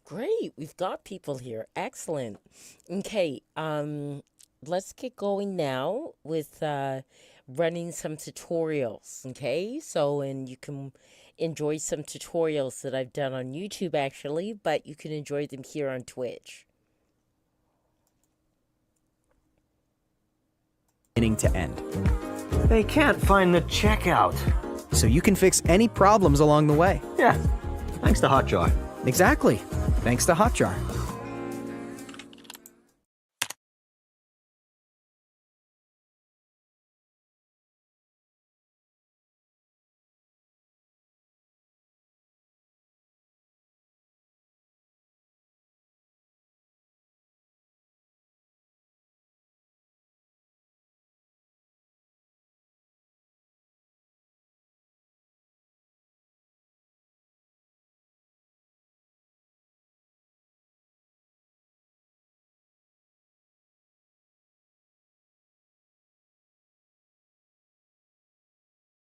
Great. We've got people here. Excellent. Okay, let's get going now with running some tutorials, okay? And you can enjoy some tutorials that I've done on YouTube actually, but you can enjoy them here on Twitch. Beginning to end. They can't find the checkout. So you can fix any problems along the way. Yeah, thanks to Hotjar. Exactly. Thanks to Hotjar.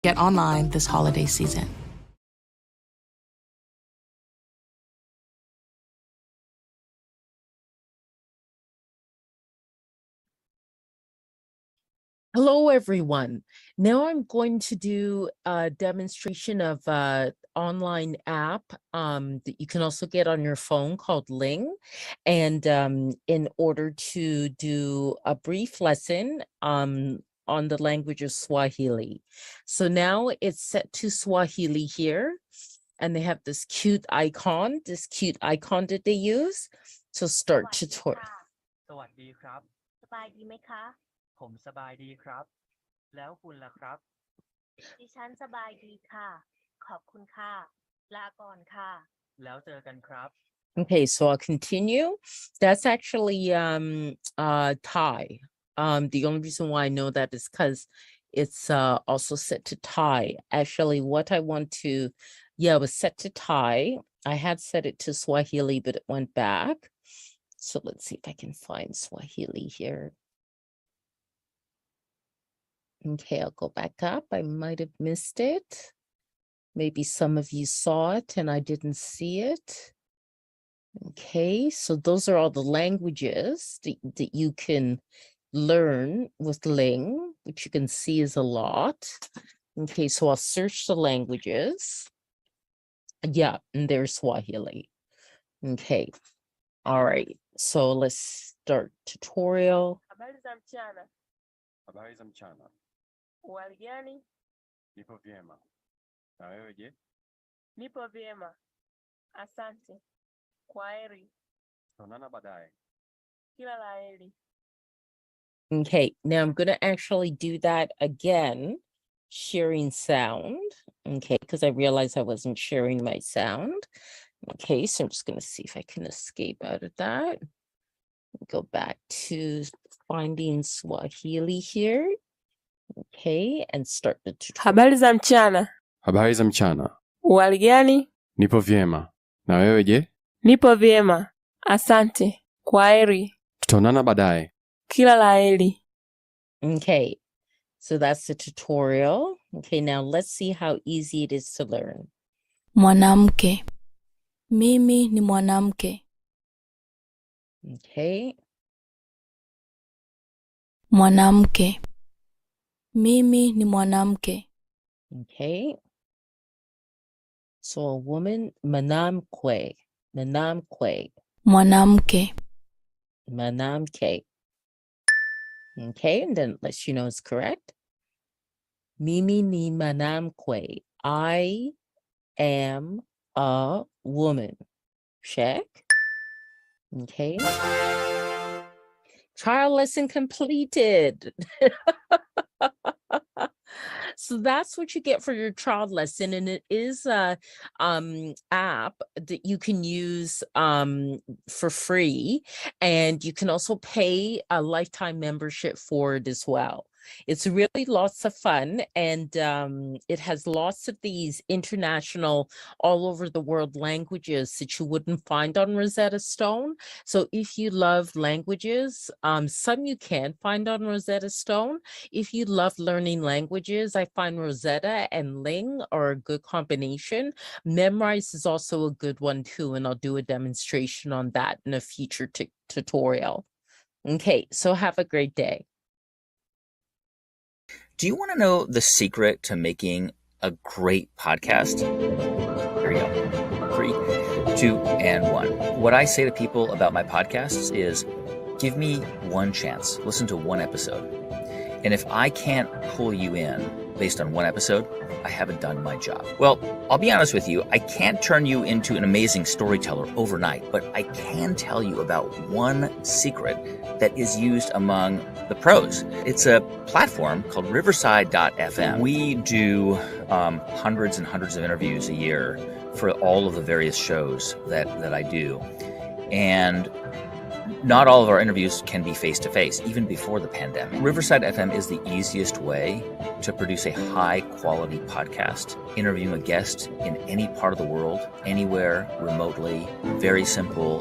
Get online this holiday season. Hello, everyone. Now I'm going to do a demonstration of an online app that you can also get on your phone called Ling. And in order to do a brief lesson on the language of Swahili. So now it's set to Swahili here. And they have this cute icon that they use to start tutorial. สวัสดีครับ สบายดีไหมคะ ผมสบายดีครับ แล้วคุณล่ะครับ ดิฉันสบายดีค่ะ ขอบคุณค่ะ ลาก่อนค่ะ แล้วเจอกันครับ Okay, so I'll continue. That's actually Thai. The only reason why I know that is because it's also set to Thai. Actually, what I want to, yeah, it was set to Thai. I had set it to Swahili, but it went back. So let's see if I can find Swahili here. Okay, I'll go back up. I might have missed it. Maybe some of you saw it and I didn't see it. Okay, so those are all the languages that you can learn with Ling, which you can see is a lot. Okay, so I'll search the languages. Yeah, and there's Swahili. Okay, all right, so let's start tutorial. Habari za mchana. Habari za mchana. Uhali gani? Nipo vyema. Na wewe je? Nipo vyema. Asante. Kwaheri. Tutaonana baadaye. Kila la heri. Okay, now I'm going to actually do that again, sharing sound. Okay, because I realized I wasn't sharing my sound. Okay, so I'm just going to see if I can escape out of that. Go back to finding Swahili here. Okay, and start the tutorial. Habari za mchana. Habari za mchana. Uhali gani? Nipo vyema. Na wewe je? Nipo vyema. Asante. Kwaheri. Tutaonana baadaye. Kila la heri. Okay, so that's the tutorial. Okay, now let's see how easy it is to learn. Mwanamke. Mimi ni mwanamke. Okay. Mwanamke. Mimi ni mwanamke. Okay. So a woman, manamkwe. Manamkwe. Mwanamke. Manamke. Okay, and then it lets you know it's correct. Mimi ni manamkwe. I am a woman. Check. Okay. Trial lesson completed. So that's what you get for your trial lesson, and it is a app that you can use for free, and you can also pay a lifetime membership for it as well. It's really lots of fun, and it has lots of these international, all over the world languages that you wouldn't find on Rosetta Stone. So if you love languages, some you can find on Rosetta Stone. If you love learning languages, I find Rosetta and Ling are a good combination. Memrise is also a good one too, and I'll do a demonstration on that in a future tutorial. Okay, so have a great day. Do you want to know the secret to making a great podcast? Here we go. 3, 2, and 1. What I say to people about my podcasts is, give me one chance. Listen to one episode. And if I can't pull you in based on one episode, I haven't done my job. Well, I'll be honest with you, I can't turn you into an amazing storyteller overnight, but I can tell you about one secret that is used among the pros. It's a platform called Riverside.fm. We do hundreds and hundreds of interviews a year for all of the various shows that I do. And not all of our interviews can be face-to-face, even before the pandemic. Riverside FM is the easiest way to produce a high-quality podcast, interviewing a guest in any part of the world, anywhere, remotely. Very simple,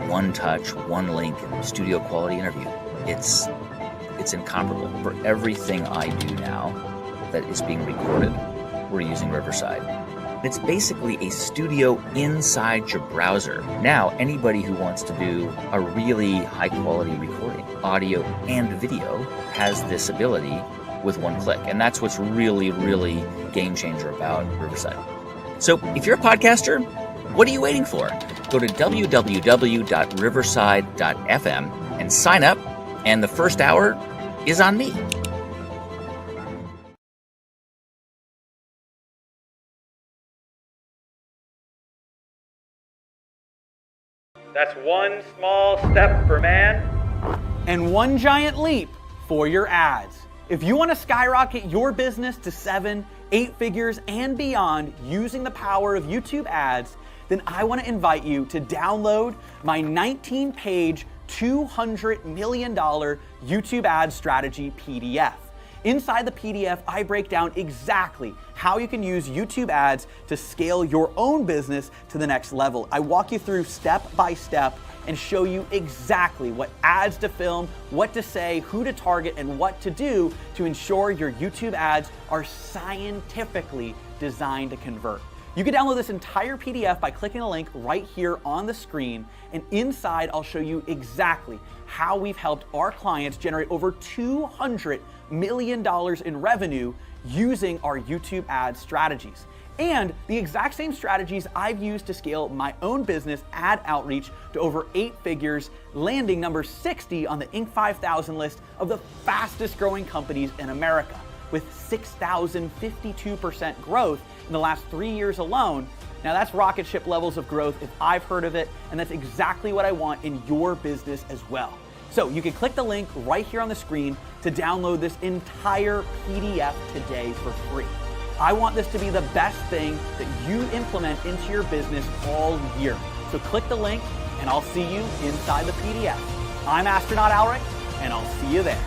one touch, one link, studio quality interview. It's incomparable. For everything I do now that is being recorded, we're using Riverside. It's basically a studio inside your browser. Now, anybody who wants to do a really high-quality recording, audio and video, has this ability with one click. And that's what's really, really game changer about Riverside. So if you're a podcaster, what are you waiting for? Go to www.riverside.fm and sign up, and the first hour is on me. That's one small step for man and one giant leap for your ads. If you want to skyrocket your business to 7, 8 figures and beyond using the power of YouTube ads, then I want to invite you to download my 19-page, $200 million YouTube ad strategy PDF. Inside the PDF, I break down exactly how you can use YouTube ads to scale your own business to the next level. I walk you through step by step and show you exactly what ads to film, what to say, who to target, and what to do to ensure your YouTube ads are scientifically designed to convert. You can download this entire PDF by clicking the link right here on the screen, and inside I'll show you exactly how we've helped our clients generate over $200 million in revenue using our YouTube ad strategies. And the exact same strategies I've used to scale my own business ad outreach to over 8 figures, landing number 60 on the Inc. 5000 list of the fastest growing companies in America, with 6,052% growth in the last 3 years alone. Now that's rocket ship levels of growth if I've heard of it, and that's exactly what I want in your business as well. So you can click the link right here on the screen to download this entire PDF today for free. I want this to be the best thing that you implement into your business all year. So click the link and I'll see you inside the PDF. I'm Astronaut Alric, and I'll see you there.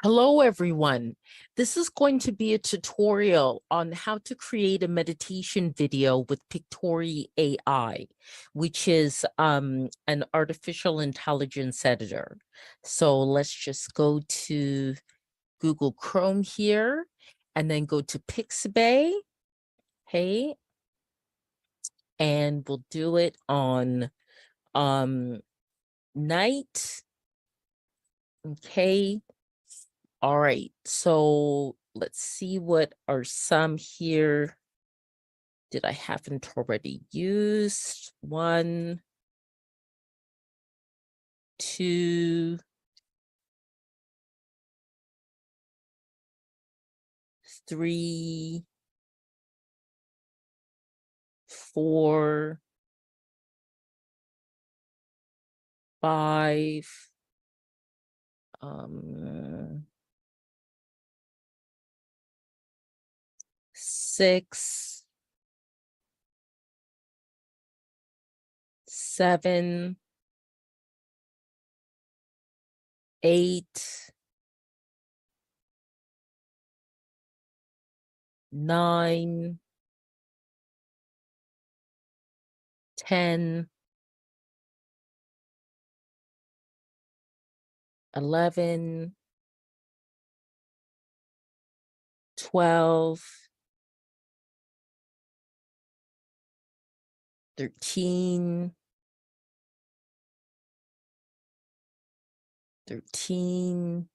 Hello, everyone. This is going to be a tutorial on how to create a meditation video with Pictory AI, which is an artificial intelligence editor. So let's just go to Google Chrome here and then go to Pixabay. Hey, and we'll do it on night. Okay. All right, so let's see what are some here that I haven't already used. 1, 2, 3, 4, 5, 6, 7, 8, 9, 10, 11, 12, 13, 16,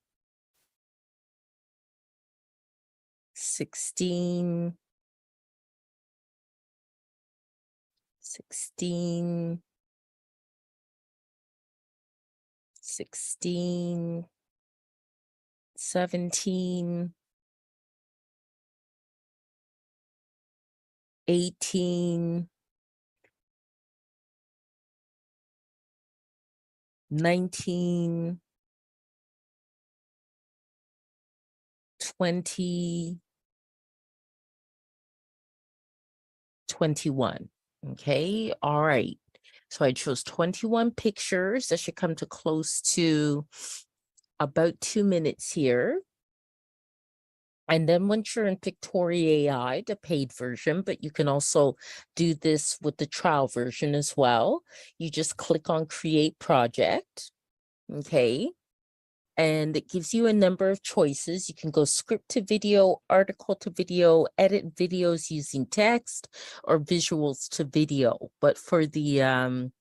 17, 18, 19, 20, 21. Okay, all right. So I chose 21 pictures. That should come to close to about 2 minutes here. And then once you're in Pictoria AI, the paid version, but you can also do this with the trial version as well. You just click on Create Project, okay? And it gives you a number of choices. You can go script to video, article to video, edit videos using text, or visuals to video. But for the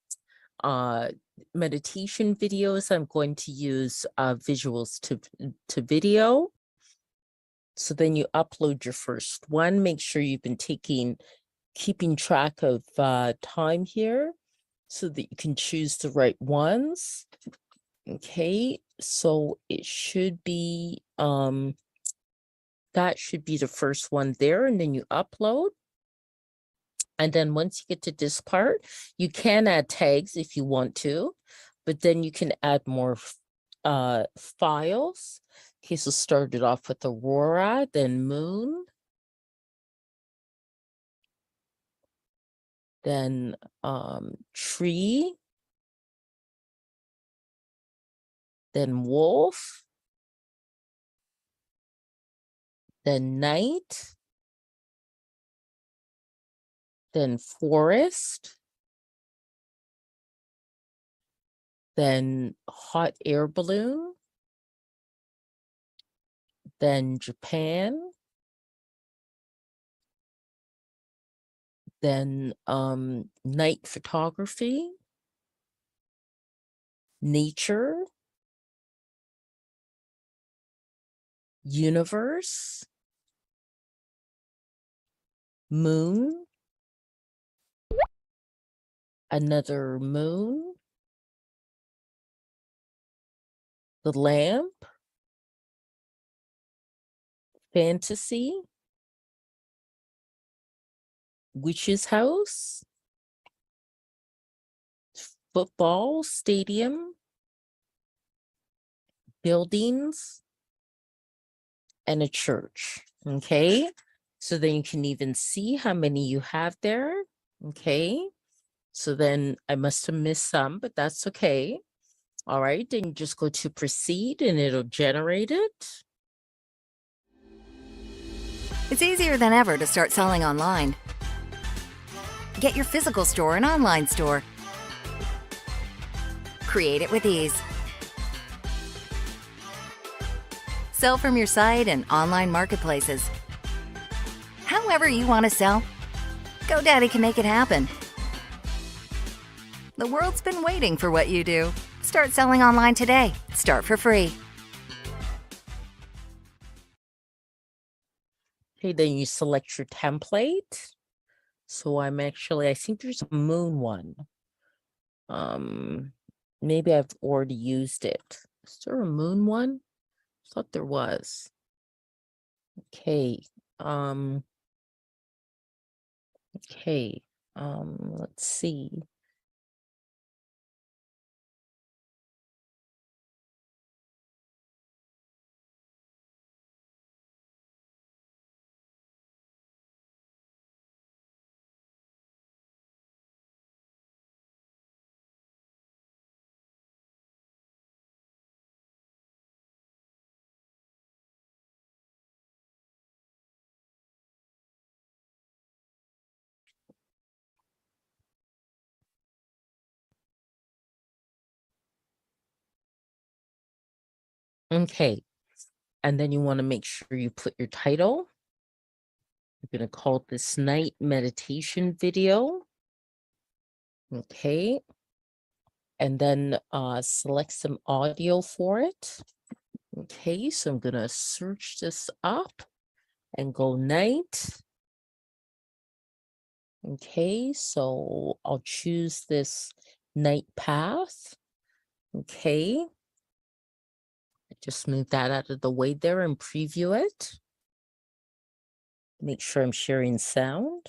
meditation videos, I'm going to use visuals to video. So then you upload your first one. Make sure you've been keeping track of time here so that you can choose the right ones. Okay, so it should be that should be the first one there, and then you upload. And then once you get to this part, you can add tags if you want to, but then you can add more files. Okay, so start it off with Aurora, then Moon, then Tree, then Wolf, then Night, then Forest, then Hot Air Balloon, then Japan, then Night Photography, Nature, Universe, Moon, another moon, the lamp, fantasy, witch's house, football stadium, buildings, and a church. Okay, so then you can even see how many you have there. Okay, so then I must have missed some, but that's okay. All right, then you just go to proceed and it'll generate it. It's easier than ever to start selling online. Get your physical store and online store. Create it with ease. Sell from your site and online marketplaces. However you want to sell, GoDaddy can make it happen. The world's been waiting for what you do. Start selling online today. Start for free. Okay, then you select your template. So I think there's a moon one. Maybe I've already used it. Is there a moon one? I thought there was. Okay, Okay, let's see. Okay, and then you want to make sure you put your title. I'm going to call this night meditation video. Okay, and then select some audio for it. Okay, so I'm going to search this up and go night. Okay, so I'll choose this night path. Okay, just move that out of the way there and preview it. Make sure I'm sharing sound.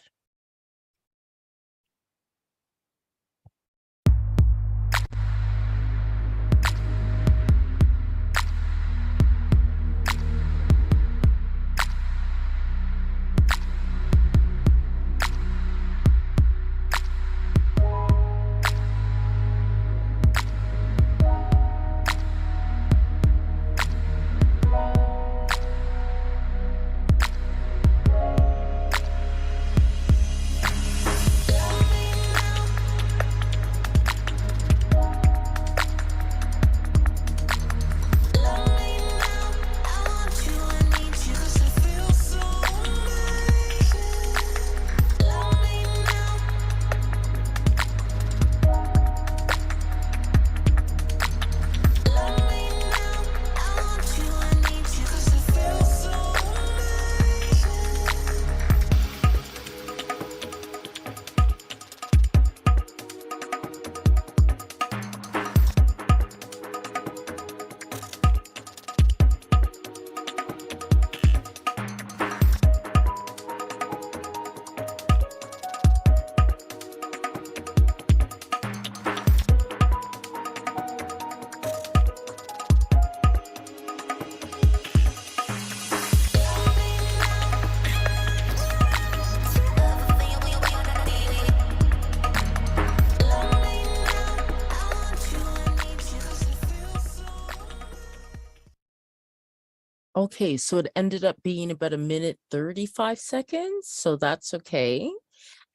Okay, so it ended up being about 1 minute 35 seconds, so that's okay.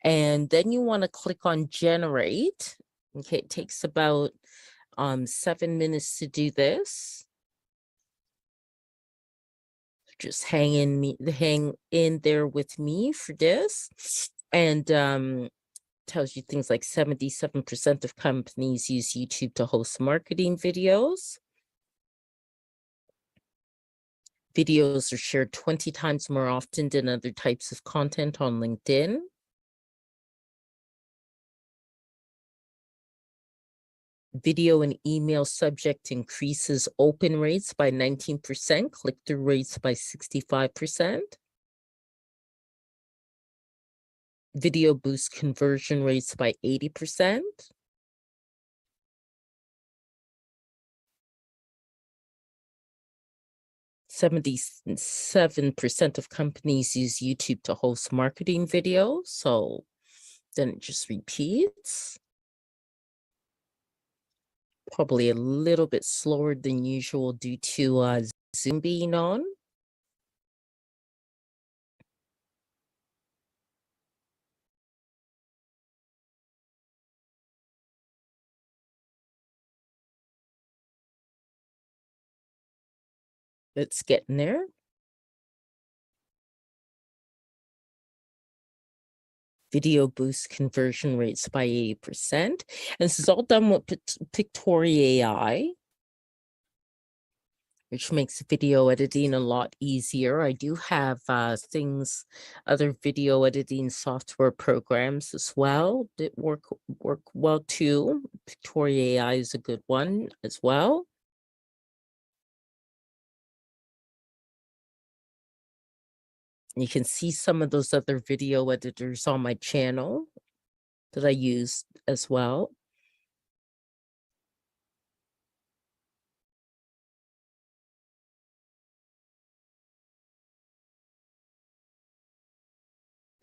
And then you want to click on generate. Okay, it takes about 7 minutes to do this. Just hang in there with me for this. And tells you things like 77% of companies use YouTube to host marketing videos. Videos are shared 20 times more often than other types of content on LinkedIn. Video and email subject increases open rates by 19%, click-through rates by 65%. Video boosts conversion rates by 80%. %77% of companies use YouTube to host marketing videos, so then it just repeats. Probably a little bit slower than usual due to Zoom being on. It's getting there. Video boosts conversion rates by 80%. And this is all done with Pictoria AI, which makes video editing a lot easier. I do have other video editing software programs as well that work well too. Pictoria AI is a good one as well. You can see some of those other video editors on my channel that I use as well.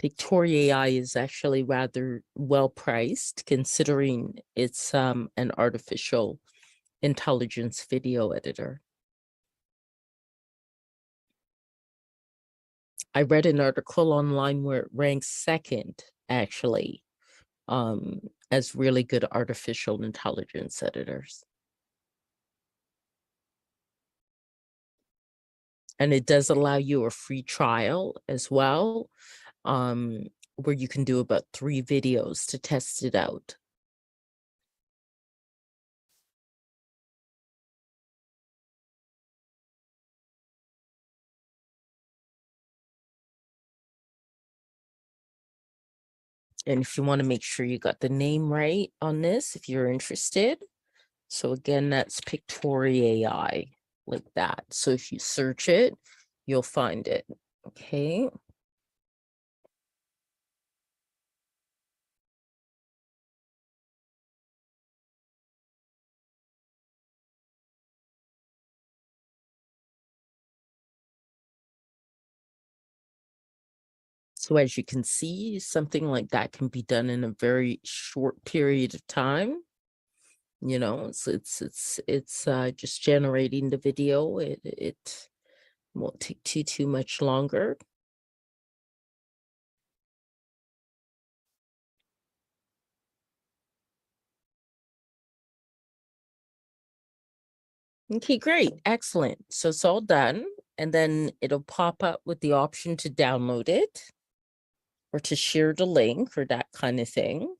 Pictoria AI is actually rather well priced considering it's an artificial intelligence video editor. I read an article online where it ranks second, actually, as really good artificial intelligence editors. And it does allow you a free trial as well, where you can do about 3 videos to test it out. And if you want to make sure you got the name right on this, if you're interested. So again, that's Pictoria AI, like that. So if you search it, you'll find it. Okay. So as you can see, something like that can be done in a very short period of time. You know, it's just generating the video. It won't take too much longer. Okay, great. Excellent. So it's all done. And then it'll pop up with the option to download it or to share the link or that kind of thing.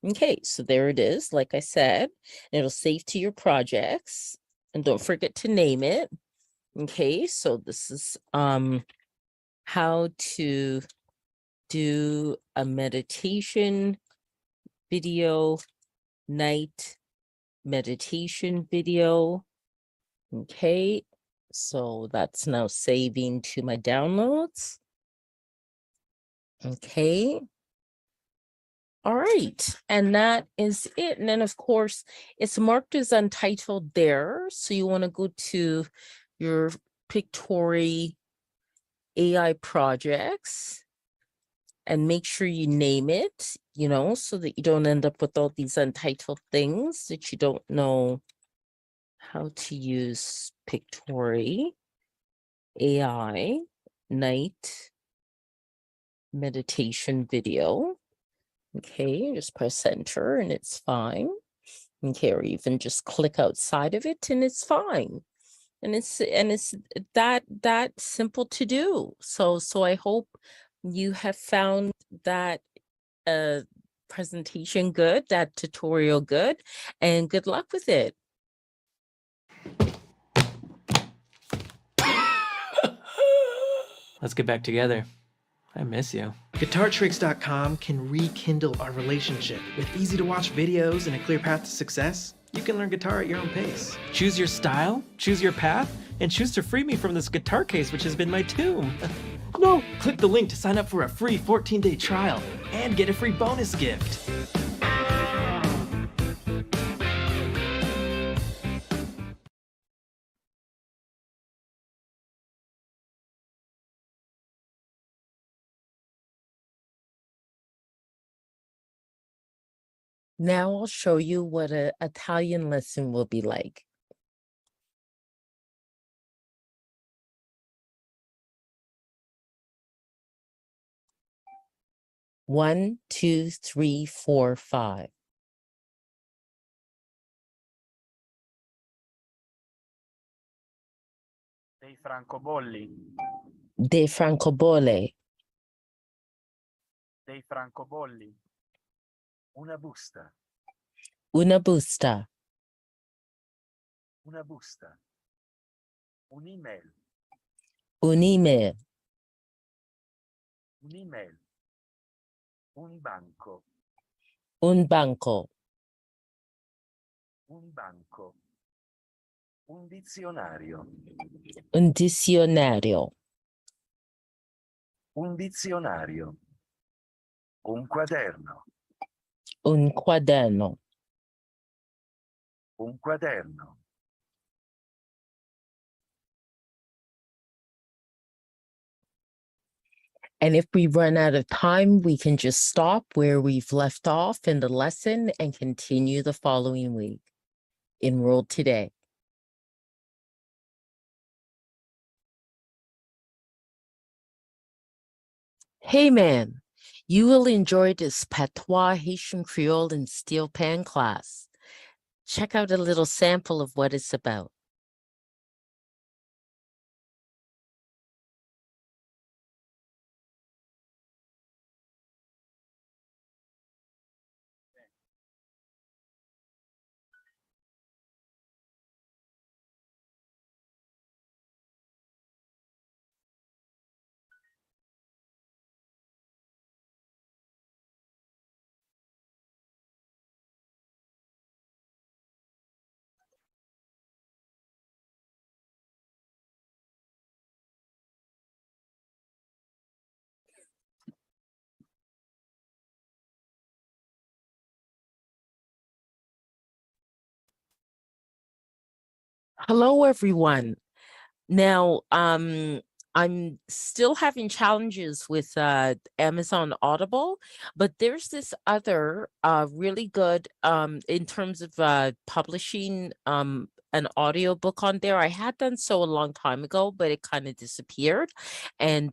Okay, so there it is. Like I said, it'll save to your projects and don't forget to name it. Okay, so this is how to do a meditation video, night meditation video. Okay, so that's now saving to my downloads. Okay. All right, and that is it. And then of course, it's marked as untitled there. So you want to go to your Pictoria AI projects and make sure you name it, you know, so that you don't end up with all these untitled things that you don't know how to use. Pictoria AI night meditation video. Okay, just press enter and it's fine. Okay, or even just click outside of it and it's fine. And it's that simple to do. So I hope you have found that presentation good, that tutorial good, and good luck with it. Let's get back together. I miss you. GuitarTricks.com can rekindle our relationship. With easy-to-watch videos and a clear path to success, you can learn guitar at your own pace. Choose your style, choose your path, and choose to free me from this guitar case, which has been my tomb. No! Click the link to sign up for a free 14-day trial and get a free bonus gift. Now I'll show you what an Italian lesson will be like. One, two, three, four, five. Dei francobolli. Dei francobolli. Dei francobolli. Una busta. Una busta. Una busta. Un'email. Un'email. Un'email. Un banco. Un banco. Un banco. Un dizionario. Un dizionario. Un dizionario. Un quaderno. Un quaderno. Un quaderno. And if we run out of time, we can just stop where we've left off in the lesson and continue the following week. Enroll today. Hey man, you will enjoy this patois Haitian Creole and steel pan class. Check out a little sample of what it's about. Hello, everyone. Now, I'm still having challenges with Amazon Audible, but there's this other really good in terms of publishing an audiobook on there. I had done so a long time ago, but it kind of disappeared. And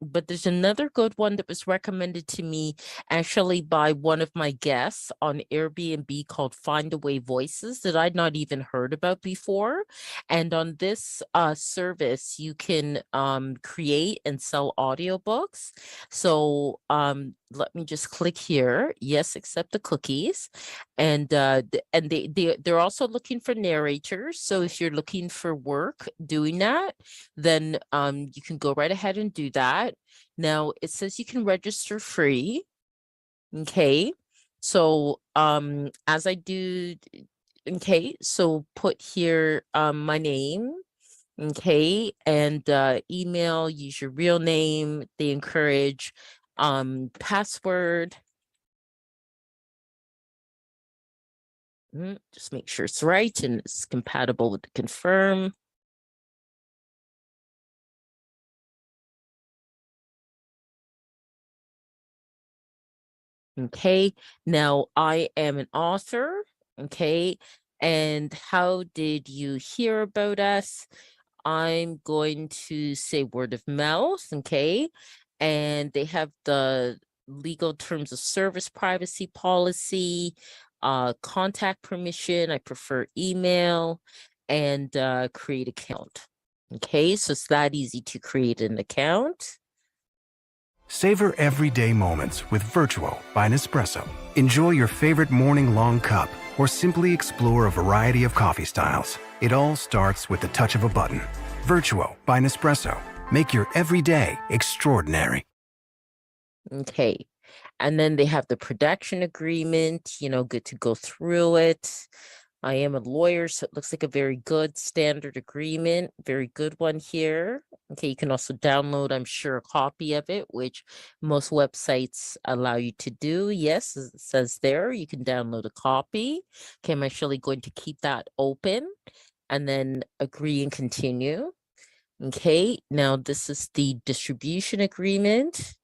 but there's another good one that was recommended to me actually by one of my guests on Airbnb called Find a Way Voices that I'd not even heard about before. And on this service, you can create and sell audiobooks. So let me just click here. Yes, accept the cookies. And they're also looking for narrators. So if you're looking for work doing that, then you can go right ahead and do that. Now it says you can register free. Okay. So as I do, okay, so put here my name. Okay, and email, use your real name. They encourage password. Just make sure it's right and it's compatible with the confirm. Okay, now I am an author. Okay, and how did you hear about us? I'm going to say word of mouth. Okay, and they have the legal terms of service privacy policy, contact permission. I prefer email, and create account. Okay, so it's that easy to create an account. Savor everyday moments with Virtuo by Nespresso. Enjoy your favorite morning long cup or simply explore a variety of coffee styles. It all starts with the touch of a button. Virtuo by Nespresso. Make your everyday extraordinary. Okay. And then they have the production agreement, good to go through it. I am a lawyer, so it looks like a very good standard agreement, very good one here. Okay, you can also download, I'm sure, a copy of it, which most websites allow you to do. Yes, as it says there, you can download a copy. Okay, I'm actually going to keep that open and then agree and continue. Okay, now this is the distribution agreement.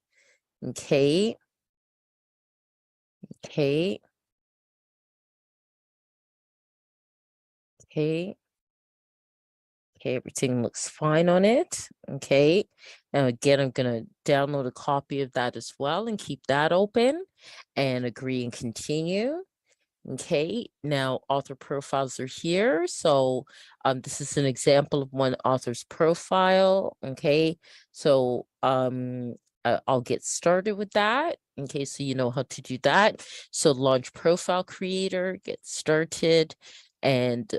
Okay. Okay. Okay. Okay, everything looks fine on it. Okay. Now again, I'm going to download a copy of that as well and keep that open and agree and continue. Okay, now author profiles are here. So this is an example of one author's profile. Okay, so I'll get started with that. Okay, so you know how to do that. So launch profile creator, get started, and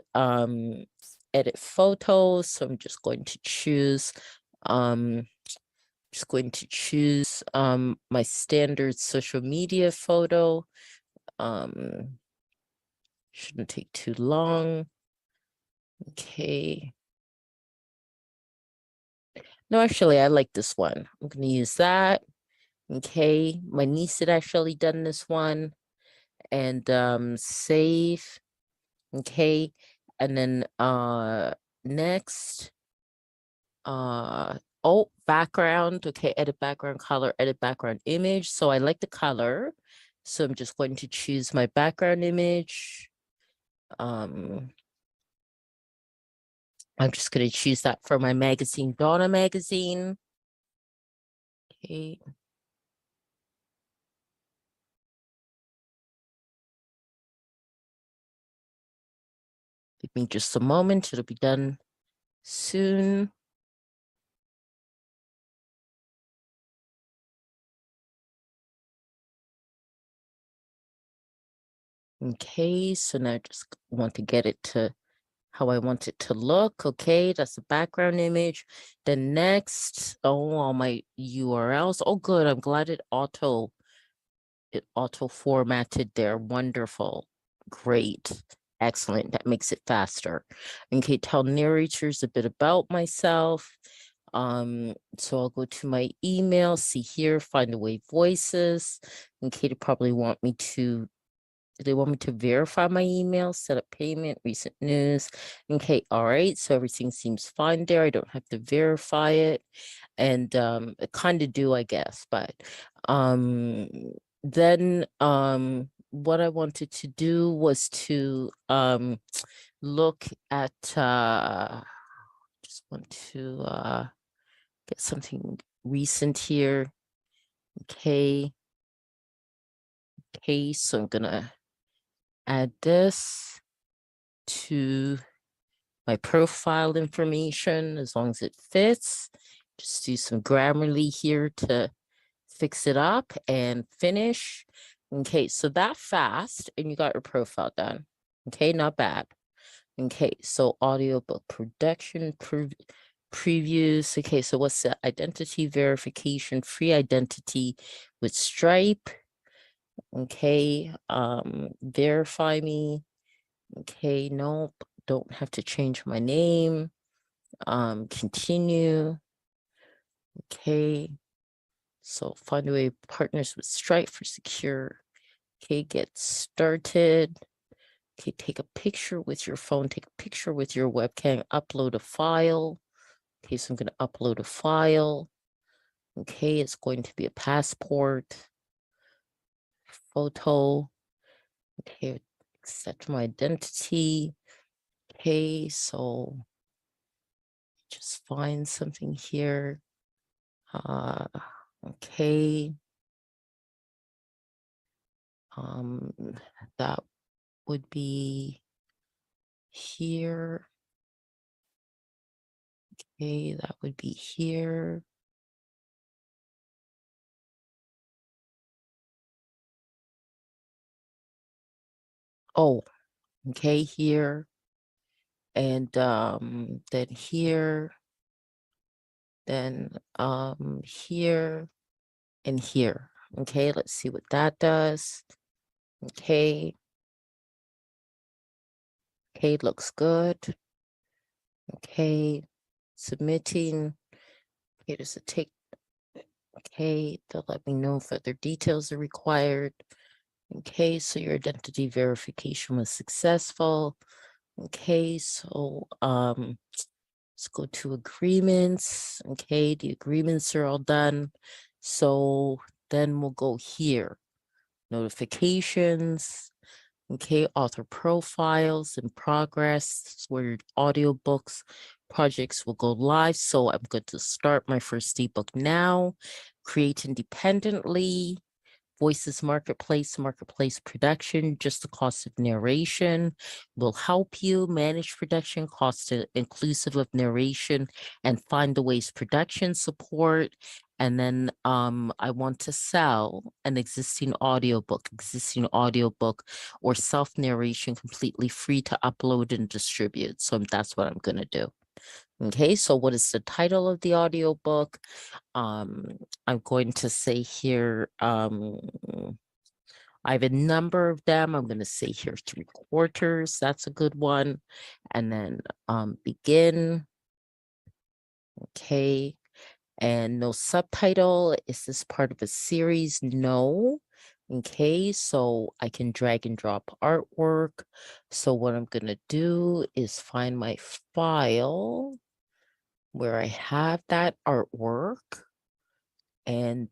edit photos. So I'm just going to choose my standard social media photo. Shouldn't take too long. Okay. No, actually, I like this one. I'm going to use that. Okay, my niece had actually done this one. And save. Okay, and then next, oh, background. Okay, edit background color, edit background image. So I like the color. So I'm just going to choose my background image. I'm just going to choose that for my magazine, Donna magazine. Okay. Give me just a moment. It'll be done soon. Okay, so now I just want to get it to how I want it to look. Okay, that's the background image. Then next, oh, all my URLs. Oh, good. I'm glad it auto formatted there. Wonderful. Great. Excellent. That makes it faster. Okay, tell narrators a bit about myself. So I'll go to my email, see here, find away voices. Okay, they want me to verify my email, set up payment, recent news. Okay, all right. So everything seems fine there. I don't have to verify it. And I kind of do, I guess. But then what I wanted to do was to look at just want to get something recent here. Okay. Okay, so I'm gonna add this to my profile information as long as it fits. Just do some Grammarly here to fix it up and finish. Okay, so that fast and you got your profile done. Okay, not bad. Okay, so audiobook production previews. Okay, so what's the identity verification, free identity with Stripe? Okay, verify me. Okay, nope, don't have to change my name. Continue. Okay, so find a way partners with Stripe for secure. Okay, get started. Okay, take a picture with your phone, take a picture with your webcam, upload a file. Okay, so I'm going to upload a file. Okay, it's going to be a passport, photo. Okay, accept my identity. Okay, so just find something here. Okay. That would be here. Okay, that would be here. Oh, okay, here. And then here. Then here and here. Okay, let's see what that does. Okay. Okay, looks good. Okay, submitting. Okay, does it take? Okay, they'll let me know if other details are required. Okay, so your identity verification was successful. Okay, so let's go to agreements. Okay, the agreements are all done. So then we'll go here. Notifications. Okay, author profiles in progress, where your audiobooks projects will go live. So I'm going to start my first ebook now. Create independently. Voices Marketplace, Marketplace Production, just the cost of narration will help you manage production costs inclusive of narration and find the ways production support. And then I want to sell an existing audiobook or self-narration completely free to upload and distribute. So that's what I'm going to do. Okay, so what is the title of the audiobook? I'm going to say here, I have a number of them. I'm going to say here 3/4. That's a good one. And then begin. Okay. And no subtitle. Is this part of a series? No. Okay, so I can drag and drop artwork. So what I'm gonna do is find my file where I have that artwork and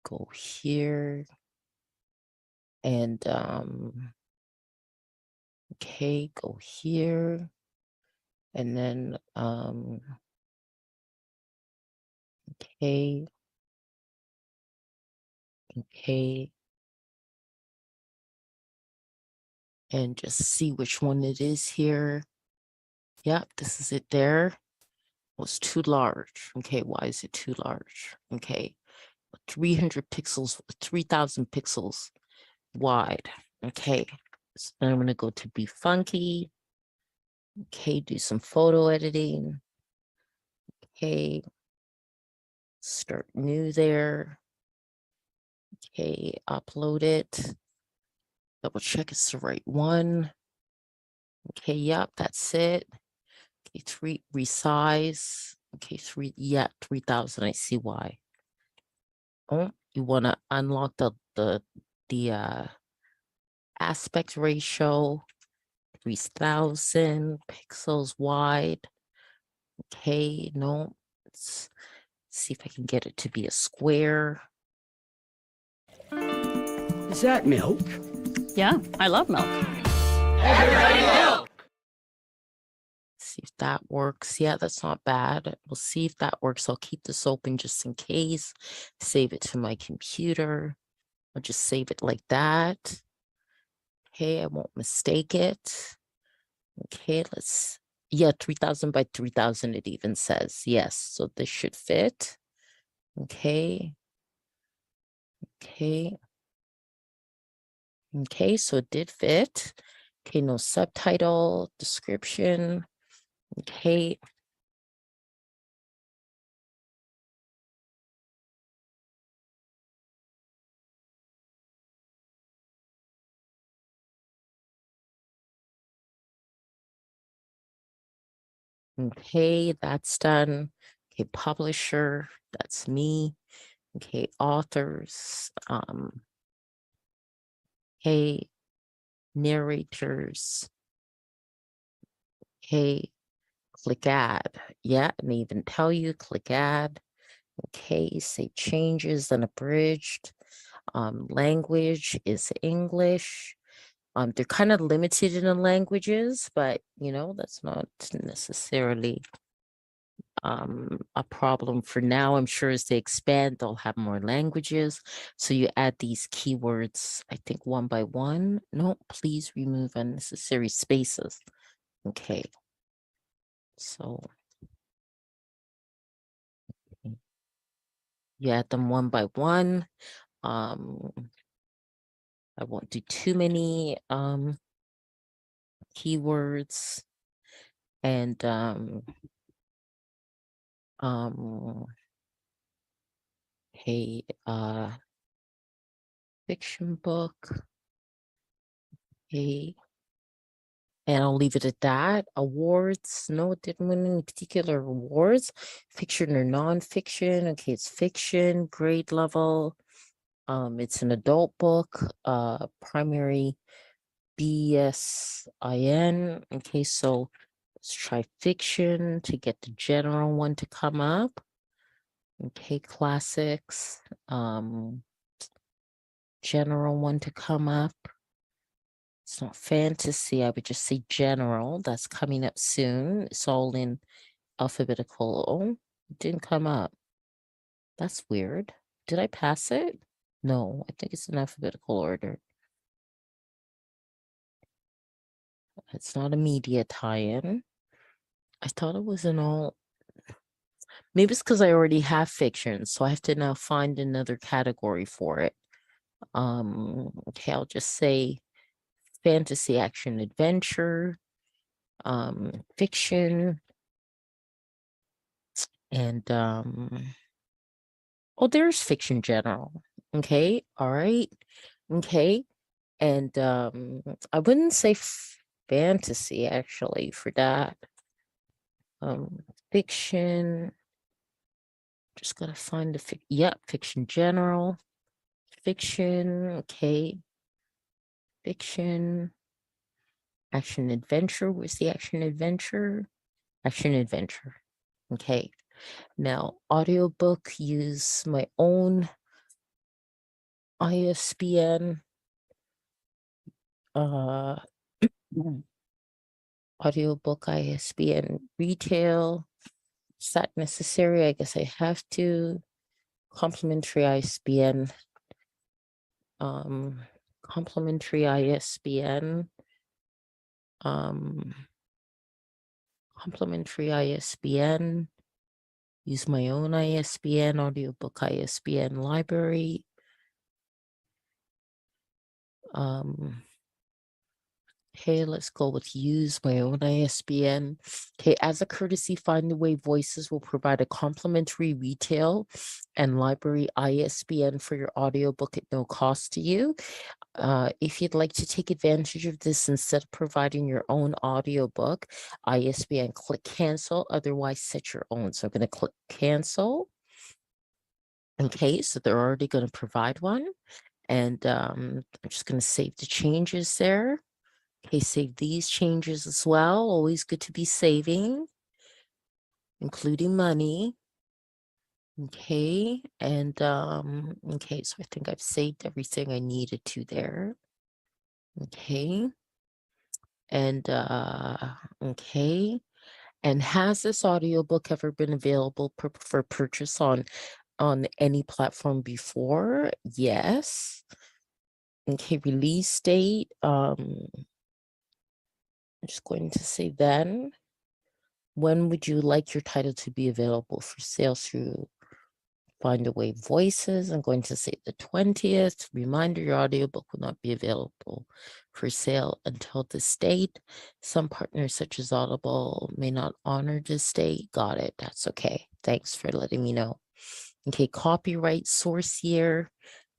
go here and okay, go here and then okay, and just see which one it is here. Yep, this is it there. It was too large. Okay, why is it too large? Okay, 300 pixels, 3,000 pixels wide. Okay, so then I'm gonna go to Be Funky. Okay, do some photo editing. Okay, start new there. Okay, upload it. Double check it's the right one. Okay, yep, that's it. Okay, resize. Okay, 3,000. I see why. Oh, you want to unlock the aspect ratio, 3,000 pixels wide. Okay, no, let's see if I can get it to be a square. Is that milk? Yeah, I love milk. Everybody milk! See if that works. Yeah, that's not bad. We'll see if that works. I'll keep this open just in case. Save it to my computer. I'll just save it like that. Okay, I won't mistake it. Okay, yeah, 3,000 by 3,000 it even says. Yes, so this should fit. Okay. Okay. Okay, so it did fit. Okay, no subtitle, description. Okay. Okay, that's done. Okay, publisher, that's me. Okay, authors, okay, narrators. Okay, click add. Yeah, and they even tell you click add. Okay, say changes and abridged. Language is English. They're kind of limited in the languages, but that's not necessarily a problem for now. I'm sure as they expand, they'll have more languages. So you add these keywords, I think one by one. No, please remove unnecessary spaces. Okay. So you add them one by one. I won't do too many keywords and okay, fiction book. Okay. And I'll leave it at that. Awards. No, it didn't win any particular awards. Fiction or nonfiction. Okay, it's fiction, grade level. It's an adult book, primary BSIN. Okay, so let's try fiction to get the general one to come up. Okay, classics, general one to come up. It's not fantasy, I would just say general. That's coming up soon. It's all in alphabetical. Oh, it didn't come up. That's weird. Did I pass it? No, I think it's in alphabetical order. It's not a media tie-in. I thought it was in all. Maybe it's because I already have fiction, so I have to now find another category for it. Okay, I'll just say fantasy, action, adventure, fiction, and oh, there's fiction general. Okay, all right, okay, and I wouldn't say fantasy actually for that. Fiction. Just gotta find the fiction general. Fiction, okay. Fiction. Action adventure. Where's the action adventure? Action adventure. Okay. Now, audiobook, use my own ISBN. Audiobook ISBN retail. Is that necessary? I guess I have to. Complimentary ISBN. Complimentary ISBN. Complimentary ISBN. Use my own ISBN, audiobook ISBN library. Okay, let's go with use my own ISBN. Okay, as a courtesy, Find the Way Voices will provide a complimentary retail and library ISBN for your audiobook at no cost to you. If you'd like to take advantage of this instead of providing your own audiobook ISBN, click cancel, otherwise set your own. So I'm going to click cancel. Okay, so they're already going to provide one. And I'm just going to save the changes there. Okay, save these changes as well. Always good to be saving, including money. Okay, and okay, so I think I've saved everything I needed to there. Okay. And okay. And has this audiobook ever been available for purchase on any platform before? Yes. Okay, release date. I'm just going to say then. When would you like your title to be available for sale through Find a Way Voices? I'm going to say the 20th. Reminder, your audiobook will not be available for sale until this date. Some partners, such as Audible, may not honor this date. Got it. That's okay. Thanks for letting me know. Okay, copyright source year.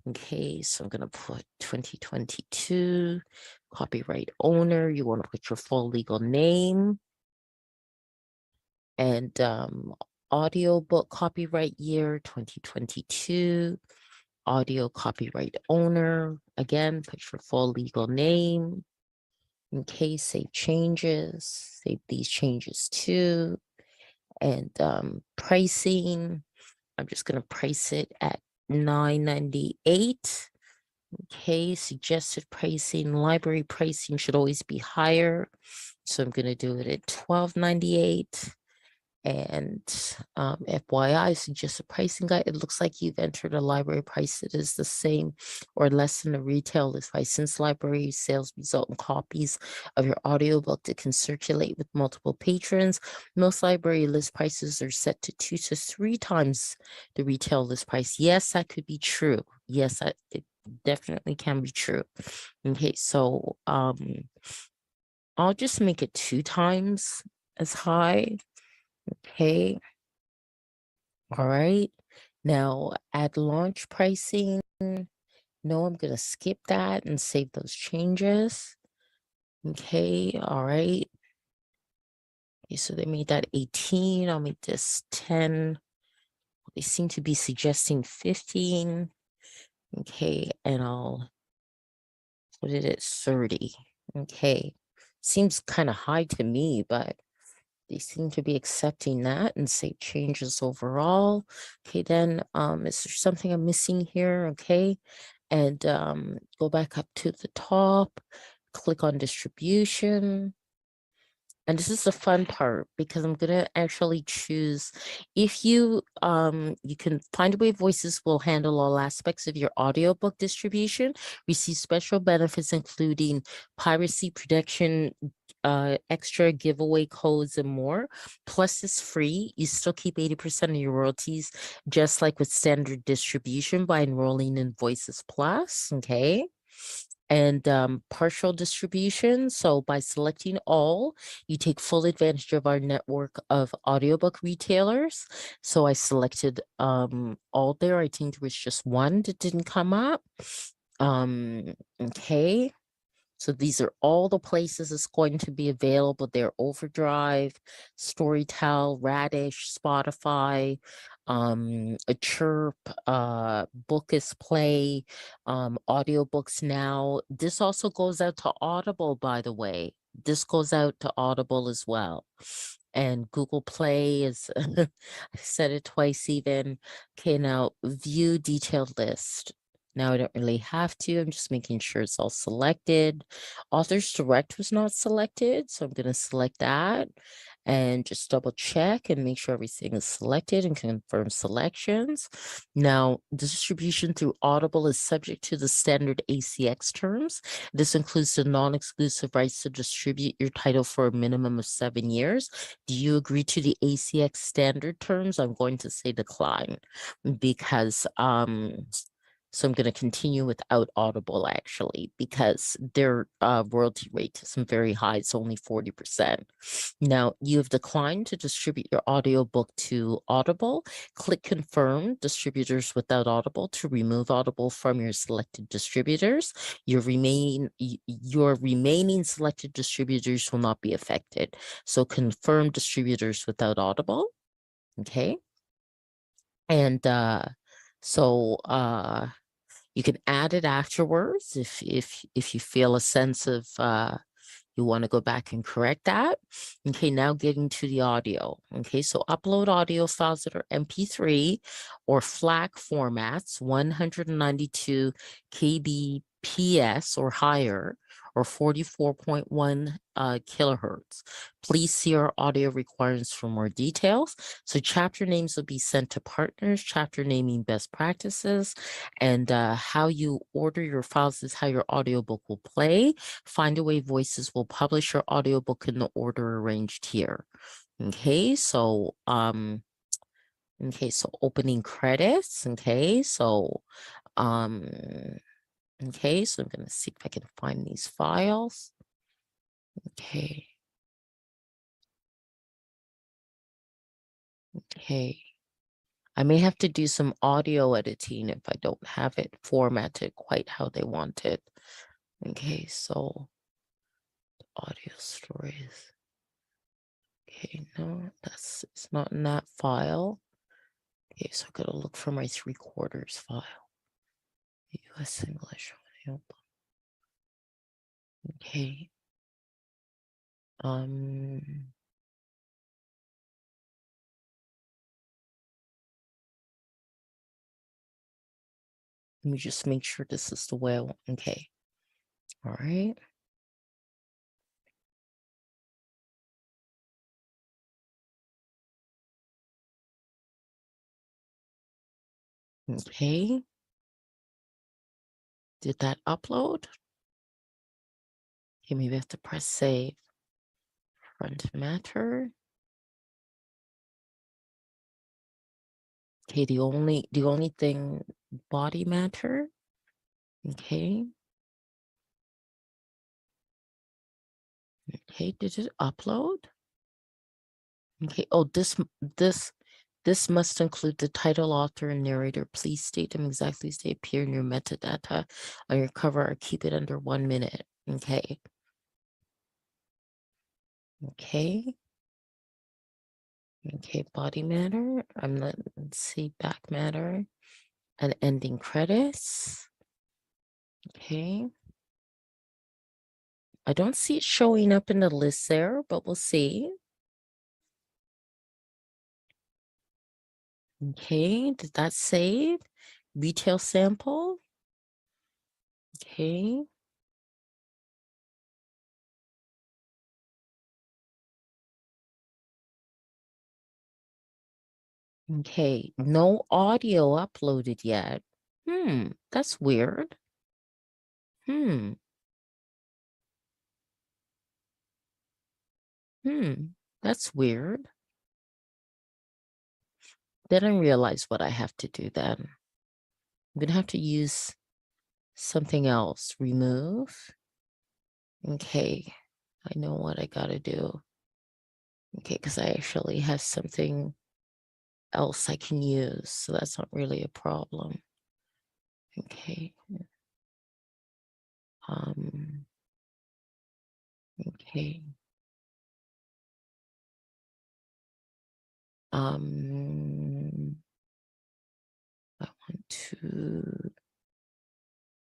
Okay, so I'm going to put 2022. Copyright owner, you want to put your full legal name. And audiobook copyright year 2022. Audio copyright owner, again, put your full legal name. Okay, save changes, save these changes too. And pricing, I'm just going to price it at $9.98. Okay, suggested pricing, library pricing should always be higher. So I'm going to do it at $12.98. And FYI, suggest a pricing guide. It looks like you've entered a library price that is the same or less than the retail list price. Since library sales result in copies of your audiobook that can circulate with multiple patrons, most library list prices are set to 2 to 3 times the retail list price. Yes, that could be true. Yes, it definitely can be true. Okay, so I'll just make it 2 times as high. Okay. All right. Now add launch pricing. No, I'm going to skip that and save those changes. Okay. All right. Okay, so they made that 18. I'll make this 10. They seem to be suggesting 15. Okay. And I'll put it at 30. Okay. Seems kind of high to me, but they seem to be accepting that and save changes overall. Okay, then is there something I'm missing here? Okay, and go back up to the top, click on distribution. And this is the fun part because I'm gonna actually choose if you can Find a Way Voices will handle all aspects of your audiobook distribution, receive special benefits including piracy protection, extra giveaway codes and more. Plus it's free. You still keep 80% of your royalties, just like with standard distribution by enrolling in Voices Plus. Okay. And partial distribution. So by selecting all, you take full advantage of our network of audiobook retailers. So I selected all there. I think there was just one that didn't come up. Okay. So these are all the places it's going to be available there: Overdrive, Storytel, Radish, Spotify, a Chirp, Book is Play, Audiobooks Now. This also goes out to Audible, by the way. This goes out to Audible as well. And Google Play is, I said it twice even. Okay, now view detailed list. Now I don't really have to. I'm just making sure it's all selected. Authors Direct was not selected, so I'm going to select that and just double check and make sure everything is selected and confirm selections. Now, distribution through Audible is subject to the standard ACX terms. This includes the non-exclusive rights to distribute your title for a minimum of 7 years. Do you agree to the ACX standard terms? I'm going to say decline because so I'm going to continue without Audible, actually, because their royalty rate isn't very high. It's only 40%. Now, you have declined to distribute your audiobook to Audible. Click Confirm Distributors without Audible to remove Audible from your selected distributors. Your remaining selected distributors will not be affected. So confirm distributors without Audible. Okay. And you can add it afterwards if you feel a sense of you want to go back and correct that. Okay, now getting to the audio. Okay, so upload audio files that are MP3 or FLAC formats, 192 kbps or higher, or 44.1 kilohertz. Please see our audio requirements for more details. So chapter names will be sent to partners, chapter naming best practices, and how you order your files is how your audiobook will play. Findaway Voices will publish your audiobook in the order arranged here. Okay, so opening credits. Okay, so okay, so I'm gonna see if I can find these files. Okay. Okay. I may have to do some audio editing if I don't have it formatted quite how they want it. Okay, so audio stories. Okay, no, it's not in that file. Okay, so I gotta look for my 3/4 file. US English. Okay. Let me just make sure this is the way I want. Okay. All right. Okay. Did that upload? Okay, maybe I have to press save. Front matter. Okay, the only thing, body matter. Okay. Okay, did it upload? Okay, oh, this must include the title, author, and narrator. Please state them exactly as they appear in your metadata on your cover or keep it under 1 minute. Okay. Okay. Okay, body matter. Let's see, back matter and ending credits. Okay. I don't see it showing up in the list there, but we'll see. Okay, did that save? Retail sample. Okay. Okay, no audio uploaded yet. That's weird. That's weird. Then I realize what I have to do then. I'm gonna have to use something else. Remove. Okay, I know what I gotta do. Okay, because I actually have something else I can use, so that's not really a problem. Okay. Okay. I want to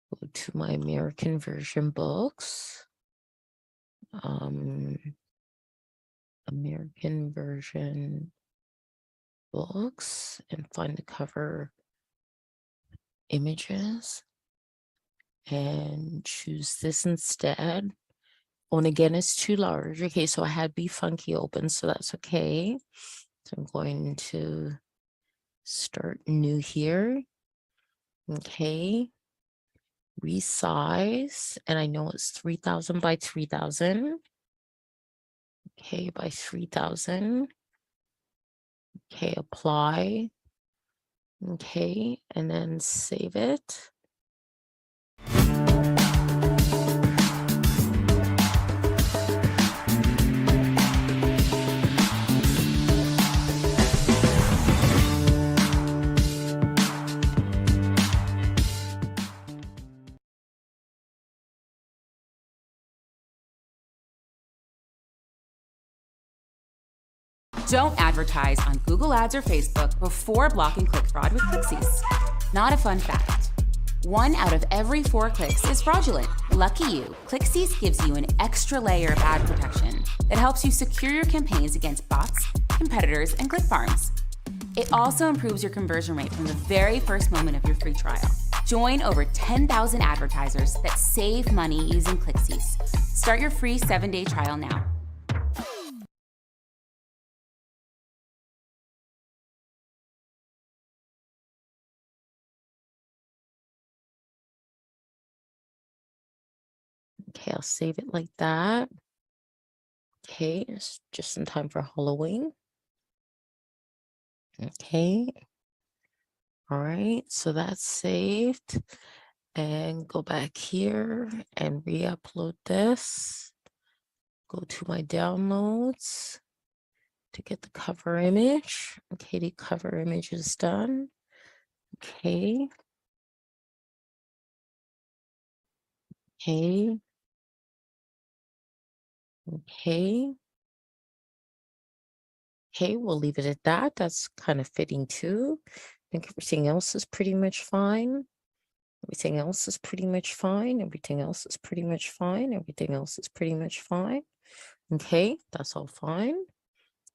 go to my American version books. American version books and find the cover images and choose this instead. Oh, and again, it's too large. Okay, so I had Be Funky open, so that's okay. So I'm going to start new here. Okay. Resize, and I know it's 3000 by 3000. Okay, by 3000. Okay, apply. Okay, and then save it. Don't advertise on Google Ads or Facebook before blocking click fraud with Clixies. Not a fun fact. 1 out of every 4 clicks is fraudulent. Lucky you, Clixies gives you an extra layer of ad protection that helps you secure your campaigns against bots, competitors, and click farms. It also improves your conversion rate from the very first moment of your free trial. Join over 10,000 advertisers that save money using Clixies. Start your free 7-day trial now. Okay, I'll save it like that. Okay, it's just in time for Halloween. Okay. All right, so that's saved. And go back here and re-upload this. Go to my downloads to get the cover image. Okay, the cover image is done. Okay. Okay. Okay. Okay, we'll leave it at that. That's kind of fitting too. I think everything else is pretty much fine. Everything else is pretty much fine. Everything else is pretty much fine. Everything else is pretty much fine. Okay, that's all fine.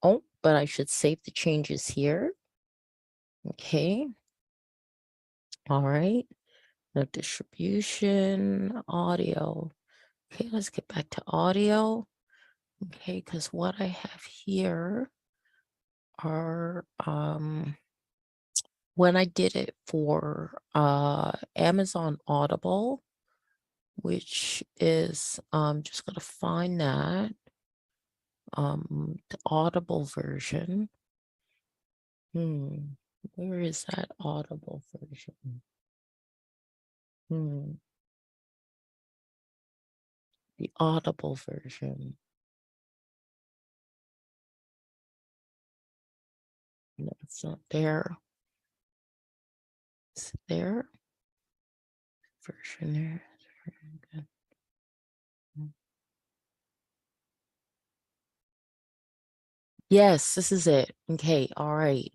Oh, but I should save the changes here. Okay. All right. No distribution, audio. Okay, let's get back to audio. Okay, because what I have here are when I did it for Amazon Audible, which is just gonna find that the Audible version. Where is that Audible version? The Audible version. No, it's not there. It's there. Version there. Okay. Yes, this is it. Okay, all right.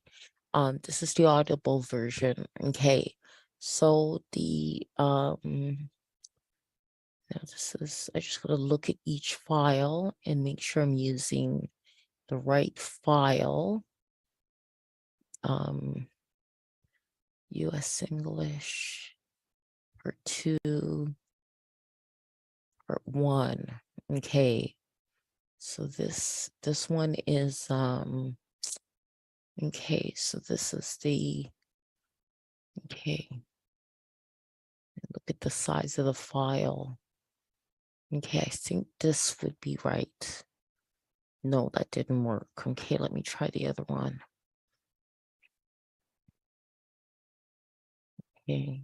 This is the Audible version. Okay. So the now this is, I just gotta look at each file and make sure I'm using the right file. US English part 2, part 1. Okay. So this one is okay, so this is the okay. Look at the size of the file. Okay, I think this would be right. No, that didn't work. Okay, let me try the other one. Okay.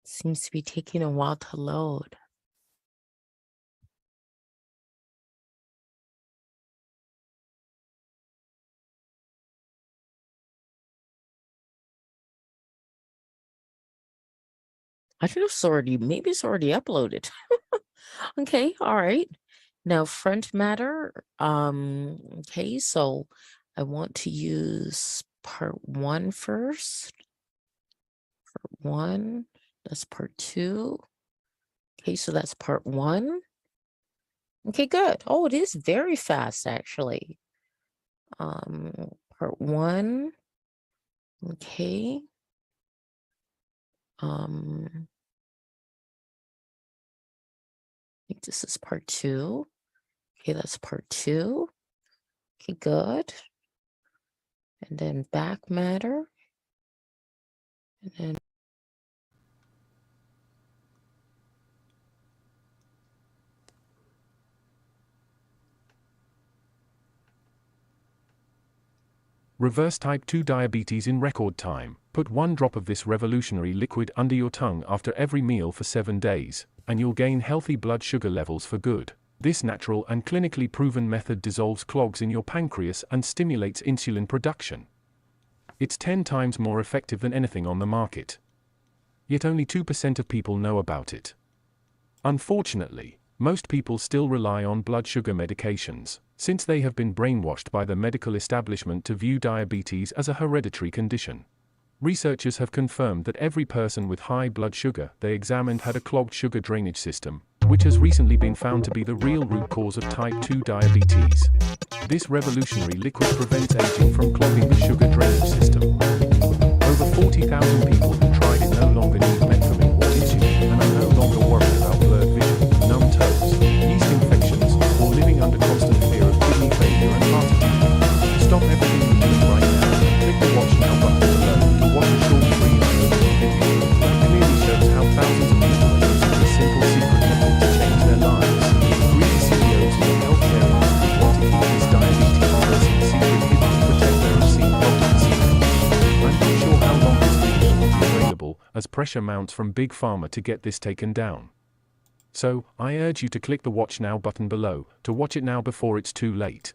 Seems to be taking a while to load. I don't know if it's already, maybe it's already uploaded. Okay, all right. Now front matter. Okay, so I want to use part 1 first. Part 1, that's part 2. Okay, so that's part 1. Okay, good. Oh, it is very fast actually. Part 1. Okay. I think this is part 2. Okay, that's part 2. Okay, good. And then back matter. And then Reverse type 2 diabetes in record time. Put 1 drop of this revolutionary liquid under your tongue after every meal for 7 days, and you'll gain healthy blood sugar levels for good. This natural and clinically proven method dissolves clogs in your pancreas and stimulates insulin production. It's 10 times more effective than anything on the market. Yet only 2% of people know about it. Unfortunately, most people still rely on blood sugar medications, since they have been brainwashed by the medical establishment to view diabetes as a hereditary condition. Researchers have confirmed that every person with high blood sugar they examined had a clogged sugar drainage system, which has recently been found to be the real root cause of type 2 diabetes. This revolutionary liquid prevents aging from clogging the sugar drainage system. Over 40,000 people who tried it no longer need metformin or insulin and are no longer worried about blurred vision, numb toes, yeast infections, or living under constant fear of kidney failure and heart attack. Stop everything you're doing right now. Click the watch now button below to watch a short free video that clearly shows how thousands of people are using this simple secret method to change their lives. Greedy CEOs in the healthcare industry want to keep this diabetes medicine secret hidden to protect their obscene profits. I'm not sure how long this video will be available, as pressure mounts from Big Pharma to get this taken down. So, I urge you to click the watch now button below to watch it now before it's too late.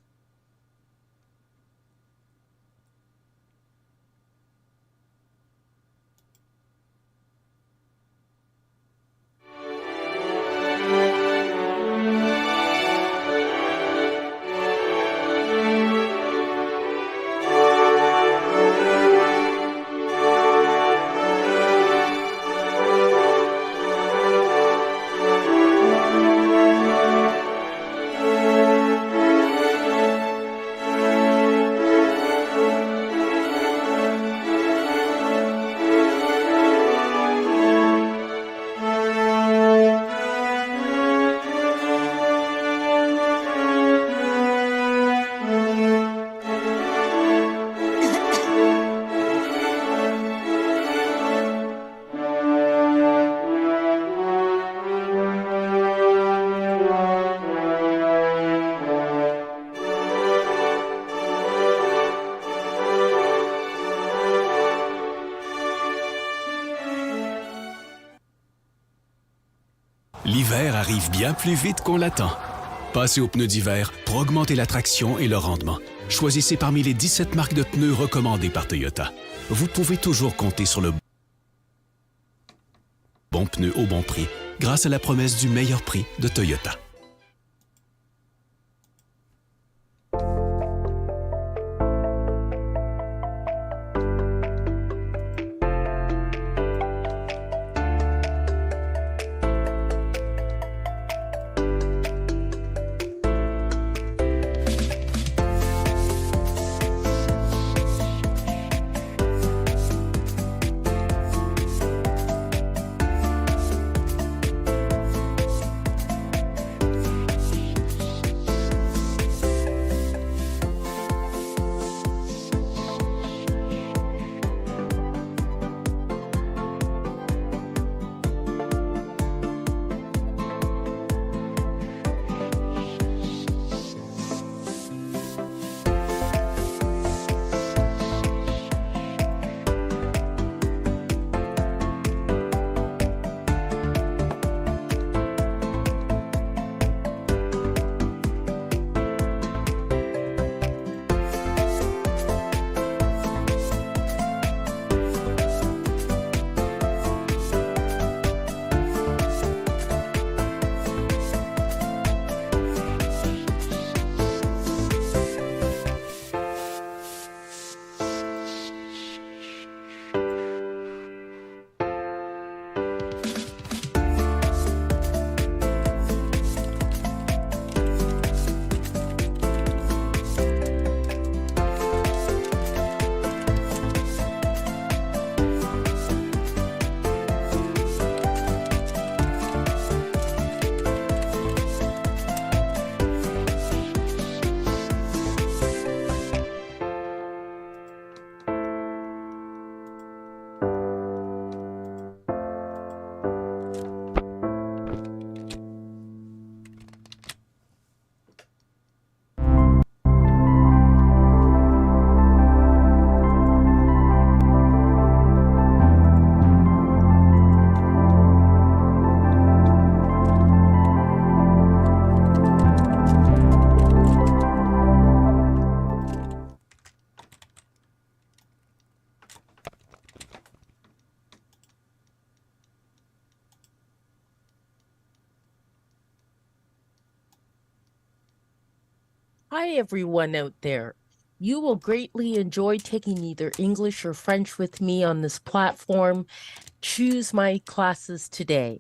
L'hiver arrive bien plus vite qu'on l'attend. Passez aux pneus d'hiver pour augmenter la traction et le rendement. Choisissez parmi les 17 marques de pneus recommandées par Toyota. Vous pouvez toujours compter sur le bon pneu au bon prix grâce à la promesse du meilleur prix de Toyota. Hi, everyone out there. You will greatly enjoy taking either English or French with me on this platform. Choose my classes today.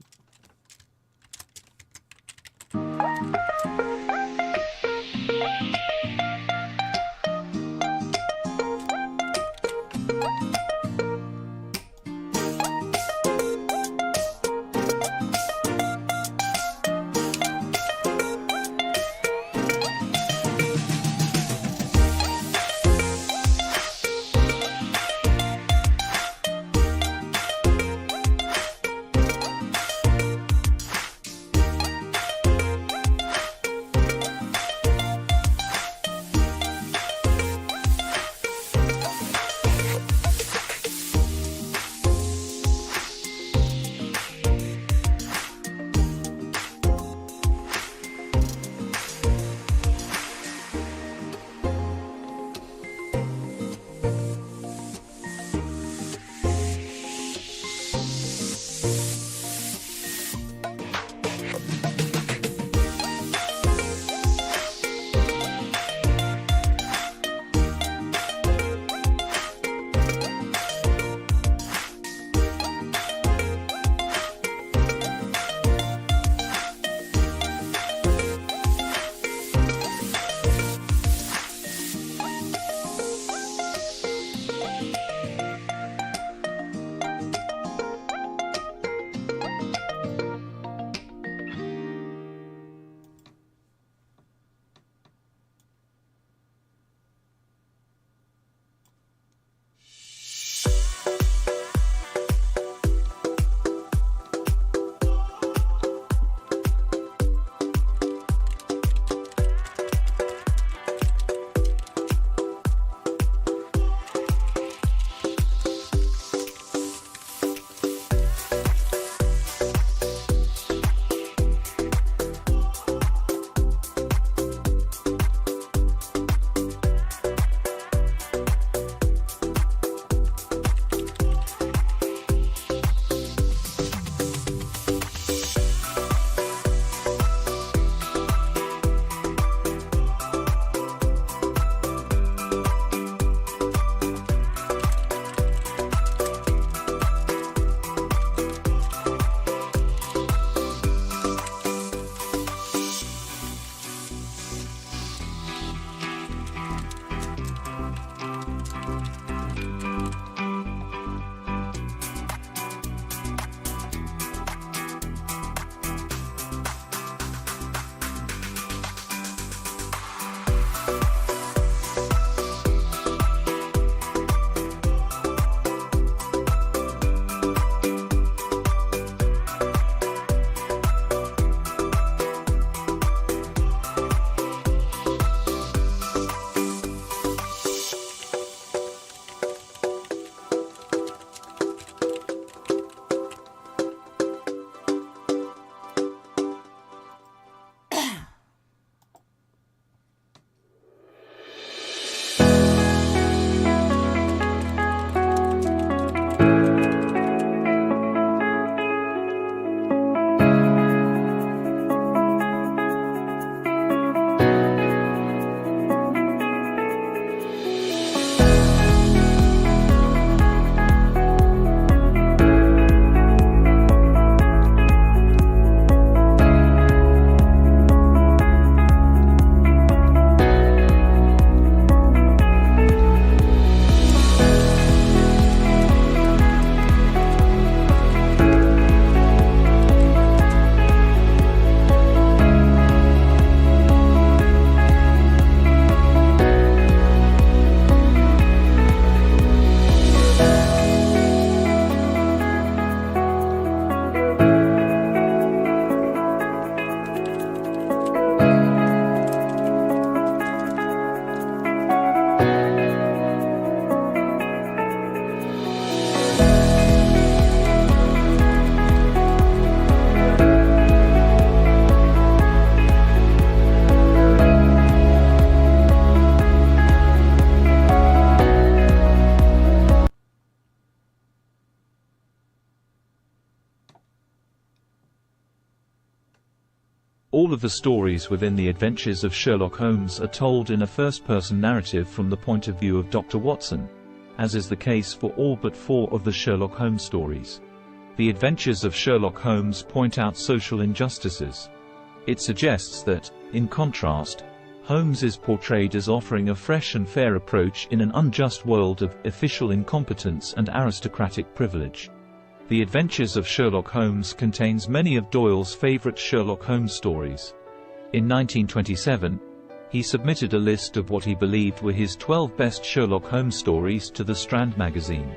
All of the stories within the Adventures of Sherlock Holmes are told in a first-person narrative from the point of view of Dr. Watson, as is the case for all but 4 of the Sherlock Holmes stories. The Adventures of Sherlock Holmes point out social injustices. It suggests that, in contrast, Holmes is portrayed as offering a fresh and fair approach in an unjust world of official incompetence and aristocratic privilege. The Adventures of Sherlock Holmes contains many of Doyle's favorite Sherlock Holmes stories. In 1927, he submitted a list of what he believed were his 12 best Sherlock Holmes stories to the Strand magazine.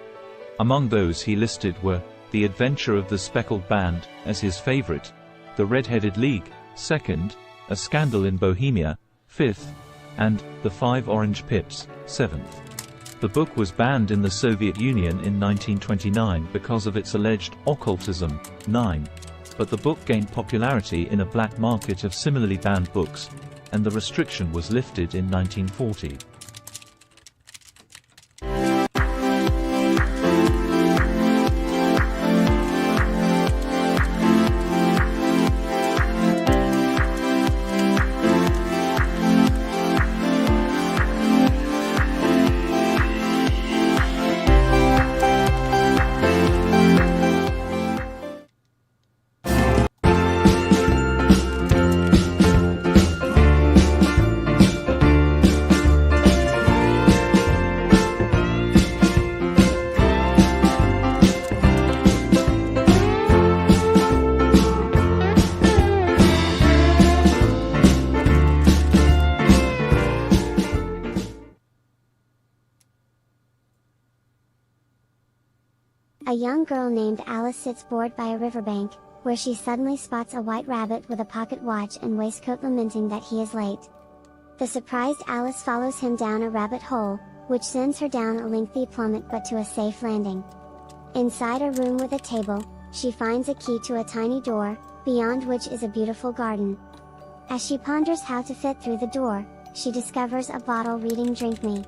Among those he listed were The Adventure of the Speckled Band as his favorite, The Red-Headed League, second, A Scandal in Bohemia, 5th, and The 5 Orange Pips, 7th. The book was banned in the Soviet Union in 1929 because of its alleged occultism, 9. But the book gained popularity in a black market of similarly banned books, and the restriction was lifted in 1940. A young girl named Alice sits bored by a riverbank, where she suddenly spots a white rabbit with a pocket watch and waistcoat lamenting that he is late. The surprised Alice follows him down a rabbit hole, which sends her down a lengthy plummet but to a safe landing. Inside a room with a table, she finds a key to a tiny door, beyond which is a beautiful garden. As she ponders how to fit through the door, she discovers a bottle reading "Drink Me."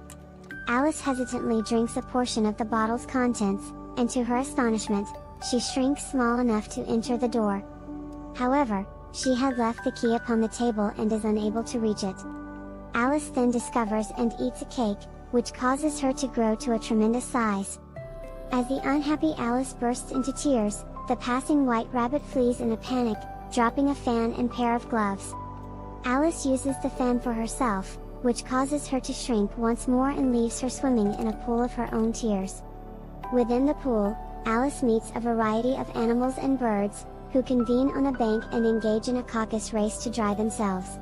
Alice hesitantly drinks a portion of the bottle's contents, and to her astonishment, she shrinks small enough to enter the door. However, she had left the key upon the table and is unable to reach it. Alice then discovers and eats a cake, which causes her to grow to a tremendous size. As the unhappy Alice bursts into tears, the passing white rabbit flees in a panic, dropping a fan and pair of gloves. Alice uses the fan for herself, which causes her to shrink once more and leaves her swimming in a pool of her own tears. Within the pool, Alice meets a variety of animals and birds, who convene on a bank and engage in a caucus race to dry themselves.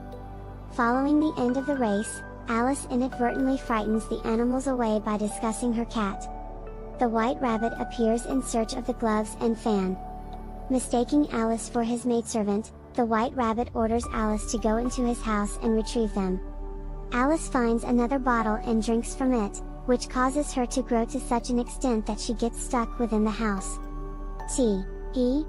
Following the end of the race, Alice inadvertently frightens the animals away by discussing her cat. The white rabbit appears in search of the gloves and fan. Mistaking Alice for his maidservant, the white rabbit orders Alice to go into his house and retrieve them. Alice finds another bottle and drinks from it, which causes her to grow to such an extent that she gets stuck within the house. The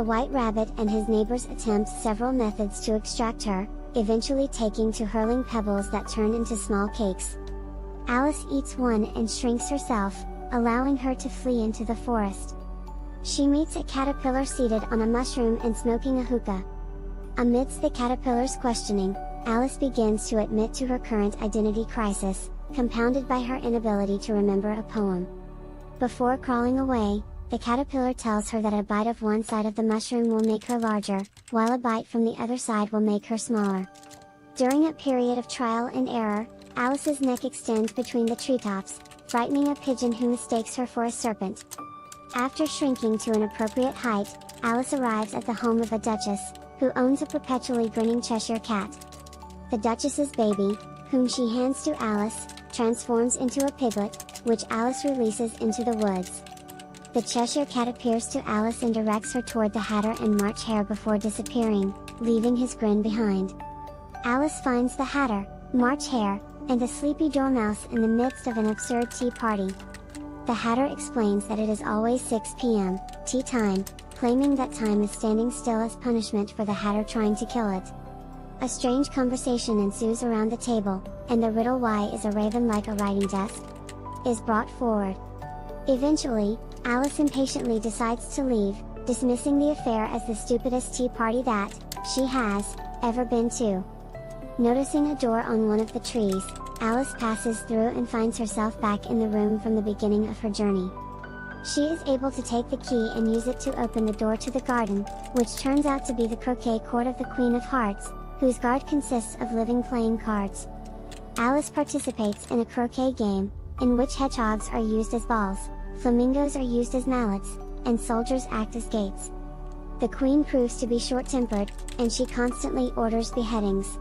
white rabbit and his neighbors attempt several methods to extract her, eventually taking to hurling pebbles that turn into small cakes. Alice eats one and shrinks herself, allowing her to flee into the forest. She meets a caterpillar seated on a mushroom and smoking a hookah. Amidst the caterpillar's questioning, Alice begins to admit to her current identity crisis, compounded by her inability to remember a poem. Before crawling away, the caterpillar tells her that a bite of one side of the mushroom will make her larger, while a bite from the other side will make her smaller. During a period of trial and error, Alice's neck extends between the treetops, frightening a pigeon who mistakes her for a serpent. After shrinking to an appropriate height, Alice arrives at the home of a duchess, who owns a perpetually grinning Cheshire cat. The duchess's baby, whom she hands to Alice, transforms into a piglet, which Alice releases into the woods. The Cheshire cat appears to Alice and directs her toward the Hatter and March Hare before disappearing, leaving his grin behind. Alice finds the Hatter, March Hare, and a sleepy dormouse in the midst of an absurd tea party. The Hatter explains that it is always 6 p.m., tea time, claiming that time is standing still as punishment for the Hatter trying to kill it. A strange conversation ensues around the table, and the riddle "why is a raven like a writing desk?" is brought forward. Eventually, Alice impatiently decides to leave, dismissing the affair as the stupidest tea party that, she has ever been to. Noticing a door on one of the trees, Alice passes through and finds herself back in the room from the beginning of her journey. She is able to take the key and use it to open the door to the garden, which turns out to be the croquet court of the Queen of Hearts, whose guard consists of living playing cards. Alice participates in a croquet game, in which hedgehogs are used as balls, flamingos are used as mallets, and soldiers act as gates. The Queen proves to be short-tempered, and she constantly orders beheadings.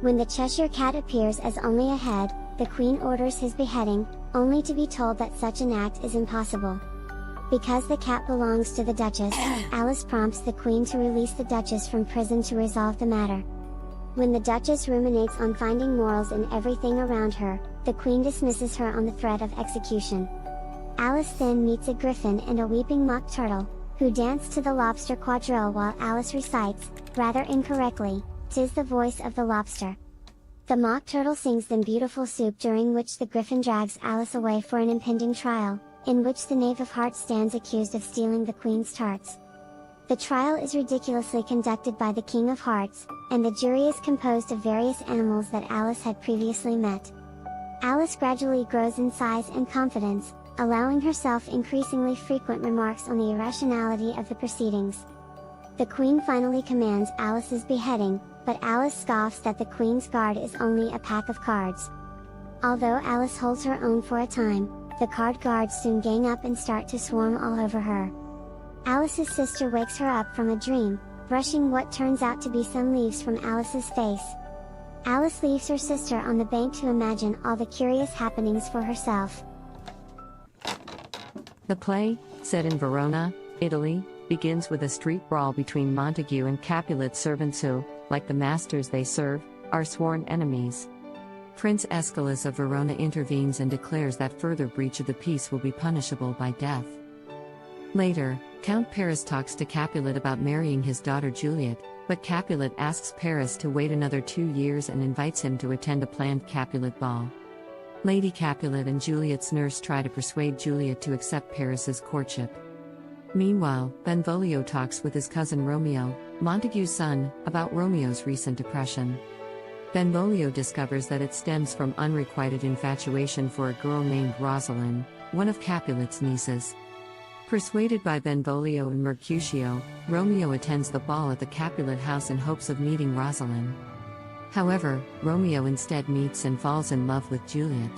When the Cheshire Cat appears as only a head, the Queen orders his beheading, only to be told that such an act is impossible. Because the cat belongs to the Duchess, Alice prompts the Queen to release the Duchess from prison to resolve the matter. When the Duchess ruminates on finding morals in everything around her, the Queen dismisses her on the threat of execution. Alice then meets a griffin and a weeping mock turtle, who dance to the lobster quadrille while Alice recites, rather incorrectly, "'Tis the voice of the lobster." The mock turtle sings them beautiful soup, during which the griffin drags Alice away for an impending trial, in which the Knave of Hearts stands accused of stealing the Queen's tarts. The trial is ridiculously conducted by the King of Hearts, and the jury is composed of various animals that Alice had previously met. Alice gradually grows in size and confidence, allowing herself increasingly frequent remarks on the irrationality of the proceedings. The Queen finally commands Alice's beheading, but Alice scoffs that the Queen's guard is only a pack of cards. Although Alice holds her own for a time, the card guards soon gang up and start to swarm all over her. Alice's sister wakes her up from a dream, brushing what turns out to be some leaves from Alice's face. Alice leaves her sister on the bank to imagine all the curious happenings for herself. The play, set in Verona, Italy, begins with a street brawl between Montague and Capulet servants who, like the masters they serve, are sworn enemies. Prince Aeschylus of Verona intervenes and declares that further breach of the peace will be punishable by death. Later, Count Paris talks to Capulet about marrying his daughter Juliet, but Capulet asks Paris to wait another 2 years and invites him to attend a planned Capulet ball. Lady Capulet and Juliet's nurse try to persuade Juliet to accept Paris's courtship. Meanwhile, Benvolio talks with his cousin Romeo, Montague's son, about Romeo's recent depression. Benvolio discovers that it stems from unrequited infatuation for a girl named Rosalind, one of Capulet's nieces. Persuaded by Benvolio and Mercutio, Romeo attends the ball at the Capulet house in hopes of meeting Rosalind. However, Romeo instead meets and falls in love with Juliet.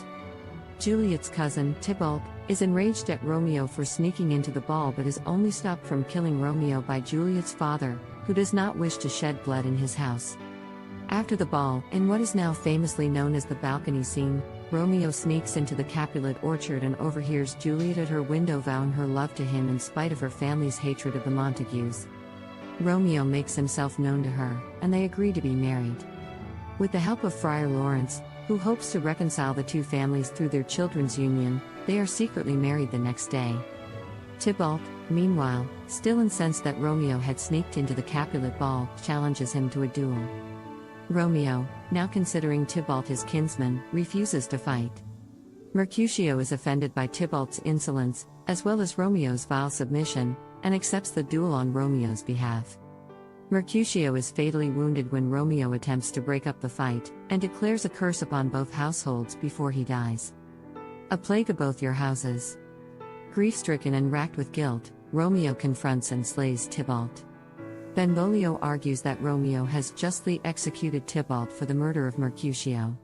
Juliet's cousin, Tybalt, is enraged at Romeo for sneaking into the ball but is only stopped from killing Romeo by Juliet's father, who does not wish to shed blood in his house. After the ball, in what is now famously known as the balcony scene, Romeo sneaks into the Capulet orchard and overhears Juliet at her window vowing her love to him in spite of her family's hatred of the Montagues. Romeo makes himself known to her, and they agree to be married. With the help of Friar Lawrence, who hopes to reconcile the two families through their children's union, they are secretly married the next day. Tybalt, meanwhile, still incensed that Romeo had sneaked into the Capulet ball, challenges him to a duel. Romeo, now considering Tybalt his kinsman, refuses to fight. Mercutio is offended by Tybalt's insolence, as well as Romeo's vile submission, and accepts the duel on Romeo's behalf. Mercutio is fatally wounded when Romeo attempts to break up the fight, and declares a curse upon both households before he dies. A plague of both your houses. Grief-stricken and racked with guilt, Romeo confronts and slays Tybalt. Benvolio argues that Romeo has justly executed Tybalt for the murder of Mercutio.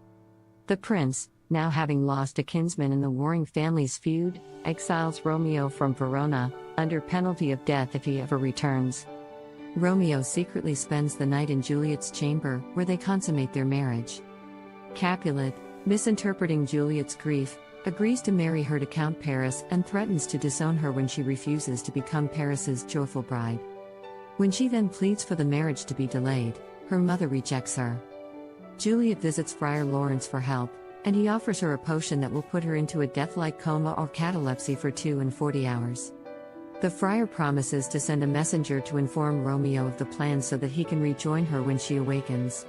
The prince, now having lost a kinsman in the warring family's feud, exiles Romeo from Verona, under penalty of death if he ever returns. Romeo secretly spends the night in Juliet's chamber, where they consummate their marriage. Capulet, misinterpreting Juliet's grief, agrees to marry her to Count Paris and threatens to disown her when she refuses to become Paris's joyful bride. When she then pleads for the marriage to be delayed, her mother rejects her. Juliet visits Friar Lawrence for help, and he offers her a potion that will put her into a death-like coma or catalepsy for 2 and 40 hours. The friar promises to send a messenger to inform Romeo of the plan so that he can rejoin her when she awakens.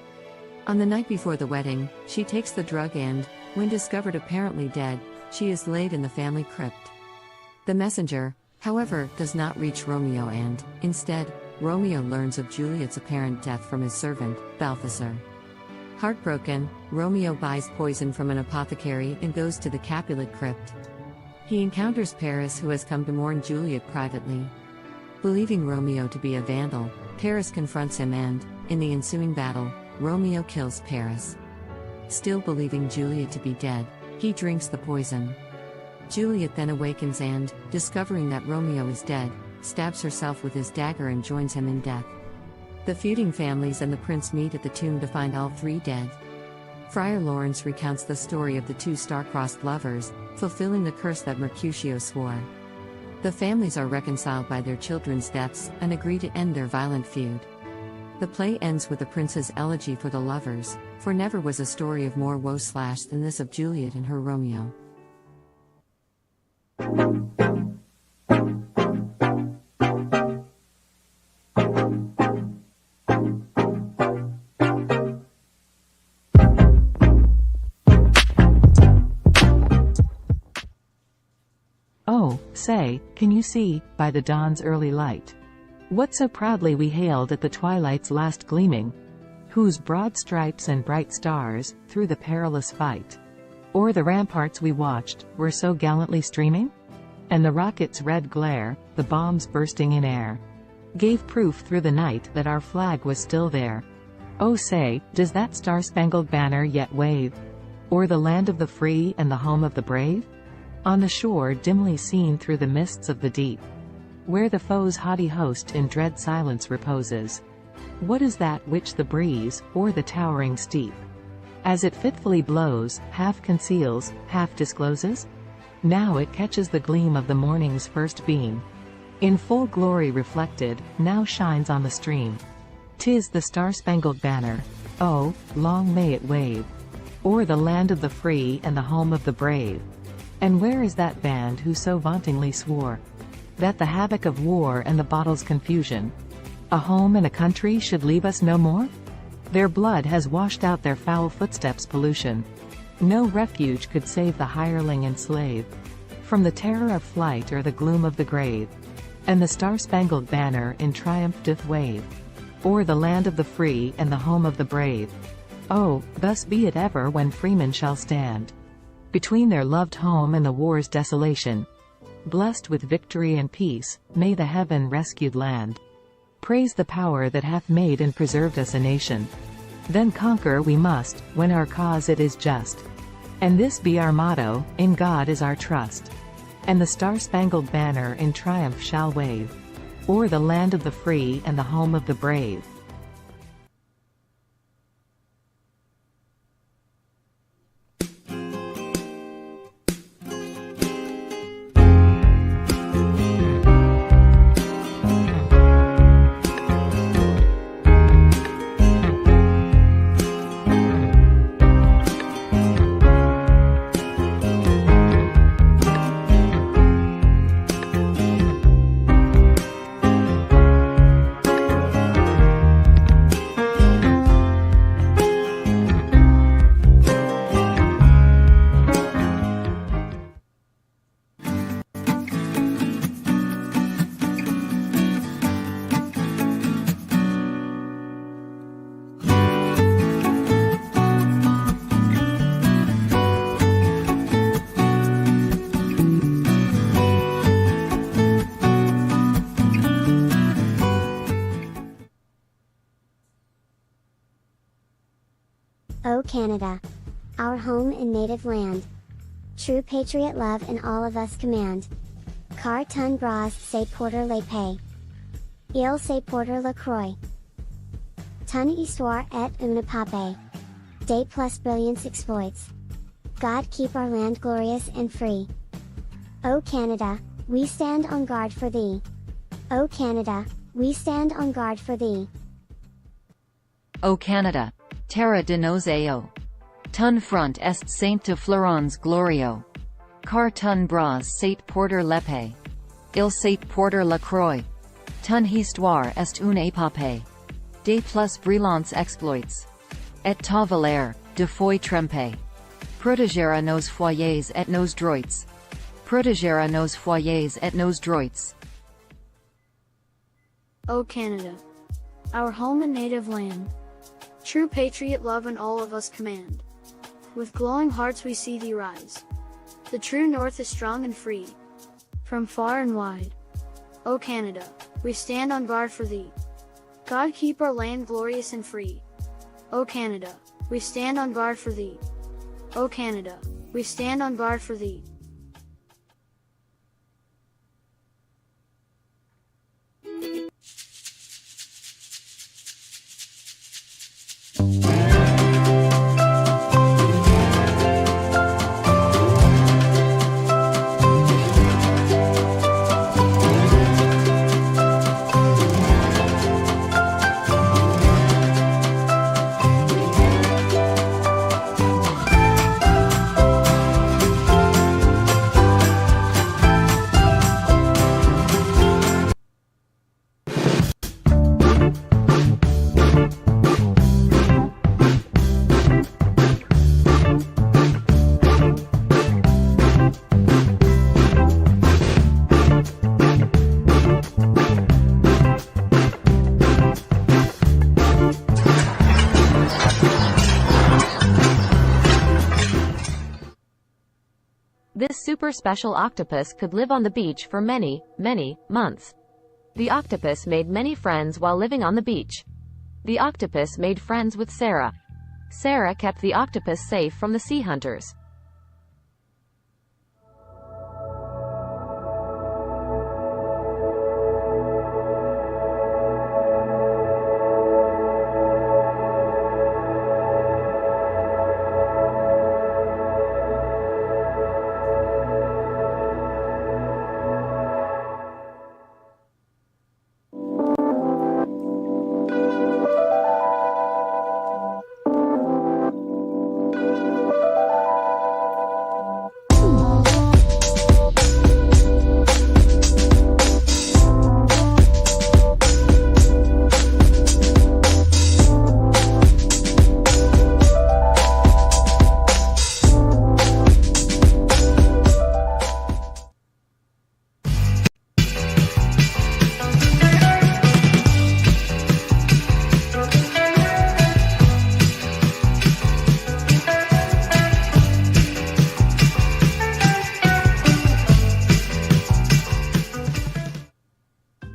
On the night before the wedding, she takes the drug and, when discovered apparently dead, she is laid in the family crypt. The messenger, however, does not reach Romeo and, instead, Romeo learns of Juliet's apparent death from his servant, Balthasar. Heartbroken, Romeo buys poison from an apothecary and goes to the Capulet crypt. He encounters Paris, who has come to mourn Juliet privately. Believing Romeo to be a vandal, Paris confronts him and, in the ensuing battle, Romeo kills Paris. Still believing Juliet to be dead, he drinks the poison. Juliet then awakens and, discovering that Romeo is dead, stabs herself with his dagger and joins him in death. The feuding families and the prince meet at the tomb to find all three dead. Friar Lawrence recounts the story of the two star-crossed lovers, fulfilling the curse that Mercutio swore. The families are reconciled by their children's deaths and agree to end their violent feud. The play ends with the prince's elegy for the lovers, for never was a story of more woe than this of Juliet and her Romeo. Oh, say, can you see, by the dawn's early light, what so proudly we hailed at the twilight's last gleaming, whose broad stripes and bright stars, through the perilous fight, o'er the ramparts we watched, were so gallantly streaming? And the rocket's red glare, the bombs bursting in air, gave proof through the night that our flag was still there. Oh say, does that star-spangled banner yet wave o'er the land of the free and the home of the brave? On the shore dimly seen through the mists of the deep, where the foe's haughty host in dread silence reposes, what is that which the breeze, o'er the towering steep, as it fitfully blows, half conceals, half discloses? Now it catches the gleam of the morning's first beam, in full glory reflected, now shines on the stream. 'Tis the star-spangled banner, oh, long may it wave, o'er the land of the free and the home of the brave. And where is that band who so vauntingly swore that the havoc of war and the battle's confusion, a home and a country should leave us no more? Their blood has washed out their foul footsteps' pollution. No refuge could save the hireling and slave from the terror of flight or the gloom of the grave. And the star-spangled banner in triumph doth wave o'er the land of the free and the home of the brave. Oh, thus be it ever when freemen shall stand between their loved home and the war's desolation. Blessed with victory and peace, may the heaven-rescued land praise the power that hath made and preserved us a nation. Then conquer we must, when our cause it is just. And this be our motto, in God is our trust. And the star-spangled banner in triumph shall wave o'er the land of the free and the home of the brave. O Canada, our home and native land, true patriot love in all of us command. Car ton bras c'est porter les paix. Il c'est porter la croix. Ton histoire et une pape. Des plus brilliance exploits. God keep our land glorious and free. O Canada, we stand on guard for thee. O Canada, we stand on guard for thee. O Canada, terra de nos eo. Ton front est saint de Florence glorio. Car ton bras sait porter l'épée. Il sait porter la croix. Ton histoire est une épopée. Des plus brillants exploits. Et ta valeur, de foi trempée. Protégera nos foyers et nos droits. Protégera nos foyers et nos droits. O Canada, our home and native land, true patriot love and all of us command. With glowing hearts we see thee rise. The true north is strong and free, from far and wide. O Canada, we stand on guard for thee. God keep our land glorious and free. O Canada, we stand on guard for thee. O Canada, we stand on guard for thee. This super special octopus could live on the beach for many, many months. The octopus made many friends while living on the beach. The octopus made friends with Sarah. Sarah kept the octopus safe from the sea hunters.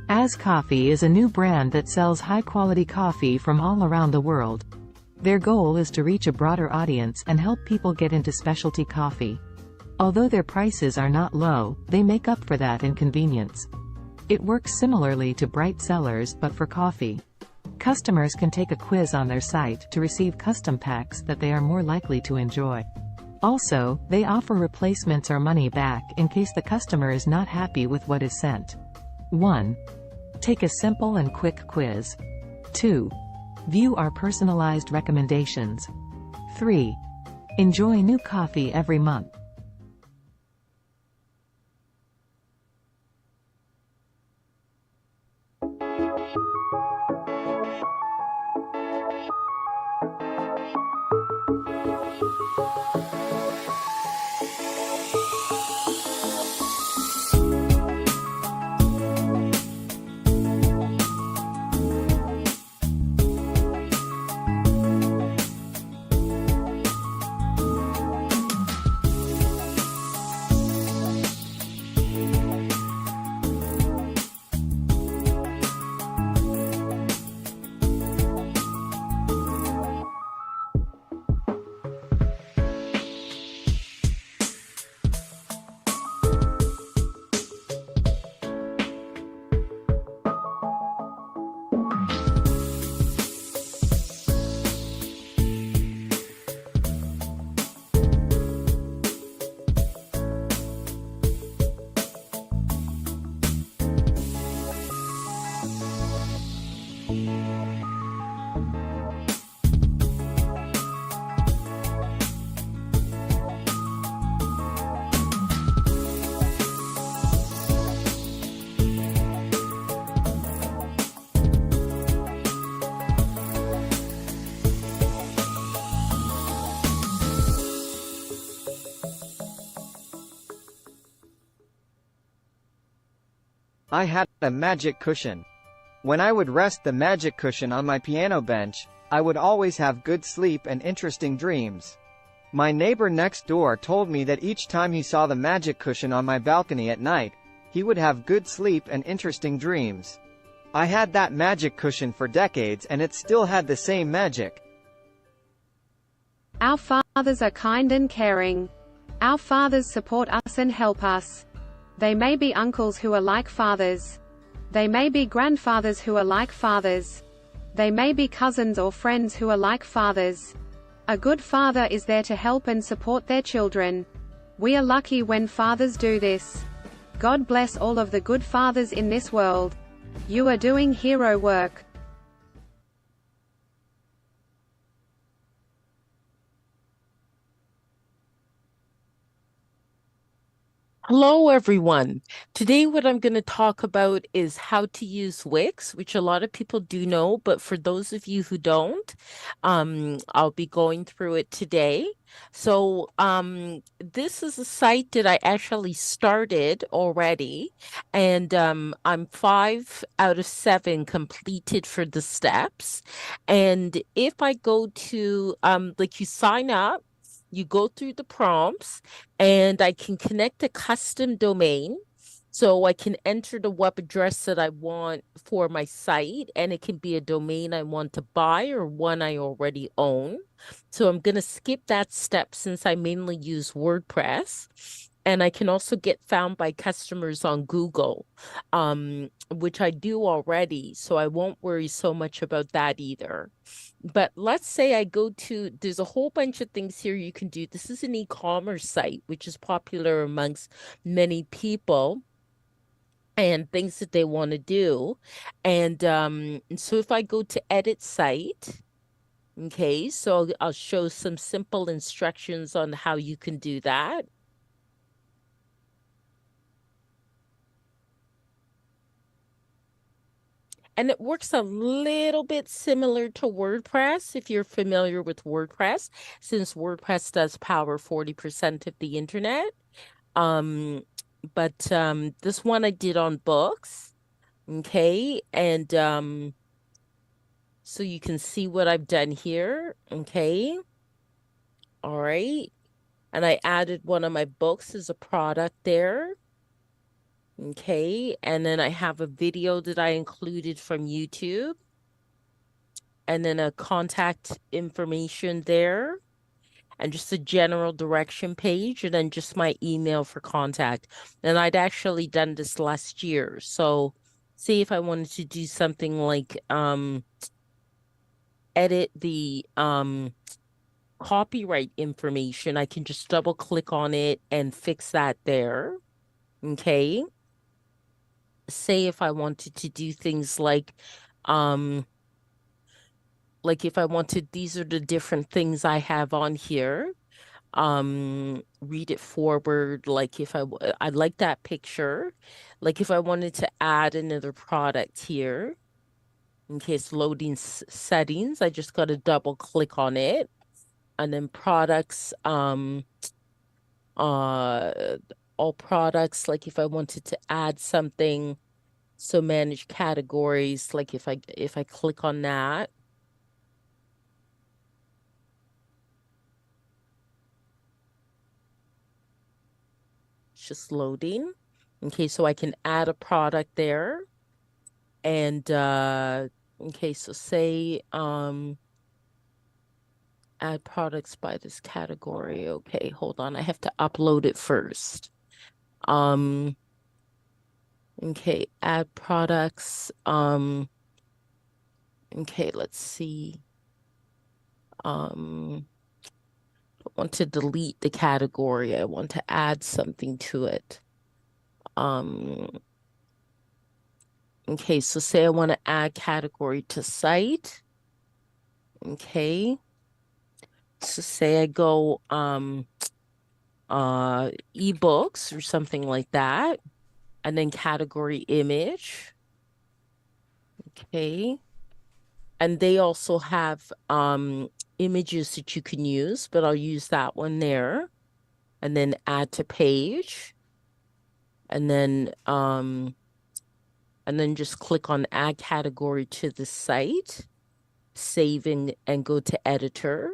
As Coffee is a new brand that sells high-quality coffee from all around the world. Their goal is to reach a broader audience and help people get into specialty coffee. Although their prices are not low, they make up for that in convenience. It works similarly to Bright Sellers but for coffee. Customers can take a quiz on their site to receive custom packs that they are more likely to enjoy. Also, they offer replacements or money back in case the customer is not happy with what is sent. 1. Take a simple and quick quiz. 2. View our personalized recommendations. 3. Enjoy new coffee every month. I had a magic cushion. When I would rest the magic cushion on my piano bench, I would always have good sleep and interesting dreams. My neighbor next door told me that each time he saw the magic cushion on my balcony at night, he would have good sleep and interesting dreams. I had that magic cushion for decades and it still had the same magic. Our fathers are kind and caring. Our fathers support us and help us. They may be uncles who are like fathers. They may be grandfathers who are like fathers. They may be cousins or friends who are like fathers. A good father is there to help and support their children. We are lucky when fathers do this. God bless all of the good fathers in this world. You are doing hero work. Hello, everyone. Today, what I'm going to talk about is how to use Wix, which a lot of people do know, but for those of you who don't, I'll be going through it today. So, this is a site that I actually started already, and I'm 5 out of 7 completed for the steps. And if I go to, like, you sign up, you go through the prompts, and I can connect a custom domain. So I can enter the web address that I want for my site, and it can be a domain I want to buy or one I already own. So I'm going to skip that step since I mainly use WordPress. And I can also get found by customers on Google, which I do already. So I won't worry so much about that either. But let's say I go to, there's a whole bunch of things here you can do. This is an e-commerce site, which is popular amongst many people and things that they want to do. And so if I go to edit site, okay, so I'll show some simple instructions on how you can do that. And it works a little bit similar to WordPress if you're familiar with WordPress, since WordPress does power 40% of the internet. But this one I did on books, okay? And so you can see what I've done here, okay? All right. And I added one of my books as a product there. Okay, and then I have a video that I included from YouTube, and then a contact information there, and just a general direction page, and then just my email for contact. And I'd actually done this last year. So see if I wanted to do something like edit the copyright information, I can just double click on it and fix that there. Okay. Say if I wanted to do things like if I wanted, these are the different things I have on here. Read it forward, like if I like that picture. Like if I wanted to add another product here, in case loading settings, I just got to double click on it. And then products, all products, like if I wanted to add something, so manage categories, like if I click on that, it's just loading. Okay, so I can add a product there. And okay, so say add products by this category. Okay, hold on, I have to upload it first. Okay, add products. Okay, let's see. I want to delete the category. I want to add something to it. Okay, so say I want to add category to site. Okay. So say I go ebooks or something like that, and then category image. Okay. And they also have images that you can use, but I'll use that one there. And then add to page. And then and then just click on add category to the site, saving, and go to editor.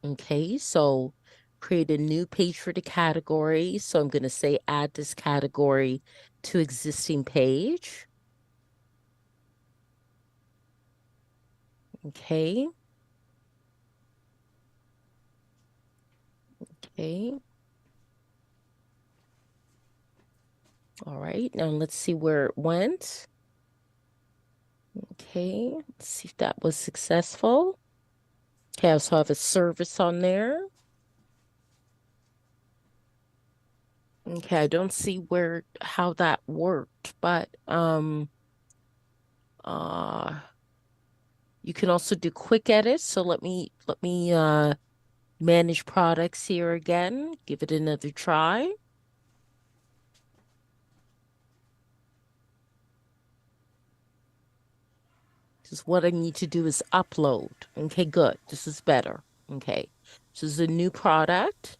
Okay, so create a new page for the category. So I'm going to say add this category to existing page. Okay. Okay. All right, now let's see where it went. Okay, let's see if that was successful. Okay, I also have a service on there. Okay, I don't see how that worked, but you can also do quick edits. So let me manage products here again. Give it another try. Because what I need to do is upload. Okay, good. This is better. Okay, this is a new product.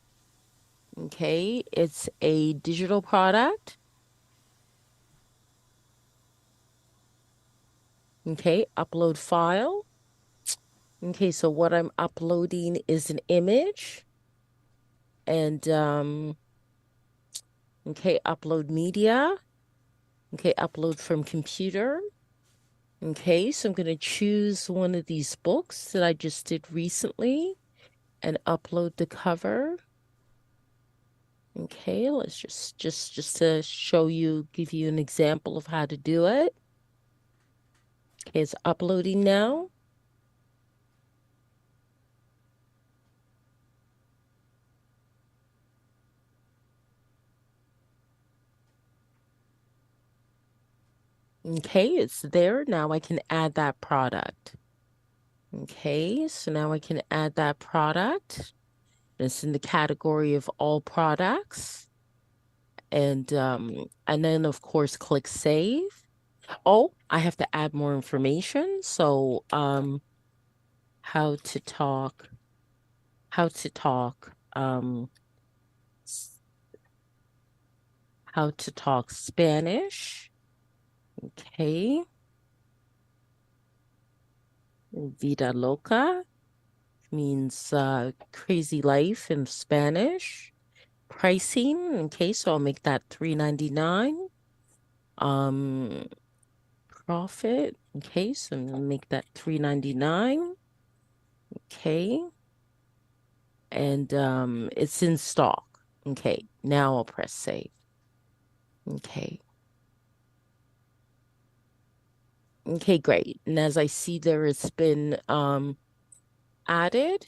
Okay, it's a digital product. Okay, upload file. Okay, so what I'm uploading is an image. And okay, upload media. Okay, upload from computer. Okay, so I'm going to choose one of these books that I just did recently and upload the cover. Okay, let's just to show you, give you an example of how to do it. Okay, it's uploading now. Okay, it's there. Now I can add that product. Okay, so now I can add that product. It's in the category of all products. And then of course click save. Oh, I have to add more information. So how to talk how to talk Spanish. Okay. Vida loca means crazy life in Spanish. Pricing, okay, so I'll make that $3.99. Profit, okay, so I'm gonna make that $3.99. Okay. And it's in stock. Okay, now I'll press save. Okay. Okay, great. And as I see there, it's been added.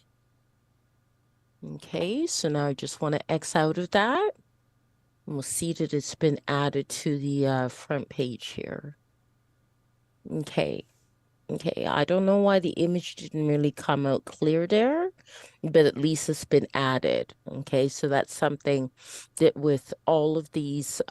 Okay, so now I just want to X out of that. And we'll see that it's been added to the front page here. Okay. Okay, I don't know why the image didn't really come out clear there, but at least it's been added. Okay, so that's something that with all of these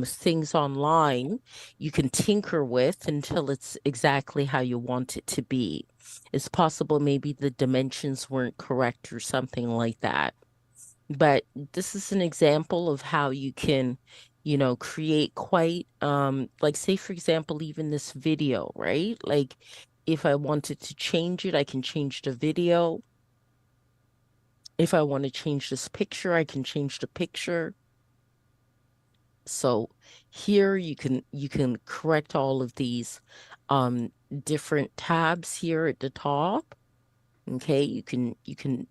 things online, you can tinker with until it's exactly how you want it to be. It's possible maybe the dimensions weren't correct or something like that. But this is an example of how you can, create quite, like say, for example, even this video, right? Like if I wanted to change it, I can change the video. If I want to change this picture, I can change the picture. So here you can correct all of these different tabs here at the top. Okay, you can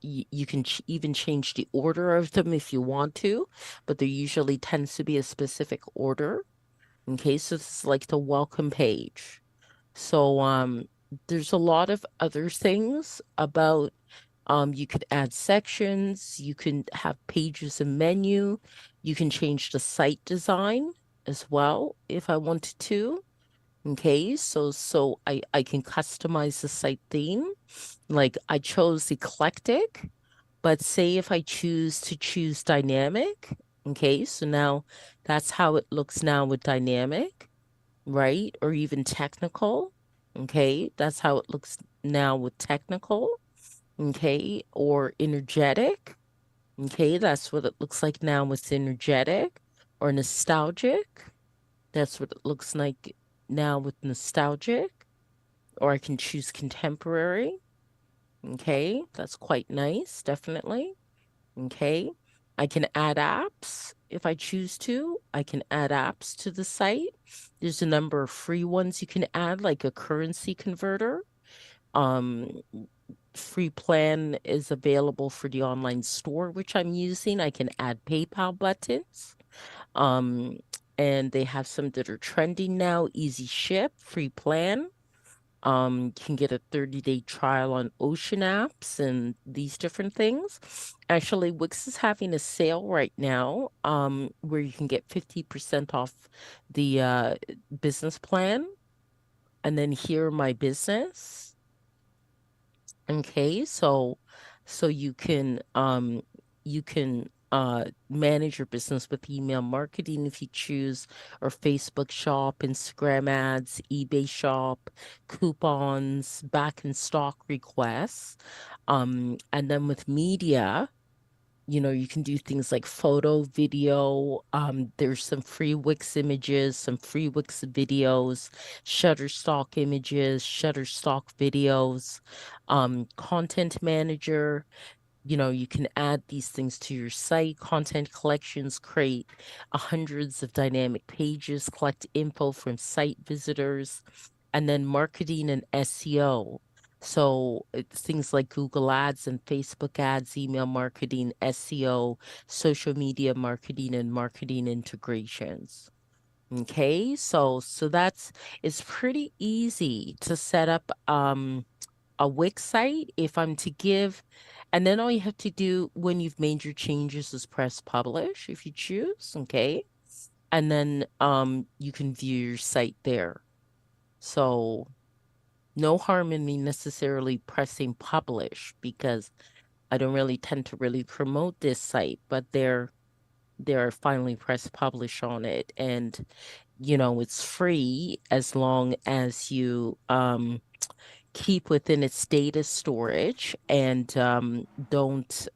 even change the order of them if you want to, but there usually tends to be a specific order. Okay, so this is like the welcome page. So there's a lot of other things about you could add sections, you can have pages and menu, you can change the site design as well if I wanted to. Okay, so I can customize the site theme. Like I chose eclectic, but say if I choose dynamic, okay, so now that's how it looks now with dynamic, right? Or even technical, okay, that's how it looks now with technical, okay, or energetic, okay, that's what it looks like now with energetic. or nostalgic. That's what it looks like now with nostalgic. Or I can choose contemporary. Okay, that's quite nice, definitely. Okay, I can add apps if I choose to. I can add apps to the site. There's a number of free ones you can add, like a currency converter. Um, Free plan is available for the online store, which I'm using. I can add PayPal buttons. Um, and they have some that are trending now. Easy ship, free plan. You can get a 30-day trial on Ocean apps and these different things. Actually, Wix is having a sale right now, where you can get 50% off the business plan. And then here my business. Okay, so you can manage your business with email marketing if you choose, or Facebook shop, Instagram ads, eBay shop, coupons, back in stock requests. And then with media, you can do things like photo, video. There's some free Wix images, some free Wix videos, Shutterstock images, Shutterstock videos, content manager. You can add these things to your site, content collections, create hundreds of dynamic pages, collect info from site visitors, and then marketing and SEO. So it's things like Google Ads and Facebook ads, email marketing, SEO, social media marketing, and marketing integrations. Okay, so it's pretty easy to set up a Wix site if I'm to give, and then all you have to do when you've made your changes is press publish if you choose, okay? And then you can view your site there. So no harm in me necessarily pressing publish because I don't really tend to really promote this site, but they're finally press publish on it, and it's free as long as you keep within its data storage and don't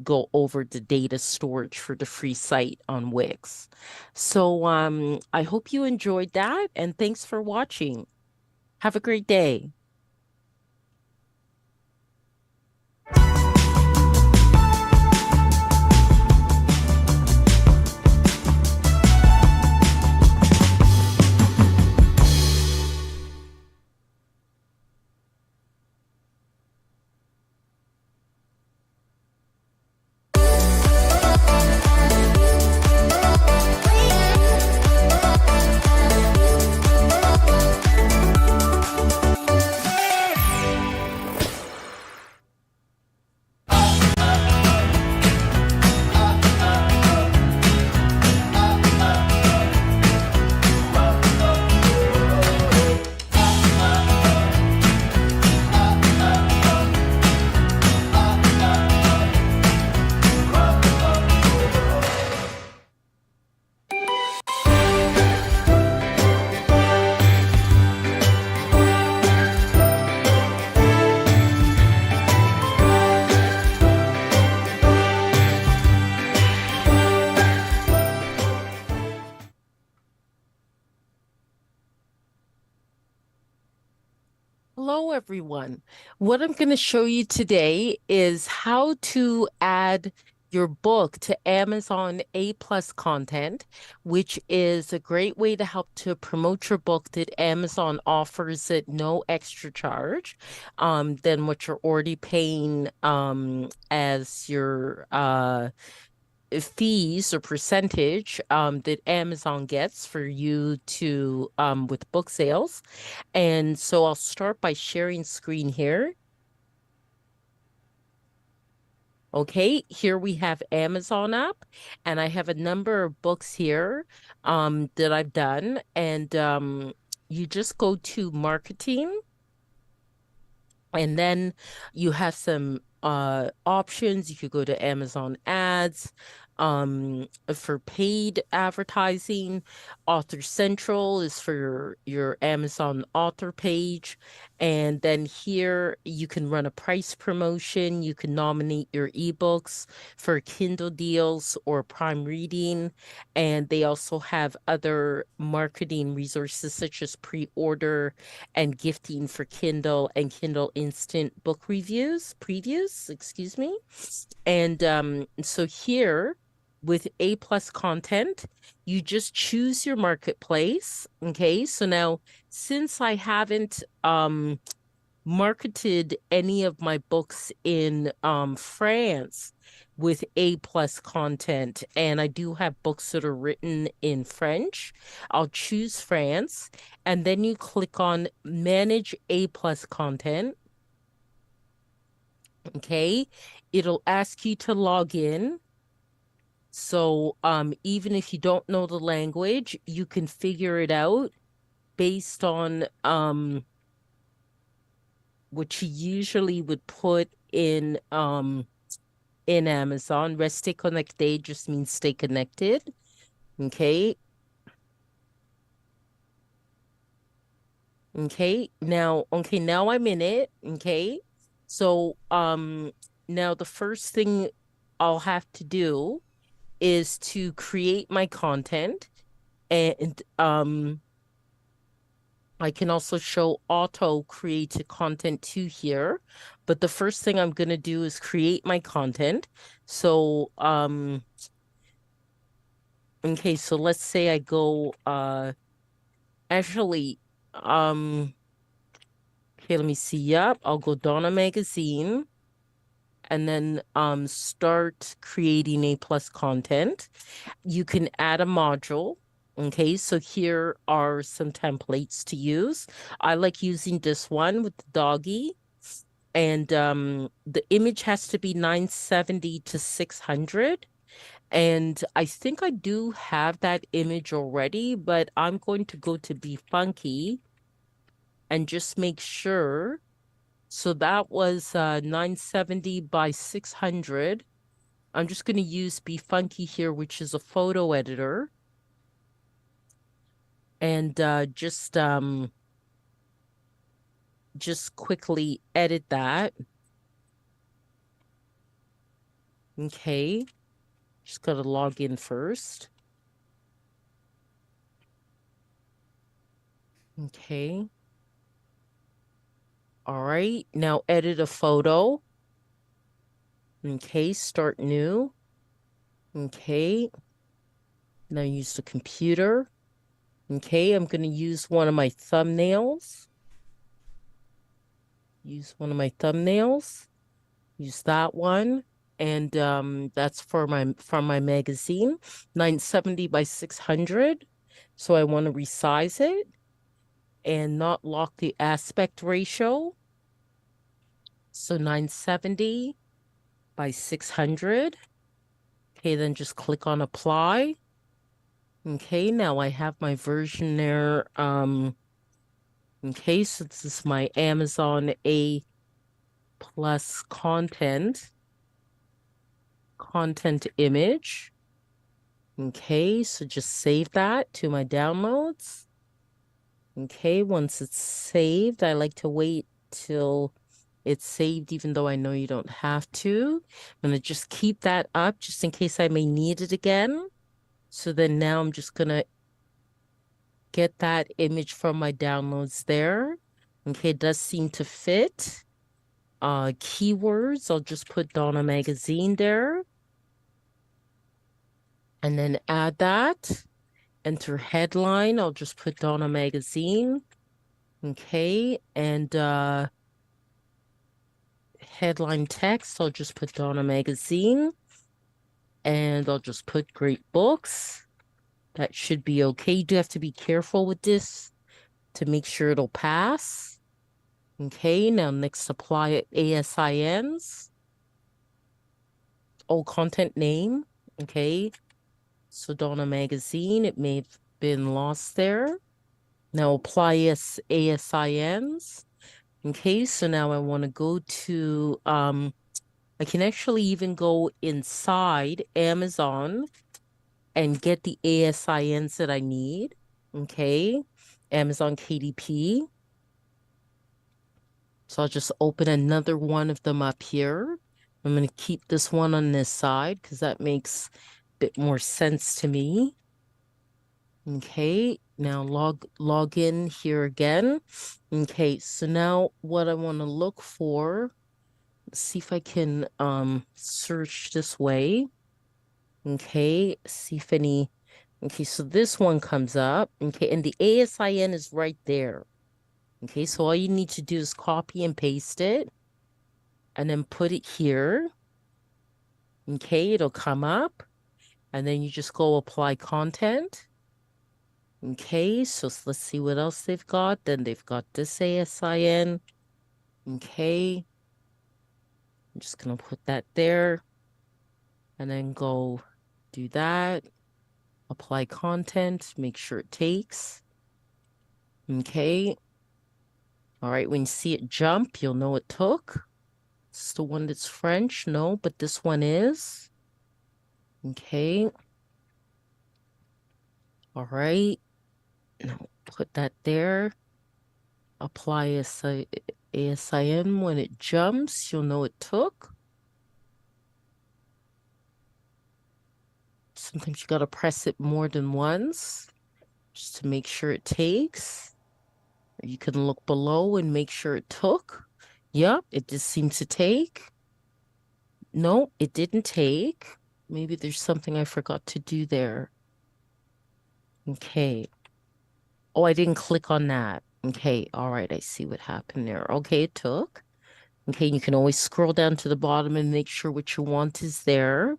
go over the data storage for the free site on Wix. So I hope you enjoyed that, and thanks for watching. Have a great day. Hello, everyone. What I'm going to show you today is how to add your book to Amazon A+ content, which is a great way to help to promote your book that Amazon offers at no extra charge than what you're already paying as your fees or percentage that Amazon gets for you to with book sales. And so I'll start by sharing screen here. Okay, here we have Amazon up, and I have a number of books here that I've done. And you just go to marketing, and then you have some options. You could go to Amazon ads for paid advertising. Author Central is for your Amazon author page. And then here you can run a price promotion. You can nominate your ebooks for Kindle deals or Prime Reading. And they also have other marketing resources such as pre-order and gifting for Kindle and Kindle Instant book previews, excuse me. And so here with A+ content, you just choose your marketplace. Okay, so now since I haven't marketed any of my books in France with A+ content, and I do have books that are written in French, I'll choose France, and then you click on Manage A+ content. Okay, it'll ask you to log in. So even if you don't know the language, you can figure it out based on what you usually would put in Amazon. Rester connecté just means stay connected. Okay. Okay. Now I'm in it. Okay. So now the first thing I'll have to do is to create my content, and I can also show auto created content to here, but the first thing I'm going to do is create my content. So okay, so let's say I go actually okay, let me see. Yep, I'll go Donna Magazine and then start creating A+ content. You can add a module. Okay, so here are some templates to use. I like using this one with the doggy. And the image has to be 970 to 600. And I think I do have that image already, but I'm going to go to Be Funky and just make sure. So that was 970 by 600. I'm just going to use Be Funky here, which is a photo editor. And just quickly edit that. Okay. Just got to log in first. Okay. All right. Now edit a photo. Okay. Start new. Okay. Now use the computer. Okay. I'm going to use one of my thumbnails. Use one of my thumbnails. Use that one. And that's from my magazine, 970 by 600. So I want to resize it and not lock the aspect ratio. So 970 by 600. Okay, then just click on apply. Okay, now I have my version there. Okay, so this is my Amazon A+ content image. Okay, so just save that to my downloads. Okay, once it's saved, I like to wait till it's saved, even though I know you don't have to. I'm going to just keep that up just in case I may need it again. So then now I'm just going to get that image from my downloads there. Okay, it does seem to fit. Keywords, I'll just put Donna Magazine there. And then add that. Enter headline, I'll just put Donna Magazine. Okay, and headline text, I'll just put Donna Magazine. And I'll just put great books. That should be okay. You do have to be careful with this to make sure it'll pass. Okay, now next apply ASINs. Oh, content name. Okay, so Donna Magazine, it may have been lost there. Now apply ASINs. Okay, so now I want to go to, I can actually even go inside Amazon and get the ASINs that I need. Okay, Amazon KDP. So I'll just open another one of them up here. I'm going to keep this one on this side because that makes a bit more sense to me. Okay, now log in here again. Okay, so now what I want to look for, let's see if I can search this way. Okay, see if any, okay, so this one comes up. Okay, and the ASIN is right there. Okay, so all you need to do is copy and paste it and then put it here. Okay, it'll come up and then you just go apply content. Okay, so let's see what else they've got. Then they've got this ASIN. Okay, I'm just gonna put that there and then go do that. Apply content, make sure it takes. Okay. All right, when you see it jump, you'll know it took. It's the one that's French, no, but this one is. Okay. All right. Now put that there. Apply ASIN when it jumps, you'll know it took. Sometimes you gotta press it more than once just to make sure it takes. You can look below and make sure it took. Yep, it just seemed to take. No, it didn't take. Maybe there's something I forgot to do there. Okay. Oh, I didn't click on that. Okay, all right, I see what happened there. Okay, it took. Okay, you can always scroll down to the bottom and make sure what you want is there.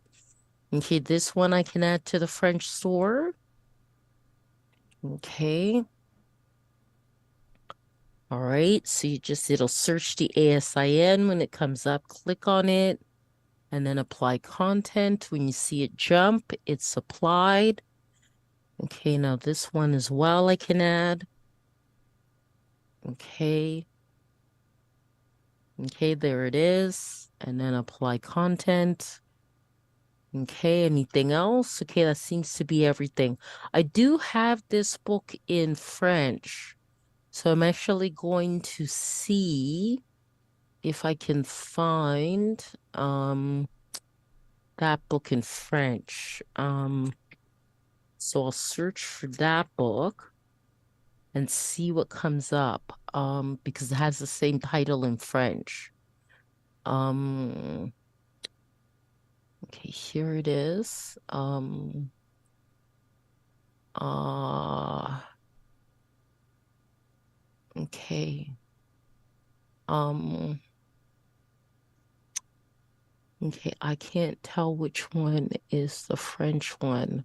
Okay, this one I can add to the French store. Okay. All right, so it'll search the ASIN when it comes up, click on it, and then apply content. When you see it jump, it's applied. Okay, now this one as well I can add. Okay. Okay, there it is. And then apply content. Okay, anything else? Okay, that seems to be everything. I do have this book in French. So I'm actually going to see if I can find that book in French. So I'll search for that book and see what comes up because it has the same title in French. Okay, here it is. Okay. Okay, I can't tell which one is the French one.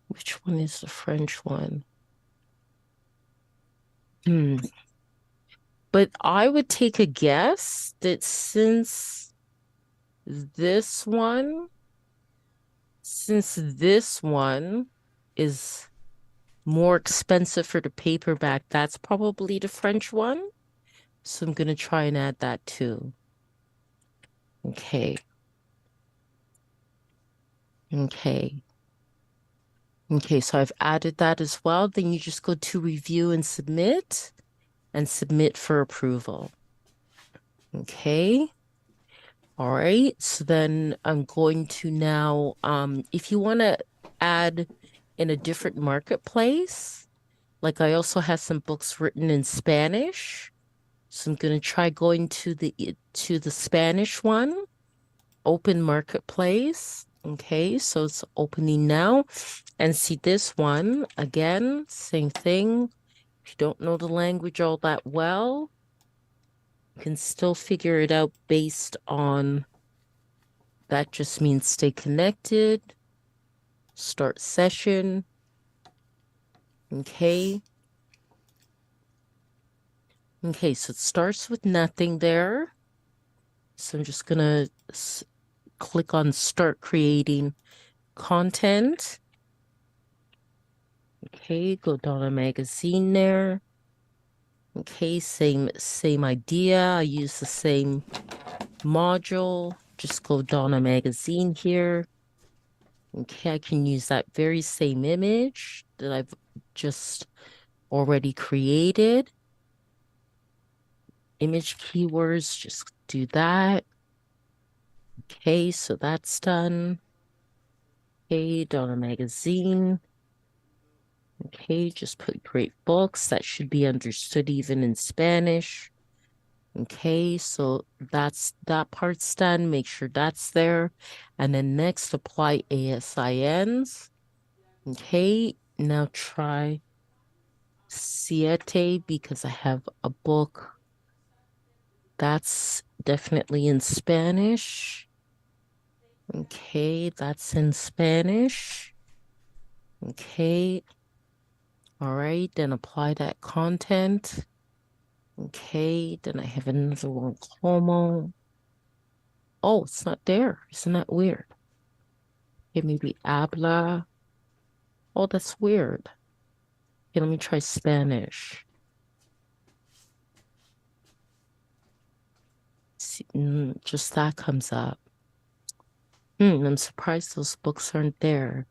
Which one is the French one? But I would take a guess that since this one is more expensive for the paperback, that's probably the French one. So I'm going to try and add that too. Okay. Okay. Okay, so I've added that as well. Then you just go to review and submit for approval. Okay. All right. So then I'm going to now, if you want to add in a different marketplace, like I also have some books written in Spanish. So I'm going to try going to the Spanish one, open marketplace. Okay, so it's opening now. And see this one, again, same thing. If you don't know the language all that well, you can still figure it out based on, that just means stay connected, start session. Okay. Okay, so it starts with nothing there. So I'm just gonna click on start creating content. Okay, go Donna magazine there. Okay, same idea. I use the same module. Just go Donna magazine here. Okay, I can use that very same image that I've just already created. Image keywords, just do that. Okay, so that's done. Okay, Donna Magazine. Okay, just put great books. That should be understood even in Spanish. Okay, so that part's done. Make sure that's there. And then next, apply ASINs. Okay, now try Siete because I have a book that's definitely in Spanish. Okay, that's in Spanish. Okay. All right, then apply that content. Okay, then I have another one, como. Oh, it's not there. Isn't that weird? Okay, maybe habla. Oh, that's weird. Okay, let me try Spanish. See, just that comes up. I'm surprised those books aren't there.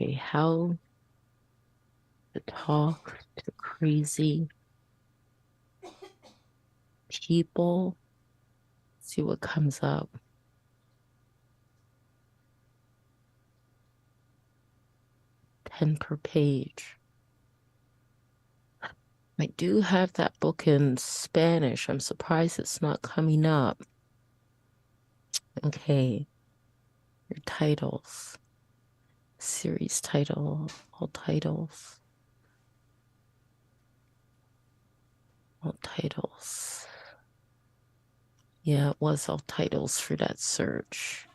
Okay, how to talk to crazy people. See what comes up. 10 per page. I do have that book in Spanish. I'm surprised it's not coming up. Okay. Your titles. Series title. All titles. All titles. Yeah, it was all titles for that search.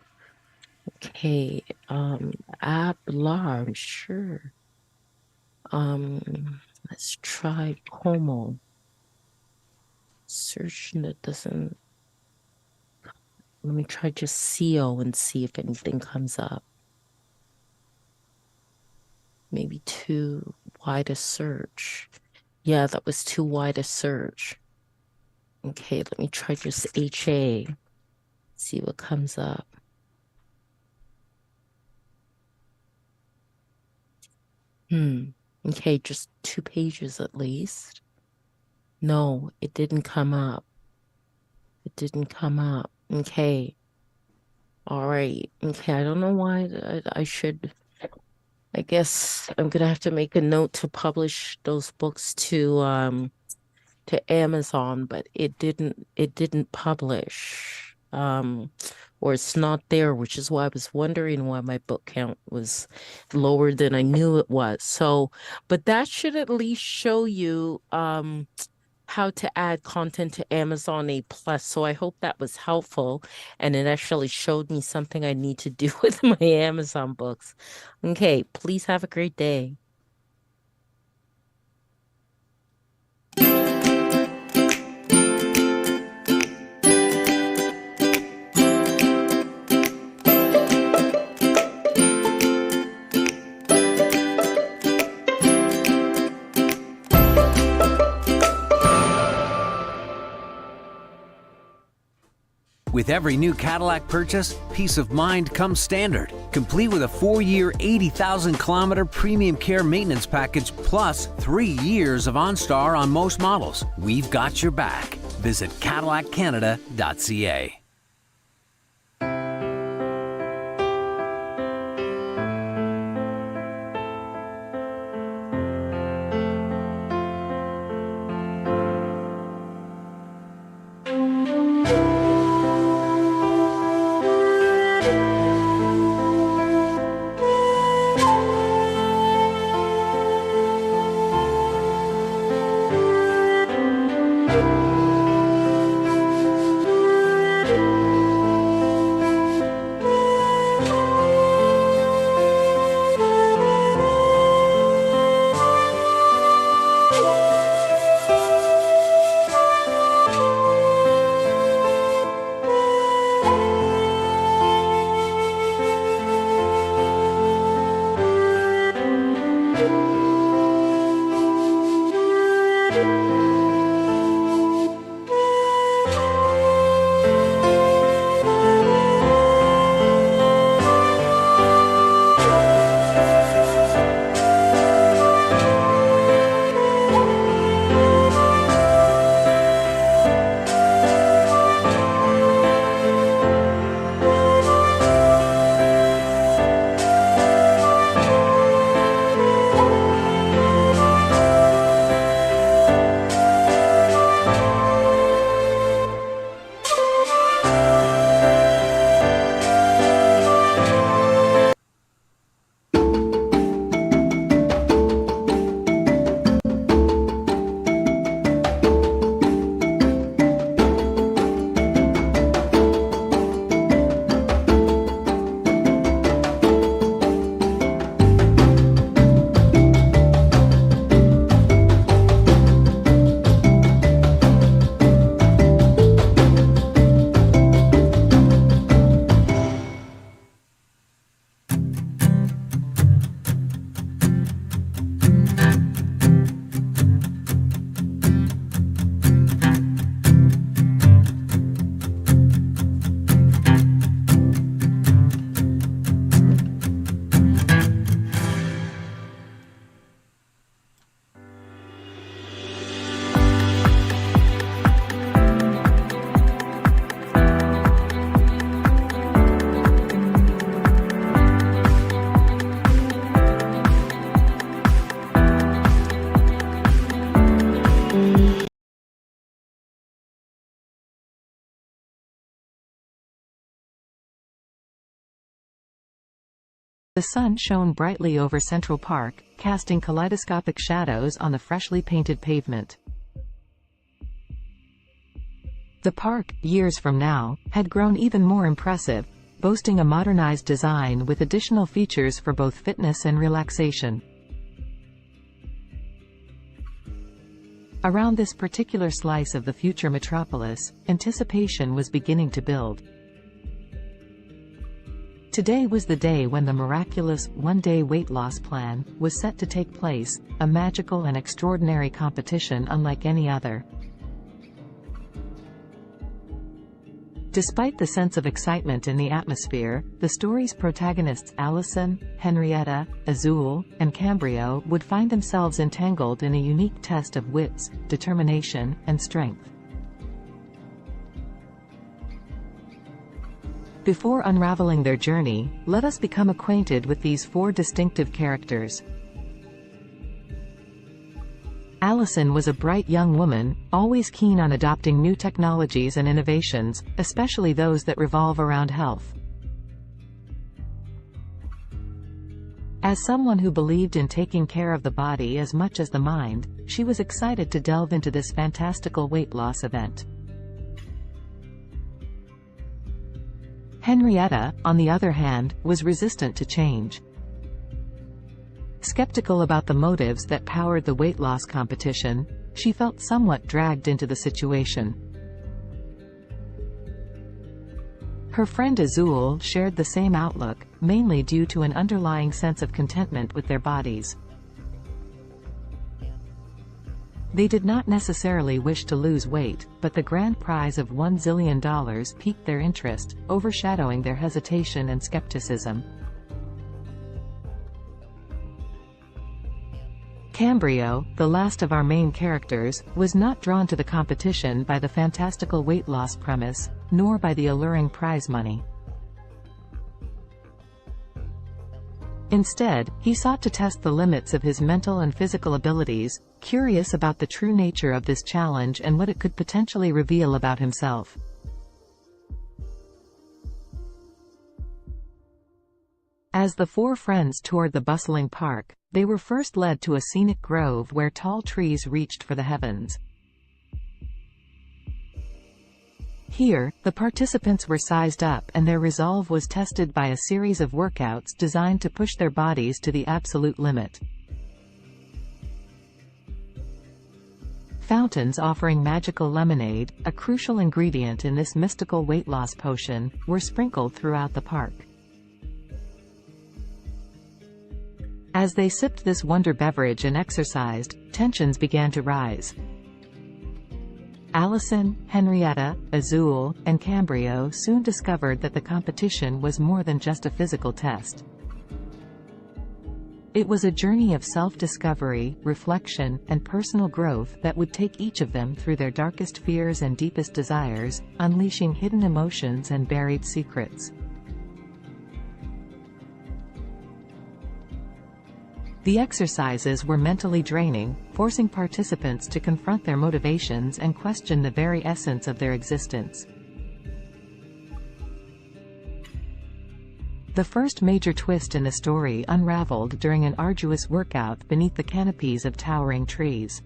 Okay. Hablar, I'm sure. Let's try como. Search that doesn't. Let me try just CO and see if anything comes up. Maybe too wide a search. Yeah, that was too wide a search. Okay, let me try just HA. See what comes up. Okay, just 2 pages at least. No, it didn't come up. It didn't come up. Okay. All right. Okay, I don't know why I should. I guess I'm gonna have to make a note to publish those books to Amazon, but it didn't publish. Or it's not there, which is why I was wondering why my book count was lower than I knew it was. So, but that should at least show you how to add content to Amazon A+. So I hope that was helpful, and it actually showed me something I need to do with my Amazon books. Okay, please have a great day. With every new Cadillac purchase, peace of mind comes standard, complete with a 4-year, 80,000-kilometer premium care maintenance package plus 3 years of OnStar on most models. We've got your back. Visit CadillacCanada.ca. The sun shone brightly over Central Park, casting kaleidoscopic shadows on the freshly painted pavement. The park, years from now, had grown even more impressive, boasting a modernized design with additional features for both fitness and relaxation. Around this particular slice of the future metropolis, anticipation was beginning to build. Today was the day when the miraculous one-day weight loss plan was set to take place, a magical and extraordinary competition unlike any other. Despite the sense of excitement in the atmosphere, the story's protagonists Allison, Henrietta, Azul, and Cambrio would find themselves entangled in a unique test of wits, determination, and strength. Before unraveling their journey, let us become acquainted with these four distinctive characters. Allison was a bright young woman, always keen on adopting new technologies and innovations, especially those that revolve around health. As someone who believed in taking care of the body as much as the mind, she was excited to delve into this fantastical weight loss event. Henrietta, on the other hand, was resistant to change. Skeptical about the motives that powered the weight loss competition, she felt somewhat dragged into the situation. Her friend Azul shared the same outlook, mainly due to an underlying sense of contentment with their bodies. They did not necessarily wish to lose weight, but the grand prize of $1 zillion piqued their interest, overshadowing their hesitation and skepticism. Cambrio, the last of our main characters, was not drawn to the competition by the fantastical weight loss premise, nor by the alluring prize money. Instead, he sought to test the limits of his mental and physical abilities, curious about the true nature of this challenge and what it could potentially reveal about himself. As the four friends toured the bustling park, they were first led to a scenic grove where tall trees reached for the heavens. Here, the participants were sized up and their resolve was tested by a series of workouts designed to push their bodies to the absolute limit. Fountains offering magical lemonade, a crucial ingredient in this mystical weight loss potion, were sprinkled throughout the park. As they sipped this wonder beverage and exercised, tensions began to rise. Allison, Henrietta, Azul, and Cambrio soon discovered that the competition was more than just a physical test. It was a journey of self-discovery, reflection, and personal growth that would take each of them through their darkest fears and deepest desires, unleashing hidden emotions and buried secrets. The exercises were mentally draining, forcing participants to confront their motivations and question the very essence of their existence. The first major twist in the story unraveled during an arduous workout beneath the canopies of towering trees.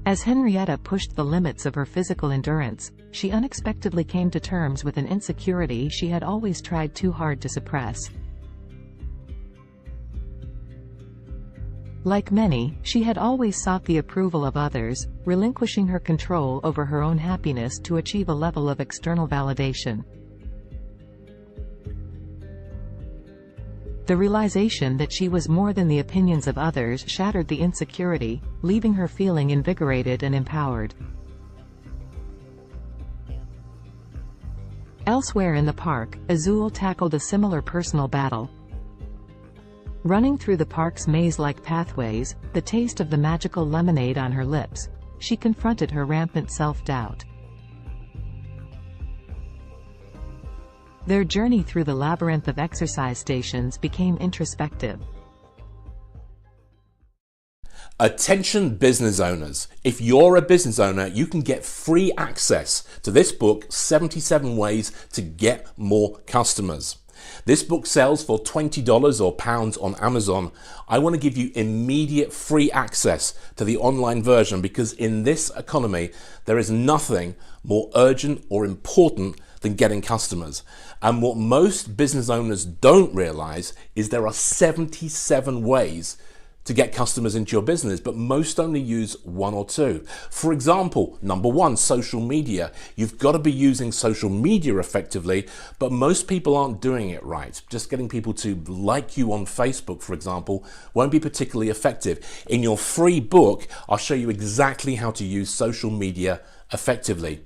As Henrietta pushed the limits of her physical endurance, she unexpectedly came to terms with an insecurity she had always tried too hard to suppress. Like many, she had always sought the approval of others, relinquishing her control over her own happiness to achieve a level of external validation. The realization that she was more than the opinions of others shattered the insecurity, leaving her feeling invigorated and empowered. Elsewhere in the park, Azul tackled a similar personal battle. Running through the park's maze-like pathways, the taste of the magical lemonade on her lips, she confronted her rampant self-doubt. Their journey through the labyrinth of exercise stations became introspective. Attention business owners. If you're a business owner, you can get free access to this book, 77 Ways to Get More Customers. This book sells for $20 or pounds on Amazon. I want to give you immediate free access to the online version because in this economy, there is nothing more urgent or important than getting customers. And what most business owners don't realize is there are 77 ways to get customers into your business, but most only use one or two. For example, number one, social media. You've got to be using social media effectively, but most people aren't doing it right. Just getting people to like you on Facebook, for example, won't be particularly effective. In your free book, I'll show you exactly how to use social media effectively.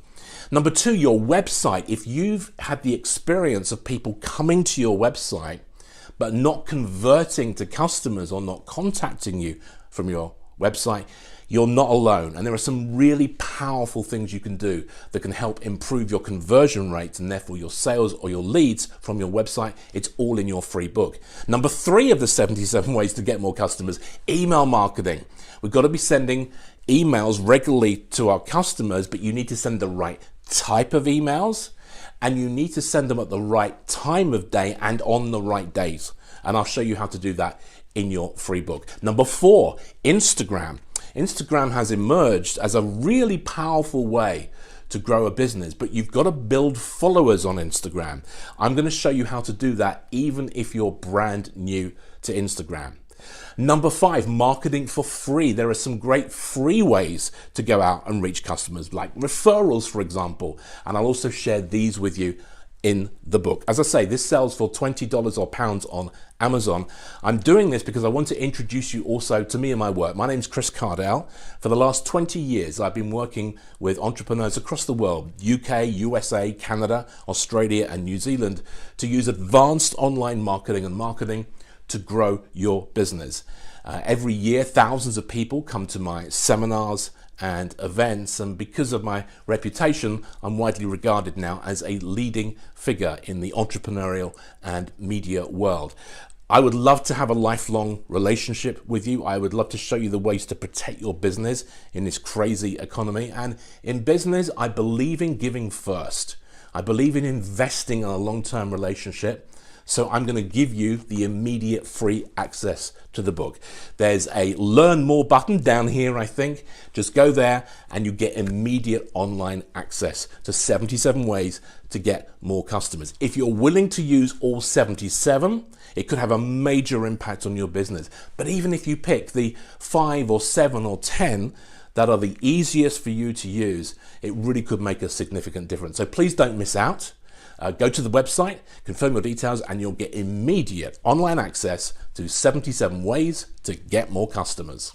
Number two, your website. If you've had the experience of people coming to your website but not converting to customers or not contacting you from your website, you're not alone. And there are some really powerful things you can do that can help improve your conversion rates and therefore your sales or your leads from your website. It's all in your free book. Number three of the 77 ways to get more customers, email marketing. We've got to be sending emails regularly to our customers, but you need to send the right type of emails. And you need to send them at the right time of day and on the right days. And I'll show you how to do that in your free book. Number four, Instagram. Instagram has emerged as a really powerful way to grow a business, but you've got to build followers on Instagram. I'm going to show you how to do that even if you're brand new to Instagram. Number five, marketing for free. There are some great free ways to go out and reach customers, like referrals, for example. And I'll also share these with you in the book. As I say, this sells for $20 or pounds on Amazon. I'm doing this because I want to introduce you also to me and my work. My name's Chris Cardell. For the last 20 years, I've been working with entrepreneurs across the world, UK, USA, Canada, Australia, and New Zealand, to use advanced online marketing and marketing to grow your business. Every year, thousands of people come to my seminars and events, and because of my reputation, I'm widely regarded now as a leading figure in the entrepreneurial and media world. I would love to have a lifelong relationship with you. I would love to show you the ways to protect your business in this crazy economy. And in business, I believe in giving first. I believe in investing in a long-term relationship. So I'm going to give you the immediate free access to the book. There's a learn more button down here, I think. Just go there and you get immediate online access to 77 ways to get more customers. If you're willing to use all 77, it could have a major impact on your business. But even if you pick the 5 or 7 or 10 that are the easiest for you to use, it really could make a significant difference. So please don't miss out. Go to the website, confirm your details, and you'll get immediate online access to 77 ways to get more customers.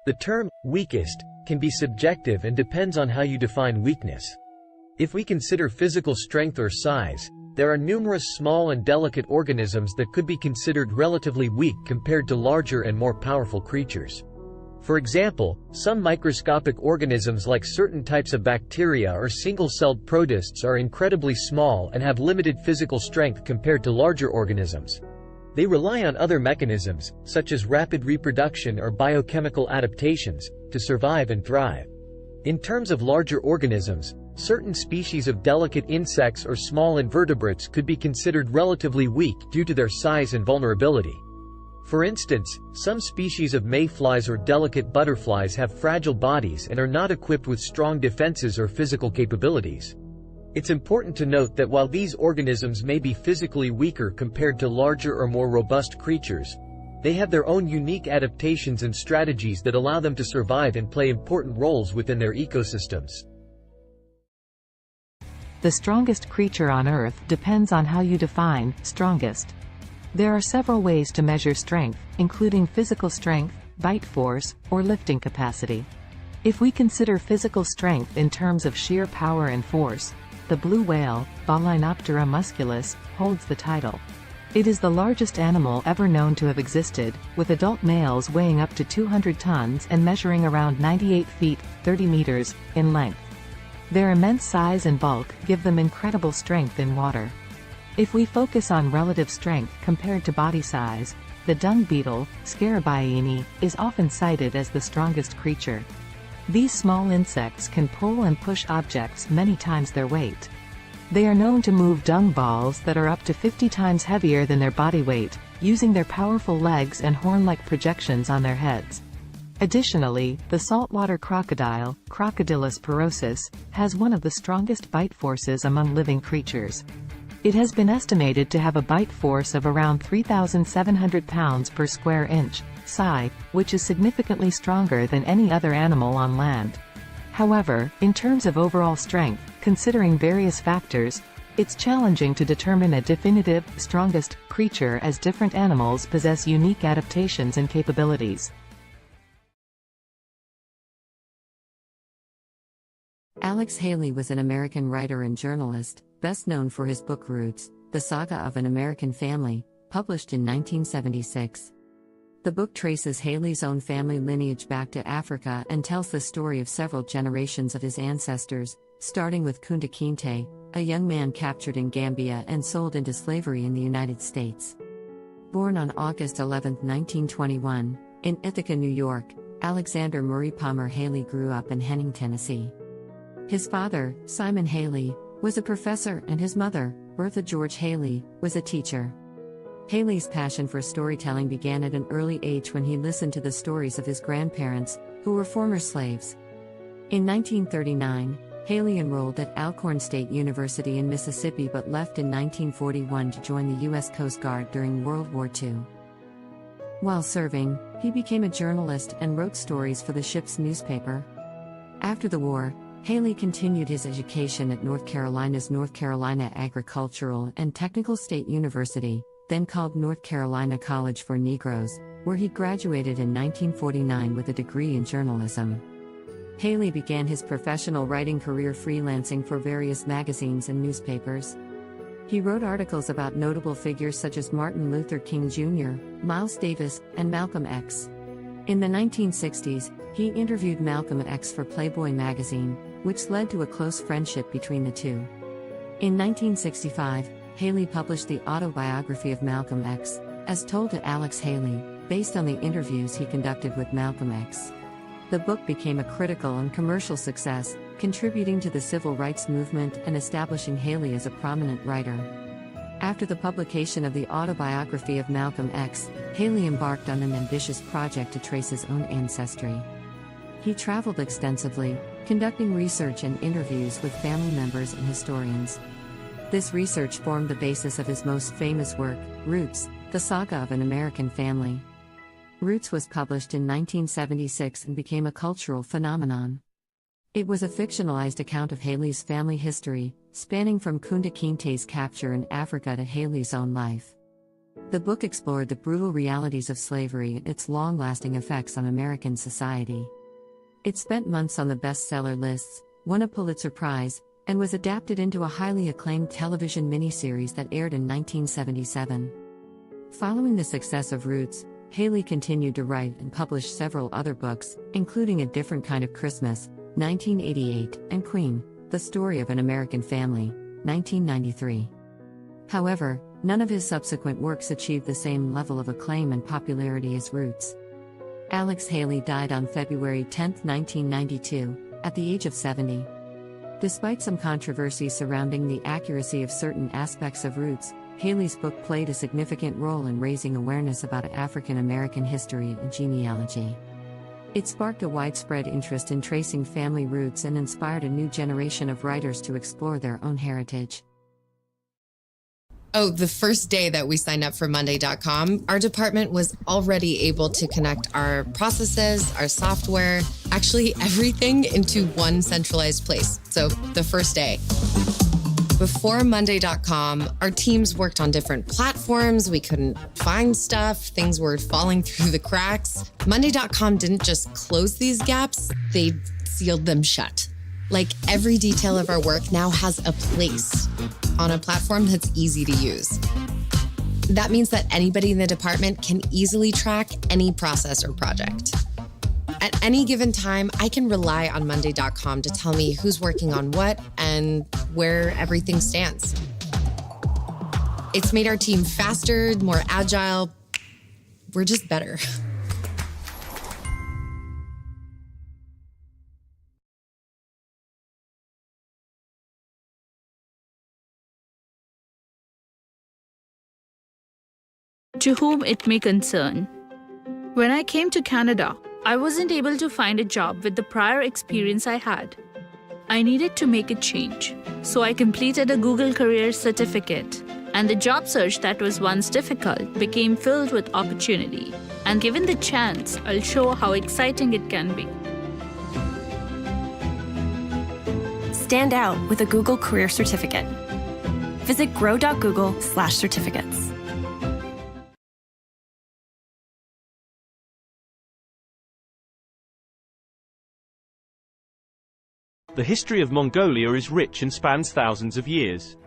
The term weakest can be subjective and depends on how you define weakness. If we consider physical strength or size, there are numerous small and delicate organisms that could be considered relatively weak compared to larger and more powerful creatures. For example, some microscopic organisms like certain types of bacteria or single-celled protists are incredibly small and have limited physical strength compared to larger organisms. They rely on other mechanisms, such as rapid reproduction or biochemical adaptations, to survive and thrive. In terms of larger organisms, certain species of delicate insects or small invertebrates could be considered relatively weak due to their size and vulnerability. For instance, some species of mayflies or delicate butterflies have fragile bodies and are not equipped with strong defenses or physical capabilities. It's important to note that while these organisms may be physically weaker compared to larger or more robust creatures, they have their own unique adaptations and strategies that allow them to survive and play important roles within their ecosystems. The strongest creature on Earth depends on how you define strongest. There are several ways to measure strength, including physical strength, bite force, or lifting capacity. If we consider physical strength in terms of sheer power and force, the blue whale, Baleinoptera musculus, holds the title. It is the largest animal ever known to have existed, with adult males weighing up to 200 tons and measuring around 98 feet, 30 meters, in length. Their immense size and bulk give them incredible strength in water. If we focus on relative strength compared to body size, the dung beetle, Scarabaeini, is often cited as the strongest creature. These small insects can pull and push objects many times their weight. They are known to move dung balls that are up to 50 times heavier than their body weight, using their powerful legs and horn-like projections on their heads. Additionally, the saltwater crocodile, Crocodylus porosus, has one of the strongest bite forces among living creatures. It has been estimated to have a bite force of around 3,700 pounds per square inch, psi, which is significantly stronger than any other animal on land. However, in terms of overall strength, considering various factors, it's challenging to determine a definitive, strongest creature as different animals possess unique adaptations and capabilities. Alex Haley was an American writer and journalist, best known for his book Roots, The Saga of an American Family, published in 1976. The book traces Haley's own family lineage back to Africa and tells the story of several generations of his ancestors, starting with Kunta Kinte, a young man captured in Gambia and sold into slavery in the United States. Born on August 11, 1921, in Ithaca, New York, Alexander Murray Palmer Haley grew up in Henning, Tennessee. His father, Simon Haley, was a professor and his mother, Bertha George Haley, was a teacher. Haley's passion for storytelling began at an early age when he listened to the stories of his grandparents, who were former slaves. In 1939, Haley enrolled at Alcorn State University in Mississippi but left in 1941 to join the U.S. Coast Guard during World War II. While serving, he became a journalist and wrote stories for the ship's newspaper. After the war, Haley continued his education at North Carolina's North Carolina Agricultural and Technical State University, then called North Carolina College for Negroes, where he graduated in 1949 with a degree in journalism. Haley began his professional writing career freelancing for various magazines and newspapers. He wrote articles about notable figures such as Martin Luther King Jr., Miles Davis, and Malcolm X. In the 1960s, he interviewed Malcolm X for Playboy magazine, which led to a close friendship between the two. In 1965, Haley published the autobiography of Malcolm X, as told to Alex Haley, based on the interviews he conducted with Malcolm X. The book became a critical and commercial success, contributing to the civil rights movement and establishing Haley as a prominent writer. After the publication of the autobiography of Malcolm X, Haley embarked on an ambitious project to trace his own ancestry. He traveled extensively, conducting research and interviews with family members and historians. This research formed the basis of his most famous work, Roots, The Saga of an American Family. Roots was published in 1976 and became a cultural phenomenon. It was a fictionalized account of Haley's family history, spanning from Kunta Kinte's capture in Africa to Haley's own life. The book explored the brutal realities of slavery and its long-lasting effects on American society. It spent months on the bestseller lists, won a Pulitzer Prize, and was adapted into a highly acclaimed television miniseries that aired in 1977. Following the success of Roots, Haley continued to write and publish several other books, including A Different Kind of Christmas, 1988, and Queen, The Story of an American Family, 1993. However, none of his subsequent works achieved the same level of acclaim and popularity as Roots. Alex Haley died on February 10, 1992, at the age of 70. Despite some controversy surrounding the accuracy of certain aspects of Roots, Haley's book played a significant role in raising awareness about African American history and genealogy. It sparked a widespread interest in tracing family roots and inspired a new generation of writers to explore their own heritage. Oh, the first day that we signed up for Monday.com, our department was already able to connect our processes, our software, actually everything into one centralized place. So the first day. Before Monday.com, our teams worked on different platforms. We couldn't find stuff. Things were falling through the cracks. Monday.com didn't just close these gaps, they sealed them shut. Like every detail of our work now has a place on a platform that's easy to use. That means that anybody in the department can easily track any process or project. At any given time, I can rely on Monday.com to tell me who's working on what and where everything stands. It's made our team faster, more agile. We're just better. To whom it may concern. When I came to Canada, I wasn't able to find a job with the prior experience I had. I needed to make a change, so I completed a Google Career certificate, and the job search that was once difficult became filled with opportunity. And given the chance, I'll show how exciting it can be. Stand out with a Google Career Certificate. Visit grow.google/certificates. The history of Mongolia is rich and spans thousands of years.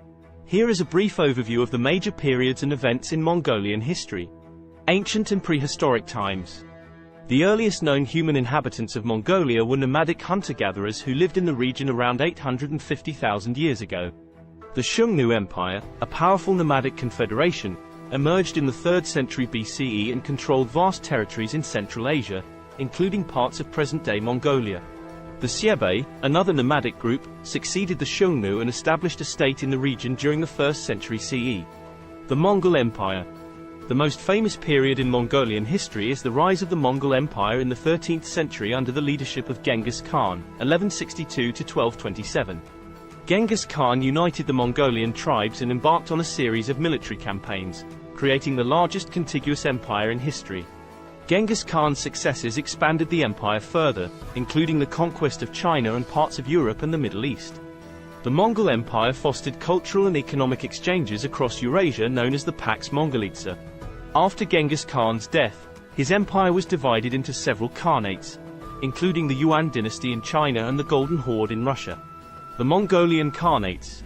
Here is a brief overview of the major periods and events in Mongolian history. Ancient and prehistoric times. The earliest known human inhabitants of Mongolia were nomadic hunter-gatherers who lived in the region around 850,000 years ago. The Xiongnu Empire, a powerful nomadic confederation, emerged in the 3rd century BCE and controlled vast territories in Central Asia, including parts of present-day Mongolia. The Xiebe, another nomadic group, succeeded the Xiongnu and established a state in the region during the 1st century CE. The Mongol Empire. The most famous period in Mongolian history is the rise of the Mongol Empire in the 13th century under the leadership of Genghis Khan, 1162 to 1227. Genghis Khan united the Mongolian tribes and embarked on a series of military campaigns, creating the largest contiguous empire in history. Genghis Khan's successes expanded the empire further, including the conquest of China and parts of Europe and the Middle East. The Mongol Empire fostered cultural and economic exchanges across Eurasia known as the Pax Mongolitsa. After Genghis Khan's death, his empire was divided into several khanates, including the Yuan dynasty in China and the Golden Horde in Russia. The Mongolian Khanates.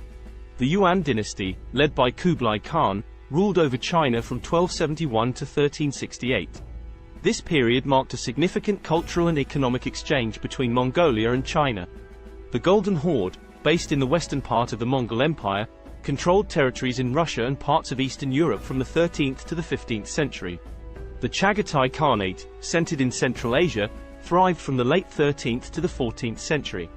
The Yuan dynasty, led by Kublai Khan, ruled over China from 1271 to 1368. This period marked a significant cultural and economic exchange between Mongolia and China. The Golden Horde, based in the western part of the Mongol Empire, controlled territories in Russia and parts of Eastern Europe from the 13th to the 15th century. The Chagatai Khanate, centered in Central Asia, thrived from the late 13th to the 14th century.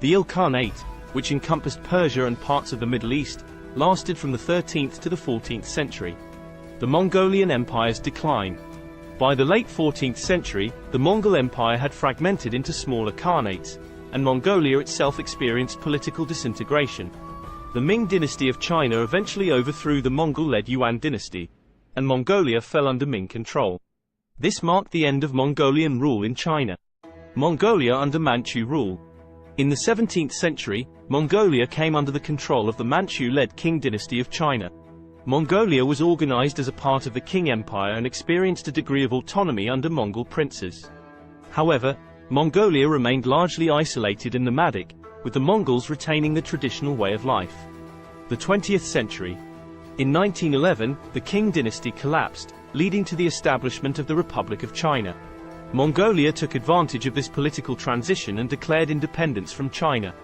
The Ilkhanate, which encompassed Persia and parts of the Middle East, lasted from the 13th to the 14th century. The Mongolian Empire's decline. By the late 14th century, the Mongol Empire had fragmented into smaller khanates, and Mongolia itself experienced political disintegration. The Ming dynasty of China eventually overthrew the Mongol-led Yuan dynasty, and Mongolia fell under Ming control. This marked the end of Mongolian rule in China. Mongolia under Manchu rule. In the 17th century, Mongolia came under the control of the Manchu-led Qing dynasty of China. Mongolia was organized as a part of the Qing Empire and experienced a degree of autonomy under Mongol princes. However, Mongolia remained largely isolated and nomadic, with the Mongols retaining the traditional way of life. The 20th century. In 1911, the Qing dynasty collapsed, leading to the establishment of the Republic of China. Mongolia took advantage of this political transition and declared independence from China.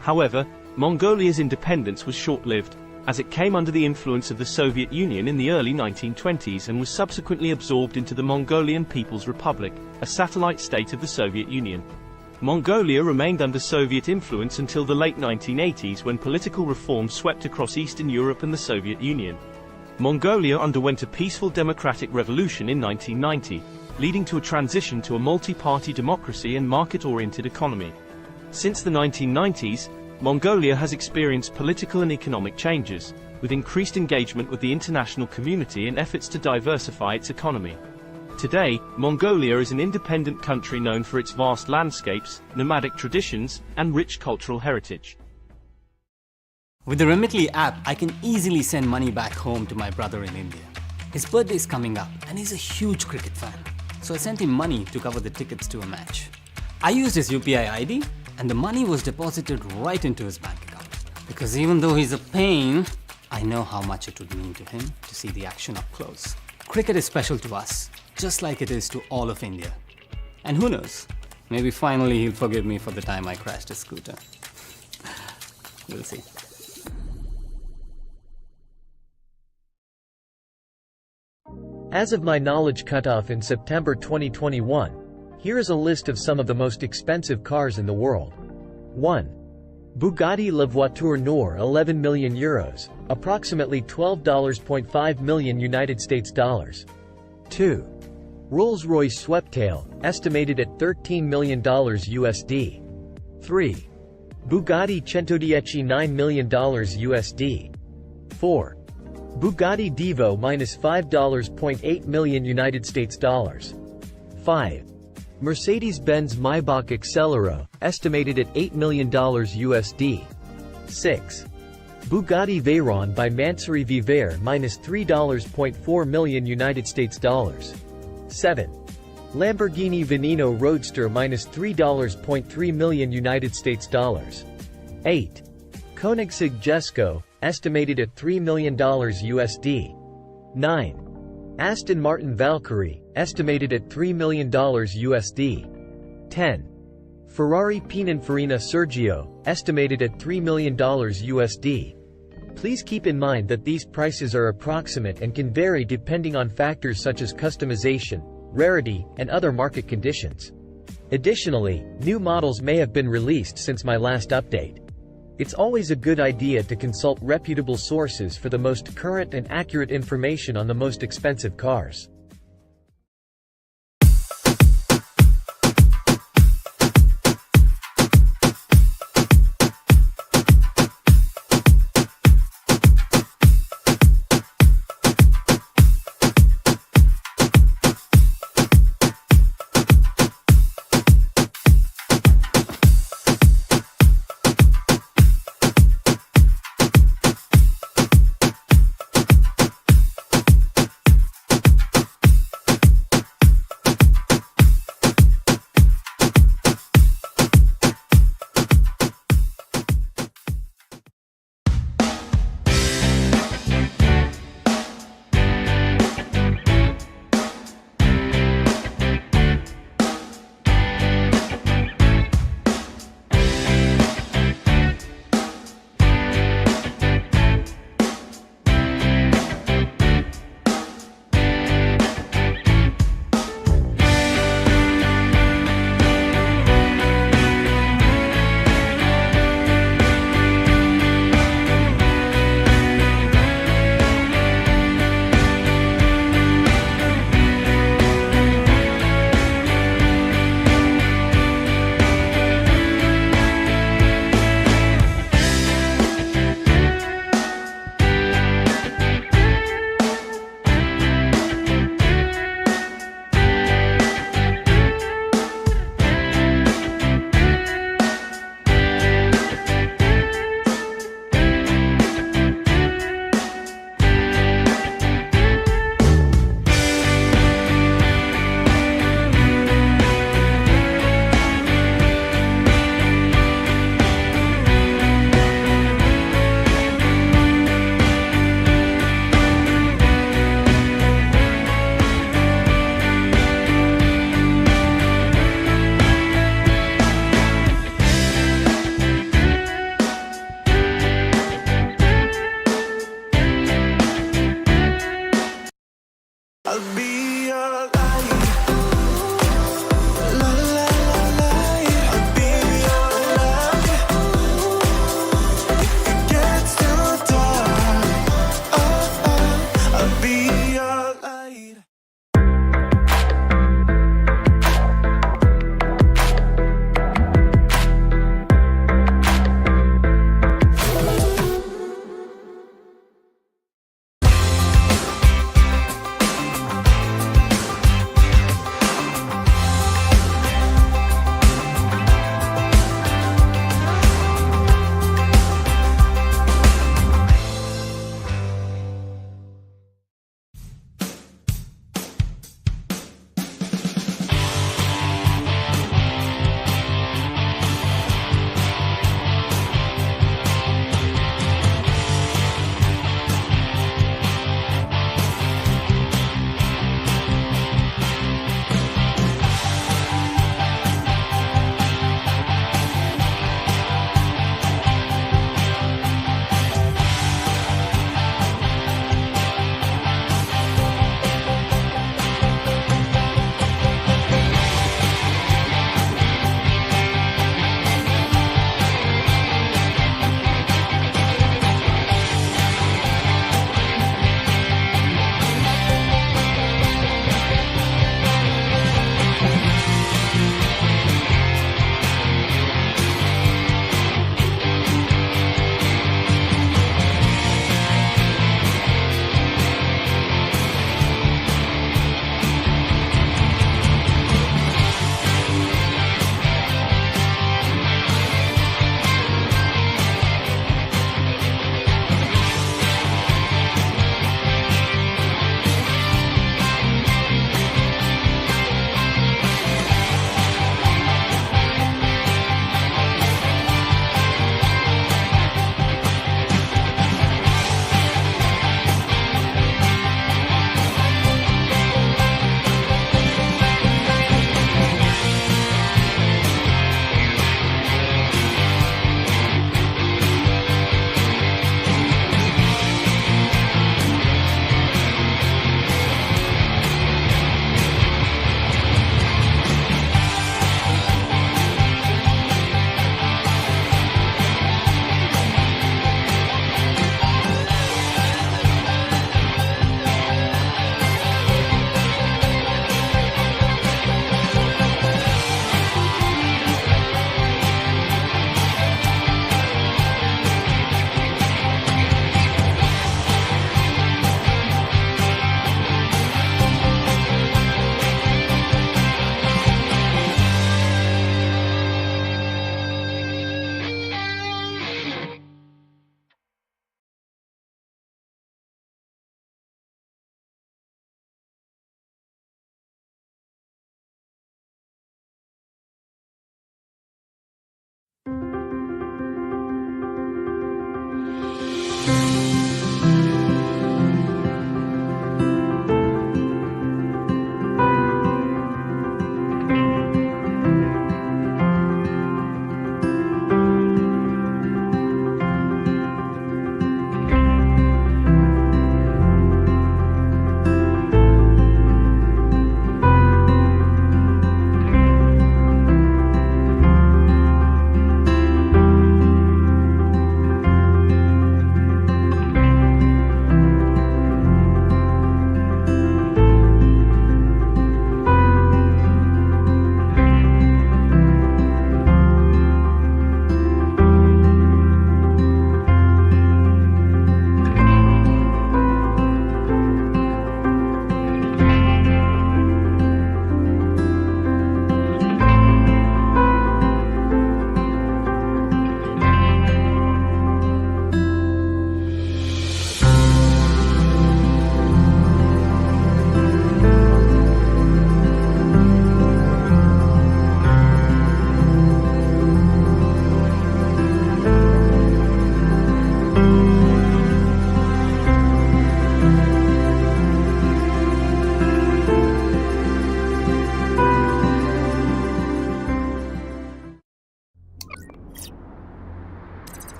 However, Mongolia's independence was short-lived, as it came under the influence of the Soviet Union in the early 1920s and was subsequently absorbed into the Mongolian People's Republic, a satellite state of the Soviet Union. Mongolia remained under Soviet influence until the late 1980s, when political reform swept across Eastern Europe and the Soviet Union. Mongolia underwent a peaceful democratic revolution in 1990, leading to a transition to a multi-party democracy and market-oriented economy. Since the 1990s, Mongolia has experienced political and economic changes, with increased engagement with the international community and efforts to diversify its economy. Today, Mongolia is an independent country known for its vast landscapes, nomadic traditions, and rich cultural heritage. With the Remitly app, I can easily send money back home to my brother in India. His birthday is coming up, and he's a huge cricket fan. So I sent him money to cover the tickets to a match. I used his UPI ID, and the money was deposited right into his bank account. Because even though he's a pain, I know how much it would mean to him to see the action up close. Cricket is special to us, just like it is to all of India. And who knows, maybe finally he'll forgive me for the time I crashed his scooter. We'll see. As of my knowledge cutoff in September 2021, here is a list of some of the most expensive cars in the world. 1. Bugatti La Voiture Noire, 11 million euros, approximately $12.5 million United States dollars. 2. Rolls-Royce Sweptail, estimated at $13 million USD. 3. Bugatti Centodieci, $9 million USD. 4. Bugatti Divo -$5.8 million United States dollars. 5. Mercedes-Benz Maybach Excelero, estimated at $8 million USD. 6. Bugatti Veyron by Mansouri Vivere -$3.4 million United States dollars. 7. Lamborghini Veneno Roadster -$3.3 million United States dollars. 8. Koenigsegg Jesko, estimated at $3 million USD. 9. Aston Martin Valkyrie, estimated at $3 million USD. 10. Ferrari Pininfarina Sergio, estimated at $3 million USD. Please keep in mind that these prices are approximate and can vary depending on factors such as customization, rarity, and other market conditions. Additionally, new models may have been released since my last update. It's always a good idea to consult reputable sources for the most current and accurate information on the most expensive cars.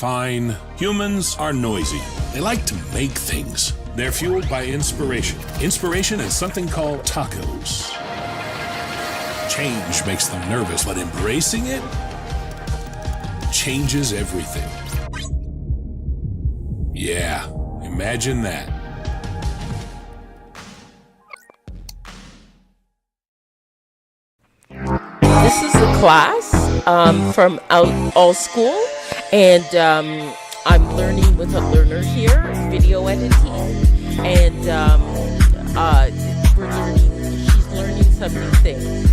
Fine. Humans are noisy. They like to make things. They're fueled by inspiration. Inspiration is something called tacos. Change makes them nervous, but embracing it changes everything. Yeah, imagine that. This is a class from All School, and I'm learning with a learner here, video editing, and she's learning some new things.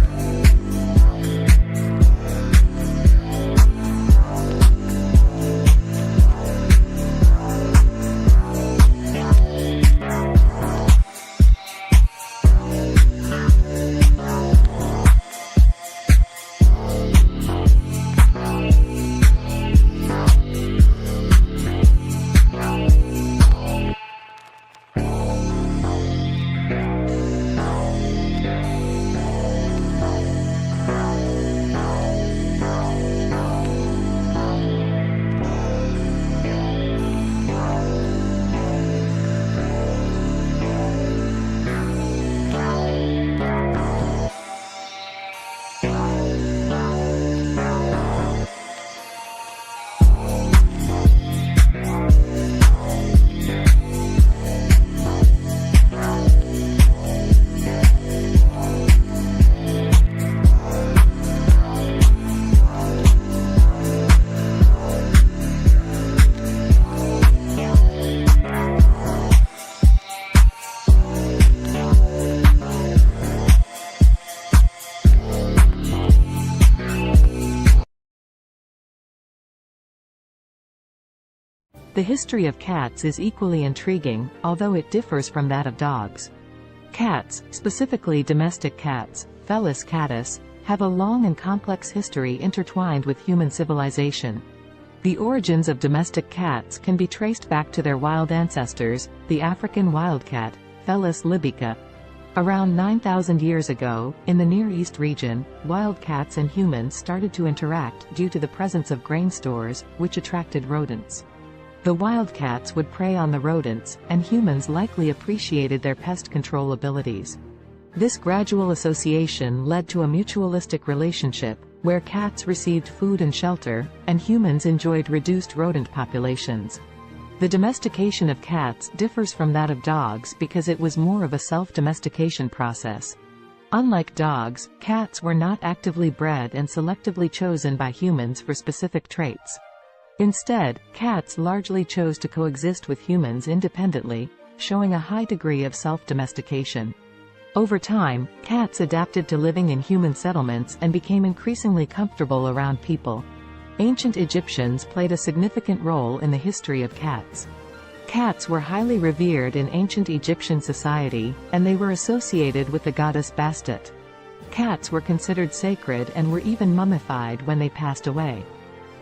The history of cats is equally intriguing, although it differs from that of dogs. Cats, specifically domestic cats, Felis catus, have a long and complex history intertwined with human civilization. The origins of domestic cats can be traced back to their wild ancestors, the African wildcat, Felis libica. Around 9,000 years ago, in the Near East region, wildcats and humans started to interact due to the presence of grain stores, which attracted rodents. The wildcats would prey on the rodents, and humans likely appreciated their pest control abilities. This gradual association led to a mutualistic relationship, where cats received food and shelter, and humans enjoyed reduced rodent populations. The domestication of cats differs from that of dogs because it was more of a self-domestication process. Unlike dogs, cats were not actively bred and selectively chosen by humans for specific traits. Instead, cats largely chose to coexist with humans independently, showing a high degree of self-domestication. Over time, cats adapted to living in human settlements and became increasingly comfortable around people. Ancient Egyptians played a significant role in the history of cats. Cats were highly revered in ancient Egyptian society, and they were associated with the goddess Bastet. Cats were considered sacred and were even mummified when they passed away.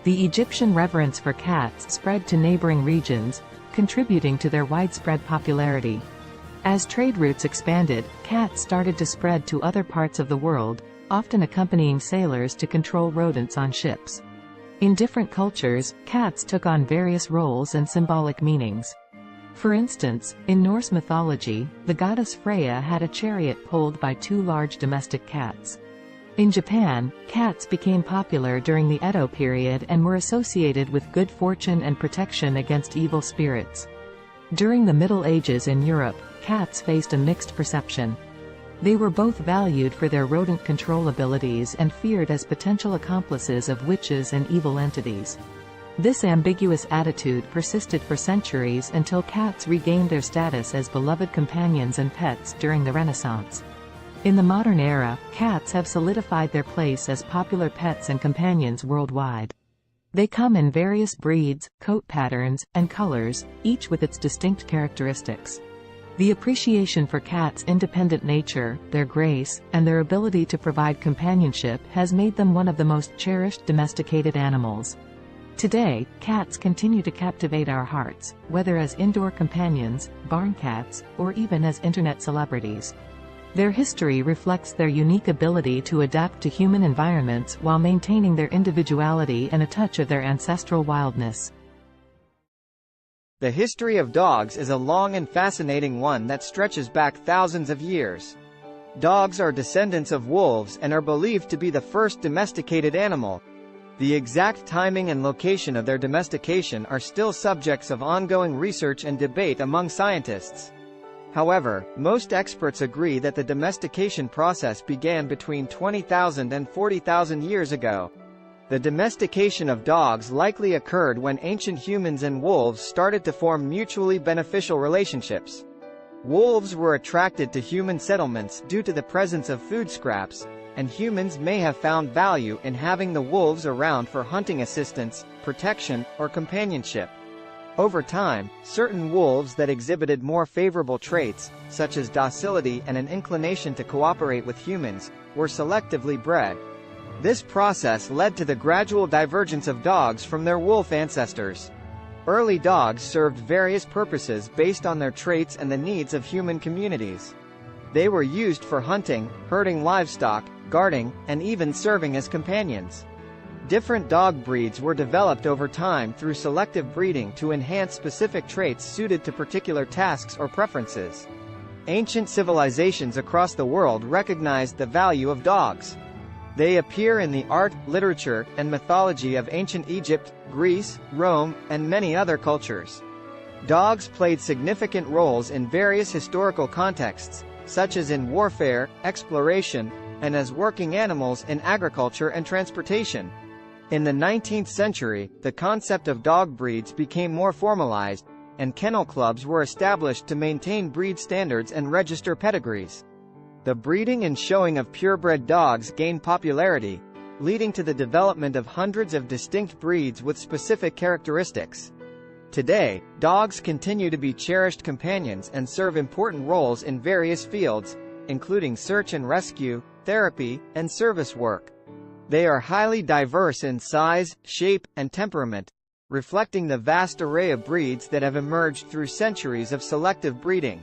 The Egyptian reverence for cats spread to neighboring regions, contributing to their widespread popularity. As trade routes expanded, cats started to spread to other parts of the world, often accompanying sailors to control rodents on ships. In different cultures, cats took on various roles and symbolic meanings. For instance, in Norse mythology, the goddess Freya had a chariot pulled by two large domestic cats. In Japan, cats became popular during the Edo period and were associated with good fortune and protection against evil spirits. During the Middle Ages in Europe, cats faced a mixed perception. They were both valued for their rodent control abilities and feared as potential accomplices of witches and evil entities. This ambiguous attitude persisted for centuries until cats regained their status as beloved companions and pets during the Renaissance. In the modern era, cats have solidified their place as popular pets and companions worldwide. They come in various breeds, coat patterns, and colors, each with its distinct characteristics. The appreciation for cats' independent nature, their grace, and their ability to provide companionship has made them one of the most cherished domesticated animals. Today, cats continue to captivate our hearts, whether as indoor companions, barn cats, or even as internet celebrities. Their history reflects their unique ability to adapt to human environments while maintaining their individuality and a touch of their ancestral wildness. The history of dogs is a long and fascinating one that stretches back thousands of years. Dogs are descendants of wolves and are believed to be the first domesticated animal. The exact timing and location of their domestication are still subjects of ongoing research and debate among scientists. However, most experts agree that the domestication process began between 20,000 and 40,000 years ago. The domestication of dogs likely occurred when ancient humans and wolves started to form mutually beneficial relationships. Wolves were attracted to human settlements due to the presence of food scraps, and humans may have found value in having the wolves around for hunting assistance, protection, or companionship. Over time, certain wolves that exhibited more favorable traits, such as docility and an inclination to cooperate with humans, were selectively bred. This process led to the gradual divergence of dogs from their wolf ancestors. Early dogs served various purposes based on their traits and the needs of human communities. They were used for hunting, herding livestock, guarding, and even serving as companions. Different dog breeds were developed over time through selective breeding to enhance specific traits suited to particular tasks or preferences. Ancient civilizations across the world recognized the value of dogs. They appear in the art, literature, and mythology of ancient Egypt, Greece, Rome, and many other cultures. Dogs played significant roles in various historical contexts, such as in warfare, exploration, and as working animals in agriculture and transportation. In the 19th century, the concept of dog breeds became more formalized, and kennel clubs were established to maintain breed standards and register pedigrees. The breeding and showing of purebred dogs gained popularity, leading to the development of hundreds of distinct breeds with specific characteristics. Today, dogs continue to be cherished companions and serve important roles in various fields, including search and rescue, therapy, and service work. They are highly diverse in size, shape, and temperament, reflecting the vast array of breeds that have emerged through centuries of selective breeding.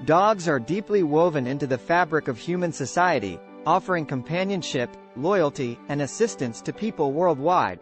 Dogs are deeply woven into the fabric of human society, offering companionship, loyalty, and assistance to people worldwide.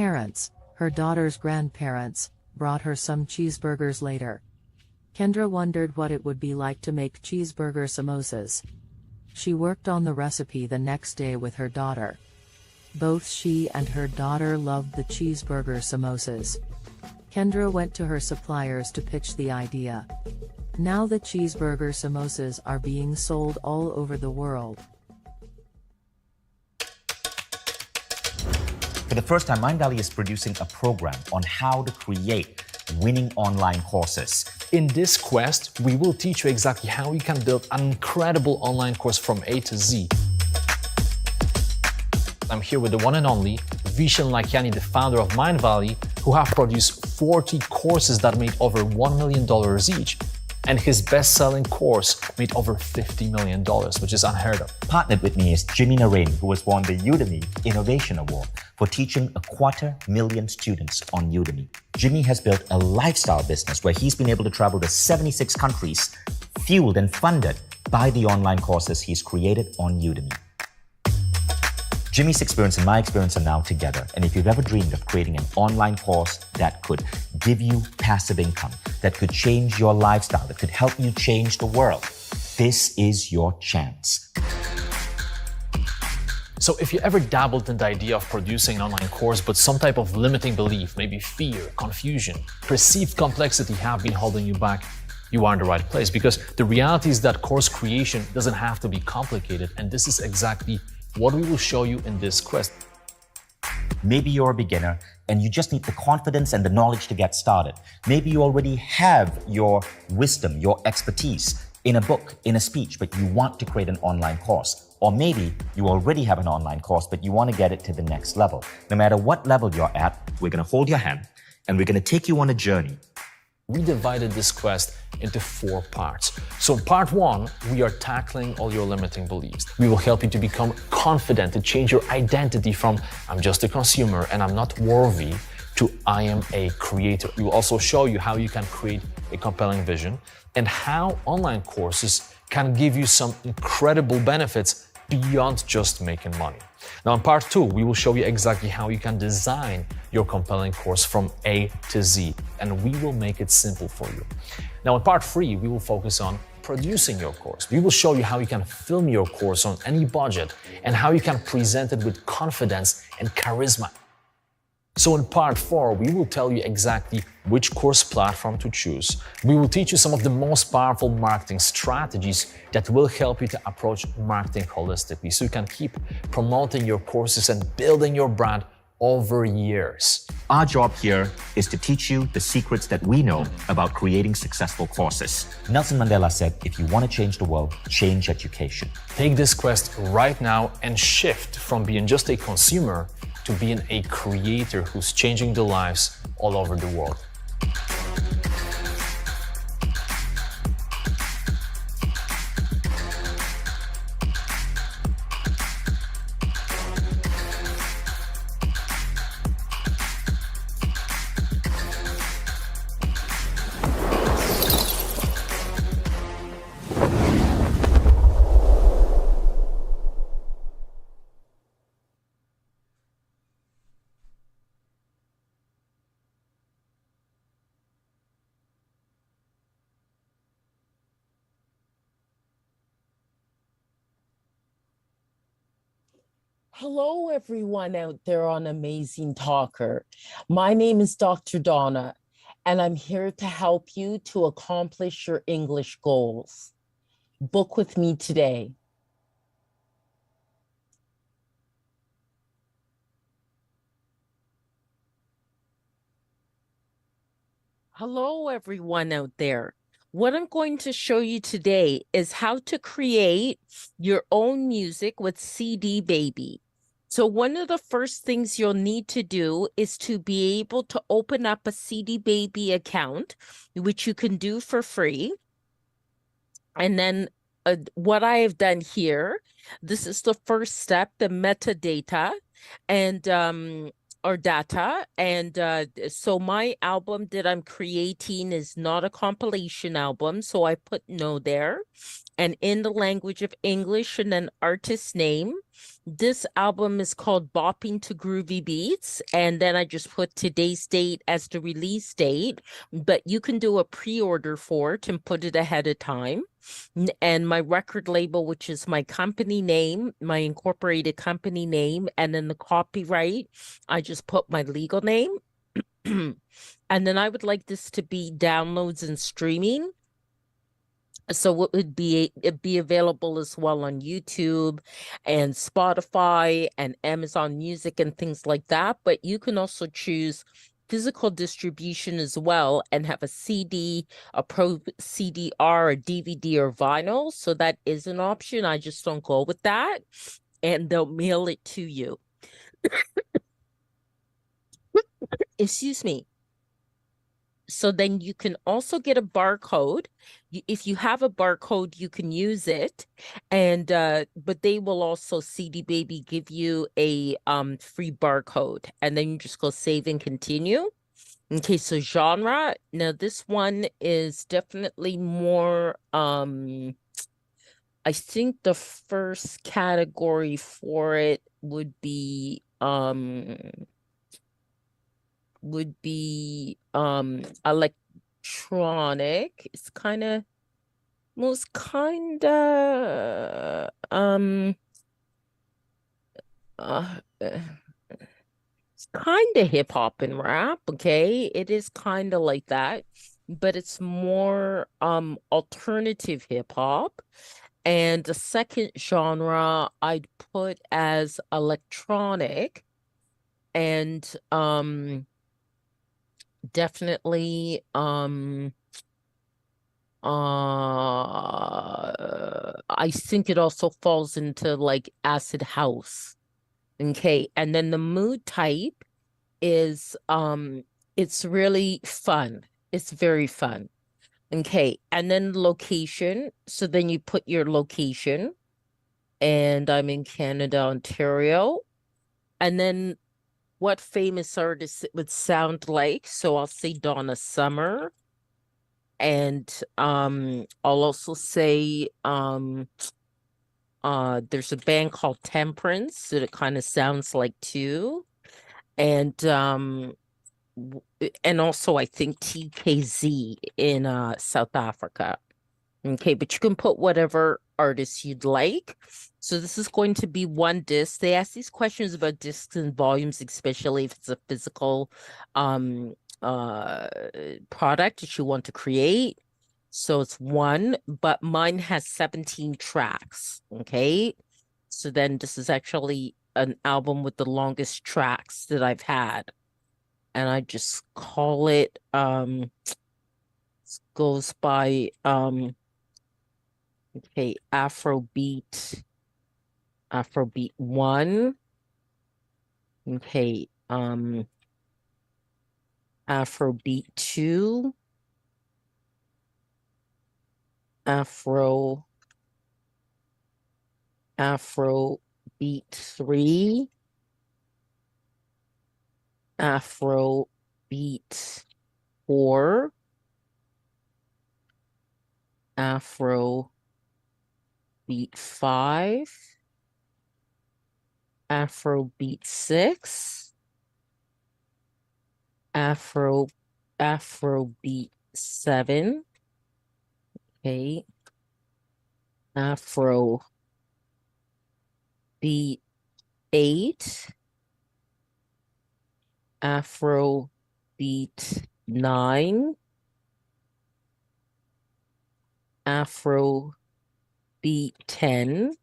Parents, her daughter's grandparents, brought her some cheeseburgers later. Kendra wondered what it would be like to make cheeseburger samosas. She worked on the recipe the next day with her daughter. Both she and her daughter loved the cheeseburger samosas. Kendra went to her suppliers to pitch the idea. Now the cheeseburger samosas are being sold all over the world. For the first time, Mindvalley is producing a program on how to create winning online courses. In this quest, we will teach you exactly how you can build an incredible online course from A to Z. I'm here with the one and only Vishen Lakiani, the founder of Mindvalley, who have produced 40 courses that made over $1 million each. And his best-selling course made over $50 million, which is unheard of. Partnered with me is Jimmy Narain, who was won the Udemy Innovation Award for teaching 250,000 students on Udemy. Jimmy has built a lifestyle business where he's been able to travel to 76 countries, fueled and funded by the online courses he's created on Udemy. Jimmy's experience and my experience are now together. And if you've ever dreamed of creating an online course that could give you passive income, that could change your lifestyle, that could help you change the world, this is your chance. So if you ever dabbled in the idea of producing an online course, but some type of limiting belief, maybe fear, confusion, perceived complexity have been holding you back, you are in the right place, because the reality is that course creation doesn't have to be complicated, and this is exactly what we will show you in this quest. Maybe you're a beginner and you just need the confidence and the knowledge to get started. Maybe you already have your wisdom, your expertise in a book, in a speech, but you want to create an online course. Or maybe you already have an online course, but you want to get it to the next level. No matter what level you're at, we're going to hold your hand and we're going to take you on a journey. We divided this quest into 4 parts. So in part 1, we are tackling all your limiting beliefs. We will help you to become confident, to change your identity from I'm just a consumer and I'm not worthy to I am a creator. We will also show you how you can create a compelling vision and how online courses can give you some incredible benefits beyond just making money. Now in part 2, we will show you exactly how you can design your compelling course from A to Z, and we will make it simple for you. Now in part 3, we will focus on producing your course. We will show you how you can film your course on any budget and how you can present it with confidence and charisma. So in part 4, we will tell you exactly which course platform to choose. We will teach you some of the most powerful marketing strategies that will help you to approach marketing holistically so you can keep promoting your courses and building your brand over years. Our job here is to teach you the secrets that we know about creating successful courses. Nelson Mandela said, if you want to change the world, change education. Take this quest right now and shift from being just a consumer to being a creator who's changing the lives all over the world. Hello, everyone out there on Amazing Talker. My name is Dr. Donna, and I'm here to help you to accomplish your English goals. Book with me today. Hello, everyone out there. What I'm going to show you today is how to create your own music with CD Baby. So one of the first things you'll need to do is to be able to open up a CD Baby account, which you can do for free. And then what I have done here, this is the first step, the metadata and or data. And so my album that I'm creating is not a compilation album. So I put no there. And in the language of English and an artist name. This album is called Bopping to Groovy Beats. And then I just put today's date as the release date. But you can do a pre-order for it and put it ahead of time. And my record label, which is my company name, my incorporated company name, and then the copyright, I just put my legal name. And then I would like this to be downloads and streaming. So it'd be available as well on YouTube and Spotify and Amazon Music and things like that. But you can also choose physical distribution as well and have a CD, a Pro CD-R, a DVD, or vinyl. So that is an option. I just don't go with that. And they'll mail it to you. Excuse me. So then you can also get a barcode. If you have a barcode, you can use it. And but they will also CD Baby give you a free barcode, and then you just go save and continue. Okay, so genre. Now this one is definitely more I think the first category for it would be electronic. It's kind of most kind of it's kind of hip hop and rap, okay? It is kind of like that, but it's more alternative hip hop. And the second genre I'd put as electronic, and definitely I think it also falls into like acid house. Okay. And then the mood type is it's really fun. It's very fun. Okay. And then location. So then you put your location, and I'm in Canada, Ontario. And then what famous artist it would sound like. So I'll say Donna Summer. And I'll also say there's a band called Temperance that it kind of sounds like too. And and also I think TKZ in South Africa. Okay, but you can put whatever artist you'd like. So this is going to be one disc. They ask these questions about discs and volumes, especially if it's a physical product that you want to create. So it's one, but mine has 17 tracks. Okay. So then this is actually an album with the longest tracks that I've had. And I just call it goes by okay, Afrobeat 1. Okay, Afrobeat 2. Afrobeat 3. Afrobeat 4. Afrobeat 5. Afrobeat 6. Afrobeat 7. Okay. Afrobeat 8. Afrobeat 9. Afrobeat 10.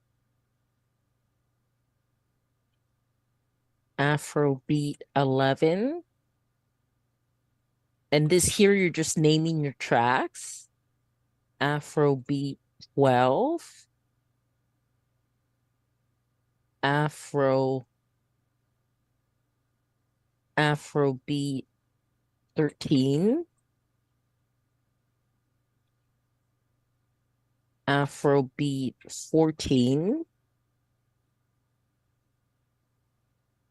Afrobeat 11. And this here, you're just naming your tracks. Afrobeat 12. Afrobeat 13. Afrobeat 14.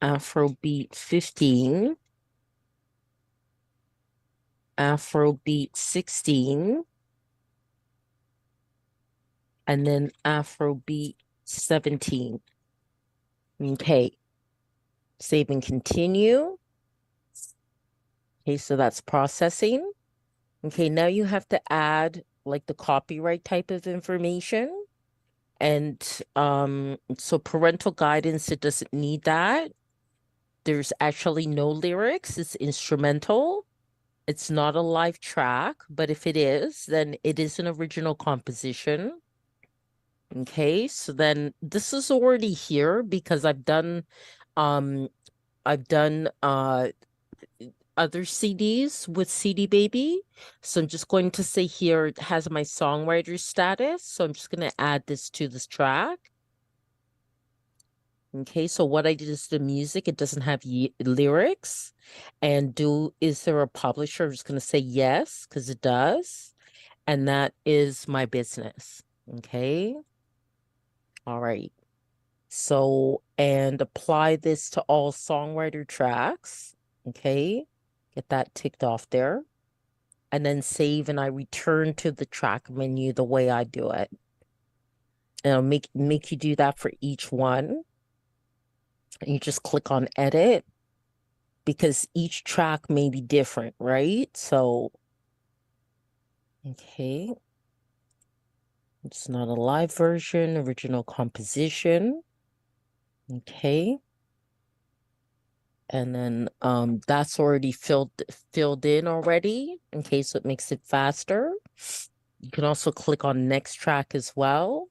Afrobeat 15. Afrobeat 16. And then Afrobeat 17. Okay. Save and continue. Okay, so that's processing. Okay, now you have to add like the copyright type of information. And so parental guidance, it doesn't need that. There's actually no lyrics, it's instrumental. It's not a live track, but if it is, then it is an original composition. Okay, so then this is already here because um I've done other CDs with CD Baby. So I'm just going to say here it has my songwriter status. So I'm just going to add this to this track. Okay, so what I did is the music, it doesn't have lyrics. And is there a publisher? I'm just going to say yes, because it does. And that is my business. Okay. All right. So, and apply this to all songwriter tracks. Okay. Get that ticked off there. And then save, and I return to the track menu the way I do it. And I'll make you do that for each one. And you just click on edit because each track may be different, right? So, okay. It's not a live version, original composition. Okay. And then that's already filled in already. Okay, so it makes it faster. You can also click on next track as well,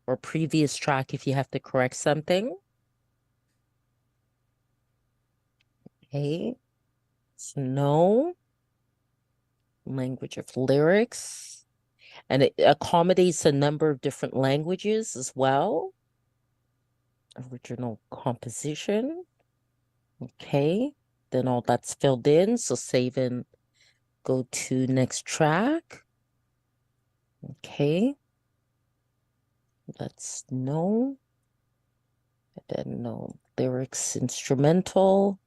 or previous track if you have to correct something. Okay, so no language of lyrics, and it accommodates a number of different languages as well. Original composition. Okay, then all that's filled in, so save and go to next track. Okay, that's no, and then no lyrics, instrumental.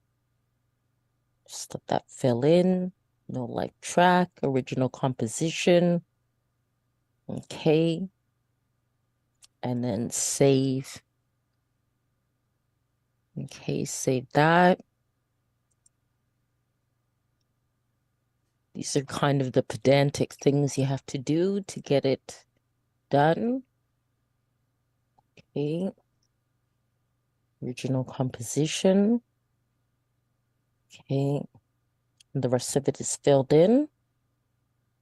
Just let that fill in. No live track, original composition. Okay, and then save. Okay, save that. These are kind of the pedantic things you have to do to get it done. Okay. Original composition. Okay. And the rest of it is filled in.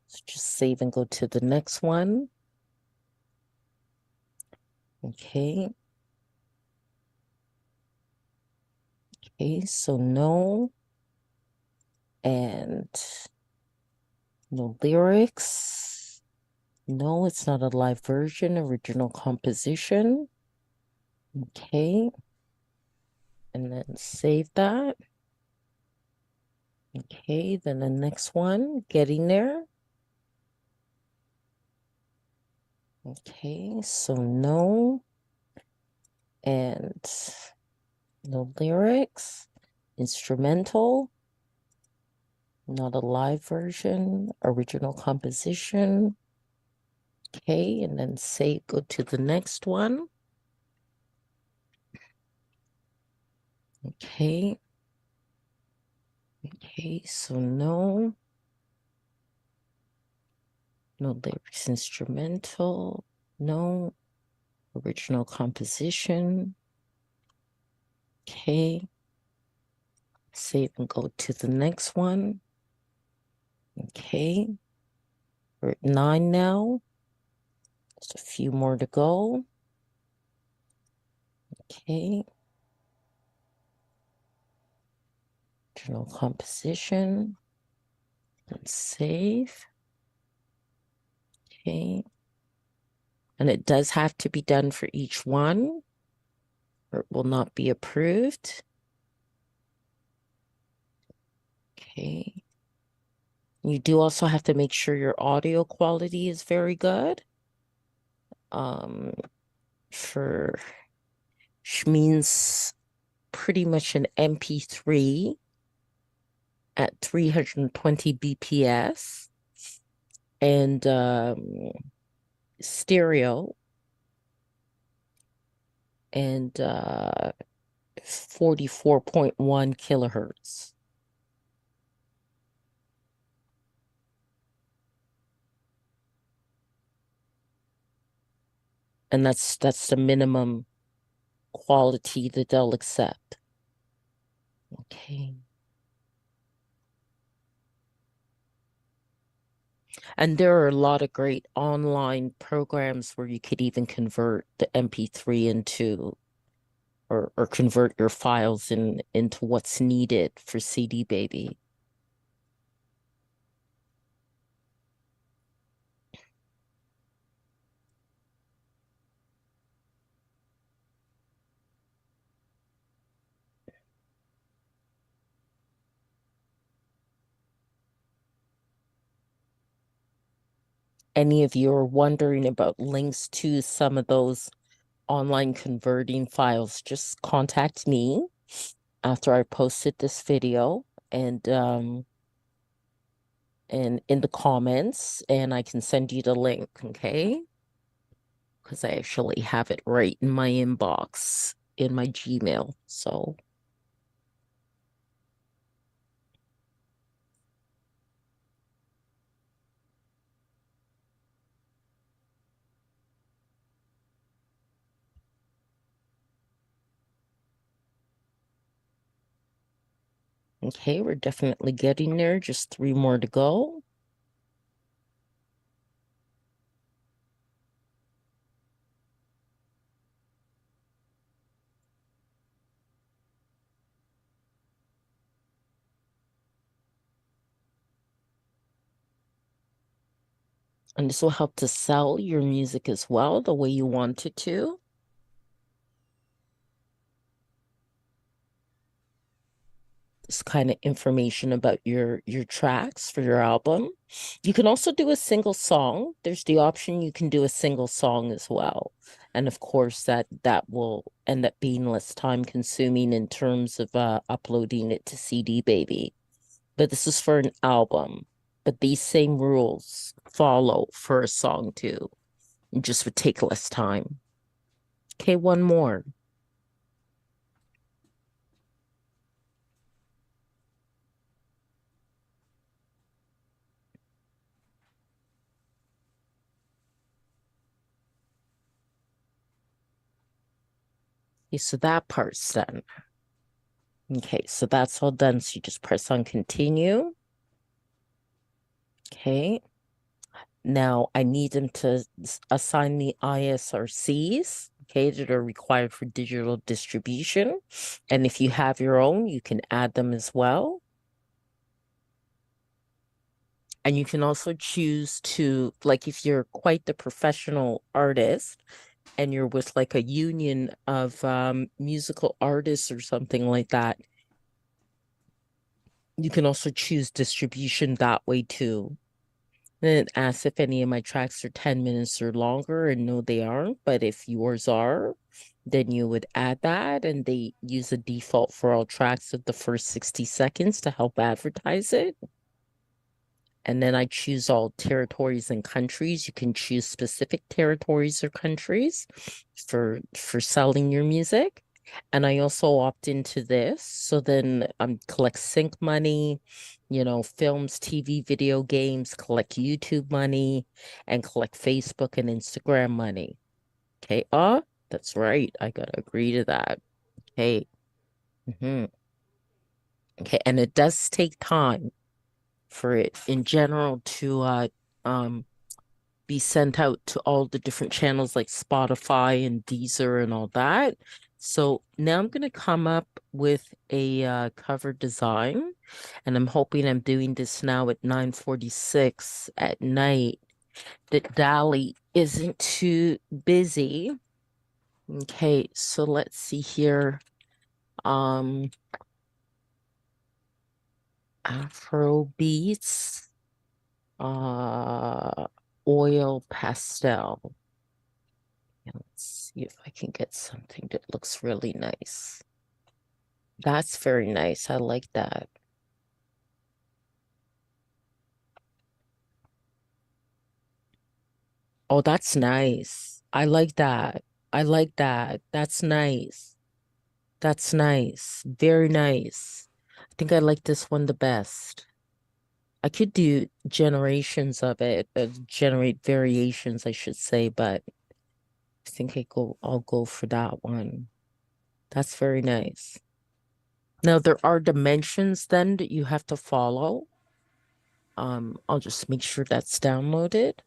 So just save and go to the next one. Okay. Okay, so no. And no lyrics. No, it's not a live version, original composition. Okay. And then save that. Okay, then the next one, getting there. Okay, so no. And no lyrics. Instrumental. Not a live version. Original composition. Okay, and then save, go to the next one. Okay. Okay, so no. No lyrics, instrumental. No. Original composition. Okay. Save and go to the next one. Okay. We're at 9 now. Just a few more to go. Okay. Original composition. And save. Okay. And it does have to be done for each one, or it will not be approved. Okay. You do also have to make sure your audio quality is very good. Which means pretty much an MP3 at 320 BPS and stereo and 44.1 kilohertz. And that's the minimum quality that they'll accept. Okay. And there are a lot of great online programs where you could even convert the MP3 into or convert your files into what's needed for CD Baby. Any of you are wondering about links to some of those online converting files, just contact me after I posted this video and in the comments, and I can send you the link, okay? Because I actually have it right in my inbox in my Gmail. So okay, we're definitely getting there. Just 3 more to go. And this will help to sell your music as well, the way you want it to. This kind of information about your tracks for your album. You can also do a single song. There's the option you can do a single song as well. And of course that will end up being less time consuming in terms of uploading it to CD Baby. But this is for an album. But these same rules follow for a song too. It just would take less time. Okay, one more. Okay, so that part's done. Okay, so that's all done. So you just press on continue. Okay. Now I need them to assign the ISRCs, okay, that are required for digital distribution. And if you have your own, you can add them as well. And you can also choose to, like, if you're quite the professional artist and you're with like a union of musical artists or something like that, you can also choose distribution that way too. And it asks if any of my tracks are 10 minutes or longer, and no, they aren't. But if yours are, then you would add that, and they use a default for all tracks of the first 60 seconds to help advertise it. And then I choose all territories and countries. You can choose specific territories or countries for selling your music. And I also opt into this. So then collect sync money, you know, films, TV, video games, collect YouTube money, and collect Facebook and Instagram money. Okay. That's right. I gotta agree to that. Okay. Okay. And it does take time for it in general to be sent out to all the different channels like Spotify and Deezer and all that. So now I'm going to come up with a cover design, and I'm hoping I'm doing this now at 9:46 at night, that Dali isn't too busy. Okay, so let's see here. Afro beats, oil pastel. Let's see if I can get something that looks really nice. That's very nice. I like that. Oh, that's nice. I like that. I like that. That's nice. That's nice. Very nice. I think I like this one the best. I could do generations of it, generate variations, I should say, but I think I'll go for that one. That's very nice. Now there are dimensions then that you have to follow. I'll just make sure that's downloaded.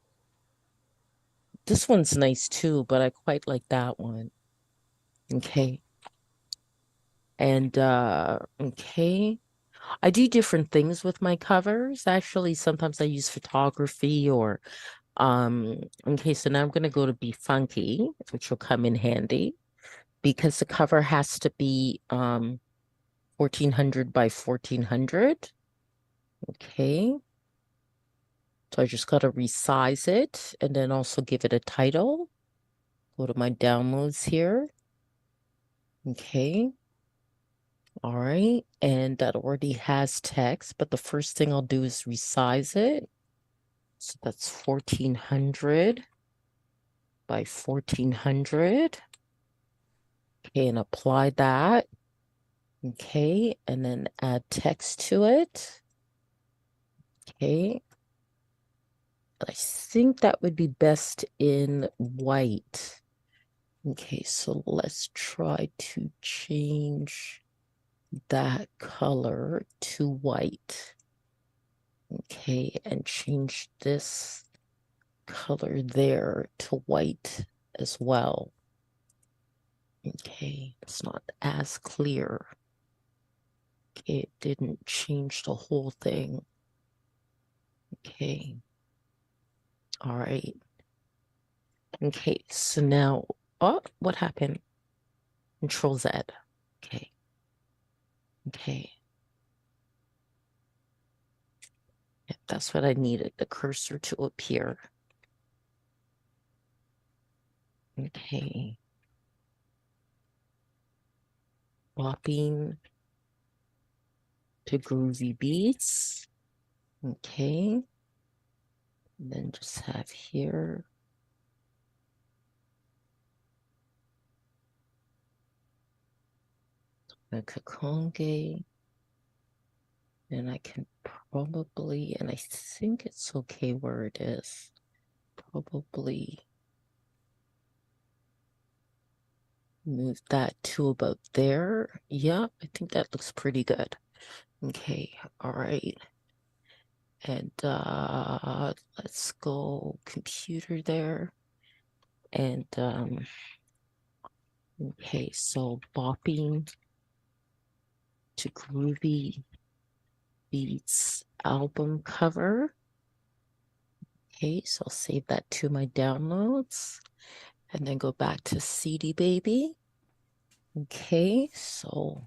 This one's nice too, but I quite like that one. Okay. And okay. I do different things with my covers. Actually, sometimes I use photography or okay, so now I'm gonna go to Be Funky, which will come in handy because the cover has to be 1400 by 1400. Okay. So I just gotta resize it and then also give it a title. Go to my downloads here. Okay. All right. And that already has text, but the first thing I'll do is resize it. So that's 1400 by 1400. Okay, and apply that. Okay, and then add text to it. Okay. I think that would be best in white. Okay, so let's try to change that color to white. Okay, and change this color there to white as well. Okay, it's not as clear. Okay, it didn't change the whole thing. Okay. All right. Okay, so now, oh, what happened? Control Z. Okay. Okay. Yep, that's what I needed, the cursor to appear. Okay. Swapping to groovy beats. Okay. And then just have here. The Kakonge. And I can probably, and I think it's okay where it is. Probably move that to about there. Yeah, I think that looks pretty good. Okay, all right. And let's go computer there. And okay, so bopping to groovy beats album cover. Okay, so I'll save that to my downloads and then go back to CD Baby. Okay, so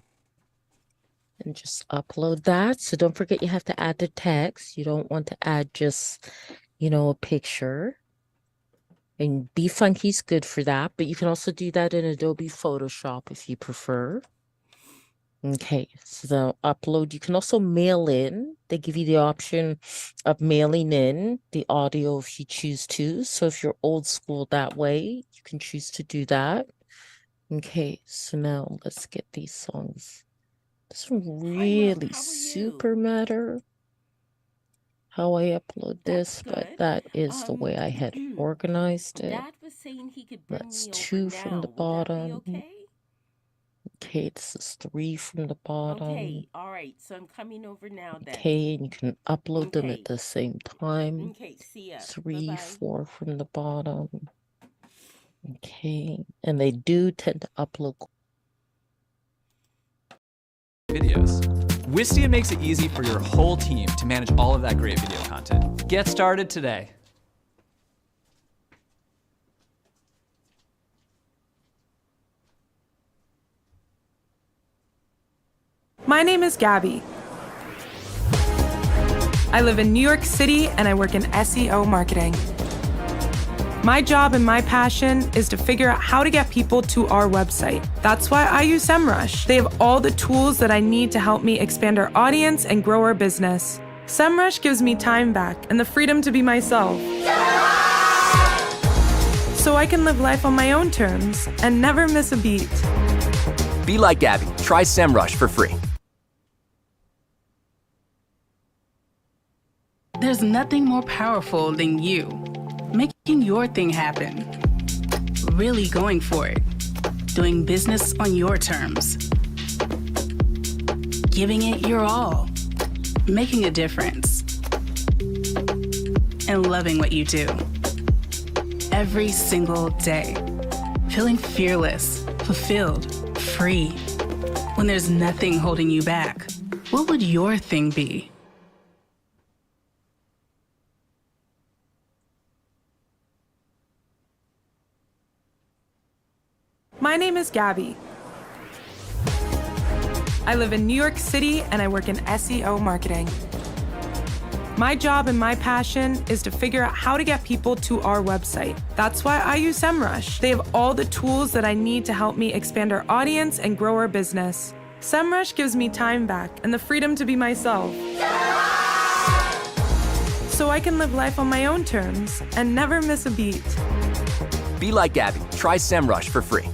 and just upload that. So don't forget you have to add the text. You don't want to add just, you know, a picture. And Be Funky's good for that, but you can also do that in Adobe Photoshop if you prefer. Okay, so the upload, you can also mail in. They give you the option of mailing in the audio if you choose to. So if you're old school that way, you can choose to do that. Okay, so now let's get these songs. Doesn't really super matter how I upload this, but that is the way I had organized it. That's 2 from the bottom. Okay, this is 3 from the bottom. Okay, all right, so I'm coming over now then. Okay, and you can upload them at the same time. Okay, see ya. 3, Bye-bye. 4 from the bottom. Okay, and they do tend to upload. Videos. Wistia makes it easy for your whole team to manage all of that great video content. Get started today. My name is Gabby. I live in New York City and I work in SEO marketing. My job and my passion is to figure out how to get people to our website. That's why I use SEMrush. They have all the tools that I need to help me expand our audience and grow our business. SEMrush gives me time back and the freedom to be myself. So I can live life on my own terms and never miss a beat. Be like Gabby. Try SEMrush for free. There's nothing more powerful than you making your thing happen. Really going for it. Doing business on your terms. Giving it your all. Making a difference. and loving what you do. Every single day, feeling fearless, fulfilled, free. When there's nothing holding you back, what would your thing be? My name is Gabby. I live in New York City and I work in SEO marketing. My job and my passion is to figure out how to get people to our website. That's why I use SEMrush. They have all the tools that I need to help me expand our audience and grow our business. SEMrush gives me time back and the freedom to be myself. So I can live life on my own terms and never miss a beat. Be like Gabby. Try SEMrush for free.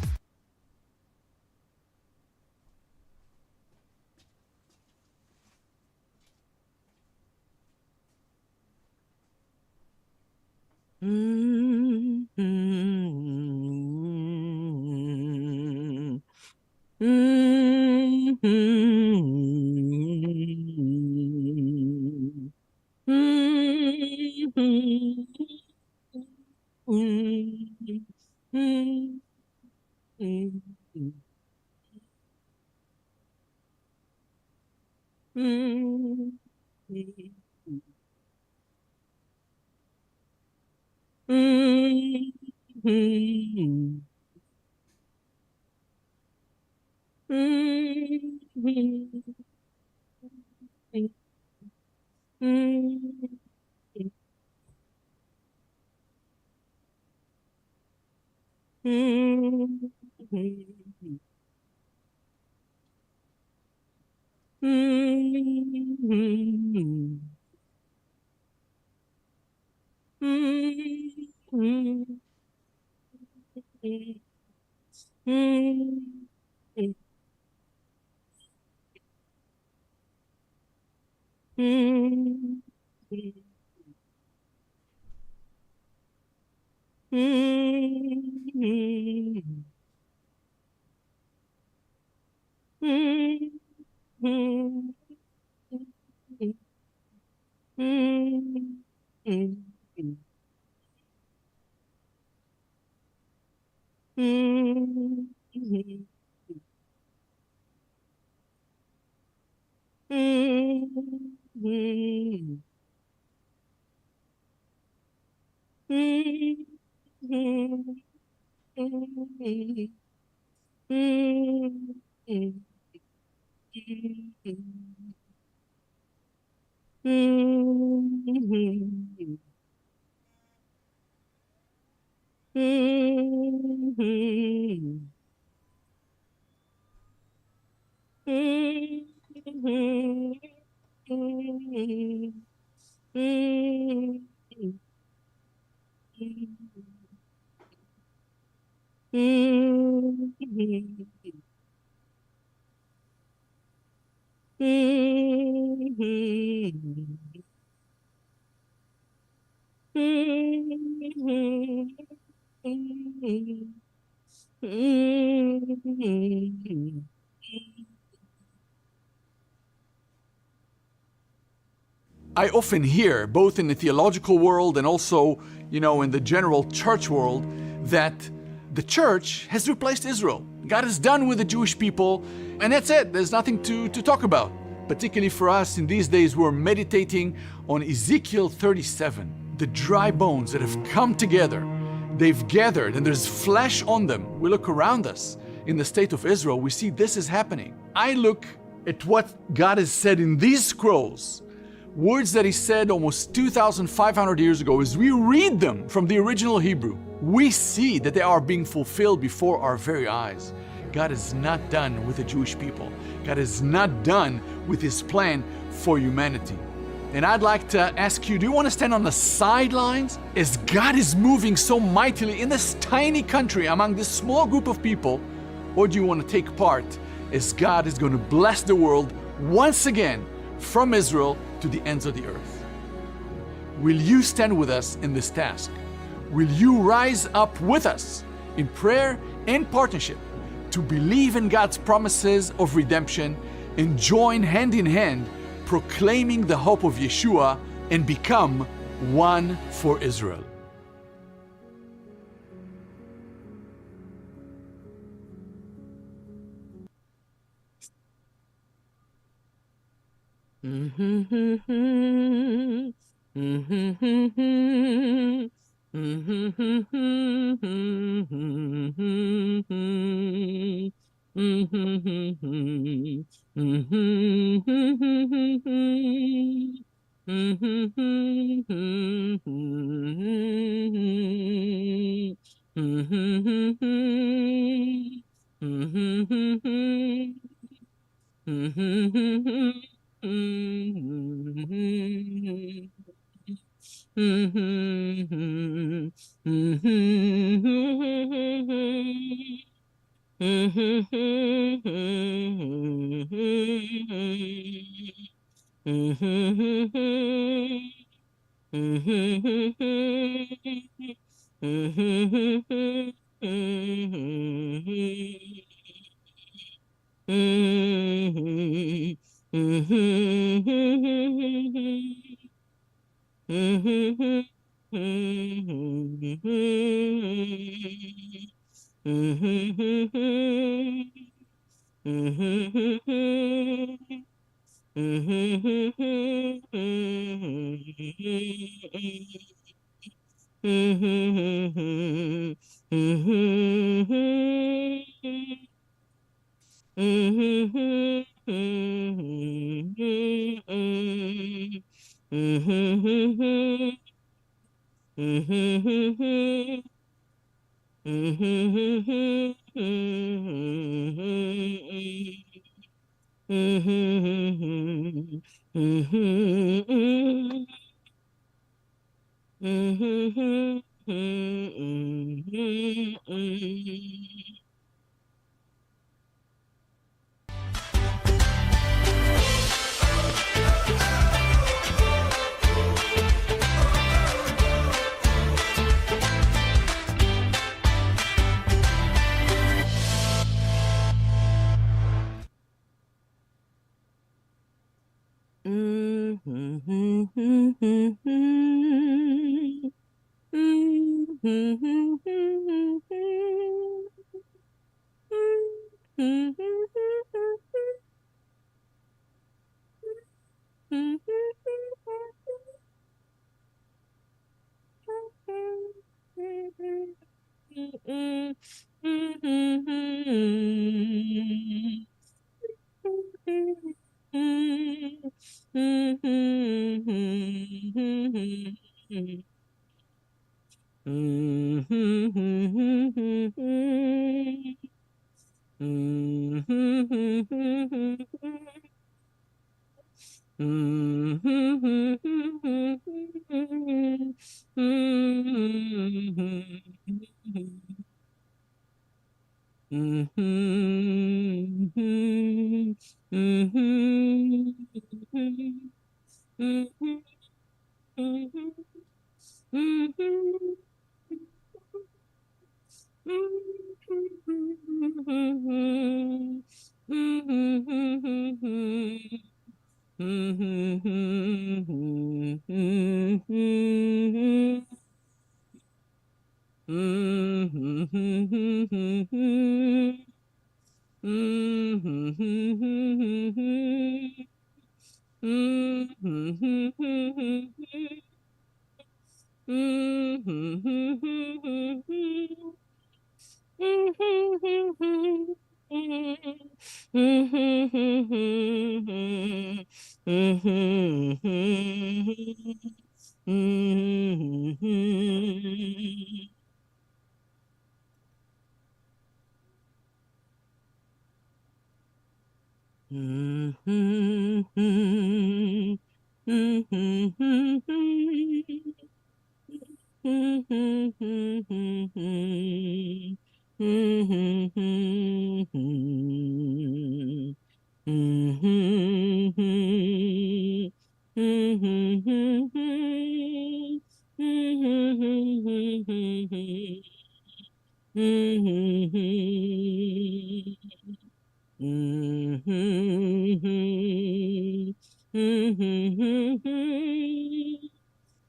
I often hear, both in the theological world and also, in the general church world, that the church has replaced Israel. God is done with the Jewish people, and that's it. There's nothing to talk about. Particularly for us in these days, we're meditating on Ezekiel 37, the dry bones that have come together. They've gathered, and there's flesh on them. We look around us in the state of Israel, we see this is happening. I look at what God has said in these scrolls, words that he said almost 2,500 years ago. As we read them from the original Hebrew, we see that they are being fulfilled before our very eyes. God is not done with the Jewish people. God is not done with his plan for humanity. And I'd like to ask you, do you want to stand on the sidelines as God is moving so mightily in this tiny country among this small group of people? Or do you want to take part as God is going to bless the world once again from Israel to the ends of the earth? Will you stand with us in this task? Will you rise up with us in prayer and partnership to believe in God's promises of redemption and join hand in hand proclaiming the hope of Yeshua and become one for Israel.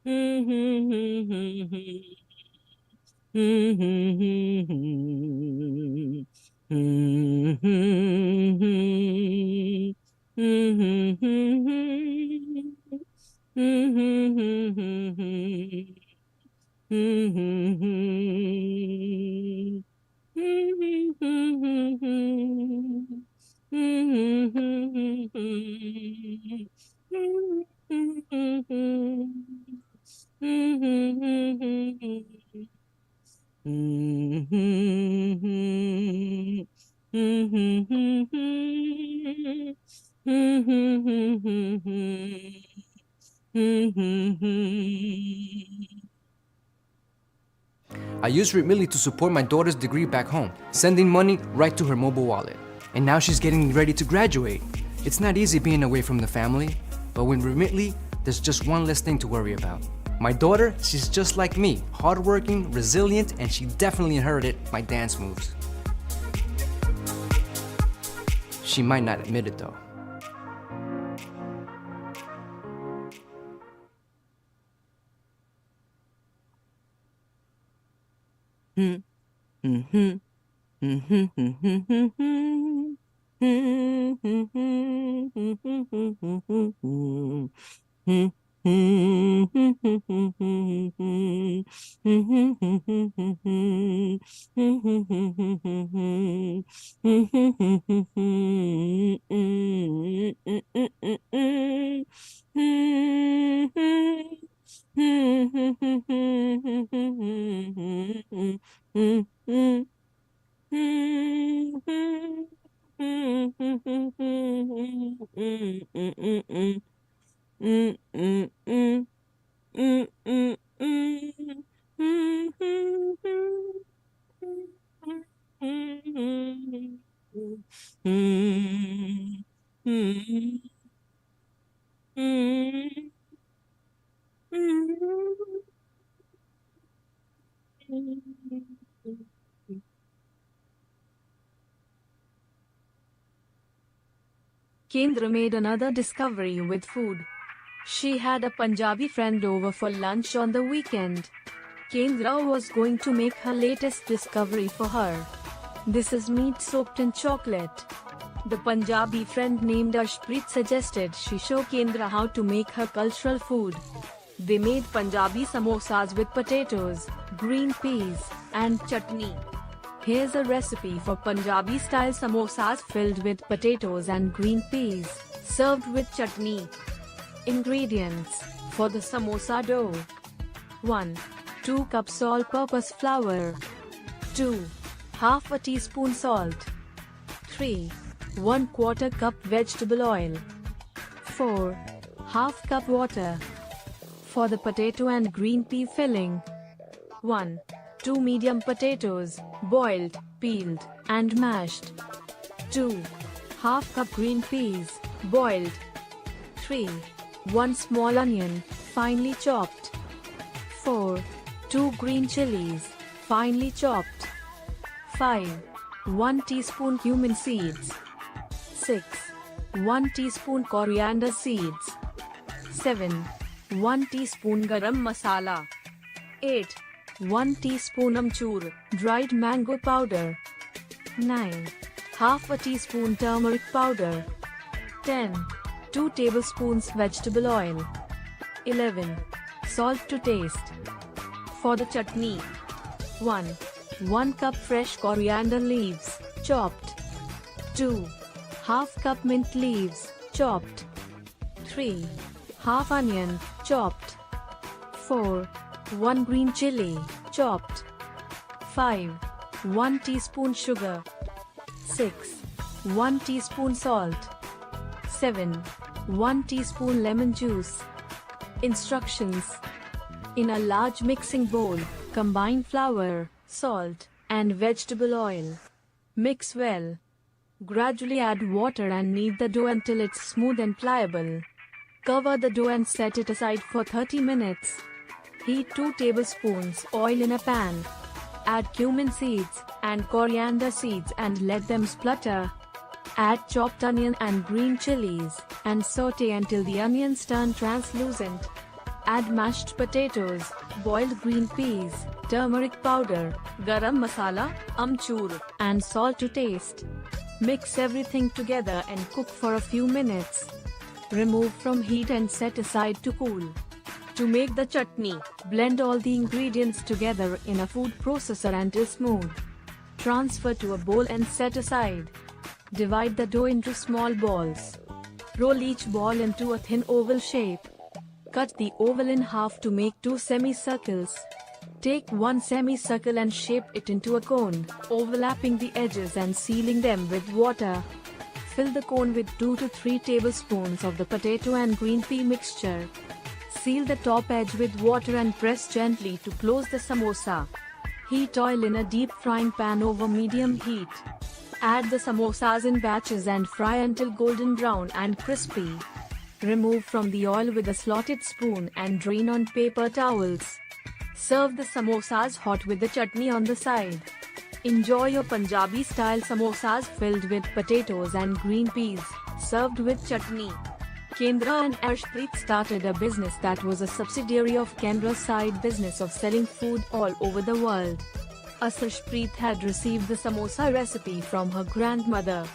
I used Remitly to support my daughter's degree back home, sending money right to her mobile wallet. And now she's getting ready to graduate. It's not easy being away from the family, but with Remitly, there's just one less thing to worry about. My daughter, she's just like me, hardworking, resilient, and she definitely inherited my dance moves. She might not admit it though. Kendra made another discovery with food. She had a Punjabi friend over for lunch on the weekend. Kendra was going to make her latest discovery for her. This is meat soaked in chocolate. The Punjabi friend named Ashpreet suggested she show Kendra how to make her cultural food. They made Punjabi samosas with potatoes, green peas, and chutney. Here's a recipe for Punjabi-style samosas filled with potatoes and green peas, served with chutney. Ingredients for the samosa dough: 1. 2 cups all-purpose flour. 2. Half a teaspoon salt. 3. 1/4 cup vegetable oil. 4. Half cup water. For the potato and green pea filling: 1. 2 medium potatoes, boiled, peeled, and mashed. 2. Half cup green peas, boiled. 3. 1 small onion, finely chopped. 4. 2 green chilies, finely chopped. 5. 1 teaspoon cumin seeds. 6. 1 teaspoon coriander seeds. 7. 1 teaspoon garam masala. 8. 1 teaspoon amchur, dried mango powder. 9. Half a teaspoon turmeric powder. 10. 2 tablespoons vegetable oil. 11. Salt to taste. For the chutney: 1. 1 cup fresh coriander leaves, chopped. 2. Half cup mint leaves, chopped. 3. Half onion, chopped. 4. 1 green chili, chopped. 5. 1 teaspoon sugar. 6. 1 teaspoon salt. 7. 1 teaspoon lemon juice. Instructions: in a large mixing bowl, combine flour, salt, and vegetable oil. Mix well. Gradually add water and knead the dough until it's smooth and pliable. Cover the dough and set it aside for 30 minutes. Heat 2 tablespoons oil in a pan. Add cumin seeds and coriander seeds and let them splutter. Add chopped onion and green chilies and saute until the onions turn translucent. Add mashed potatoes, boiled green peas, turmeric powder, garam masala, amchur, and salt to taste. Mix everything together and cook for a few minutes. Remove from heat and set aside to cool. To make the chutney, blend all the ingredients together in a food processor until smooth. Transfer to a bowl and set aside. Divide the dough into small balls. Roll each ball into a thin oval shape. Cut the oval in half to make 2 semicircles. Take one semicircle and shape it into a cone, overlapping the edges and sealing them with water. Fill the cone with 2 to 3 tablespoons of the potato and green pea mixture. Seal the top edge with water and press gently to close the samosa. Heat oil in a deep frying pan over medium heat. Add the samosas in batches and fry until golden brown and crispy. Remove from the oil with a slotted spoon and drain on paper towels. Serve the samosas hot with the chutney on the side. Enjoy your Punjabi-style samosas filled with potatoes and green peas, served with chutney. Kendra and Arshpreet started a business that was a subsidiary of Kendra's side business of selling food all over the world. Arshpreet had received the samosa recipe from her grandmother.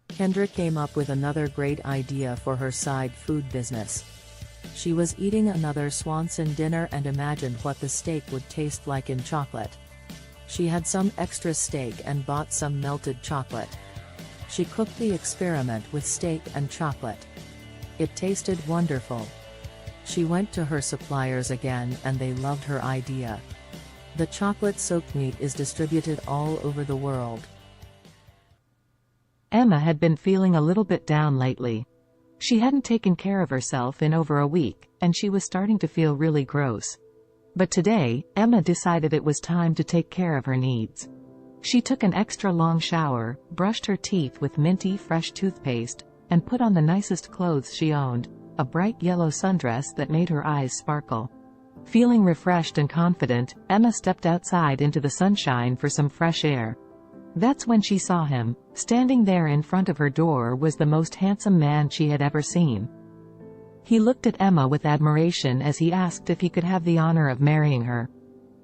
Kendra came up with another great idea for her side food business. She was eating another Swanson dinner and imagined what the steak would taste like in chocolate. She had some extra steak and bought some melted chocolate. She cooked the experiment with steak and chocolate. It tasted wonderful. She went to her suppliers again and they loved her idea. The chocolate-soaked meat is distributed all over the world. Emma had been feeling a little bit down lately. She hadn't taken care of herself in over a week, and she was starting to feel really gross. But today, Emma decided it was time to take care of her needs. She took an extra long shower, brushed her teeth with minty fresh toothpaste, and put on the nicest clothes she owned, a bright yellow sundress that made her eyes sparkle. Feeling refreshed and confident, Emma stepped outside into the sunshine for some fresh air. That's when she saw him. Standing there in front of her door was the most handsome man she had ever seen. He looked at Emma with admiration as he asked if he could have the honor of marrying her.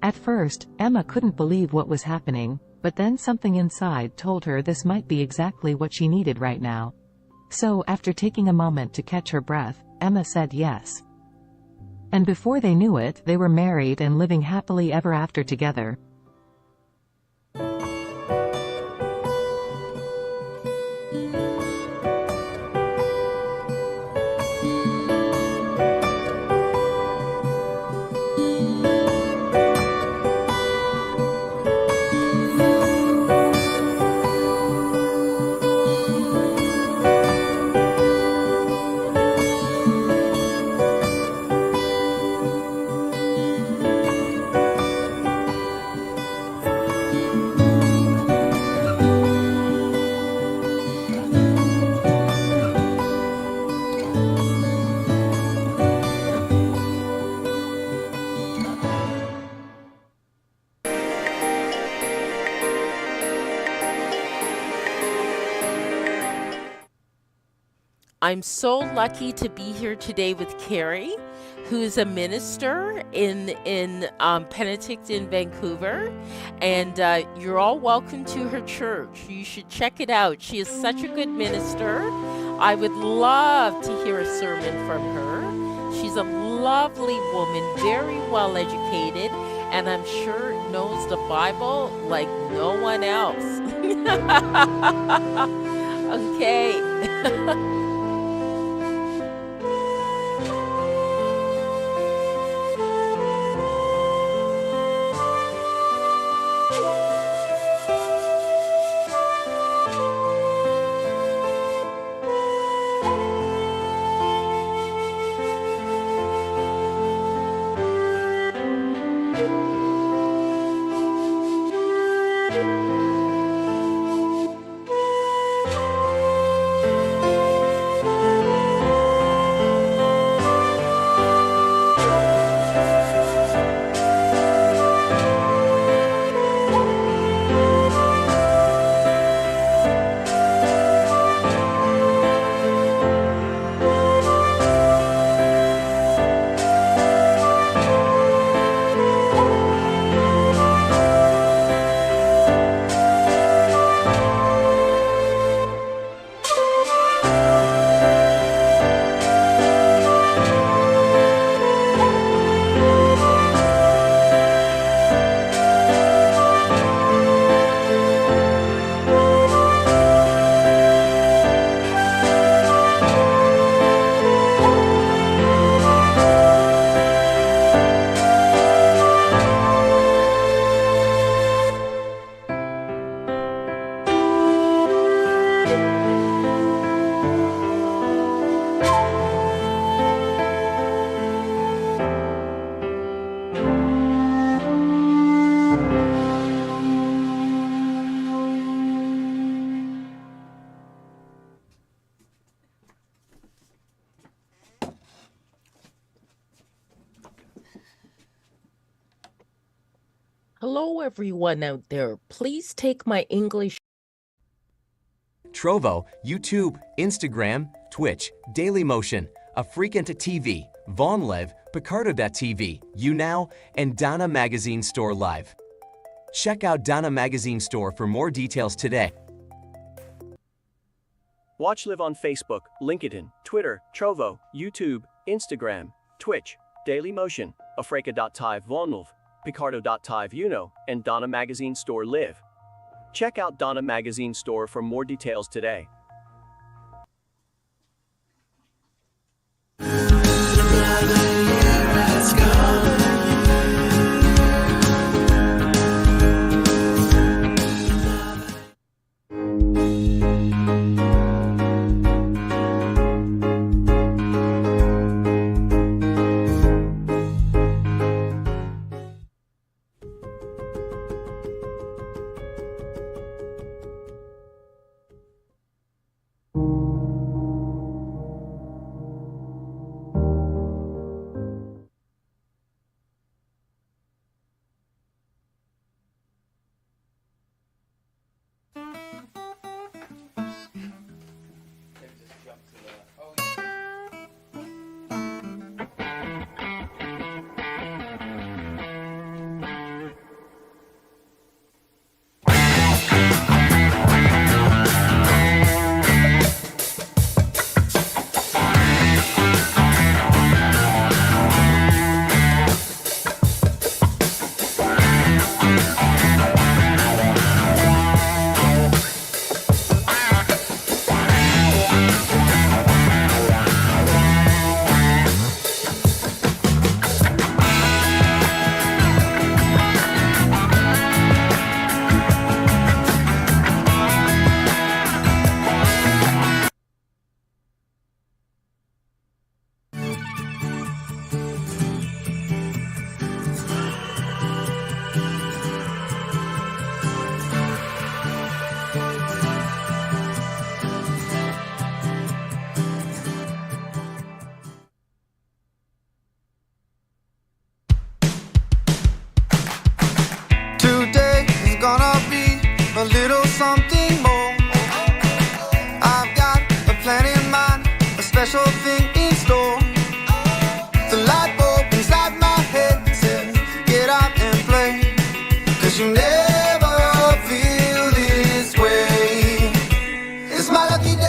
At first, Emma couldn't believe what was happening, but then something inside told her this might be exactly what she needed right now. So, after taking a moment to catch her breath, Emma said yes. And before they knew it, they were married and living happily ever after together. I'm so lucky to be here today with Carrie, who's a minister in Penticton, Vancouver, and you're all welcome to her church. You should check it out. She is such a good minister. I would love to hear a sermon from her. She's a lovely woman, very well educated, and I'm sure knows the Bible like no one else. Okay. Hello, everyone out there. Please take my English. Trovo, YouTube, Instagram, Twitch, Dailymotion, Africanta TV, VonLive, Picardo.tv, YouNow, and Donna Magazine Store Live. Check out Donna Magazine Store for more details today. Watch live on Facebook, LinkedIn, Twitter, Trovo, YouTube, Instagram, Twitch, Dailymotion, Africa.tv, VonLive, Picardo.tv, YouNow, and Donna Magazine Store Live. Check out Donna Magazine Store for more details today. Today is gonna be a little something more. I've got a plan in mind, a special thing in store. The light bulb inside my head says, get out and play, 'cause you never feel this way. It's my lucky day.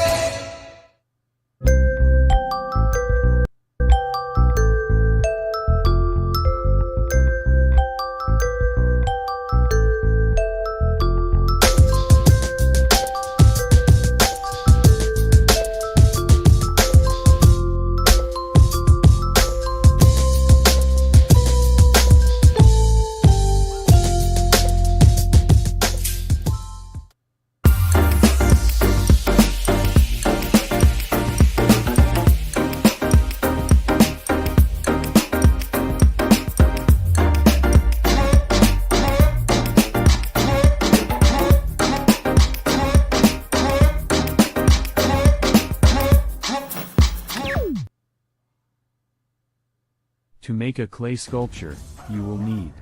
To make a clay sculpture, you will need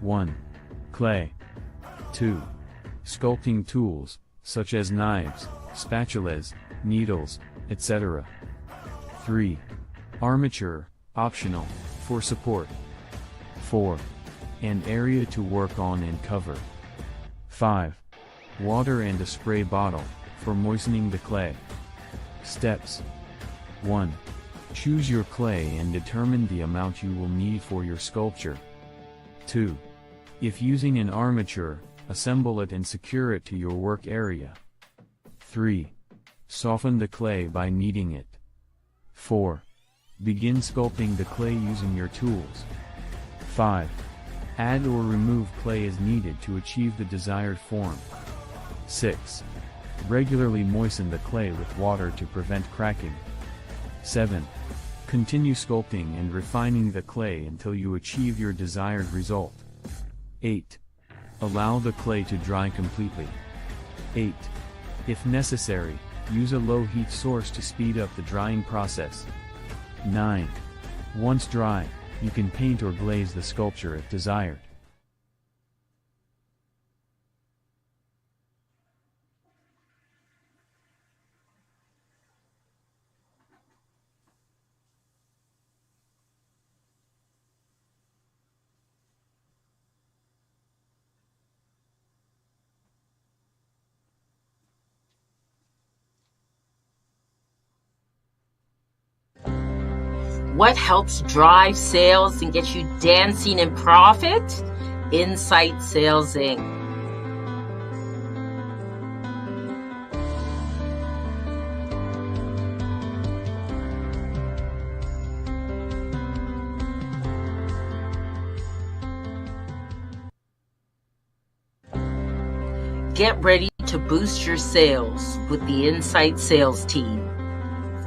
1. Clay. 2. Sculpting tools, such as knives, spatulas, needles, etc. 3. Armature, optional, for support. 4. An area to work on and cover. 5. Water and a spray bottle, for moistening the clay. Steps. 1. Choose your clay and determine the amount you will need for your sculpture. 2. If using an armature, assemble it and secure it to your work area. 3. Soften the clay by kneading it. 4. Begin sculpting the clay using your tools. 5. Add or remove clay as needed to achieve the desired form. 6. Regularly moisten the clay with water to prevent cracking. 7. Continue sculpting and refining the clay until you achieve your desired result. 8. Allow the clay to dry completely. 8. If necessary, use a low heat source to speed up the drying process. 9. Once dry, you can paint or glaze the sculpture if desired. What helps drive sales and get you dancing in profit? Insight Sales Inc. Get ready to boost your sales with the Insight Sales Team.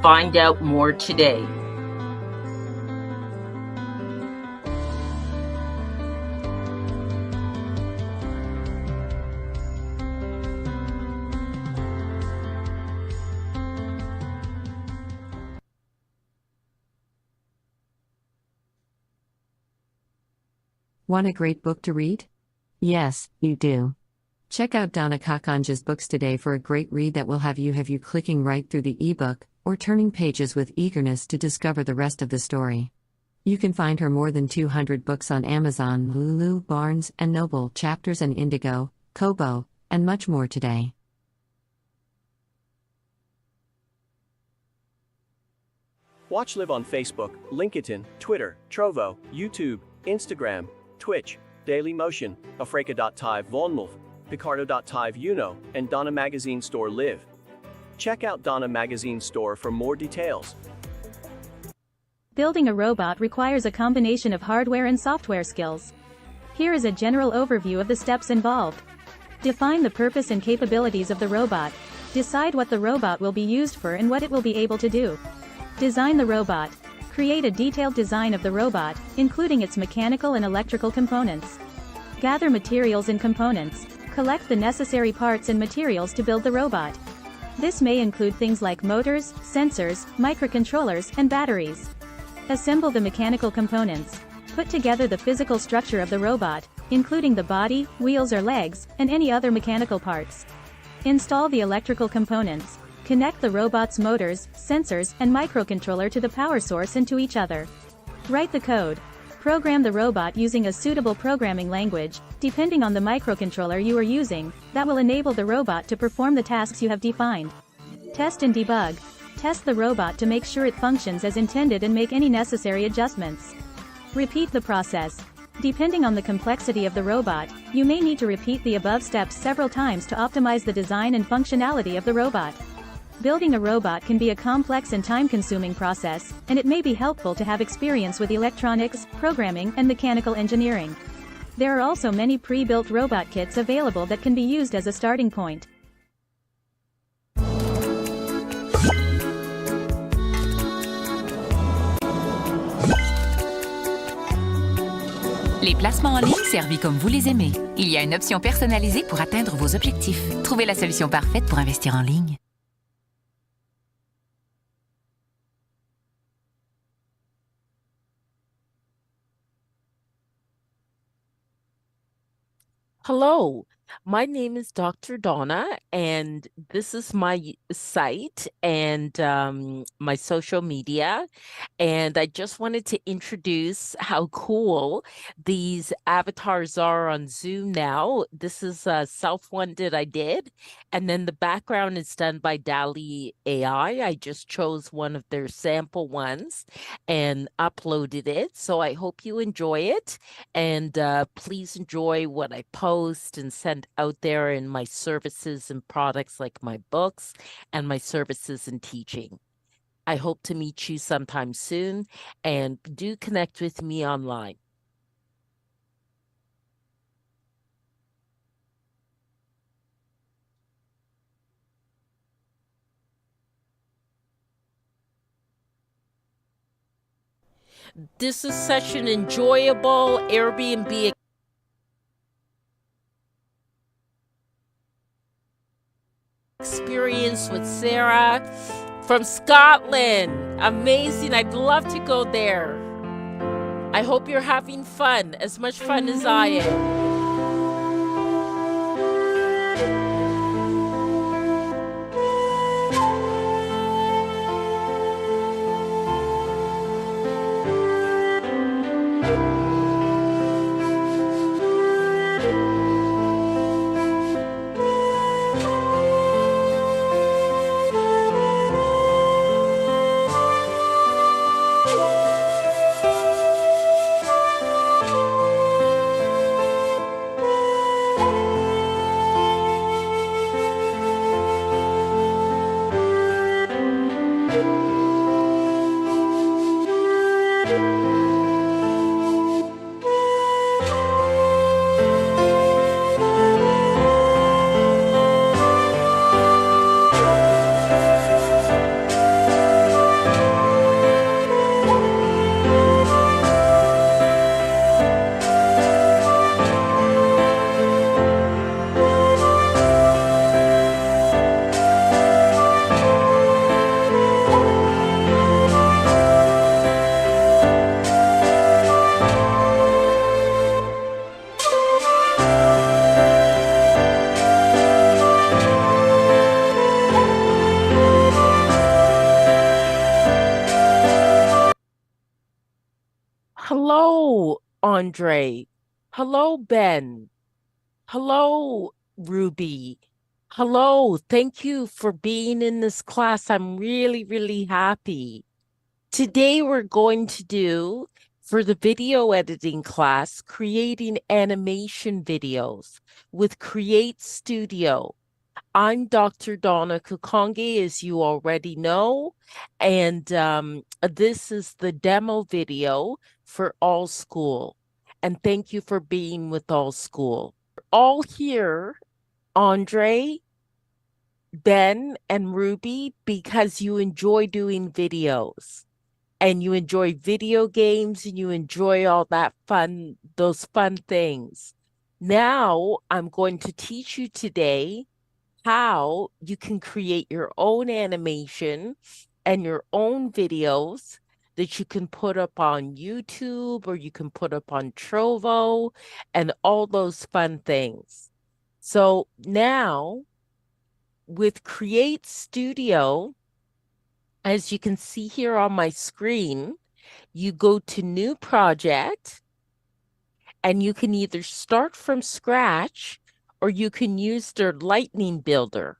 Find out more today. Want a great book to read? Yes, you do. Check out Donna Kakanja's books today for a great read that will have you clicking right through the ebook or turning pages with eagerness to discover the rest of the story. You can find her more than 200 books on Amazon, Lulu, Barnes & Noble, Chapters and Indigo, Kobo, and much more today. Watch Live on Facebook, LinkedIn, Twitter, Trovo, YouTube, Instagram, Twitch, Dailymotion, Africa.tv Vonmove, Picardo.tv and Donna Magazine Store Live. Check out Donna Magazine Store for more details. Building a robot requires a combination of hardware and software skills. Here is a general overview of the steps involved. Define the purpose and capabilities of the robot. Decide what the robot will be used for and what it will be able to do. Design the robot. Create a detailed design of the robot, including its mechanical and electrical components. Gather materials and components. Collect the necessary parts and materials to build the robot. This may include things like motors, sensors, microcontrollers, and batteries. Assemble the mechanical components. Put together the physical structure of the robot, including the body, wheels or legs, and any other mechanical parts. Install the electrical components. Connect the robot's motors, sensors, and microcontroller to the power source and to each other. Write the code. Program the robot using a suitable programming language, depending on the microcontroller you are using, that will enable the robot to perform the tasks you have defined. Test and debug. Test the robot to make sure it functions as intended and make any necessary adjustments. Repeat the process. Depending on the complexity of the robot, you may need to repeat the above steps several times to optimize the design and functionality of the robot. Building a robot can be a complex and time-consuming process, and it may be helpful to have experience with electronics, programming, and mechanical engineering. There are also many pre-built robot kits available that can be used as a starting point. Les placements en ligne servis comme vous les aimez. Il y a une option personnalisée pour atteindre vos objectifs. Trouvez la solution parfaite pour investir en ligne. Hello, my name is Dr. Donna, and this is my site and my social media. And I just wanted to introduce how cool these avatars are on Zoom now. This is one that I did, and then the background is done by DALL-E AI. I just chose one of their sample ones and uploaded it. So I hope you enjoy it, and please enjoy what I post and send out there in my services and products like my books and my services and teaching. I hope to meet you sometime soon, and do connect with me online. This is such an enjoyable Airbnb experience with Sarah from Scotland. Amazing. I'd love to go there. I hope you're having fun, as much fun as I am. Andre. Hello, Ben. Hello, Ruby. Hello. Thank you for being in this class. I'm really, really happy. Today we're going to do, for the video editing class, creating animation videos with Create Studio. I'm Dr. Donna Kukonge, as you already know, and this is the demo video for All School. And thank you for being with All School. All here, Andre, Ben, and Ruby, because you enjoy doing videos and you enjoy video games and you enjoy all that fun, those fun things. Now I'm going to teach you today how you can create your own animation and your own videos that you can put up on YouTube or you can put up on Trovo and all those fun things. So now with Create Studio, as you can see here on my screen, you go to New Project and you can either start from scratch or you can use their lightning builder.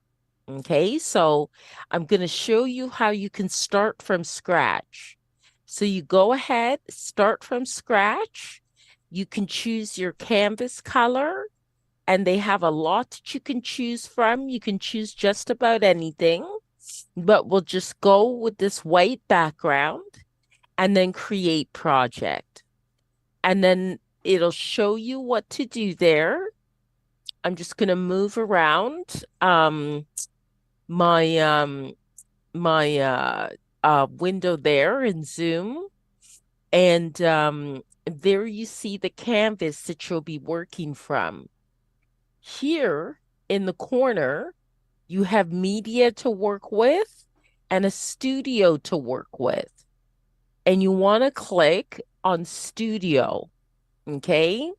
Okay, so I'm going to show you how you can start from scratch. So you go ahead, start from scratch. You can choose your canvas color, and they have a lot that you can choose from. You can choose just about anything, but we'll just go with this white background and then create project. And then it'll show you what to do there. I'm just going to move around my window there in Zoom. And there you see the canvas that you'll be working from. Here in the corner, you have media to work with and a studio to work with. And you want to click on studio, okay?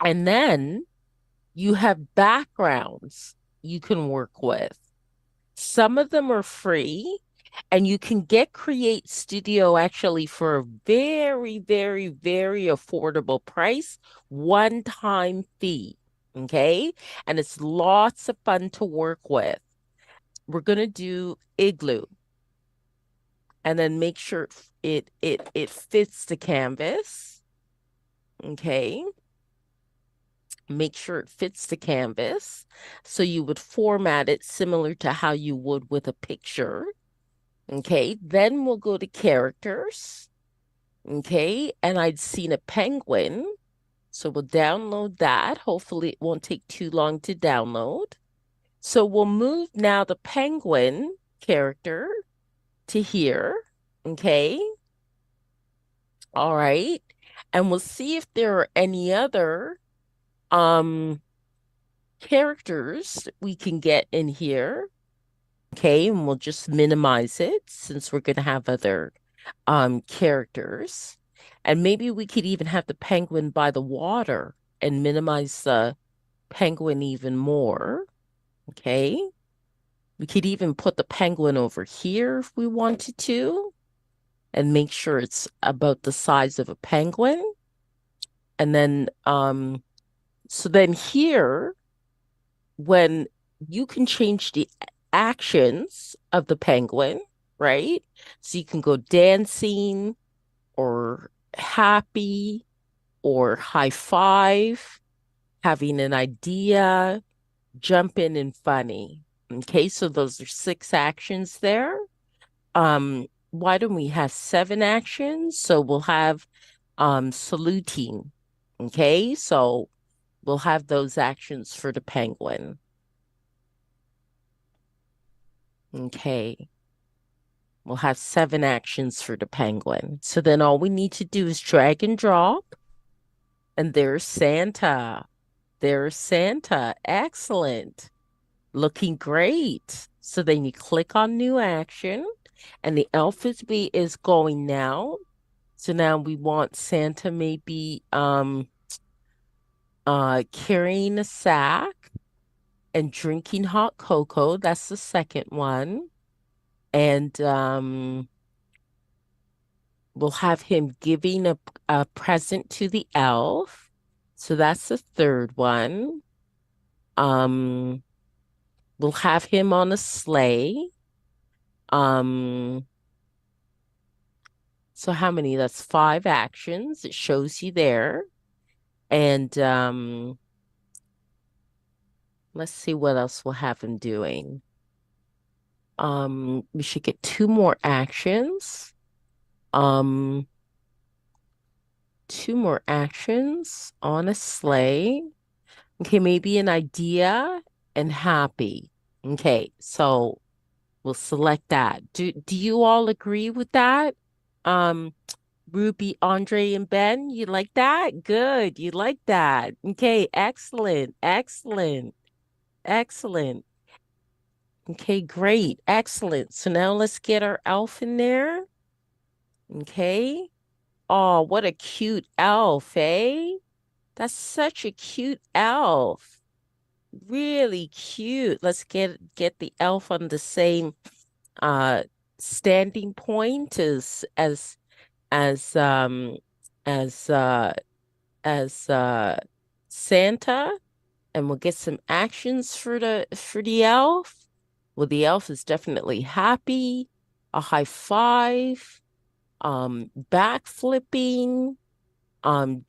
And then you have backgrounds you can work with. Some of them are free, and you can get Create Studio actually for a very, very, very affordable price, one-time fee, okay? And it's lots of fun to work with. We're going to do Igloo, and then make sure it fits the canvas, okay? Make sure it fits the canvas. So you would format it similar to how you would with a picture. Okay, then we'll go to characters. Okay, and I'd seen a penguin. So we'll download that. Hopefully it won't take too long to download. So we'll move now the penguin character to here. Okay. All right. And we'll see if there are any other characters we can get in here. Okay, and we'll just minimize it since we're going to have other characters. And maybe we could even have the penguin by the water and minimize the penguin even more. Okay. We could even put the penguin over here if we wanted to and make sure it's about the size of a penguin. And then so then here, when you can change the actions of the penguin, right? So you can go dancing or happy or high five, having an idea, jump in and funny. Okay, so those are 6 actions there. Why don't we have 7 actions? So we'll have saluting. Okay, so we'll have those actions for the penguin. Okay. We'll have 7 actions for the penguin. So then all we need to do is drag and drop. And there's Santa. There's Santa. Excellent. Looking great. So then you click on new action and the alphabet is going now. So now we want Santa maybe carrying a sack and drinking hot cocoa. That's the second one. And We'll have him giving a present to the elf. So that's the third one. We'll have him on a sleigh. So how many? That's 5 actions. It shows you there. And let's see what else we'll have him doing. We should get 2 more actions. 2 more actions on a sleigh. Okay, maybe an idea and happy. Okay, so we'll select that. Do you all agree with that? Ruby, Andre, and Ben, you like that? Good, you like that. Okay, excellent, excellent, excellent. Okay, great, excellent. So now let's get our elf in there. Okay. Oh, what a cute elf, eh? That's such a cute elf. Really cute. Let's get the elf on the same standing point as Santa, and we'll get some actions for the elf. Well, the elf is definitely happy. A high five, back flipping,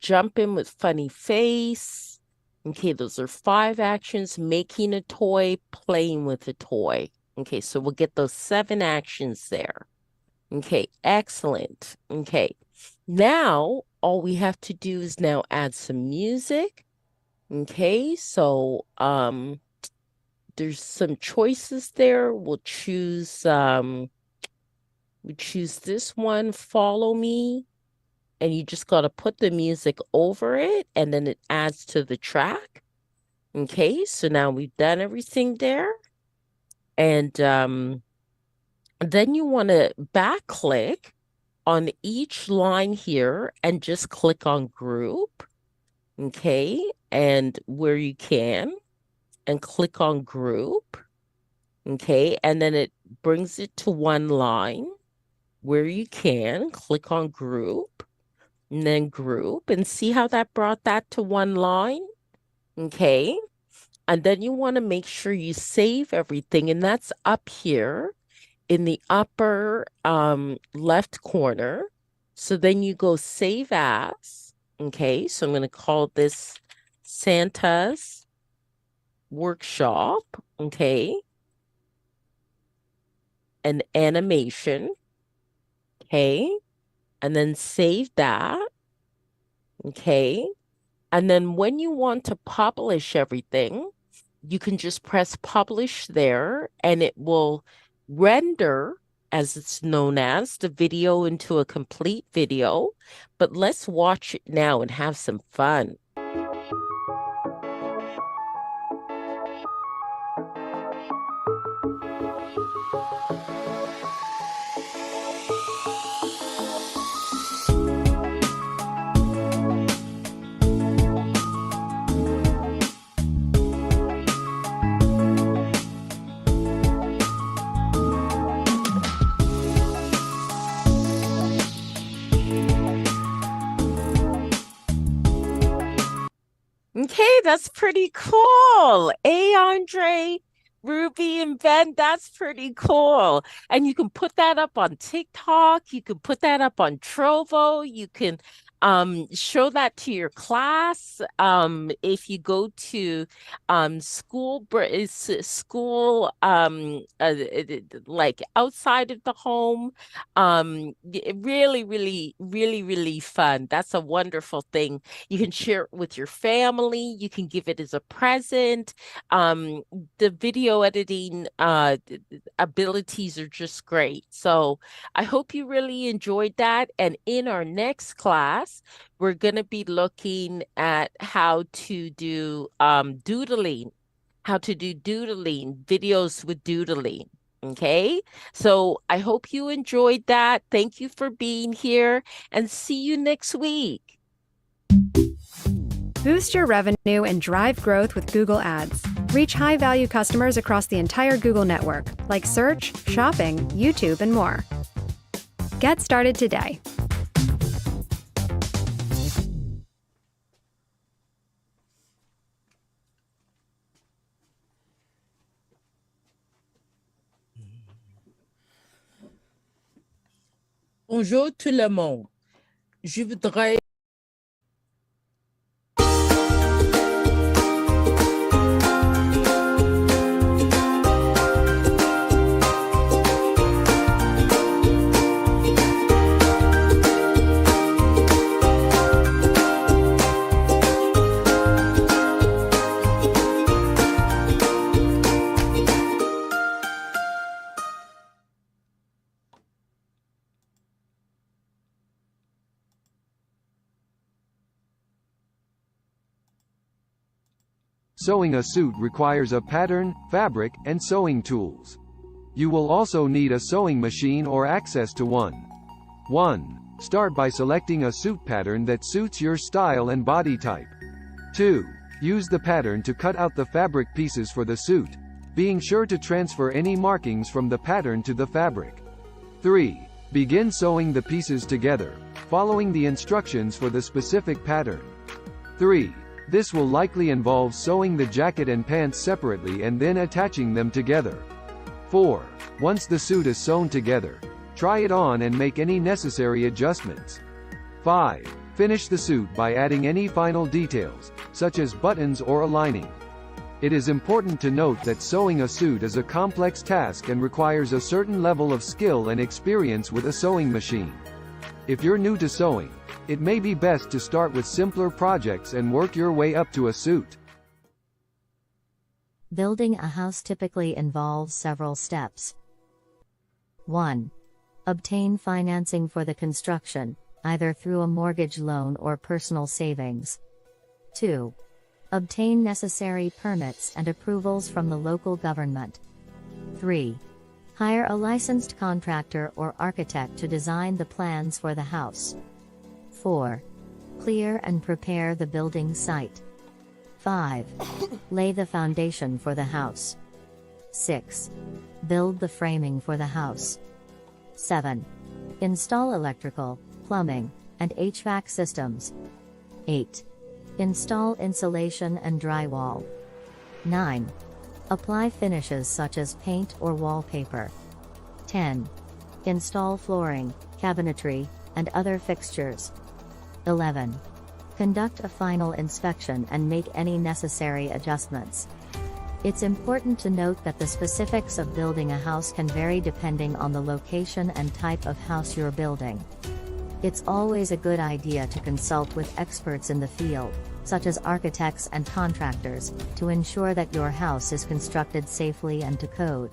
jumping with funny face. Okay, those are 5 actions: making a toy, playing with a toy. Okay, so we'll get those 7 actions there. Okay, excellent. Okay, now all we have to do is now add some music. Okay, so there's some choices there. We'll choose this one, Follow Me, and you just got to put the music over it and then it adds to the track. Okay, so now we've done everything there. And then you want to back click on each line here and just click on group. Okay, and where you can, and click on group. Okay, and then it brings it to one line. Where you can, click on group, and then group, and see how that brought that to one line. Okay, and then you want to make sure you save everything, and that's up here in the upper left corner. So then you go save as. Okay, so I'm going to call this Santa's Workshop. Okay, an animation. Okay, and then save that. Okay, and then when you want to publish everything, you can just press publish there, and it will render, as it's known as, the video into a complete video. But let's watch it now and have some fun. Okay, that's pretty cool. Hey, Andre, Ruby, and Ben, that's pretty cool. And you can put that up on TikTok. You can put that up on Trovo. You can show that to your class. If you go to school like outside of the home, really, really, really, really fun. That's a wonderful thing. You can share it with your family. You can give it as a present. The video editing abilities are just great. So I hope you really enjoyed that. And in our next class, we're going to be looking at how to do doodling, videos with doodling. Okay, so I hope you enjoyed that. Thank you for being here, and see you next week. Boost your revenue and drive growth with Google Ads. Reach high-value customers across the entire Google network, like search, shopping, YouTube, and more. Get started today. Bonjour tout le monde. Je voudrais Sewing a suit requires a pattern, fabric, and sewing tools. You will also need a sewing machine or access to one. 1. Start by selecting a suit pattern that suits your style and body type. 2. Use the pattern to cut out the fabric pieces for the suit, being sure to transfer any markings from the pattern to the fabric. 3. Begin sewing the pieces together, following the instructions for the specific pattern. 3. This will likely involve sewing the jacket and pants separately and then attaching them together. 4. Once the suit is sewn together, try it on and make any necessary adjustments. 5. Finish the suit by adding any final details, such as buttons or a lining. It is important to note that sewing a suit is a complex task and requires a certain level of skill and experience with a sewing machine. If you're new to sewing, it may be best to start with simpler projects and work your way up to a suit. Building a house typically involves several steps. 1. Obtain financing for the construction, either through a mortgage loan or personal savings. 2. Obtain necessary permits and approvals from the local government. 3. Hire a licensed contractor or architect to design the plans for the house. 4. Clear and prepare the building site. 5. Lay the foundation for the house. 6. Build the framing for the house. 7. Install electrical, plumbing, and HVAC systems. 8. Install insulation and drywall. 9. Apply finishes such as paint or wallpaper. 10. Install flooring, cabinetry, and other fixtures. 11. Conduct a final inspection and make any necessary adjustments. It's important to note that the specifics of building a house can vary depending on the location and type of house you're building. It's always a good idea to consult with experts in the field, such as architects and contractors, to ensure that your house is constructed safely and to code.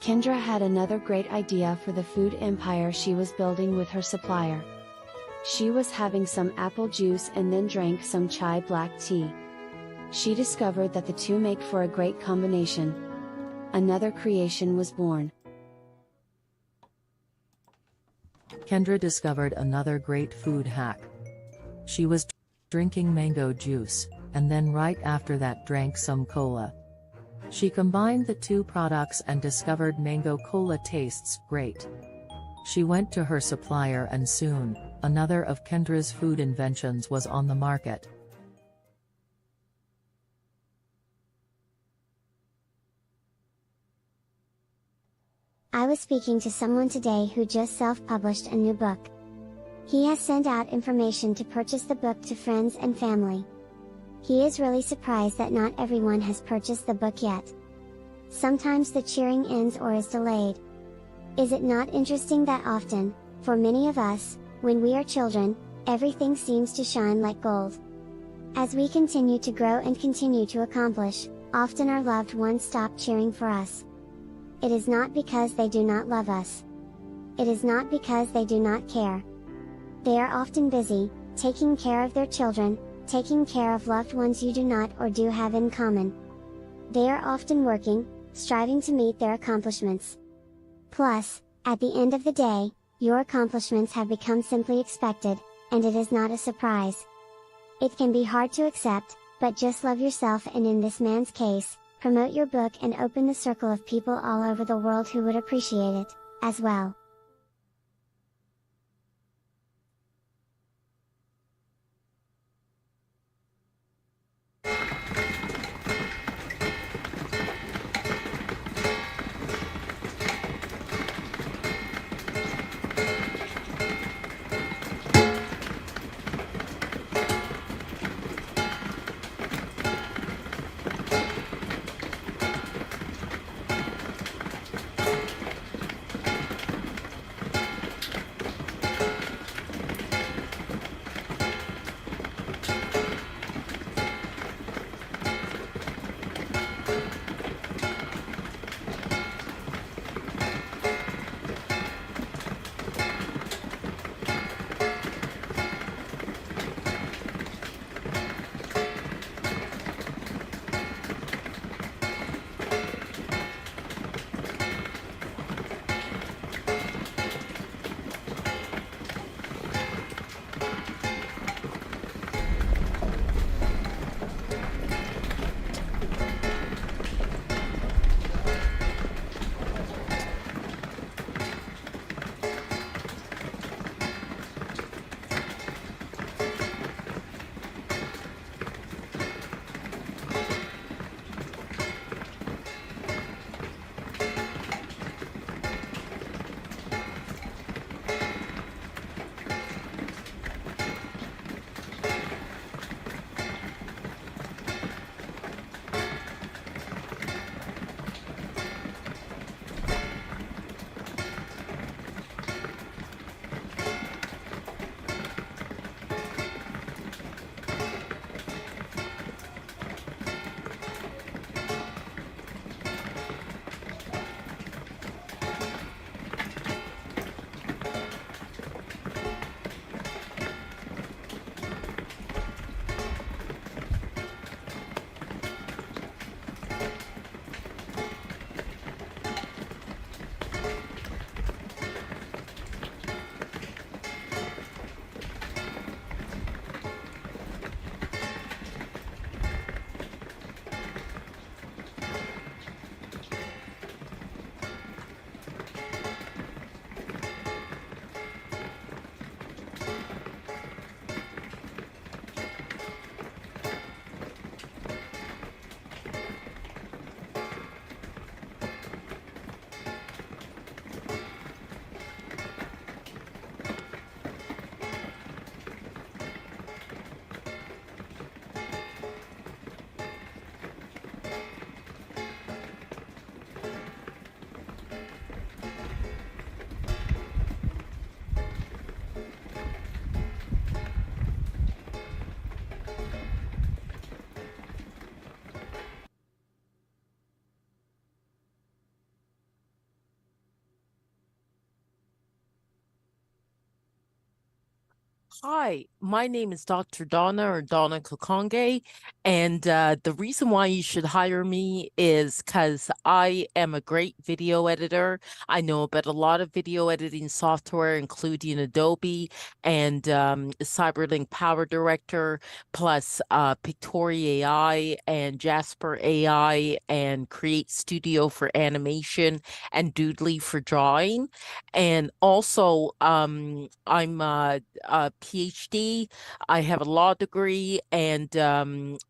Kendra had another great idea for the food empire she was building with her supplier. She was having some apple juice and then drank some chai black tea. She discovered that the two make for a great combination. Another creation was born. Kendra discovered another great food hack. She was drinking mango juice, and then right after that drank some cola. She combined the two products and discovered mango cola tastes great. She went to her supplier and soon, another of Kendra's food inventions was on the market. I was speaking to someone today who just self-published a new book. He has sent out information to purchase the book to friends and family. He is really surprised that not everyone has purchased the book yet. Sometimes the cheering ends or is delayed. Is it not interesting that often, for many of us, when we are children, everything seems to shine like gold? As we continue to grow and continue to accomplish, often our loved ones stop cheering for us. It is not because they do not love us. It is not because they do not care. They are often busy, taking care of their children, taking care of loved ones you do not or do have in common. They are often working, striving to meet their accomplishments. Plus, at the end of the day, your accomplishments have become simply expected, and it is not a surprise. It can be hard to accept, but just love yourself, and in this man's case, promote your book and open the circle of people all over the world who would appreciate it, as well. Hi, my name is Dr. Donna or Donna Kokonge, and the reason why you should hire me is because I am a great video editor. I know about a lot of video editing software, including Adobe and Cyberlink Power Director, plus Pictory AI and Jasper AI and Create Studio for animation and Doodly for drawing. And also, I'm a PhD. I have a law degree and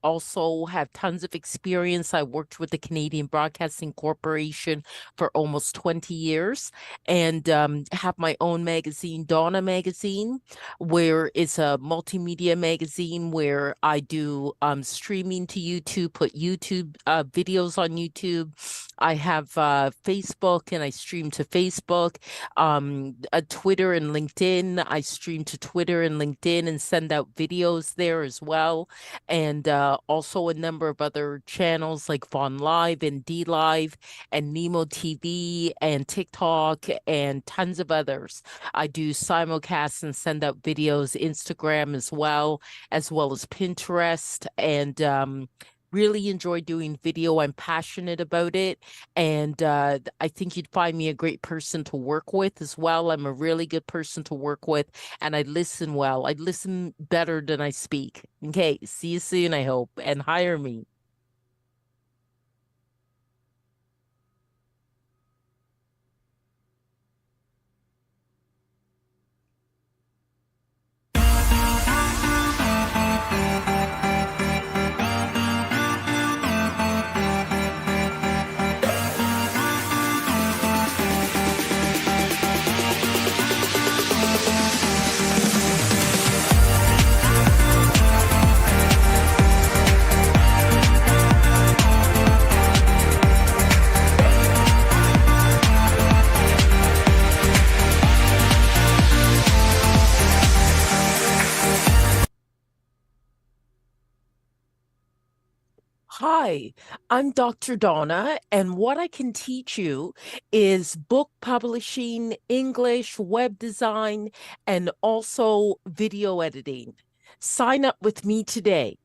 also have tons of experience. I worked with the Canadian Broadcasting Corporation for almost 20 years and have my own magazine, Donna Magazine, where it's a multimedia magazine where I do streaming to YouTube, put YouTube videos on YouTube. I have Facebook and I stream to Facebook, Twitter and LinkedIn. I stream to Twitter and LinkedIn and send out videos there as well. And also a number of other channels like Vaughn Live and D Live and Nemo TV and TikTok and tons of others. I do simulcasts and send out videos, Instagram as well as Pinterest, and really enjoy doing video. I'm passionate about it, and I think you'd find me a great person to work with as well. I'm a really good person to work with, and I listen well. I listen better than I speak. Okay, see you soon, I hope, and hire me. Hi, I'm Dr. Donna, and what I can teach you is book publishing, English, web design, and also video editing. Sign up with me today.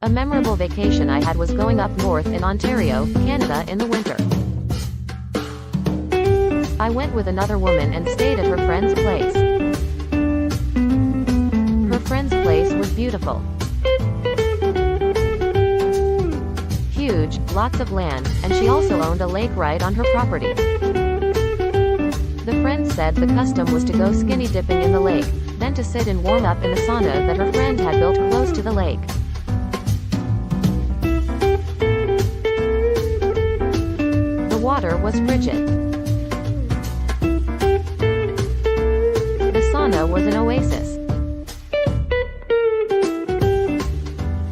A memorable vacation I had was going up north in Ontario, Canada in the winter. I went with another woman and stayed at her friend's place. Her friend's place was beautiful. Huge, lots of land, and she also owned a lake right on her property. The friend said the custom was to go skinny dipping in the lake, then to sit and warm up in the sauna that her friend had built close to the lake. The water was frigid. The sauna was an oasis.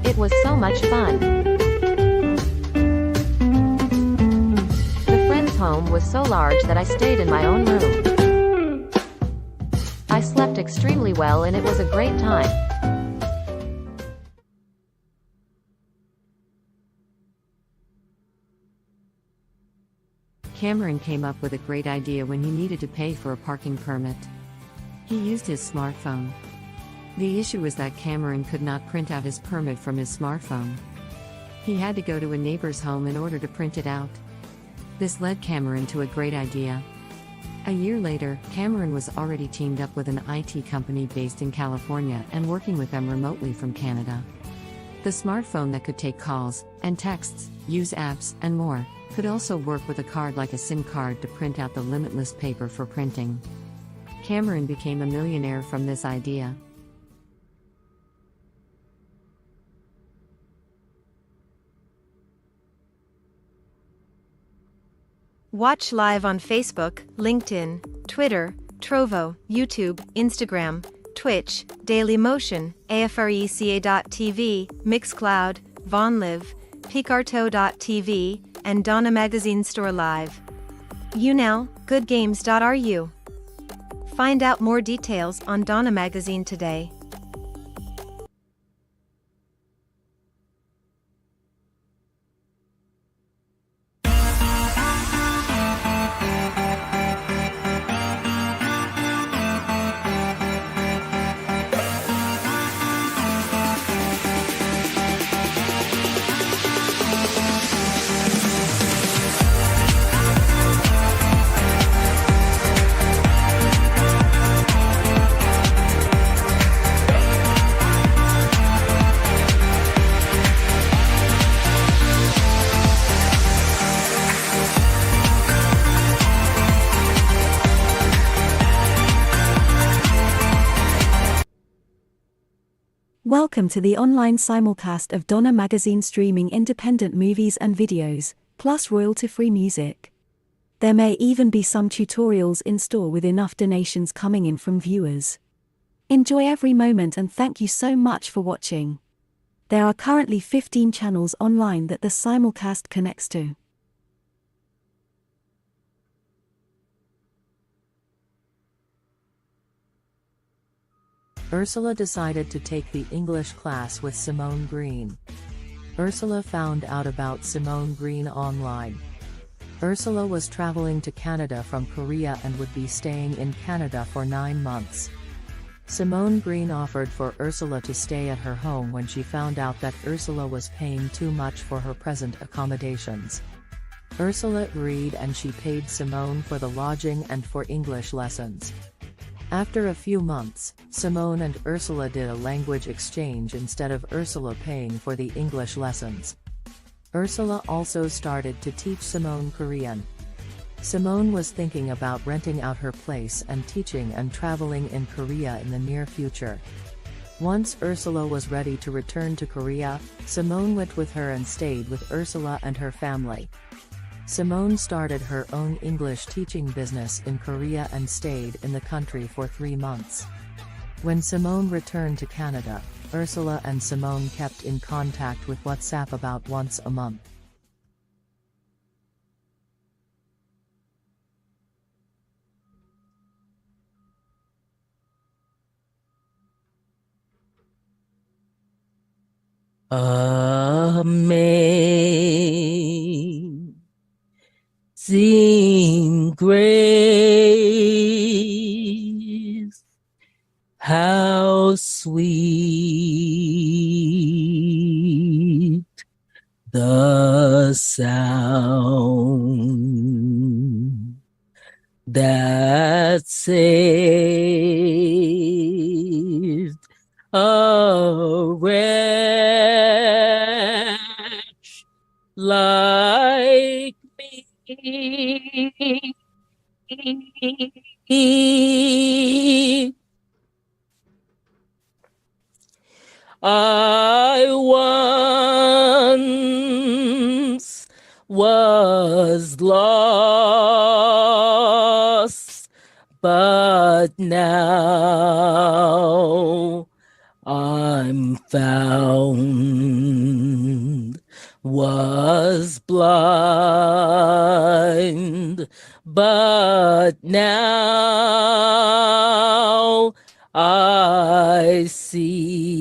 It was so much fun. The friend's home was so large that I stayed in my own room. I slept extremely well and it was a great time. Cameron came up with a great idea when he needed to pay for a parking permit. He used his smartphone. The issue was that Cameron could not print out his permit from his smartphone. He had to go to a neighbor's home in order to print it out. This led Cameron to a great idea. A year later, Cameron was already teamed up with an IT company based in California and working with them remotely from Canada. The smartphone that could take calls and texts, use apps, and more, could also work with a card like a SIM card to print out the limitless paper for printing. Cameron became a millionaire from this idea. Watch live on Facebook, LinkedIn, Twitter, Trovo, YouTube, Instagram, Twitch, Dailymotion, AFRECA.tv, Mixcloud, VonLive, Picarto.tv, and Donna Magazine Store Live. YouNow, GoodGames.ru. Find out more details on Donna Magazine today. Welcome to the online simulcast of Donna Magazine streaming independent movies and videos, plus royalty-free music. There may even be some tutorials in store with enough donations coming in from viewers. Enjoy every moment and thank you so much for watching. There are currently 15 channels online that the simulcast connects to. Ursula decided to take the English class with Simone Green. Ursula found out about Simone Green online. Ursula was traveling to Canada from Korea and would be staying in Canada for 9 months. Simone Green offered for Ursula to stay at her home when she found out that Ursula was paying too much for her present accommodations. Ursula agreed and she paid Simone for the lodging and for English lessons. After a few months, Simone and Ursula did a language exchange instead of Ursula paying for the English lessons. Ursula also started to teach Simone Korean. Simone was thinking about renting out her place and teaching and traveling in Korea in the near future. Once Ursula was ready to return to Korea, Simone went with her and stayed with Ursula and her family. Simone started her own English teaching business in Korea and stayed in the country for 3 months. When Simone returned to Canada, Ursula and Simone kept in contact with WhatsApp about once a month. Amazing grace, how sweet the sound that saved a wretch like me. I once was lost, but now I'm found. Was blind, but now I see.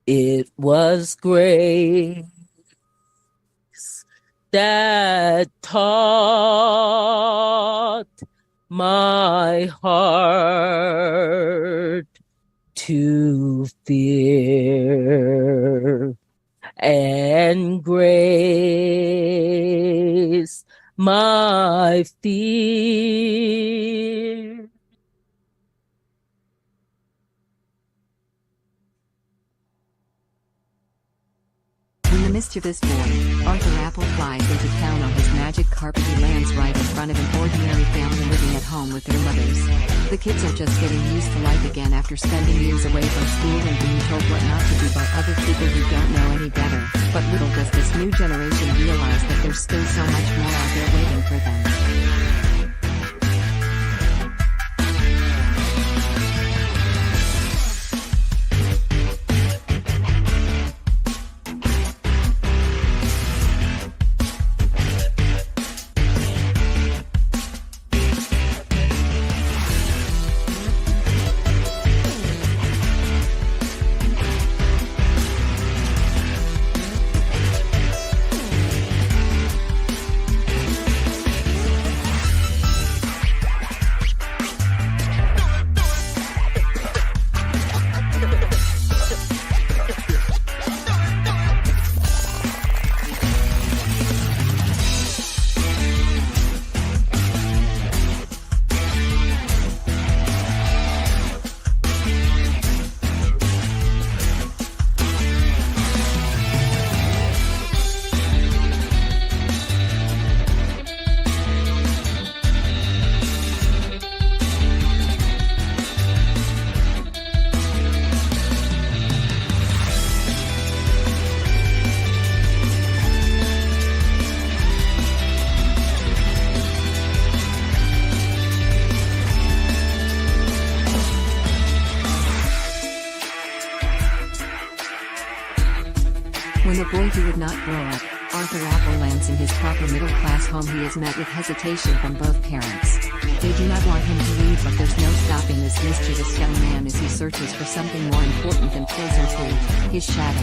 It was grace that taught my heart to fear, and grace my fear. When the mischievous boy, Arthur Apple, flies into town on his magic carpet, he lands right in front of an ordinary family living at home with their mothers. The kids are just getting used to life again after spending years away from school and being told what not to do by other people who don't know any better. But little does this new generation realize that there's still so much more out there waiting for them. When a boy who would not grow up, Arthur Apple lands in his proper middle-class home, he is met with hesitation from both parents. They do not want him to leave, but there's no stopping this mischievous young man as he searches for something more important than pleasant food, his shadow.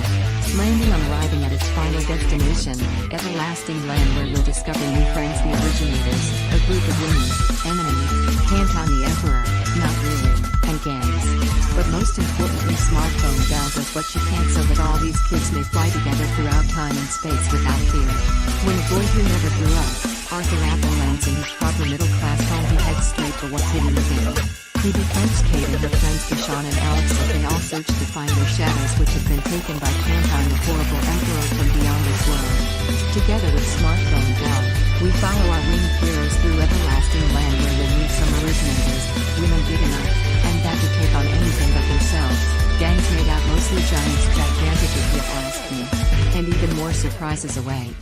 Landing on arriving at its final destination, Everlasting Land, where we'll discover new friends, the originators, a group of women, enemies, Tantan the Emperor, not really, and gangs. But most importantly, Smartphone Gal does what she can so that all these kids may fly together throughout time and space without fear. When a boy who never grew up, Arthur Apple lands in his proper middle-class home, he heads straight for what's hidden within. He befriends Kate and her friends Deshawn and Alex as they all search to find their shadows, which have been taken by Tantan, the horrible emperor from beyond this world. Together with Smartphone Gal, we follow our winged heroes through Everlasting Land, where they meet some originators, women big enough, and that to take on anything but themselves, gangs made out mostly giants, gigantic if you ask me. And even more surprises await.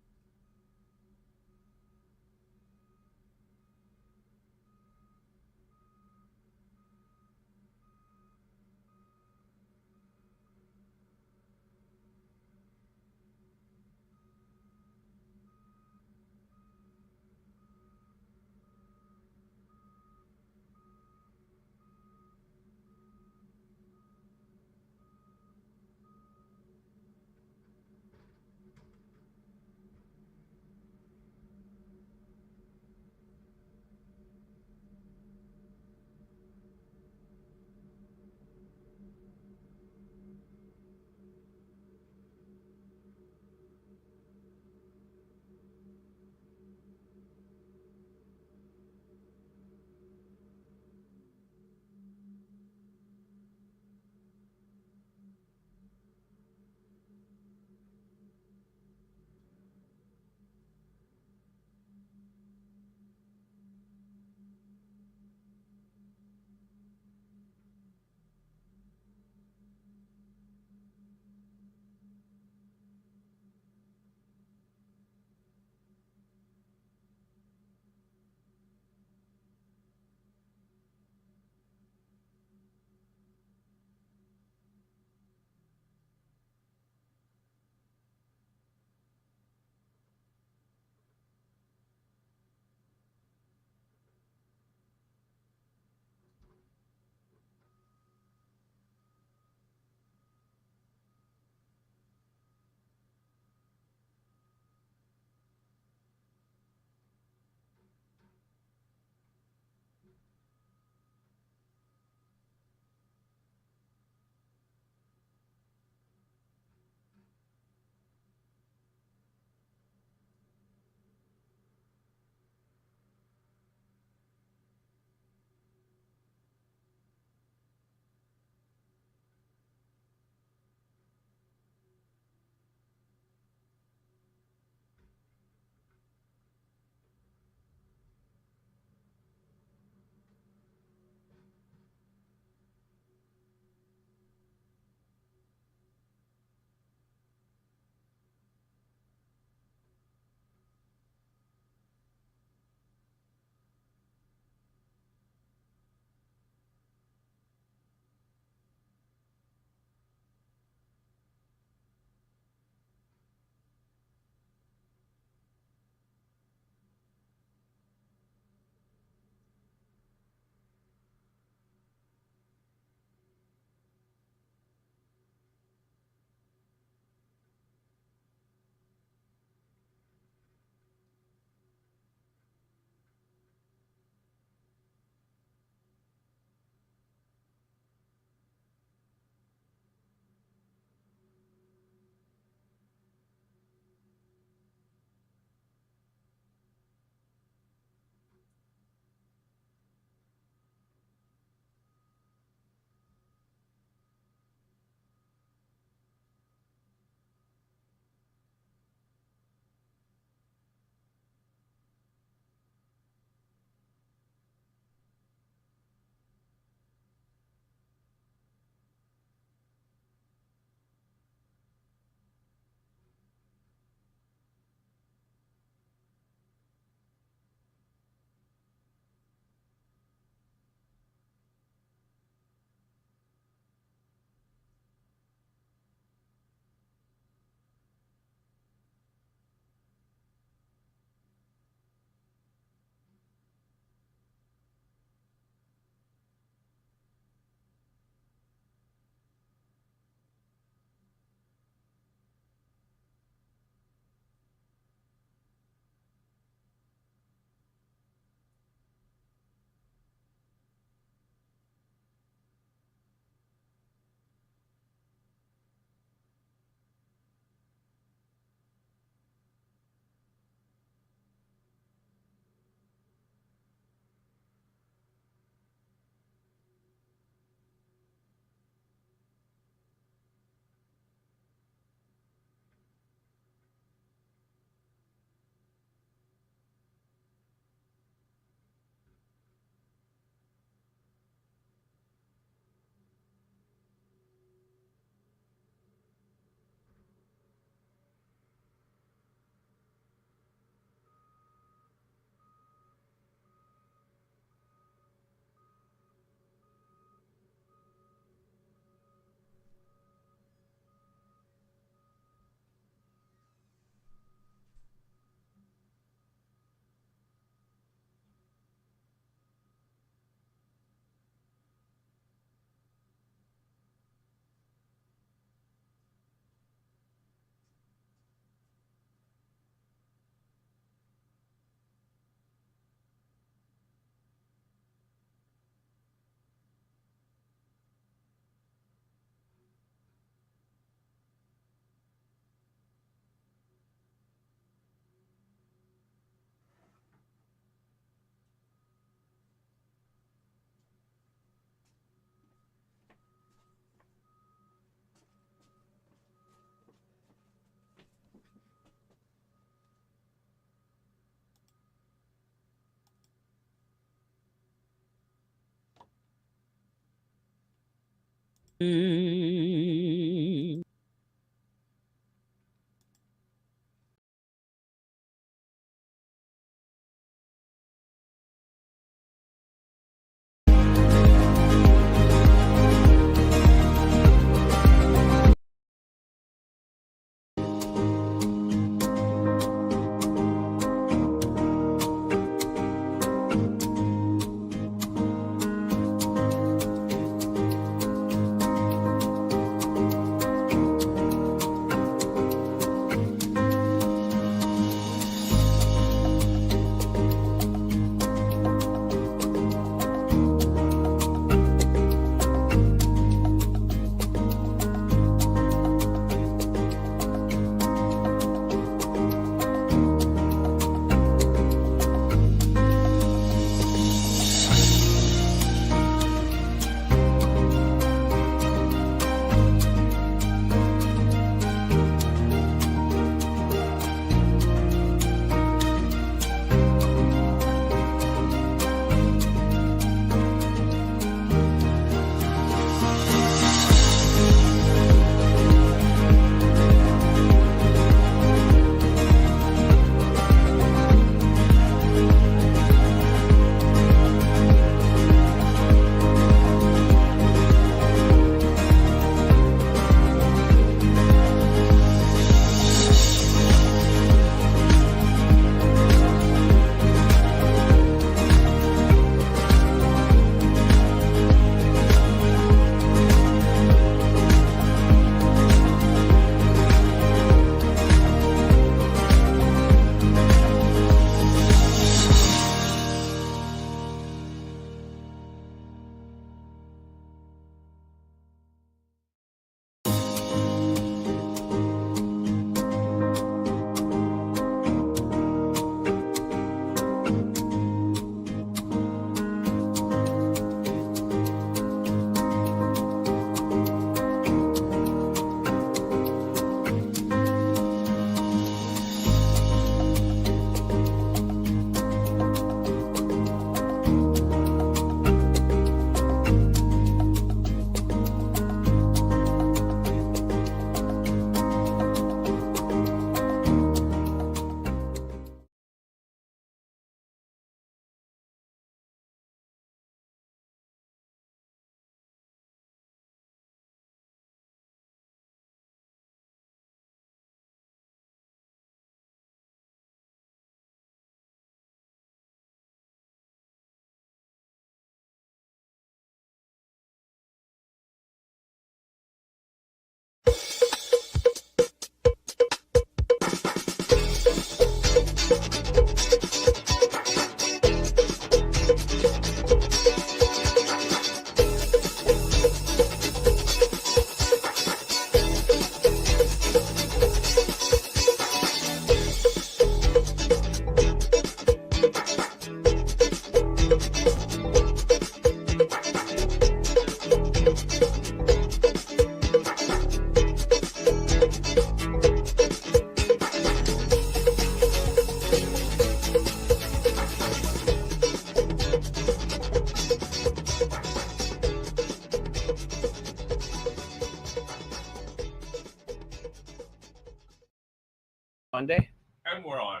Monday. And we're on.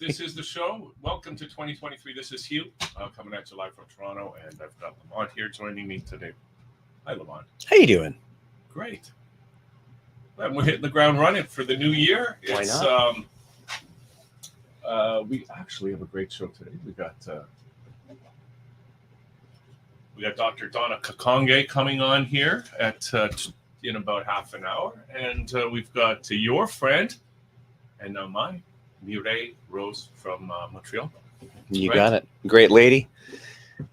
This is the show. Welcome to 2023. This is Hugh, coming at you live from Toronto, and I've got Lamont here joining me today. Hi, Lamont. How you doing? Great. Well, we're hitting the ground running for the new year. Why not? We actually have a great show today. We got Dr. Donna Kakonge coming on here at in about half an hour, and we've got your friend and now mine, Mireille Rose from Montreal. You got it. Great lady.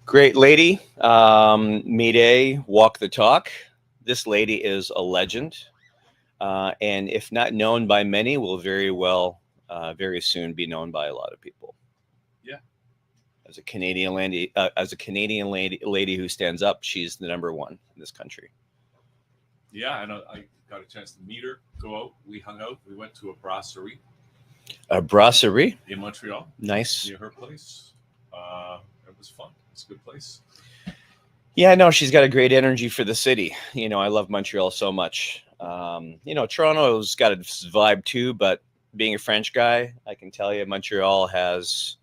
Great lady. Mireille, walk the talk. This lady is a legend, and if not known by many, will very well very soon be known by a lot of people. Yeah. As a Canadian lady who stands up, she's the number one in this country. Yeah, and I got a chance to meet her, go out. We hung out. We went to a brasserie. A brasserie? In Montreal. Nice. Near her place. It was fun. It's a good place. Yeah, no, she's got a great energy for the city. I love Montreal so much. Toronto's got its vibe too, but being a French guy, I can tell you Montreal has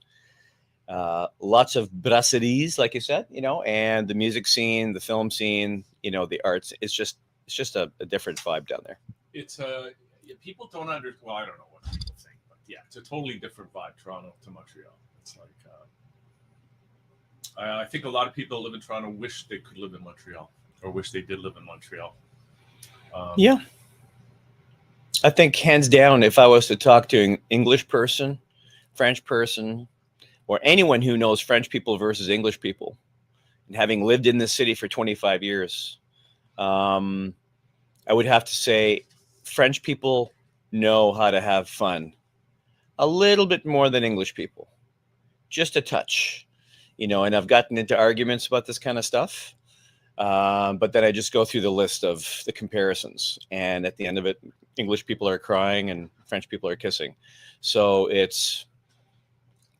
lots of brasseries, like you said, and the music scene, the film scene, the arts. It's just a different vibe down there. It's people don't understand. Well, I don't know what people think, but yeah, it's a totally different vibe, Toronto to Montreal. It's like I think a lot of people that live in Toronto wish they could live in Montreal, or wish they did live in Montreal. Yeah, I think hands down, if I was to talk to an English person, French person, or anyone who knows French people versus English people, and having lived in this city for 25 years, I would have to say French people know how to have fun a little bit more than English people, just a touch, and I've gotten into arguments about this kind of stuff. But then I just go through the list of the comparisons, and at the end of it, English people are crying and French people are kissing. So it's,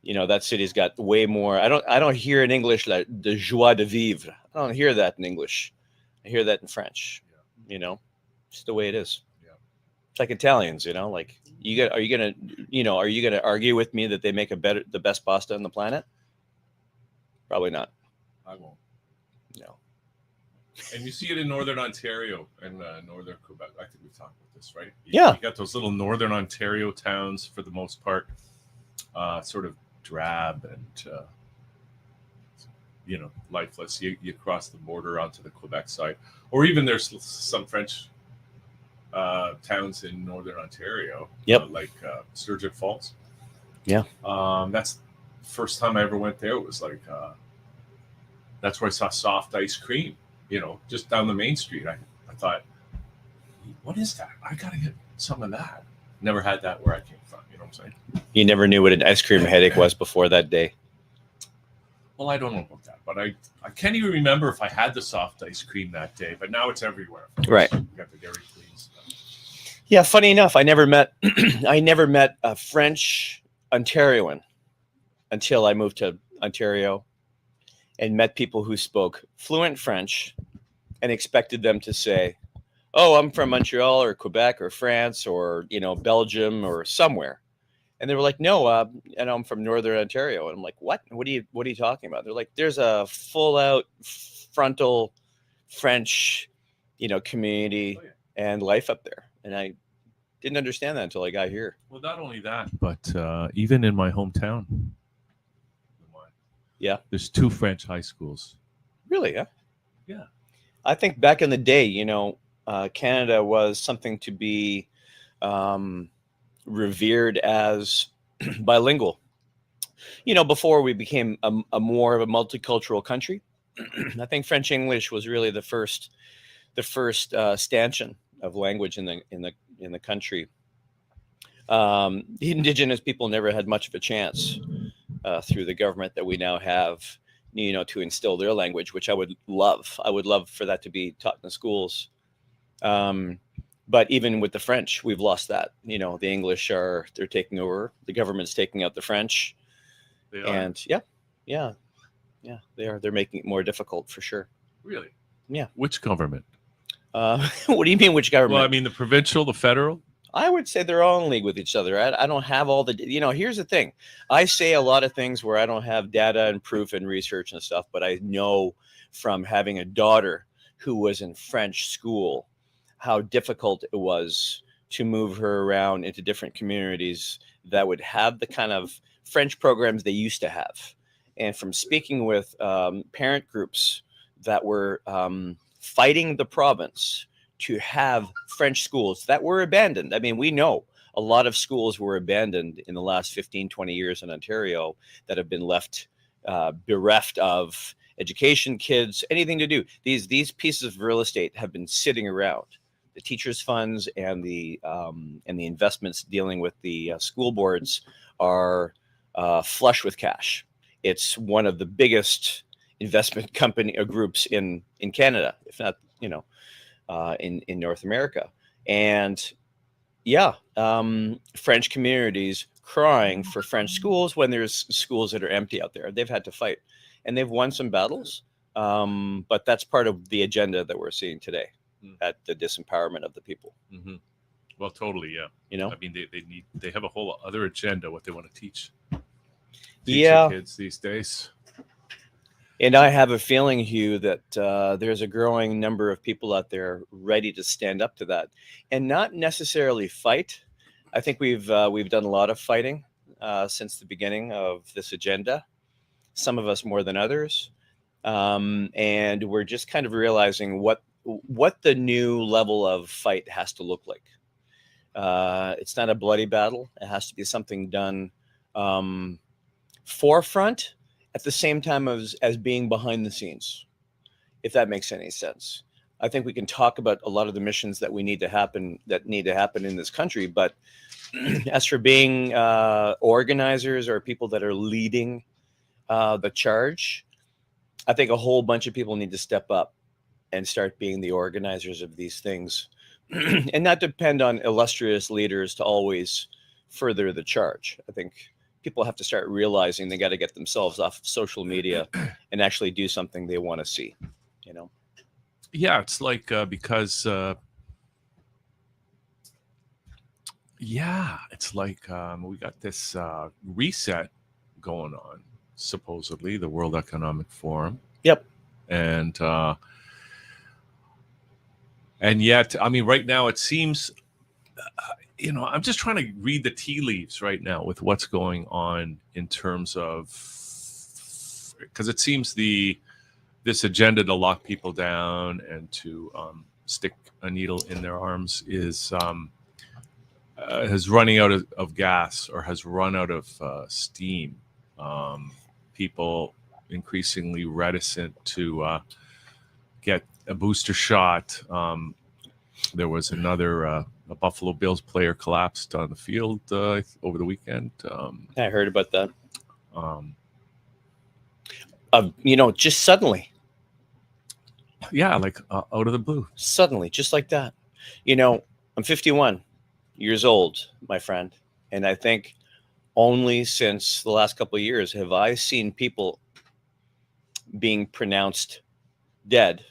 that city's got way more. I don't hear in English like de joie de vivre. I don't hear that in English. I hear that in French. Just the way it is. Yeah. It's like Italians, like are you gonna argue with me that they make the best pasta on the planet? Probably not. I won't. No. And you see it in Northern Ontario and Northern Quebec. I think we've talked about this, right? Yeah. You got those little Northern Ontario towns, for the most part, sort of drab and, lifeless. You cross the border onto the Quebec side. Or even there's some French towns in Northern Ontario, Yep. like Sturgeon Falls. Yeah. That's the first time I ever went there. It was like, that's where I saw soft ice cream, just down the main street. I thought, what is that? I got to get some of that. Never had that where I came from. You know what I'm saying? You never knew what an ice cream headache was before that day. Well, I don't know about that, but I can't even remember if I had the soft ice cream that day, but now it's everywhere. Right. You got the Dairy Queen stuff. Yeah, funny enough, I never met a French Ontarian until I moved to Ontario and met people who spoke fluent French and expected them to say, "Oh, I'm from Montreal or Quebec or France or, Belgium or somewhere." And they were like, "No, I'm from Northern Ontario." And I'm like, "What? What are you talking about?" They're like, "There's a full out frontal French, community and life up there." And I didn't understand that until I got here. Well, not only that, but even in my hometown, Yeah. there's 2 French high schools. Really? Yeah. Yeah. I think back in the day, Canada was something to be revered as bilingual. Before we became a more of a multicultural country, I think French English was really the first stanchion of language in the country. The Indigenous people never had much of a chance through the government that we now have, to instill their language, which I would love. I would love for that to be taught in the schools. But even with the French, we've lost that. The English they're taking over. The government's taking out the French. They are. And yeah, they are. They're making it more difficult for sure. Really? Yeah. Which government? What do you mean, which government? Well, I mean the provincial, the federal. I would say they're all in league with each other. I don't have all the, here's the thing. I say a lot of things where I don't have data and proof and research and stuff, but I know from having a daughter who was in French school, how difficult it was to move her around into different communities that would have the kind of French programs they used to have. And from speaking with parent groups that were fighting the province to have French schools that were abandoned. I mean, we know a lot of schools were abandoned in the last 15, 20 years in Ontario that have been left bereft of education, kids, anything to do. These pieces of real estate have been sitting around. The teachers' funds and the investments dealing with the school boards are flush with cash. It's one of the biggest investment company groups in Canada, if not, in North America. And yeah, French communities crying for French schools when there's schools that are empty out there. They've had to fight, and they've won some battles, But that's part of the agenda that we're seeing today at the disempowerment of the people. Mm-hmm. Well, totally, yeah. You know, I mean, they have a whole other agenda what they want to teach yeah, their kids these days. And I have a feeling, Hugh, that there's a growing number of people out there ready to stand up to that, and not necessarily fight. I think we've done a lot of fighting since the beginning of this agenda. Some of us more than others, and we're just kind of realizing what the new level of fight has to look like. It's not a bloody battle. It has to be something done forefront at the same time as being behind the scenes, if that makes any sense. I think we can talk about a lot of the missions that need to happen in this country, but as for being organizers or people that are leading the charge, I think a whole bunch of people need to step up and start being the organizers of these things and not depend on illustrious leaders to always further the charge. I think people have to start realizing they got to get themselves off social media and actually do something they want to see, you know? Yeah, it's like because it's like we got this reset going on, supposedly, the World Economic Forum. Yep. And yet, I mean, right now it seems, I'm just trying to read the tea leaves right now with what's going on in terms of, because it seems this agenda to lock people down and to stick a needle in their arms is running out of gas, or has run out of steam. People increasingly reticent to get a booster shot. There was another a Buffalo Bills player collapsed on the field over the weekend. I heard about that. Just suddenly. Yeah, like out of the blue. Suddenly, just like that. I'm 51 years old, my friend, and I think only since the last couple of years have I seen people being pronounced dead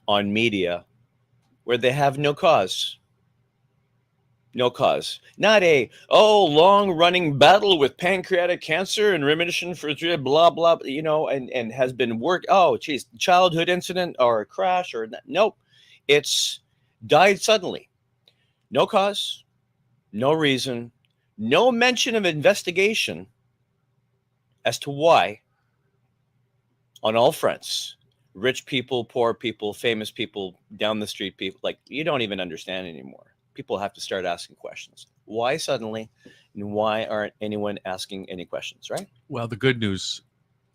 on media where they have no cause. No cause. Not long running battle with pancreatic cancer and remission for blah, blah, and has been childhood incident or a crash or nope. It's died suddenly. No cause, no reason, no mention of investigation as to why on all fronts. Rich people, poor people, famous people, down the street people, like you don't even understand anymore. People have to start asking questions. Why suddenly, and why aren't anyone asking any questions, right? Well, the good news,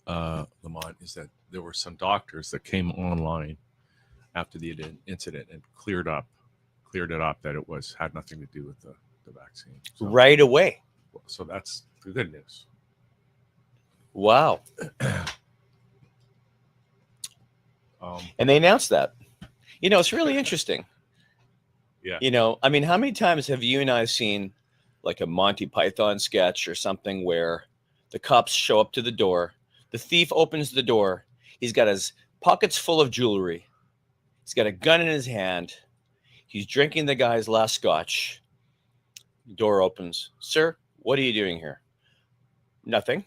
Lamont, is that there were some doctors that came online after the incident and cleared it up that it had nothing to do with the vaccine. So, right away. So that's the good news. Wow. And they announced that. It's really interesting. Yeah. I mean, how many times have you and I seen like a Monty Python sketch or something where the cops show up to the door, the thief opens the door, he's got his pockets full of jewelry, he's got a gun in his hand, he's drinking the guy's last scotch. The door opens. Sir, what are you doing here? Nothing.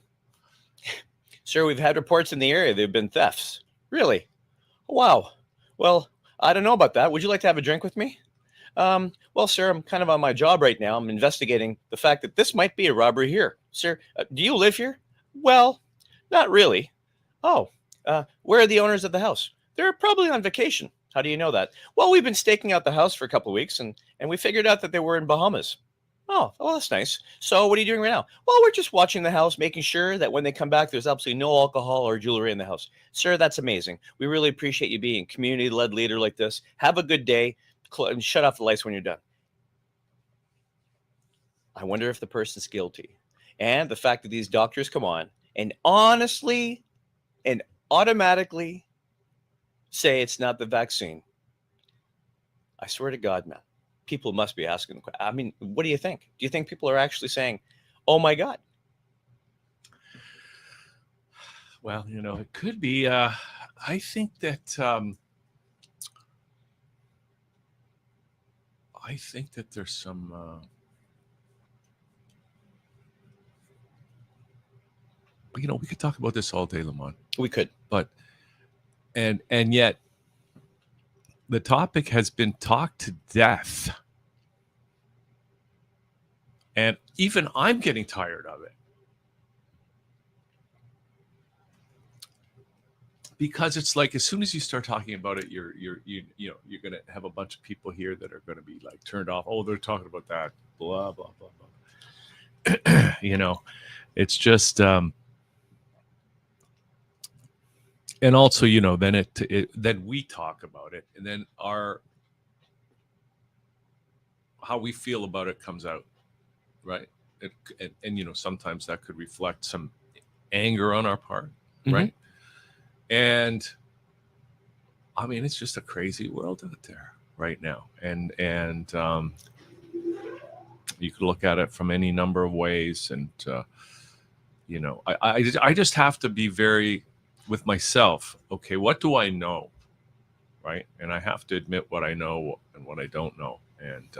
Sir, we've had reports in the area there have been thefts. Really? Wow. Well, I don't know about that. Would you like to have a drink with me? Well, sir, I'm kind of on my job right now. I'm investigating the fact that this might be a robbery here. Sir, do you live here? Well, not really. Oh, where are the owners of the house? They're probably on vacation. How do you know that? Well, we've been staking out the house for a couple of weeks, and we figured out that they were in Bahamas. Oh, well, that's nice. So what are you doing right now? Well, we're just watching the house, making sure that when they come back, there's absolutely no alcohol or jewelry in the house. Sir, that's amazing. We really appreciate you being a community-led leader like this. Have a good day. And shut off the lights when you're done. I wonder if the person's guilty. And the fact that these doctors come on and honestly and automatically say it's not the vaccine. I swear to God, man. People must be asking. I mean, what do you think? Do you think people are actually saying, oh my God? Well, it could be, I think that there's some. We could talk about this all day, Lamont. We could, but and yet the topic has been talked to death, and even I'm getting tired of it. Because it's like as soon as you start talking about it, you're going to have a bunch of people here that are going to be like turned off. Oh, they're talking about that, blah blah blah blah. It's just, and also then then we talk about it, and then how we feel about it comes out, right? And sometimes that could reflect some anger on our part, right? And I mean, it's just a crazy world out there right now. And you could look at it from any number of ways. And, I just have to be very with myself. Okay, what do I know? Right. And I have to admit what I know and what I don't know. And,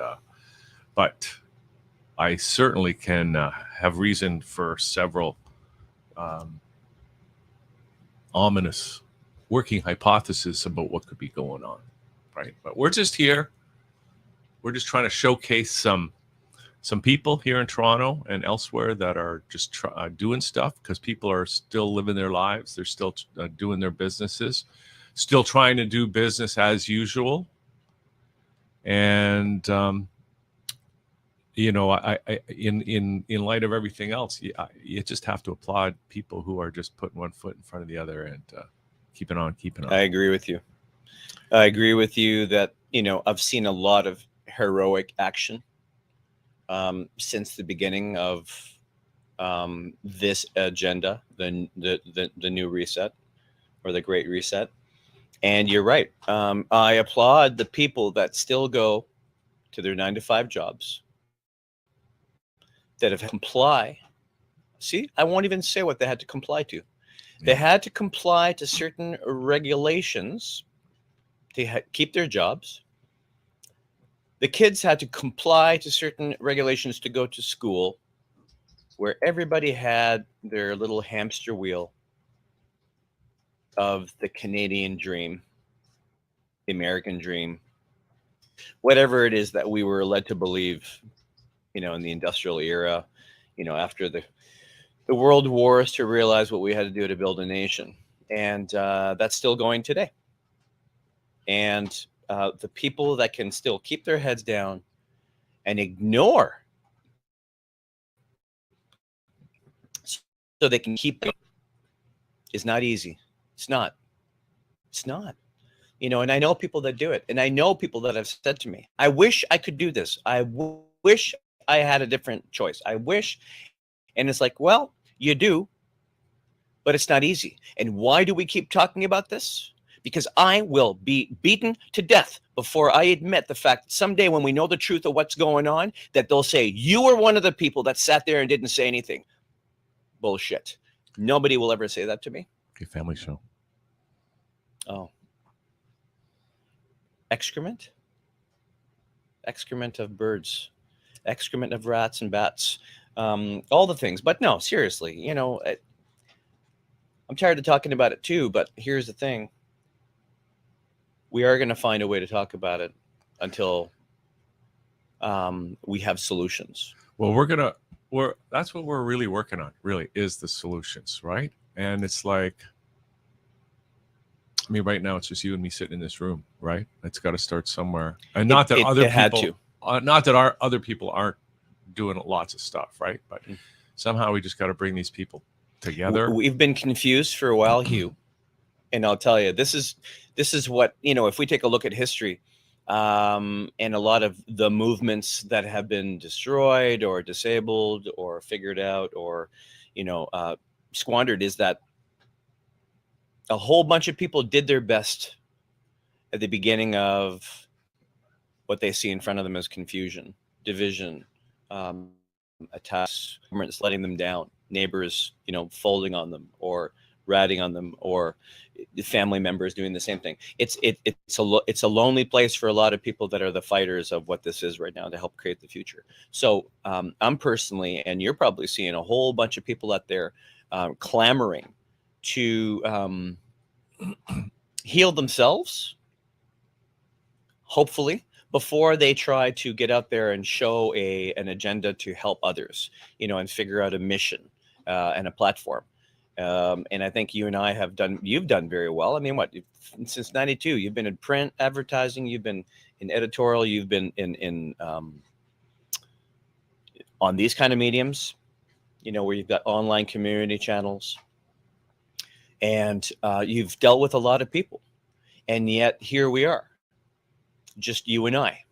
but I certainly can have reason for several ominous working hypothesis about what could be going on, right? But we're just here. We're just trying to showcase some people here in Toronto and elsewhere that are just doing stuff, because people are still living their lives. They're still doing their businesses, still trying to do business as usual. And I in light of everything else, you just have to applaud people who are just putting one foot in front of the other and keeping on. I agree with you. I agree with you that, I've seen a lot of heroic action since the beginning of this agenda, the new reset or the Great Reset. And you're right. I applaud the people that still go to their 9-to-5 jobs, that have comply. See, I won't even say what they had to comply to. They had to comply to certain regulations to keep their jobs. The kids had to comply to certain regulations to go to school, where everybody had their little hamster wheel of the Canadian dream, the American dream, whatever it is that we were led to believe, in the industrial era, after the world wars, to realize what we had to do to build a nation. And that's still going today. And the people that can still keep their heads down and ignore so they can keep going is not easy. It's not. And I know people that do it. And I know people that have said to me, I wish I could do this. I wish I had a different choice. I wish. And it's like, well, you do, but it's not easy. And why do we keep talking about this? Because I will be beaten to death before I admit the fact that someday when we know the truth of what's going on, that they'll say, you were one of the people that sat there and didn't say anything. Bullshit. Nobody will ever say that to me. Okay, family show. Oh. Excrement? Excrement of birds. Excrement of rats and bats. All the things. But no, seriously, I'm tired of talking about it too, but here's the thing. We are going to find a way to talk about it until we have solutions. Well, that's what we're really working on, really, is the solutions, right? And it's like, I mean, right now it's just you and me sitting in this room, right? It's got to start somewhere. And not that other people, not that our other people aren't doing lots of stuff, right? But somehow we just got to bring these people together. We've been confused for a while, Hugh. And I'll tell you, this is what, if we take a look at history, and a lot of the movements that have been destroyed or disabled or figured out or, squandered, is that a whole bunch of people did their best at the beginning of what they see in front of them as confusion, division, attacks, governments letting them down, neighbors, folding on them, or ratting on them, or family members doing the same thing. It's a lonely place for a lot of people that are the fighters of what this is right now to help create the future. So I'm personally, and you're probably seeing a whole bunch of people out there clamoring to heal themselves, hopefully, before they try to get out there and show an agenda to help others, and figure out a mission and a platform. And I think you and I you've done very well. I mean, since 92, you've been in print advertising, you've been in editorial, you've been in on these kind of mediums, where you've got online community channels, and you've dealt with a lot of people. And yet here we are, just you and I.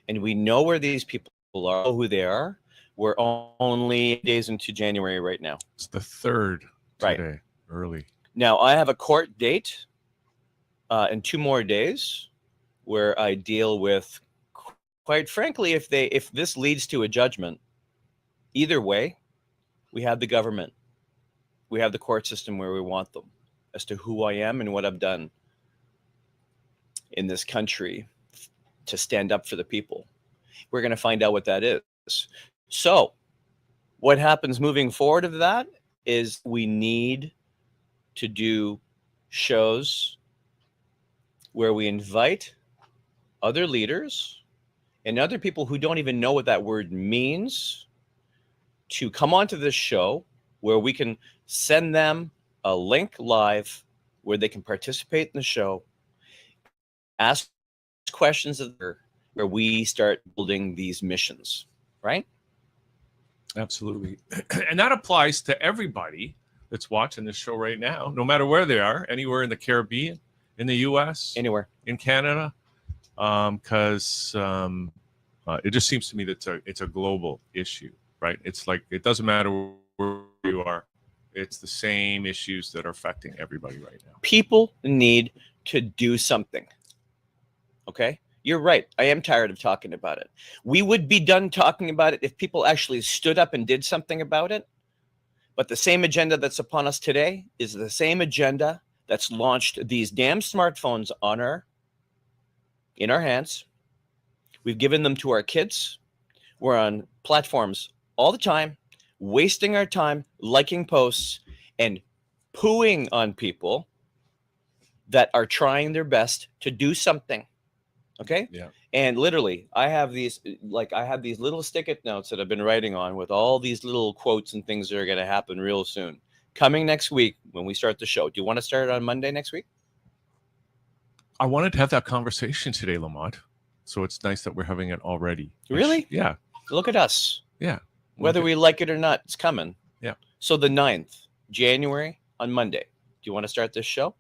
And we know where these people are, who they are. We're only days into January right now. It's the 3rd today, right? Early. Now, I have a court date in 2 more days where I deal with, quite frankly, if this leads to a judgment, either way, we have the government. We have the court system where we want them as to who I am and what I've done in this country to stand up for the people. We're going to find out what that is. So what happens moving forward of that is we need to do shows where we invite other leaders and other people who don't even know what that word means to come onto this show, where we can send them a link live where they can participate in the show, ask questions where we start building these missions, right? Absolutely. And that applies to everybody that's watching this show right now, no matter where they are, anywhere in the Caribbean, in the US, anywhere in Canada, because it just seems to me that it's a global issue, right? It's like, it doesn't matter where you are. It's the same issues that are affecting everybody right now. People need to do something. Okay? You're right. I am tired of talking about it. We would be done talking about it if people actually stood up and did something about it. But the same agenda that's upon us today is the same agenda that's launched these damn smartphones in our hands. We've given them to our kids. We're on platforms all the time, wasting our time, liking posts and pooing on people that are trying their best to do something. Okay. Yeah. And literally, I have these little stick-it notes that I've been writing on with all these little quotes and things that are going to happen real soon. Coming next week when we start the show. Do you want to start it on Monday next week? I wanted to have that conversation today, Lamont. So it's nice that we're having it already. Really? Yeah. Look at us. Yeah. Whether we like it or not, it's coming. Yeah. So the 9th, January, on Monday. Do you want to start this show?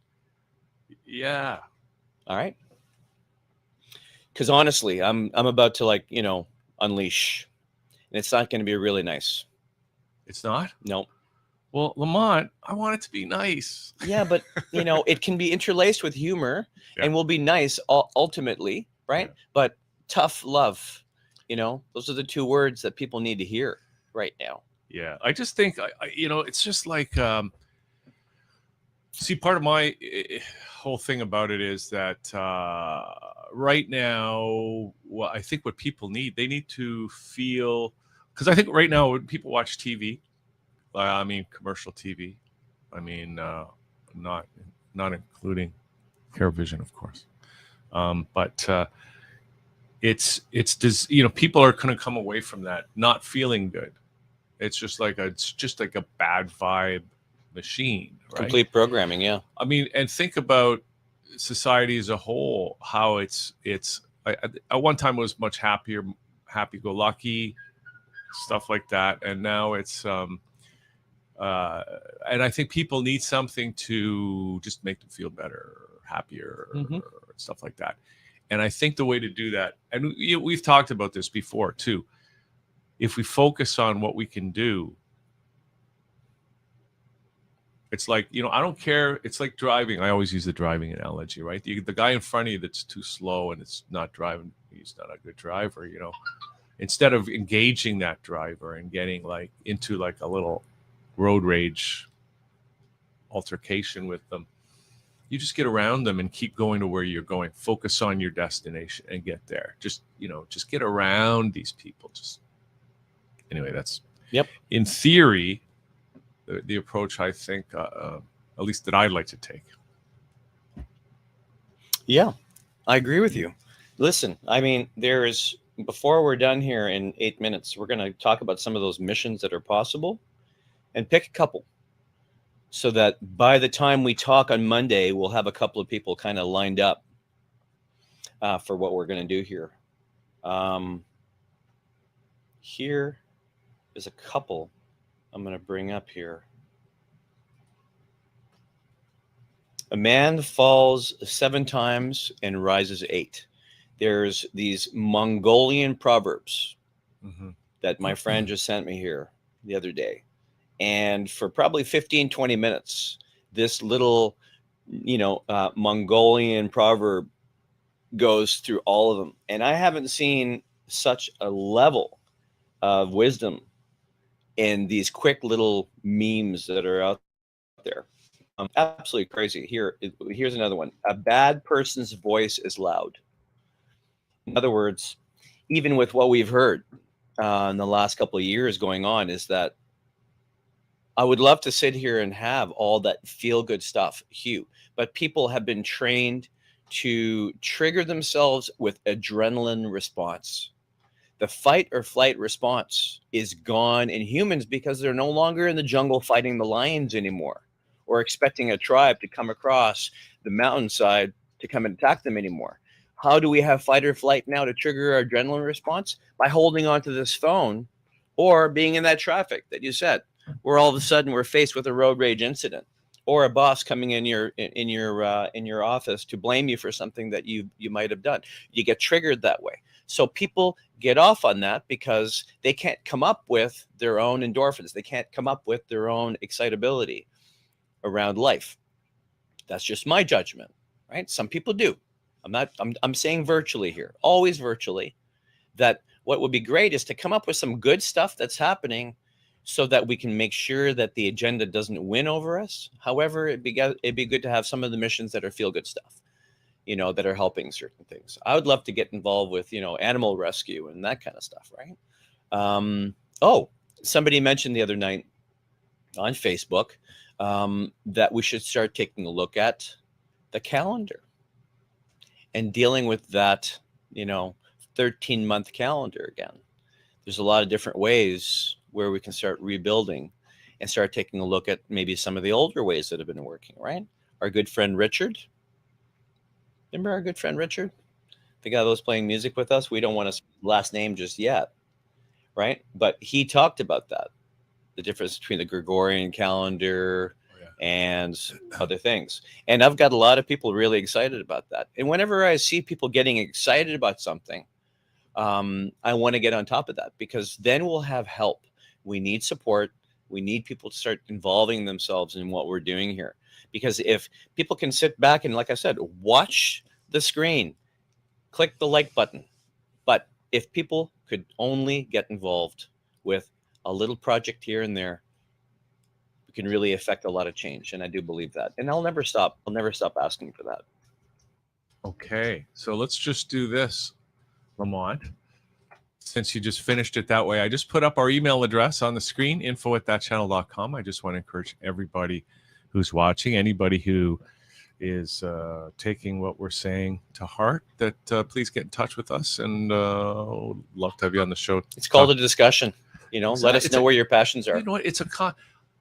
Yeah. All right. Because honestly, I'm about to unleash, and it's not going to be really nice. It's not? No. Well, Lamont, I want it to be nice. Yeah, but it can be interlaced with humor, and will be nice ultimately, right? Yeah. But tough love, those are the 2 words that people need to hear right now. Yeah, I just think it's just like see, part of my whole thing about it is that right now, I think what people need, they need to feel, because I think right now when people watch TV, commercial TV, not including Carevision, of course, but it's people are going to come away from that not feeling good. It's just like a bad vibe machine, right? Complete programming, yeah. And think about society as a whole, how it's at one time it was much happier, happy-go-lucky, stuff like that, and now it's and I think people need something to just make them feel better, happier, stuff like that. And I think the way to do that, and we've talked about this before too, if we focus on what we can do, it's like, I don't care. It's like driving. I always use the driving analogy, right? The guy in front of you that's too slow and it's not driving, he's not a good driver, Instead of engaging that driver and getting into a little road rage altercation with them. You just get around them and keep going to where you're going. Focus on your destination and get there. Just get around these people. Anyway, that's in theory the approach I think at least that I'd like to take. Yeah, I agree with you. Listen, I mean, before we're done here in 8 minutes, we're going to talk about some of those missions that are possible and pick a couple so that by the time we talk on Monday, we'll have a couple of people kind of lined up for what we're going to do here. Here is a couple I'm going to bring up here. A man falls 7 times and rises 8. There's these Mongolian proverbs that my friend just sent me here the other day. And for probably 15, 20 minutes, this little, Mongolian proverb goes through all of them. And I haven't seen such a level of wisdom in these quick little memes that are out there. Absolutely crazy. Here's another one. A bad person's voice is loud. In other words, even with what we've heard in the last couple of years going on, is that I would love to sit here and have all that feel-good stuff, Hugh, but people have been trained to trigger themselves with adrenaline response. The fight or flight response is gone in humans because they're no longer in the jungle fighting the lions anymore, or expecting a tribe to come across the mountainside to come and attack them anymore. How do we have fight or flight now to trigger our adrenaline response? By holding onto this phone or being in that traffic that you said, where all of a sudden we're faced with a road rage incident, or a boss coming in your office to blame you for something that you might have done. You get triggered that way. So people get off on that because they can't come up with their own endorphins. They can't come up with their own excitability around life. That's just my judgment, right? Some people do. I'm saying virtually here, always virtually, that what would be great is to come up with some good stuff that's happening so that we can make sure that the agenda doesn't win over us. However, it'd be good to have some of the missions that are feel-good stuff, that are helping certain things. I would love to get involved with, animal rescue and that kind of stuff, right? Somebody mentioned the other night on Facebook that we should start taking a look at the calendar and dealing with that, 13-month calendar again. There's a lot of different ways where we can start rebuilding and start taking a look at maybe some of the older ways that have been working, right? Our good friend Richard. Remember our good friend Richard? The guy that was playing music with us? We don't want his last name just yet, right? But he talked about that, the difference between the Gregorian calendar and other things. And I've got a lot of people really excited about that. And whenever I see people getting excited about something, I want to get on top of that, because then we'll have help. We need support. We need people to start involving themselves in what we're doing here. Because if people can sit back and, like I said, watch the screen, click the like button. But if people could only get involved with a little project here and there, we can really affect a lot of change. And I do believe that. And I'll never stop asking for that. Okay, so let's just do this, Lamont. Since you just finished it that way, I just put up our email address on the screen, info@thatchannel.com. I just want to encourage everybody who's watching, anybody who is taking what we're saying to heart, that please get in touch with us, and love to have you on the show. It's called a discussion. Let us know where your passions are. You know what?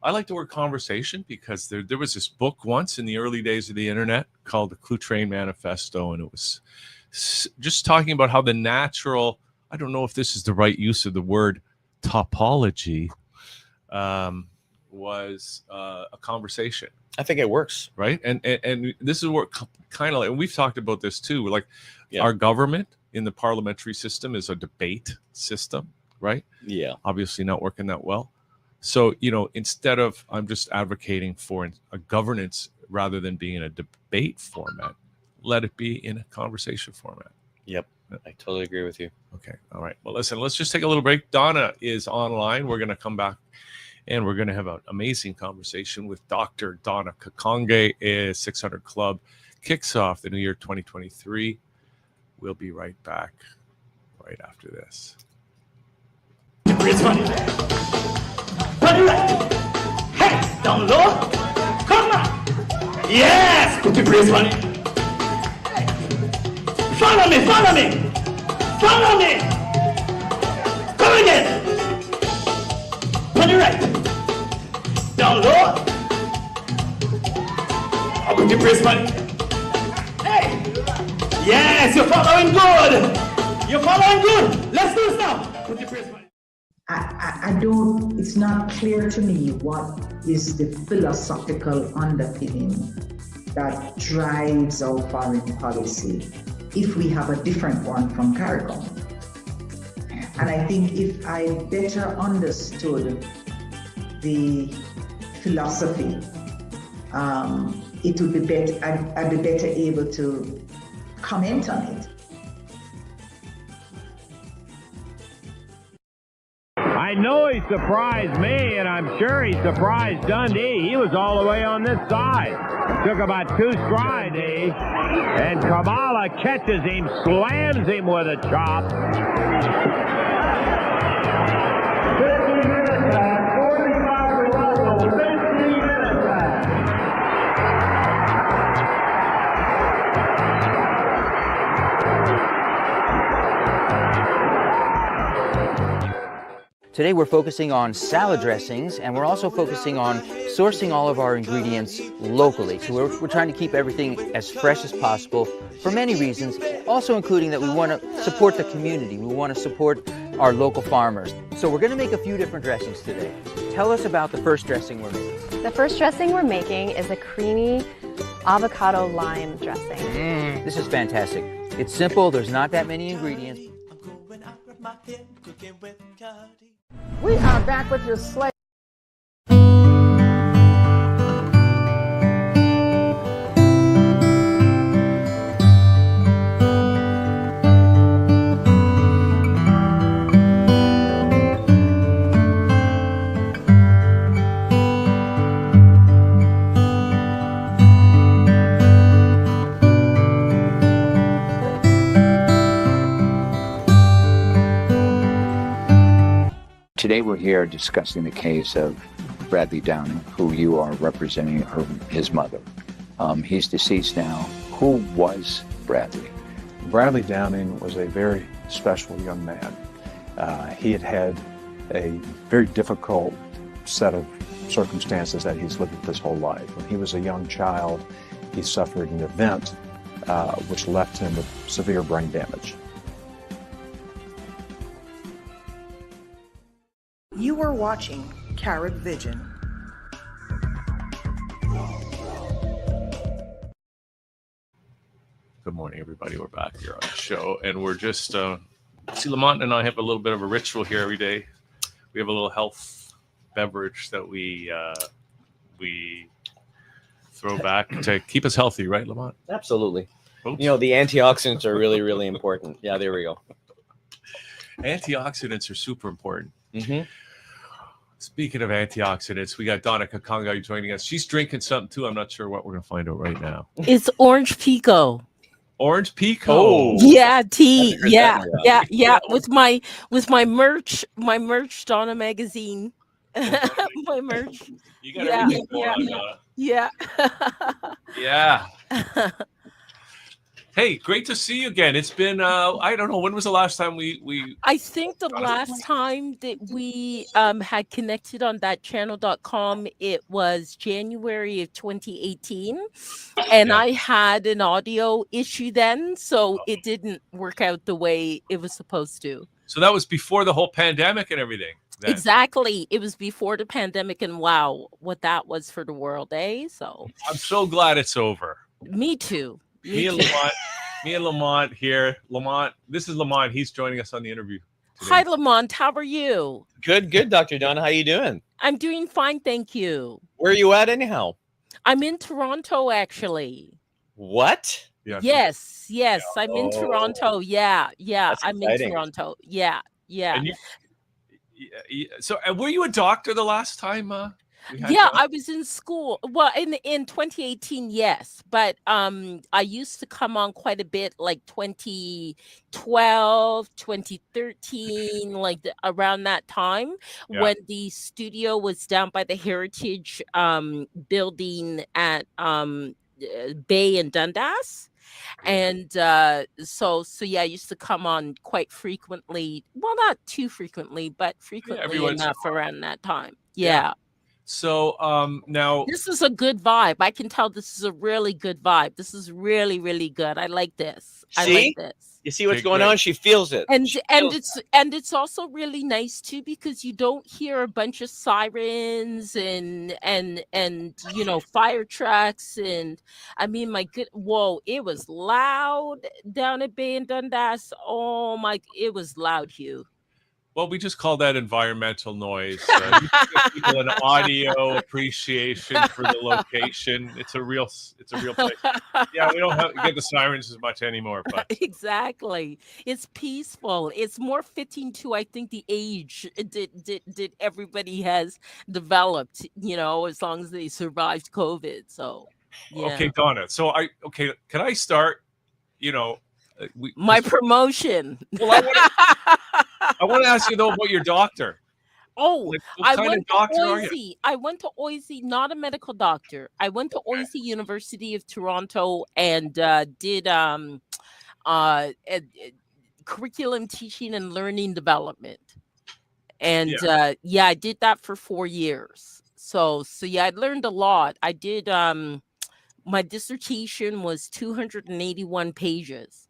I like the word conversation, because there was this book once in the early days of the internet called the Clue Train Manifesto, and it was just talking about how the natural, I don't know if this is the right use of the word topology, was a conversation. I think it works. Right. And this is what kind of like, and we've talked about this too, like our government in the parliamentary system is a debate system, right? Yeah. Obviously not working that well. So, instead of, I'm just advocating for a governance rather than being in a debate format, let it be in a conversation format. Yep. I totally agree with you. Okay. All right. Well, listen, let's just take a little break. Donna is online. We're going to come back And we're going to have an amazing conversation with Dr. Donna Kakonge. 600 Club kicks off the new year 2023. We'll be right back right after this. It's funny. Funny right. Hey, down low. Come on. Yes. Put the brace funny. Follow me. Follow me. Follow me. Come again. Funny right. Down low. I'll put the brace funny. Hey. Yes, you're following good. You're following good. Let's do this now. Put the brace funny. I don't, it's not clear to me what is the philosophical underpinning that drives our foreign policy if we have a different one from CARICOM. And I think if I better understood the philosophy, it would be better, I'd be better able to comment on it. I know he surprised me, and I'm sure he surprised Dundee. He was all the way on this side. Took about 2 strides, and Kamala catches him, slams him with a chop. 50 minutes back, 45 to Russell, 15 minutes back. Today we're focusing on salad dressings, and we're also focusing on sourcing all of our ingredients locally. So we're trying to keep everything as fresh as possible for many reasons, also including that we want to support the community. We want to support our local farmers. So we're going to make a few different dressings today. Tell us about the first dressing we're making. The first dressing we're making is a creamy avocado lime dressing. This is fantastic. It's simple, there's not that many ingredients. We are back with your slate. Today we're here discussing the case of Bradley Downing, who you are representing his mother. He's deceased now. Who was Bradley? Bradley Downing was a very special young man. He had had a very difficult set of circumstances that he's lived with his whole life. When he was a young child, he suffered an event which left him with severe brain damage. You are watching Carrot Vision. Good morning, everybody. We're back here on the show, and we're just see, Lamont and I have a little bit of a ritual here every day. We have a little health beverage that we throw back to keep us healthy, right, Lamont? Absolutely. Oops. You know, the antioxidants are really, really important. Yeah, there we go. Antioxidants are super important. Mm-hmm. Speaking of antioxidants, we got Donna Kakonga joining us. She's drinking something too. I'm not sure what we're going to find out right now. It's orange pico. Orange pico. Oh. Yeah, tea. Haven't heard that Yeah. With my merch, Donna magazine. My merch. You got everything going on, Donna. Yeah. Yeah. Hey, great to see you again. It's been I don't know, when was the last time we I think the last time that we had connected on that channel.com, it was January of 2018. And I had an audio issue then, so it didn't work out the way it was supposed to. So that was before the whole pandemic and everything. Then. Exactly. It was before the pandemic, and wow, what that was for the world, eh? So I'm so glad it's over. Me too. Me and Lamont here. Lamont, this is Lamont. He's joining us on the interview today. Hi, Lamont. How are you? Good, Dr. Donna. How you doing? I'm doing fine, thank you. Where are you at anyhow? I'm in Toronto, actually. What? Yeah. Yes. I'm in Toronto. Yeah. That's I'm exciting. in Toronto. Yeah. And So, were you a doctor the last time? Yeah, I was in school. Well, in 2018, yes, but I used to come on quite a bit, like 2012, 2013, like around that time when the studio was down by the Heritage building at Bay and Dundas. And so yeah, I used to come on quite frequently. Well, not too frequently, but frequently enough around that time. Yeah. So now this is a good vibe. I can tell this is a really good vibe. This is really, really good. I like this. I like this. You see what's going on? She feels it. And it's also really nice too, because you don't hear a bunch of sirens and fire trucks, and I mean, my good, whoa, it was loud down at Bay and Dundas. Oh my, it was loud, Hugh. Well, we just call that environmental noise. You give people an audio appreciation for the location. It's a real place. Yeah, we don't get the sirens as much anymore, but exactly, it's peaceful. It's more fitting to, I think, the age that everybody has developed. As long as they survived COVID. So, yeah. Okay, Donna. So can I start? My promotion. Well, I want to ask you though about your doctor. Oh, what kind of doctor are you? I went to OISE, not a medical doctor. I went to OISE, University of Toronto, and did curriculum teaching and learning development. And I did that for 4 years. So yeah, I learned a lot. I did my dissertation was 281 pages.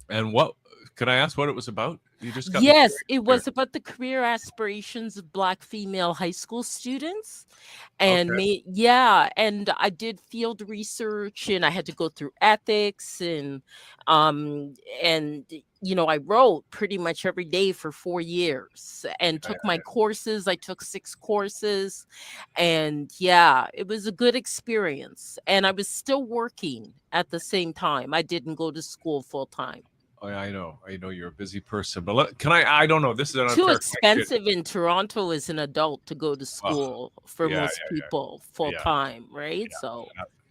And what can I ask what it was about? You just got it was about the career aspirations of Black female high school students. And and I did field research, and I had to go through ethics, and I wrote pretty much every day for 4 years and took my courses. I took 6 courses, and it was a good experience. And I was still working at the same time. I didn't go to school full time. Oh, yeah, I know you're a busy person, but I don't know. This is an too expensive in Toronto as an adult to go to school for most people full time, right?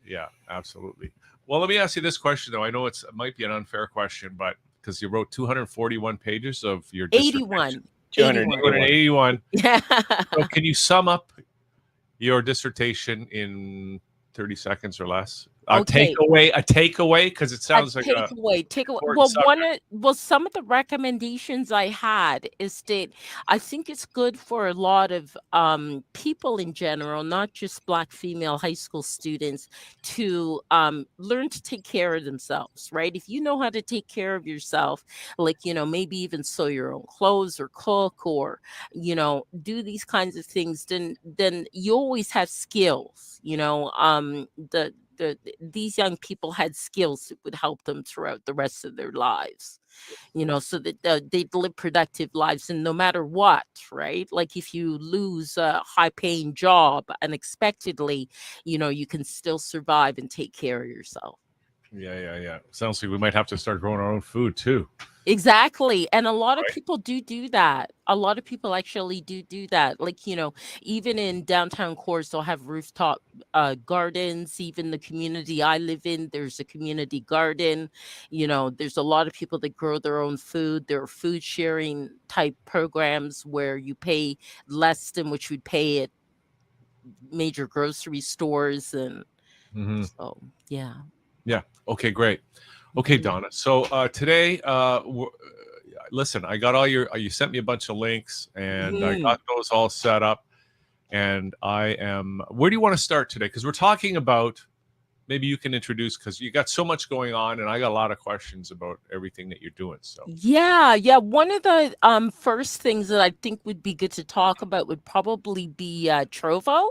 Yeah, absolutely. Well, let me ask you this question though. I know it might be an unfair question, but because you wrote 241 pages of your 81. 281. Yeah. So can you sum up your dissertation in 30 seconds or less? A takeaway, because it sounds like a takeaway. Well, some of the recommendations I had is that I think it's good for a lot of people in general, not just Black female high school students, to learn to take care of themselves, right? If you know how to take care of yourself, like, maybe even sew your own clothes or cook or, do these kinds of things, then you always have skills, these young people had skills that would help them throughout the rest of their lives, so that they'd live productive lives. And no matter what, right? Like if you lose a high paying job unexpectedly, you can still survive and take care of yourself. Yeah. Sounds like we might have to start growing our own food too. Exactly. And a lot of people do that. A lot of people actually do that. Like, even in downtown Coors, they'll have rooftop gardens. Even the community I live in, there's a community garden. There's a lot of people that grow their own food. There are food sharing type programs where you pay less than what you'd pay at major grocery stores. And so, yeah. Yeah. Okay, great. Okay, Donna. So today, listen, I got you sent me a bunch of links, and I got those all set up. And where do you want to start today? Because we're talking about, maybe you can introduce, because you got so much going on, and I got a lot of questions about everything that you're doing. So yeah. One of the first things that I think would be good to talk about would probably be Trovo.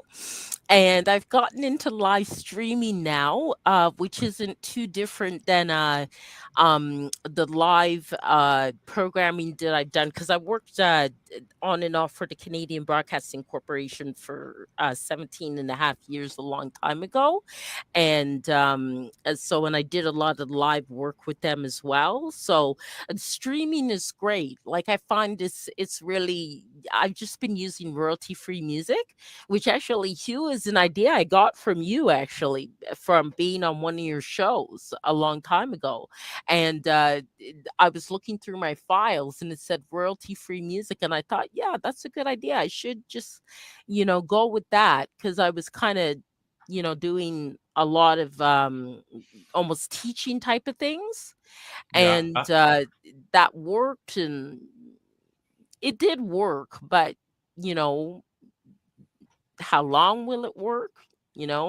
And I've gotten into live streaming now, which isn't too different than the live programming that I've done, because I worked on and off for the Canadian Broadcasting Corporation for 17 and a half years, a long time ago. And so, and I did a lot of live work with them as well. So streaming is great. Like, I find it's really, I've just been using royalty free music, which actually, Hugh, is an idea I got from you, actually, from being on one of your shows a long time ago. And I was looking through my files and it said royalty free music. And I thought, yeah, that's a good idea. I should just, go with that, because I was kind of, doing a lot of almost teaching type of things. Yeah. And that worked, and it did work, but you know how long will it work?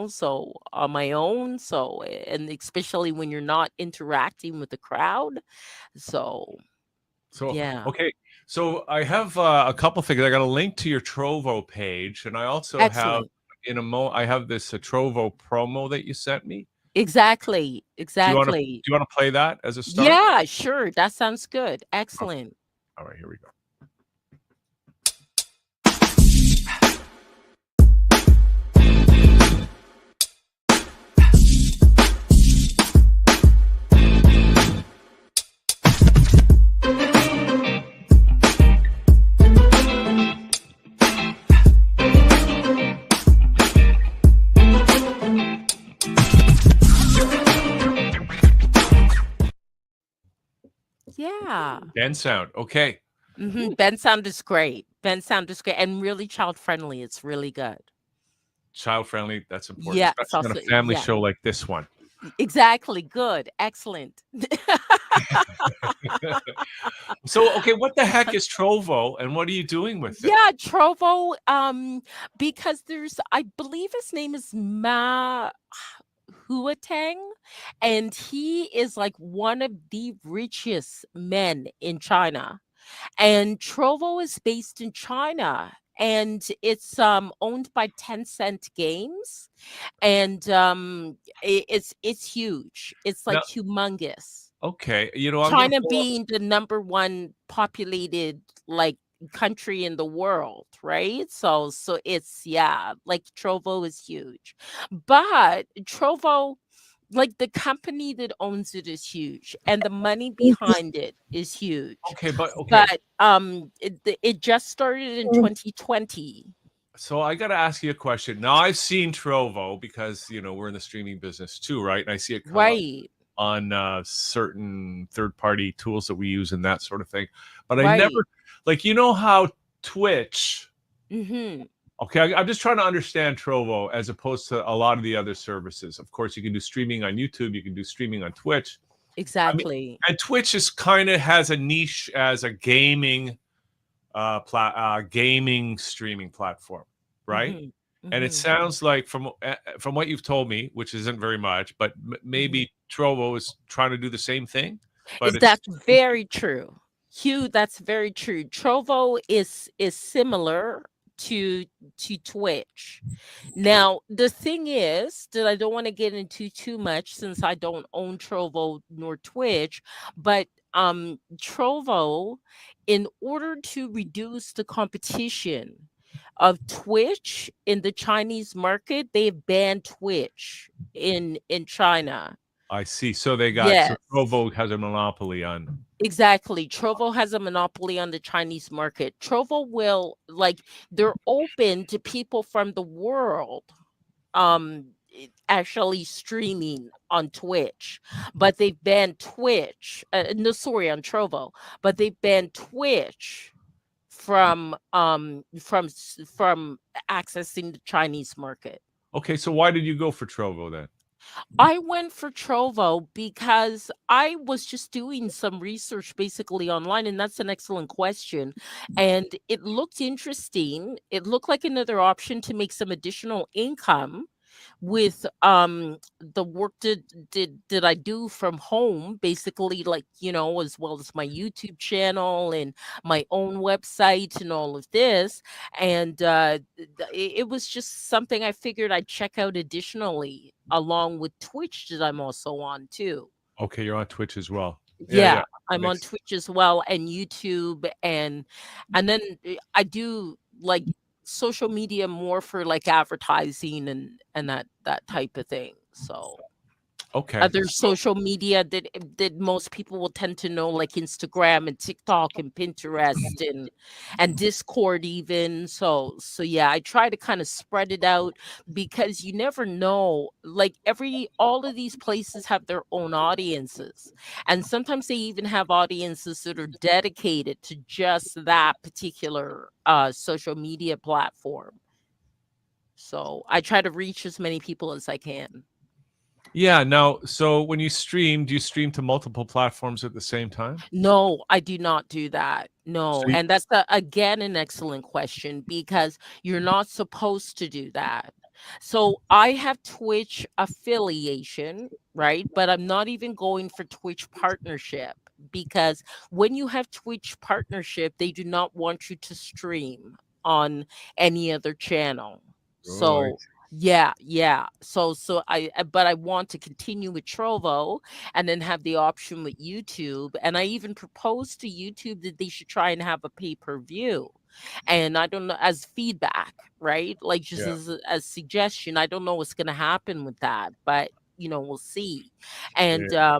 So on my own. So, and especially when you're not interacting with the crowd. So So, yeah. okay. So I have a couple things. I got a link to your Trovo page, and I also have Excellent. I have this Trovo promo that you sent me. Exactly. Do you want to Exactly. play that as a start? Yeah, sure. That sounds good. Excellent. All right, here we go. Yeah. Ben sound. Okay. Ben sound is great. Ben sound is great and really child friendly. It's really good. Child friendly. That's important, Yeah, it's especially on also, a family yeah. show like this one. Exactly. Good. Excellent. So, okay, what the heck is Trovo, and what are you doing with it? Yeah, Trovo. Because I believe his name is Ma Huateng, and he is like one of the richest men in China. And Trovo is based in China, and it's owned by Tencent Games, and it's huge. It's like Now, humongous. okay, I'm gonna China pull up. being the number one populated like country in the world, right? So it's, yeah, like Trovo is huge. But Trovo, like the company that owns it is huge and the money behind it is huge. Okay, but But it just started in 2020. So I got to ask you a question. Now I've seen Trovo because we're in the streaming business too, right? And I see it come up Right. on certain third-party tools that we use and that sort of thing. But I Right. never, like, how Twitch. Mm-hmm. Okay, I'm just trying to understand Trovo as opposed to a lot of the other services. Of course, you can do streaming on YouTube, you can do streaming on Twitch. Exactly. And Twitch is kind of has a niche as a gaming gaming streaming platform, right? Mm-hmm. And it sounds like from what you've told me, which isn't very much, but maybe Trovo is trying to do the same thing. But That's very true, Hugh. That's very true. Trovo is similar to Twitch. Now, the thing is that I don't want to get into too much since I don't own Trovo nor Twitch, but Trovo, in order to reduce the competition of Twitch in the Chinese market, they've banned Twitch in China. I see. So they got Yes. Trovo has a monopoly on. Exactly. Trovo has a monopoly on the Chinese market. Trovo will, like, they're open to people from the world actually streaming on Twitch, but they've banned Twitch. No, sorry, on Trovo, but they've banned Twitch from accessing the Chinese market. Okay, so why did you go for Trovo then? I went for Trovo because I was just doing some research basically online, and that's an excellent question. And it looked interesting. It looked like another option to make some additional income with the work that I do from home, basically, like, as well as my YouTube channel and my own website and all of this. And it was just something I figured I'd check out additionally, along with Twitch that I'm also on too. Okay, you're on Twitch as well. Yeah, That I'm on makes Twitch as well, and YouTube, and then I do like social media more for like advertising and that type of thing. So okay. other So social media that most people will tend to know, like Instagram and TikTok and Pinterest and Discord even. So yeah, I try to kind of spread it out, because you never know. Like all of these places have their own audiences, and sometimes they even have audiences that are dedicated to just that particular social media platform. So I try to reach as many people as I can. yeah, now, so when you stream, do you stream to multiple platforms at the same time? No, I do not do that. No. So you, And that's again an excellent question, because you're not supposed to do that. So I have Twitch affiliation, right? But I'm not even going for Twitch partnership, because when you have Twitch partnership, they do not want you to stream on any other channel. right. So yeah. But I want to continue with Trovo, and then have the option with YouTube. And I even proposed to YouTube that they should try and have a pay-per-view. And I don't know, as feedback, right? Like, just Yeah. as suggestion. I don't know what's going to happen with that, but we'll see. And Yeah.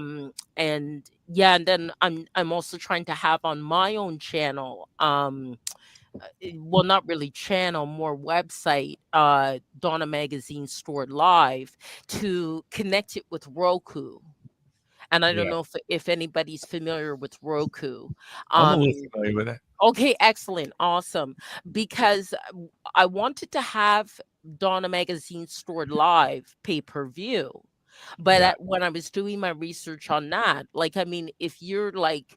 and yeah, and then I'm also trying to have on my own channel, well, not really channel, more website, Donna Magazine Stored Live, to connect it with Roku. And I don't Yeah. know if anybody's familiar with Roku. I'm a little Um, familiar with it. okay, excellent, awesome. Because I wanted to have Donna Magazine Stored Live pay-per-view. But Yeah. when I was doing my research on that, like, I mean, if you're like,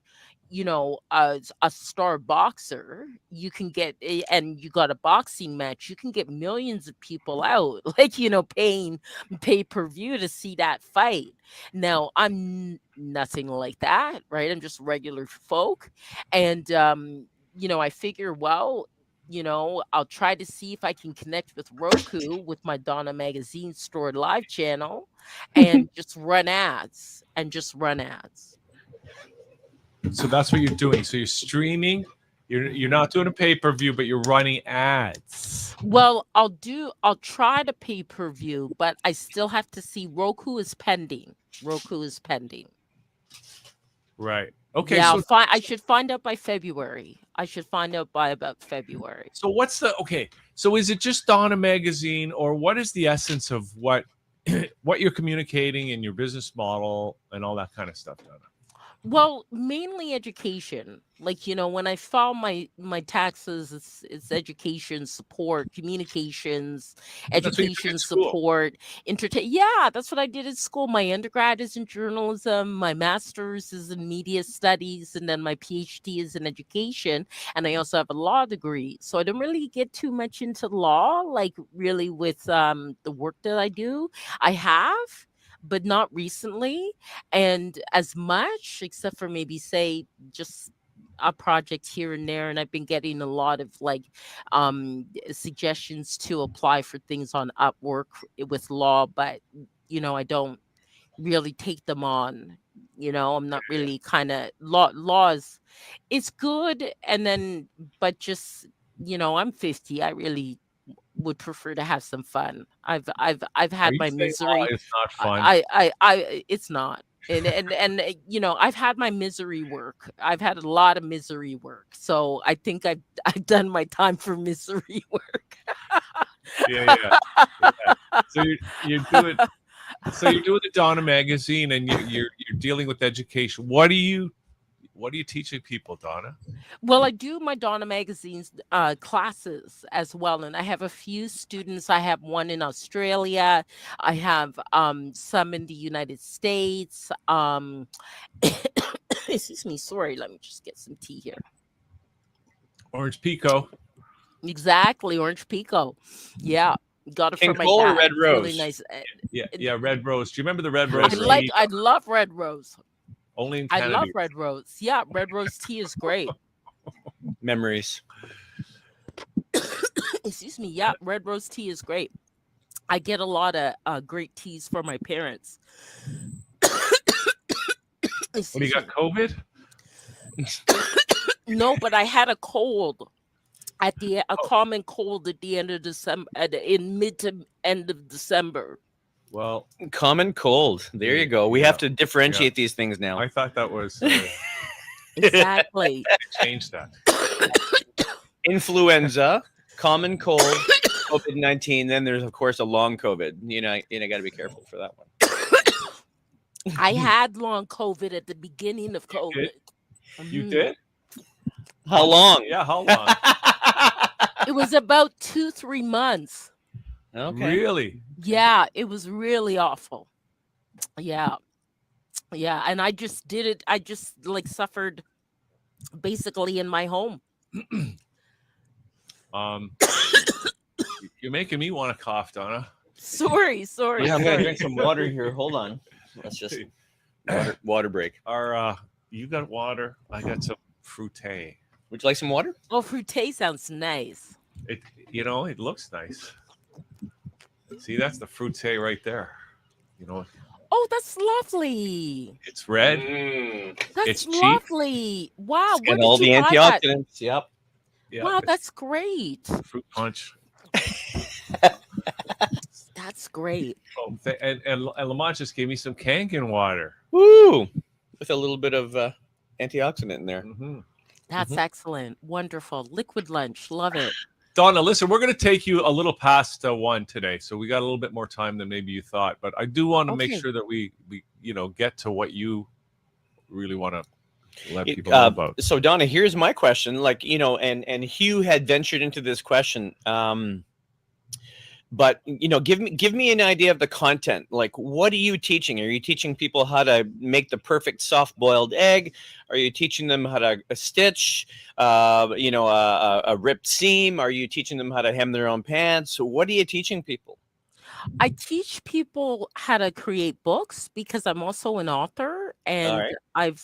a star boxer, you can get, and you got a boxing match, you can get millions of people out, like, paying pay-per-view to see that fight. Now, I'm nothing like that, right? I'm just regular folk. And, I figure, well, I'll try to see if I can connect with Roku with my Donna Magazine Stored Live channel, and just run ads So that's what you're doing. So you're streaming. You're not doing a pay-per-view, but you're running ads. Well, I'll try to pay-per-view, but I still have to see. Roku is pending. Right. Okay. Yeah, So I should find out by February. I should find out by about February. so what's the okay? So is it just Donna Magazine, or what is the essence of what what you're communicating in your business model and all that kind of stuff, Donna? Well, mainly education. Like, when I file my taxes, it's education, support, communications, That's what you did education at school. support, entertain. Yeah, that's what I did at school. My undergrad is in journalism, my master's is in media studies, and then my PhD is in education. And I also have a law degree. So I don't really get too much into law, like, really, with the work that I do. I have, but not recently, and as much, except for maybe, say, just a project here and there. And I've been getting a lot of, like, suggestions to apply for things on Upwork with law, but I don't really take them on. I'm not really kind of laws. It's good, and then, but just, I'm 50. I really would prefer to have some fun. I've Are had you my saying law misery. is not fun? It's not. And I've had my misery work. I've had a lot of misery work. So I think I've done my time for misery work. Yeah. So you're doing the Donna Magazine, and you're dealing with education. What are you teaching people, Donna? Well, I do my Donna Magazine's classes as well, and I have a few students. I have one in Australia. I have some in the United States. Excuse me, sorry. Let me just get some tea here. Orange Pico. Exactly, Orange Pico. Yeah. Got it King from my Cole or dad. Red It's really Rose? nice. Yeah, Red Rose. Do you remember the Red I Rose like. tea? I love Red Rose. Only in I Canada. love Red Rose. Yeah, Red Rose tea is great. Memories. Excuse me. Yeah, Red Rose tea is great. I get a lot of great teas from my parents. What do you got? COVID? No, but I had a cold a common cold at the end of December, in mid to end of December. Well, common cold. There you go. We have to differentiate these things now. I thought that was exactly. Change that. Influenza, common cold, COVID-19. Then there's of course a long COVID. You got to be careful for that one. I had long COVID at the beginning of COVID. You did? How long? Yeah, how long? It was about 2-3 months. Okay. Really? Yeah, it was really awful. Yeah. Yeah, and I just did it. I just suffered basically in my home. You're making me want to cough, Donna. Sorry. Yeah, I'm gonna drink some water here. Hold on. Let's just water break. You got water. I got some fruité. Would you like some water? Oh, fruité sounds nice. It looks nice. See, that's the fruité right there. Oh, that's lovely. It's red. That's it's cheap. lovely. Wow. And all the antioxidants. Yep. Yeah, wow, that's great. Fruit punch. That's great. Oh, and Lamont just gave me some Kangen water. Woo! With a little bit of antioxidant in there. Mm-hmm. That's excellent. Wonderful. Liquid lunch. Love it. Donna, listen, we're going to take you a little past 1 today, so we got a little bit more time than maybe you thought. But I do want to make sure that we get to what you really want to let people know about. So Donna, here's my question. And Hugh had ventured into this question. But give me an idea of the content. Like, what are you teaching? Are you teaching people how to make the perfect soft-boiled egg? Are you teaching them how to stitch? A ripped seam? Are you teaching them how to hem their own pants? What are you teaching people? I teach people how to create books because I'm also an author, and I've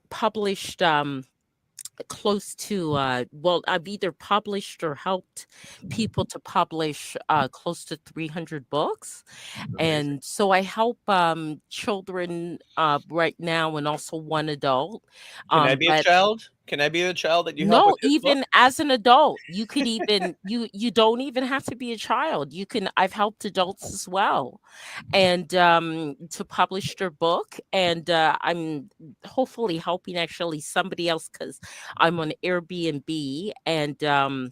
published close to I've either published or helped people to publish close to 300 books. And so I help children right now, and also one adult. Can I be a child? Can I be the child that you help? No, with this even book? as an adult, you could even you don't even have to be a child. I've helped adults as well, and to publish their book, and I'm hopefully helping actually somebody else because I'm on Airbnb, and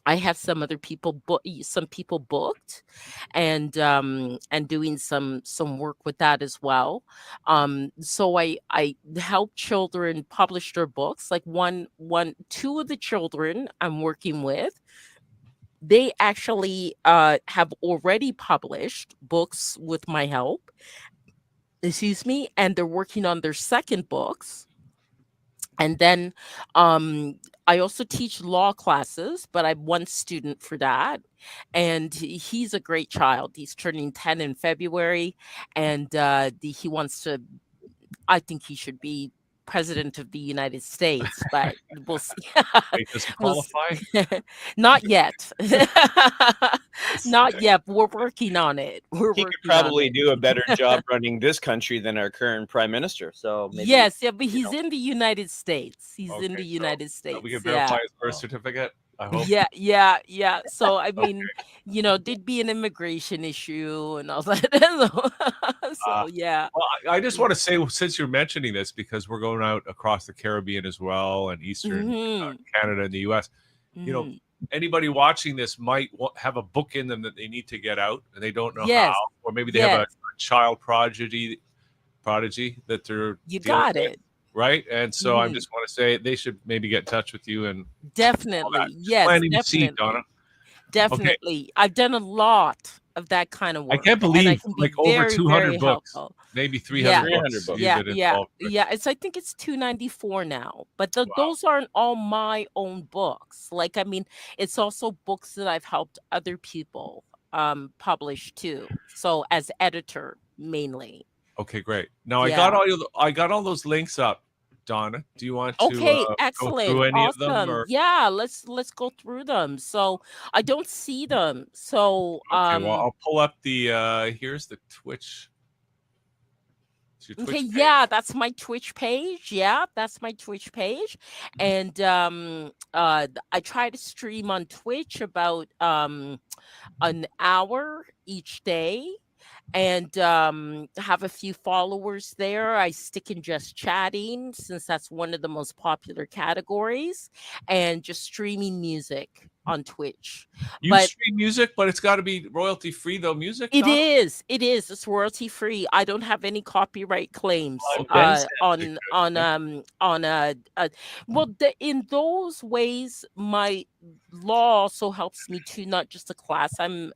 I have some other people booked, and doing some work with that as well. So I help children publish their books. Like two of the children I'm working with, they actually have already published books with my help. Excuse me, and they're working on their second books. And then I also teach law classes, but I'm one student for that. And he's a great child. He's turning 10 in February. And he wants to, I think he should be president of the United States, but we'll see. Wait, does he qualify? Not yet. Not yet. We're working on it. He could probably do a better job running this country than our current prime minister. So maybe, but he's in the United States. He's in the United States. We can verify his birth certificate. I hope. Yeah. So I mean, there'd be an immigration issue and all that. So yeah. Well, I just want to say, since you're mentioning this, because we're going out across the Caribbean as well, and Eastern Canada and the U.S. Anybody watching this might have a book in them that they need to get out, and they don't know how, or maybe they have a child prodigy that they're got it. Right. And so I just want to say they should maybe get in touch with you and definitely. Yes, planting definitely. the seed, Donna. Definitely. Okay. I've done a lot of that kind of I work, can't and I believe can be like over very, 200 very books, helpful. maybe 300 Yeah, 300 books books. yeah, even yeah, involved. yeah. I think it's 294 now, but Wow. those aren't all my own books. Like, I mean, it's also books that I've helped other people publish too. So as editor mainly. Okay, great. Now I Yeah. got all those links up. Donna, do you want to Okay, go excellent. through any of them Awesome. or Yeah, let's go through them. So I don't see them. So okay, well I'll pull up the here's the Twitch. It's your okay, Twitch page. yeah, that's my Twitch page. Yeah, that's my Twitch page. And I try to stream on Twitch about an hour each day, and have a few followers there. I stick in just chatting since that's one of the most popular categories, and just streaming music on Twitch. You But stream music, but it's got to be royalty free though. Music, it Donna? is. It is. It's royalty free. I don't have any copyright claims Oh, then sounds well, in those ways my law also helps me to not just a class I'm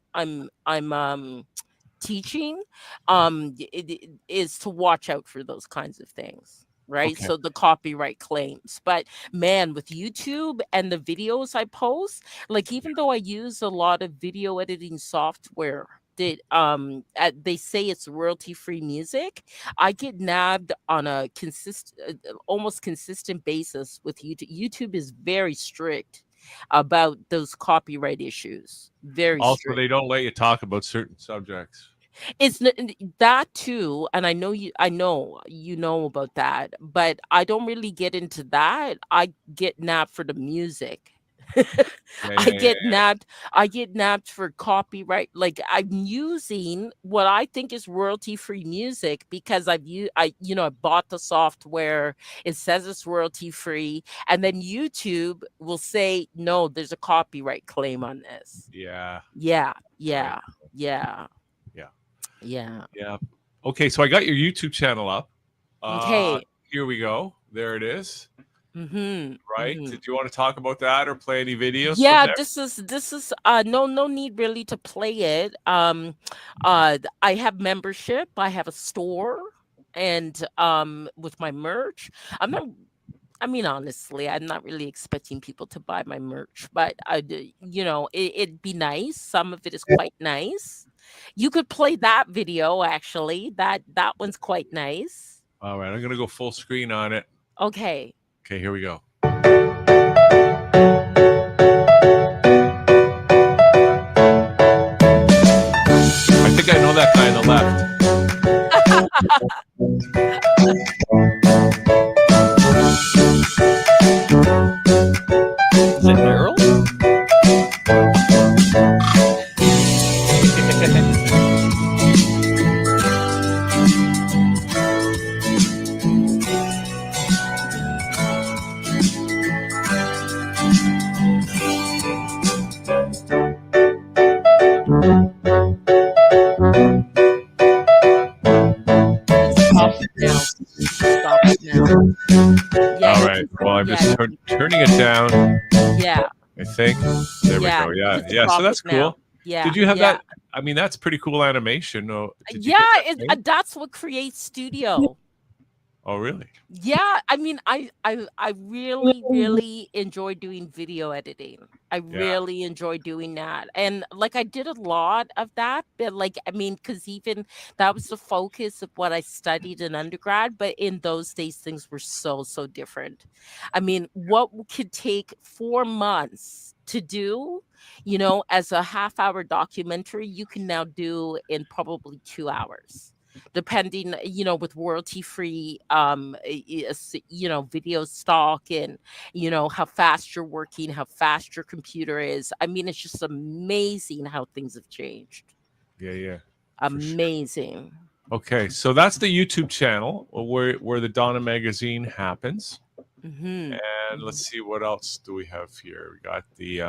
teaching it is to watch out for those kinds of things, right? Okay. So the copyright claims. But man, with YouTube and the videos I post, like even though I use a lot of video editing software that they say it's royalty free music, I get nabbed on a almost consistent basis with YouTube. YouTube is very strict about those copyright issues. Very Also, strict. they don't let you talk about certain subjects. It's that too, and I know you know about that, but I don't really get into that. I get nabbed for the music. I get nabbed for copyright. Like I'm using what I think is royalty free music because I bought the software. It says it's royalty free, and then YouTube will say no, there's a copyright claim on this. Yeah. Yeah. Okay, so I got your YouTube channel up. Okay. Here we go. There it is. Mm-hmm. Right. Mm-hmm. Did you want to talk about that or play any videos? Yeah, from this is no need really to play it. I have membership, I have a store, and with my merch. Honestly, I'm not really expecting people to buy my merch, but it'd be nice. Some of it is quite nice. You could play that video actually. That one's quite nice. All right, I'm going to go full screen on it. Okay. Okay, here we go. I think I know that guy on the left. Is it Earl? Stop it now. Yeah, all right. Well, I'm just turning it down. Yeah. I think. There we go. Yeah. So that's cool. Now. Yeah. Did you have that? I mean, that's pretty cool animation. Did you get that that's what Create Studio. Oh, really? Yeah, I mean, I really enjoy doing video editing. I really enjoy doing that, and like I did a lot of that, but because even that was the focus of what I studied in undergrad. But in those days, things were so different. I mean, what could take 4 months to do, as a half-hour documentary, you can now do in probably 2 hours. Depending, with royalty free, video stock and, how fast you're working, how fast your computer is. I mean, it's just amazing how things have changed. Yeah. Amazing. Sure. Okay. So that's the YouTube channel where the Donna magazine happens. Mm-hmm. And let's see, what else do we have here? We got the,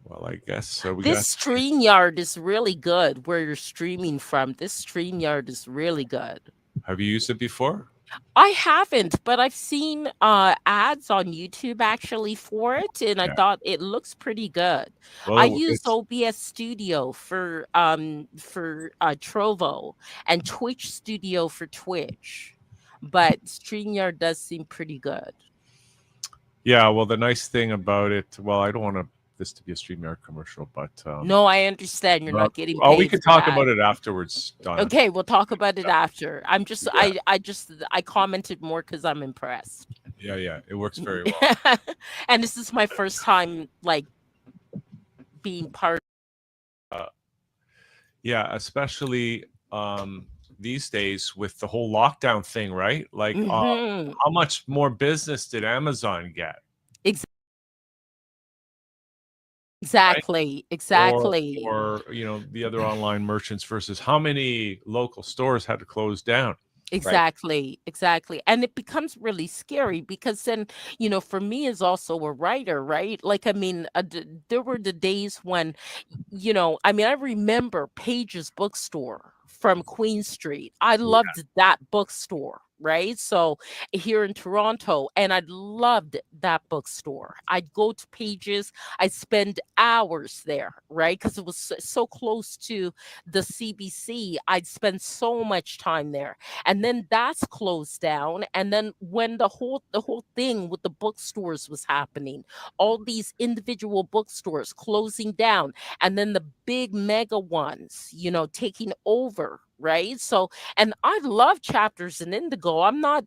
well, I guess so. This StreamYard is really good where you're streaming from. This StreamYard is really good. Have you used it before? I haven't, but I've seen ads on YouTube actually for it, and I Yeah. thought it looks pretty good. I Well, use it's OBS Studio for Trovo and Twitch Studio for Twitch, but StreamYard does seem pretty good. yeah. Well, the nice thing about it, well, I don't want this to be a StreamYard commercial, but No, I understand you're well, not getting we paid can for talk that. about it afterwards, Donna. Okay, we'll talk about it after. I'm just Yeah. I commented more because I'm impressed. Yeah, yeah. It works very well. And this is my first time like being part. Yeah, especially these days with the whole lockdown thing, right? Like, Mhm. how much more business did Amazon get? Exactly, exactly. Or the other online merchants versus how many local stores had to close down. Exactly, exactly. And it becomes really scary because then, for me as also a writer, right? Like, I mean, there were the days when, I remember Page's bookstore from Queen Street. I loved that bookstore, right? So here in Toronto, and I loved that bookstore. I'd go to Page's, I'd spend hours there, right? Because it was so close to the CBC. I'd spend so much time there, and then that's closed down. And then when the whole thing with the bookstores was happening, all these individual bookstores closing down, and then the big mega ones, taking over, right? So, and I love Chapters in Indigo. I'm not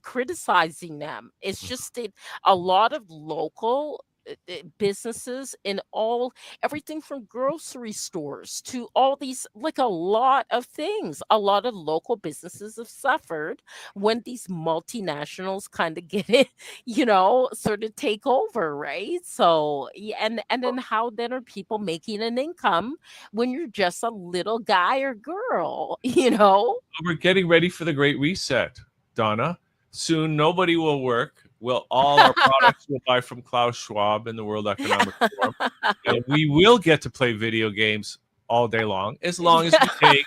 criticizing them. It's just that a lot of local businesses in everything from grocery stores to all these, like a lot of things, a lot of local businesses have suffered when these multinationals kind of get it, sort of take over, right? So yeah, and then how then are people making an income when you're just a little guy or girl, We're getting ready for the Great Reset, Donna. Soon, nobody will work. All our products will buy from Klaus Schwab and the World Economic Forum, and we will get to play video games all day long as we take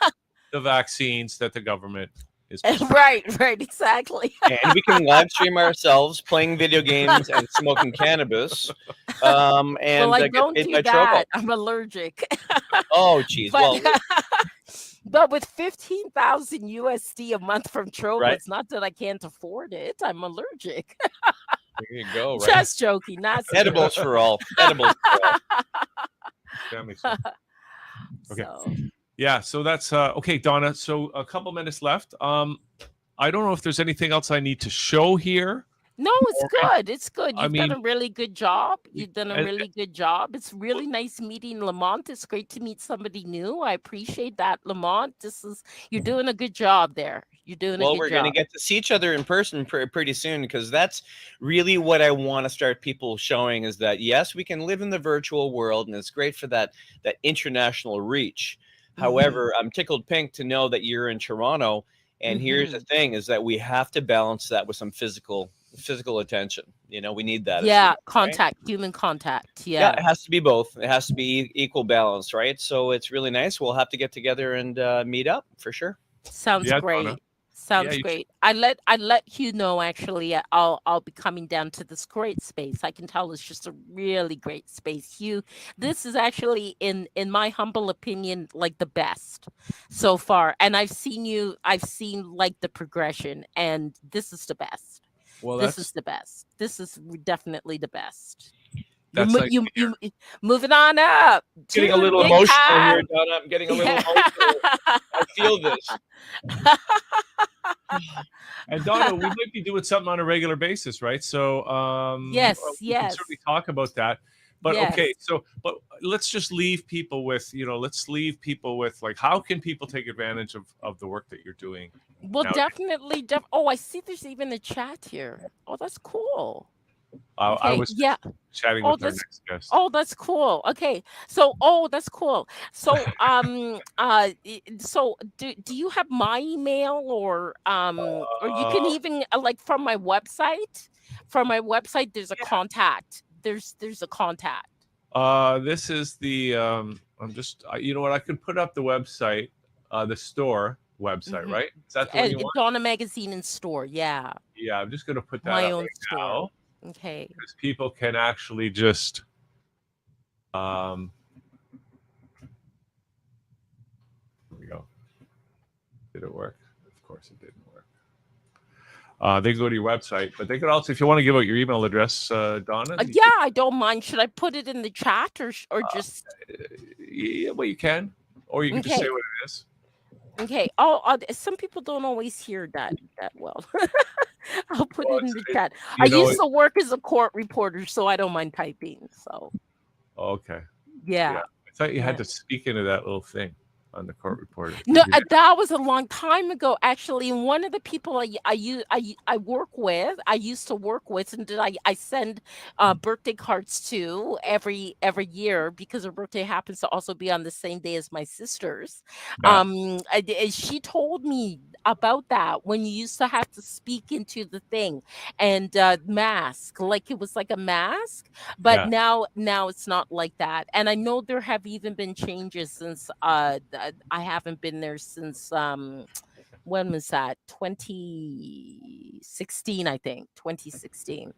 the vaccines that the government is prescribing. Right, exactly. And we can live stream ourselves playing video games and smoking cannabis, and Well, I get don't paid do by Trovo. that. I'm allergic. Oh, geez. But, Well, but with 15,000 USD a month from Trovo, right. it's not that I can't afford it. I'm allergic. There you go. Right. Just joking. Not Edibles for all. Edibles for all. That makes sense. Okay. Yeah. So that's okay, Donna. So a couple minutes left. I don't know if there's anything else I need to show here. No, it's good. It's good. You've done mean, a really good job. You've done a really good job. It's really nice meeting Lamont. It's great to meet somebody new. I appreciate that, Lamont. You're doing a good job there. You're doing a good job. Well, we're going to get to see each other in person pretty soon, because that's really what I want to start people showing, is that, yes, we can live in the virtual world, and it's great for that international reach. However, I'm tickled pink to know that you're in Toronto. And here's the thing, is that we have to balance that with some physical attention. We need that. Yeah, humans, contact, right? Human contact. Yeah, it has to be both. It has to be equal balance, right? So it's really nice. We'll have to get together and meet up for sure. Sounds great. Donna. Sounds great. I let Hugh know, actually. I'll be coming down to this great space. I can tell it's just a really great space. Hugh, this is actually, in my humble opinion, like the best so far. And I've seen like the progression, and this is the best. Well, this is the best. This is definitely the best. That's You moving on up. Getting a little emotional here, Donna. I'm getting a little emotional. I feel this. And Donna, we might be doing something on a regular basis, right? So yes, we can certainly talk about that. But okay, but let's just leave people with, like, how can people take advantage of the work that you're doing? Well, definitely. Oh, I see there's even a chat here. Oh, that's cool. I was chatting with our next guest. Oh, that's cool. Okay. So, that's cool. So, so do you have my email, or you can even like from my website? From my website, there's a contact. There's a contact. This is the I'm just you know what, I could put up the website, the store. website, Mhm. right? Is that the one you want? Donna Magazine in store, yeah. Yeah, I'm just going to put that My up own right store. now Okay. because people can actually just here we go. Did it work? Of course it didn't work. They can go to your website, but they could also, if you want to give out your email address, Donna. Yeah, I don't mind. Should I put it in the chat or just? Yeah, well, you can, or you can just say Okay. what it is. Okay. Some people don't always hear that well. I'll put Well, it in the chat. I you know, used to work as a court reporter, so I don't mind typing. So okay. yeah. I thought you had Yeah. to speak into that little thing on the court reporter. No, You did? that was a long time ago, actually. And one of the people I work with, I used to work with, and I send birthday cards to every year because her birthday happens to also be on the same day as my sister's. Yeah. She told me about that when you used to have to speak into the thing and mask, like it was like a mask, but Yeah. now it's not like that. And I know there have even been changes since I haven't been there since when was that? 2016, I think. 2016.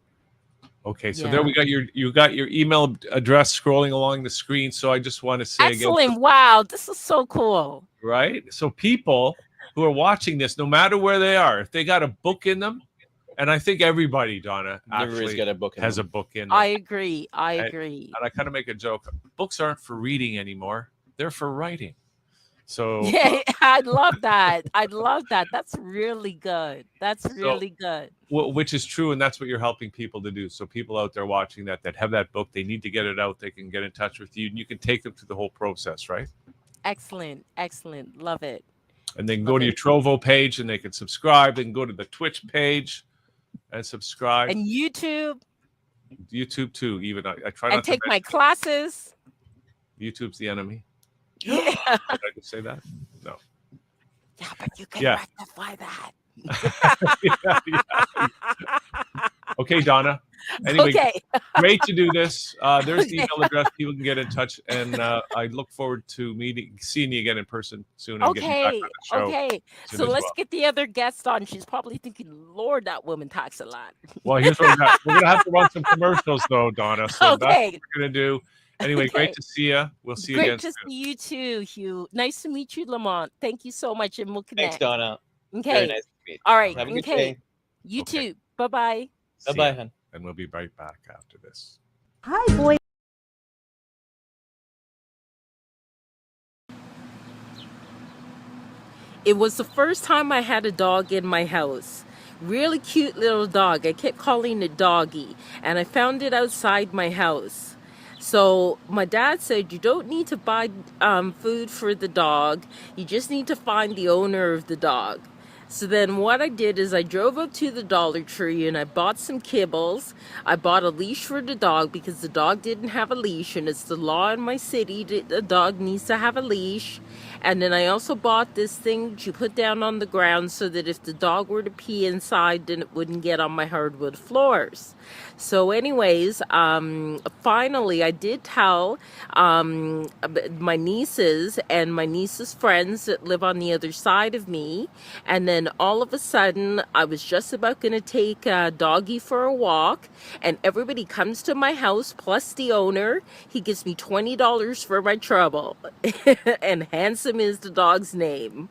Okay, so there Yeah. we got you got your email address scrolling along the screen. So I just want to say again, Excellent. Wow, this is so cool. right? So people who are watching this, no matter where they are, if they got a book in them, and I think everybody, Donna, Everybody's actually got a book in has them. a book in them. I agree. I And, agree. and I kind of make a joke. Books aren't for reading anymore; they're for writing. So, Yeah, I love that. I love that. That's really good. That's so really good. which is true, and that's what you're helping people to do. So people out there watching that have that book, they need to get it out. They can get in touch with you, and you can take them through the whole process, right? Excellent. Excellent. Love it. And they can go Love to your it. Trovo page, and they can subscribe. They can go to the Twitch page and subscribe. And YouTube YouTube too. Even I try and not to take my mention classes. YouTube's the enemy. Yeah. Did I just say that? No. Yeah, but you can Yeah. rectify that. Yeah. Okay, Donna. Anyway, Okay. great to do this. There's the email address. People can get in touch, and I look forward to seeing you again in person soon and getting back on Okay. the show Okay. soon So as let's well. get the other guest on. She's probably thinking, Lord, that woman talks a lot. Well, here's what we're gonna have to run some commercials though, Donna. So that's what Okay. we're gonna do. Anyway, Okay. great to see you. We'll see you Great again to soon. see you too, Hugh. Nice to meet you, Lamont. Thank you so much, and we'll connect. Thanks, Donna. Okay. Very nice to meet. All right. Have a good Okay. day. You Okay. too. Bye-bye. See Bye-bye, ya. hon. And we'll be right back after this. Hi, boy. It was the first time I had a dog in my house. Really cute little dog. I kept calling it Doggy, and I found it outside my house. So my dad said, you don't need to buy food for the dog. You just need to find the owner of the dog. So then what I did is I drove up to the Dollar Tree and I bought some kibbles. I bought a leash for the dog because the dog didn't have a leash, and it's the law in my city that the dog needs to have a leash. And then I also bought this thing that you put down on the ground so that if the dog were to pee inside, then it wouldn't get on my hardwood floors. So anyways, finally I did tell my nieces and my niece's friends that live on the other side of me. And then all of a sudden, I was just about going to take Doggy for a walk, and everybody comes to my house, plus the owner. He gives me $20 for my trouble. And Handsome is the dog's name.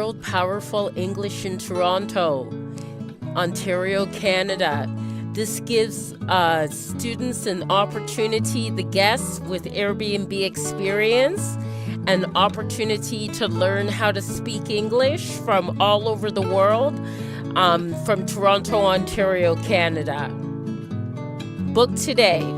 World Powerful English in Toronto, Ontario, Canada. This gives students an opportunity, the guests with Airbnb experience, an opportunity to learn how to speak English from all over the world, from Toronto, Ontario, Canada. Book today.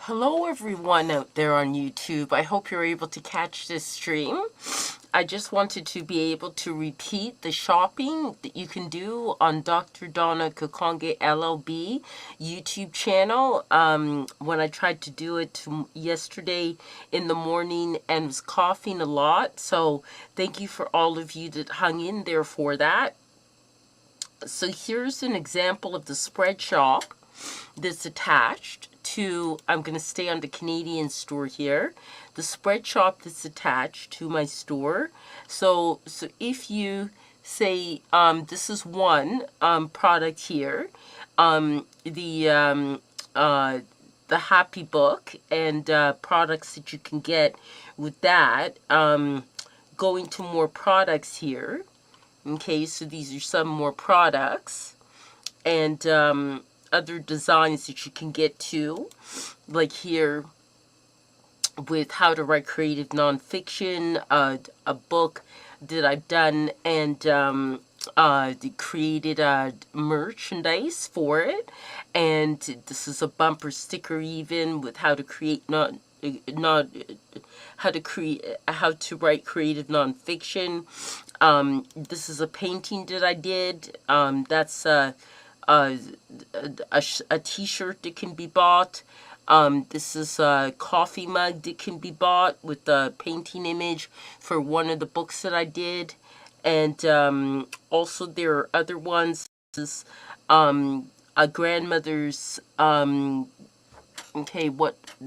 Hello everyone out there on YouTube. I hope you're able to catch this stream. I just wanted to be able to repeat the shopping that you can do on Dr. Donna Kakonge LLB YouTube channel. When I tried to do it yesterday in the morning and was coughing a lot. So thank you for all of you that hung in there for that. So here's an example of the spread shop that's attached to, I'm going to stay on the Canadian store here, the spread shop that's attached to my store. So if you say, this is one product here, the Happy Book and products that you can get with that, going to more products here. Okay, so these are some more products and other designs that you can get to, like here with How to Write Creative Nonfiction, a book that I've done, and created merchandise for it. And this is a bumper sticker even with how to create how to write creative nonfiction. This is a painting that I did. That's a t-shirt that can be bought. This is a coffee mug that can be bought with the painting image for one of the books that I did. And also there are other ones. This is a grandmother's,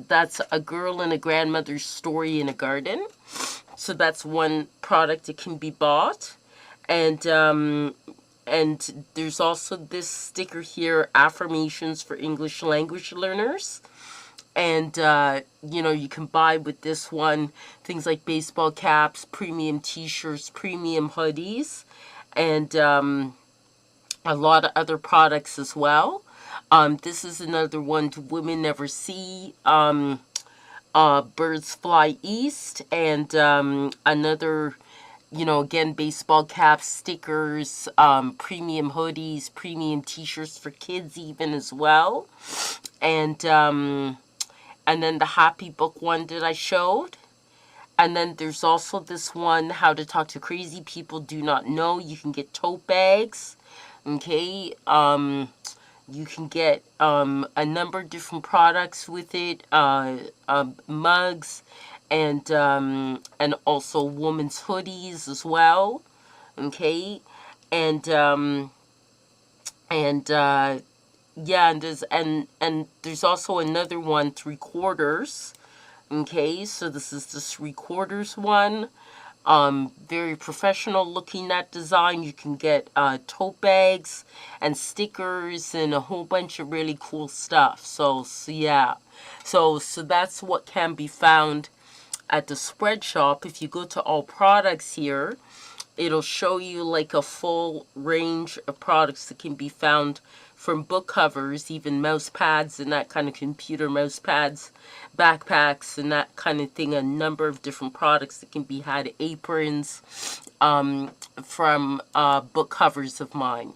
that's a girl and a grandmother's story in a garden. So that's one product that can be bought. And there's also this sticker here, Affirmations for English Language Learners. And, you can buy with this one things like baseball caps, premium t-shirts, premium hoodies, and a lot of other products as well. This is another one, To Women Never See, Birds Fly East, and another, again, baseball caps, stickers, premium hoodies, premium t-shirts for kids even as well. And then the Happy Book one that I showed. And then there's also this one, How to Talk to Crazy People Do Not Know. You can get tote bags. Okay. You can get a number of different products with it. Mugs. And also women's hoodies as well. Okay. And there's also another one, 3/4. Okay, so this is the 3/4 one. Very professional looking, that design. You can get tote bags and stickers and a whole bunch of really cool stuff. So yeah. So that's what can be found at the spread shop. If you go to all products here, it'll show you like a full range of products that can be found, from book covers, even mouse pads and that kind of computer mouse pads, backpacks and that kind of thing, a number of different products that can be had, aprons, from book covers of mine.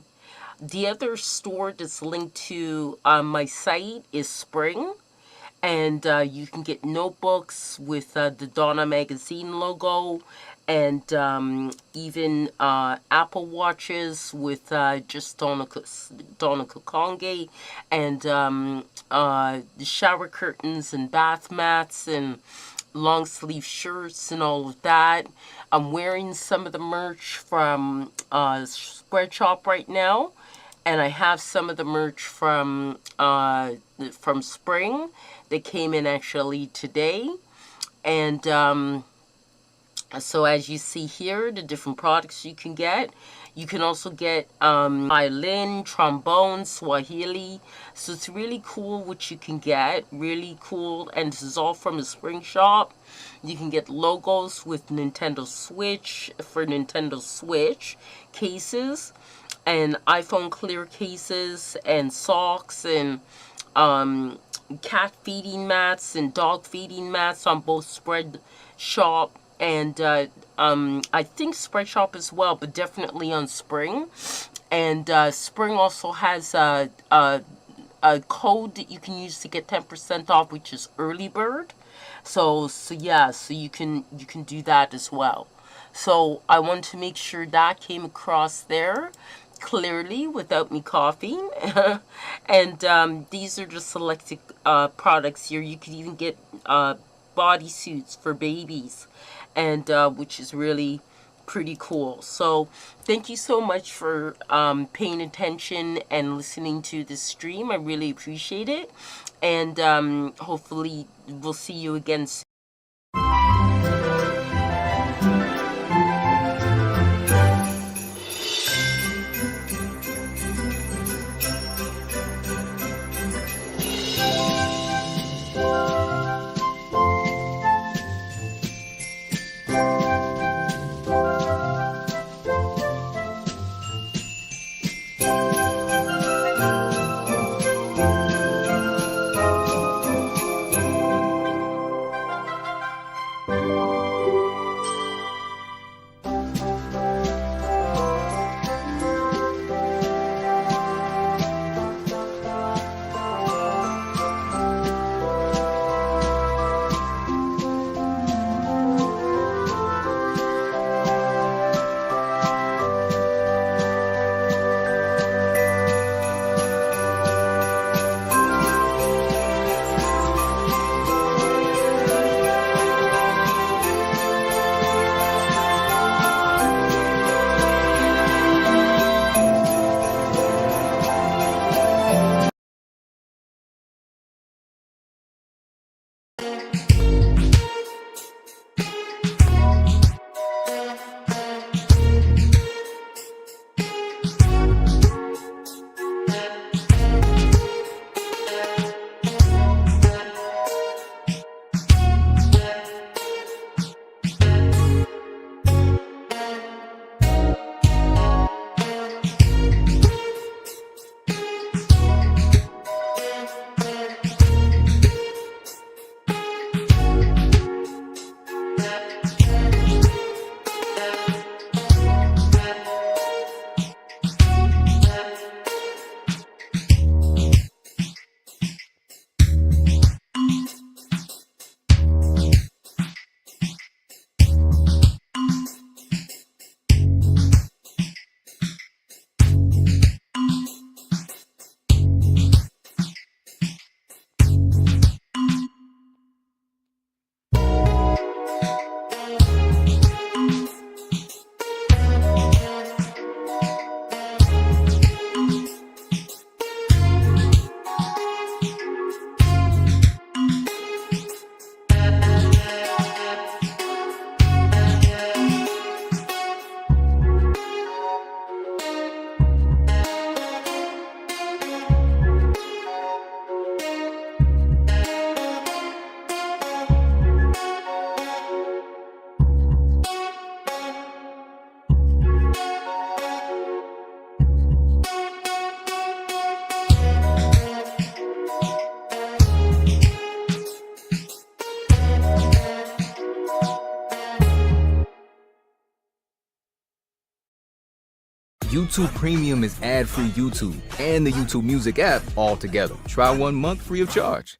The other store that's linked to my site is Spring. And you can get notebooks with the Donna magazine logo, and even Apple watches with just Donna Kakonge, and the shower curtains and bath mats and long sleeve shirts and all of that. I'm wearing some of the merch from Spread Shop right now. And I have some of the merch from Spring that came in actually today. And so as you see here, the different products you can get. You can also get violin, trombone, Swahili. So it's really cool what you can get. Really cool. And this is all from the Spring Shop. You can get logos with Nintendo Switch, for Nintendo Switch cases, and iPhone clear cases, and socks, and cat feeding mats and dog feeding mats on both Spread Shop and I think Spread Shop as well, but definitely on Spring. And Spring also has a code that you can use to get 10% off, which is early bird. So yeah, so you can do that as well. So I want to make sure that came across there clearly without me coughing. And these are just selected products here. You could even get bodysuits for babies, and which is really pretty cool. So thank you so much for paying attention and listening to this stream. I really appreciate it, and hopefully we'll see you again soon. YouTube Premium is ad-free YouTube and the YouTube Music app all together. Try 1 month free of charge.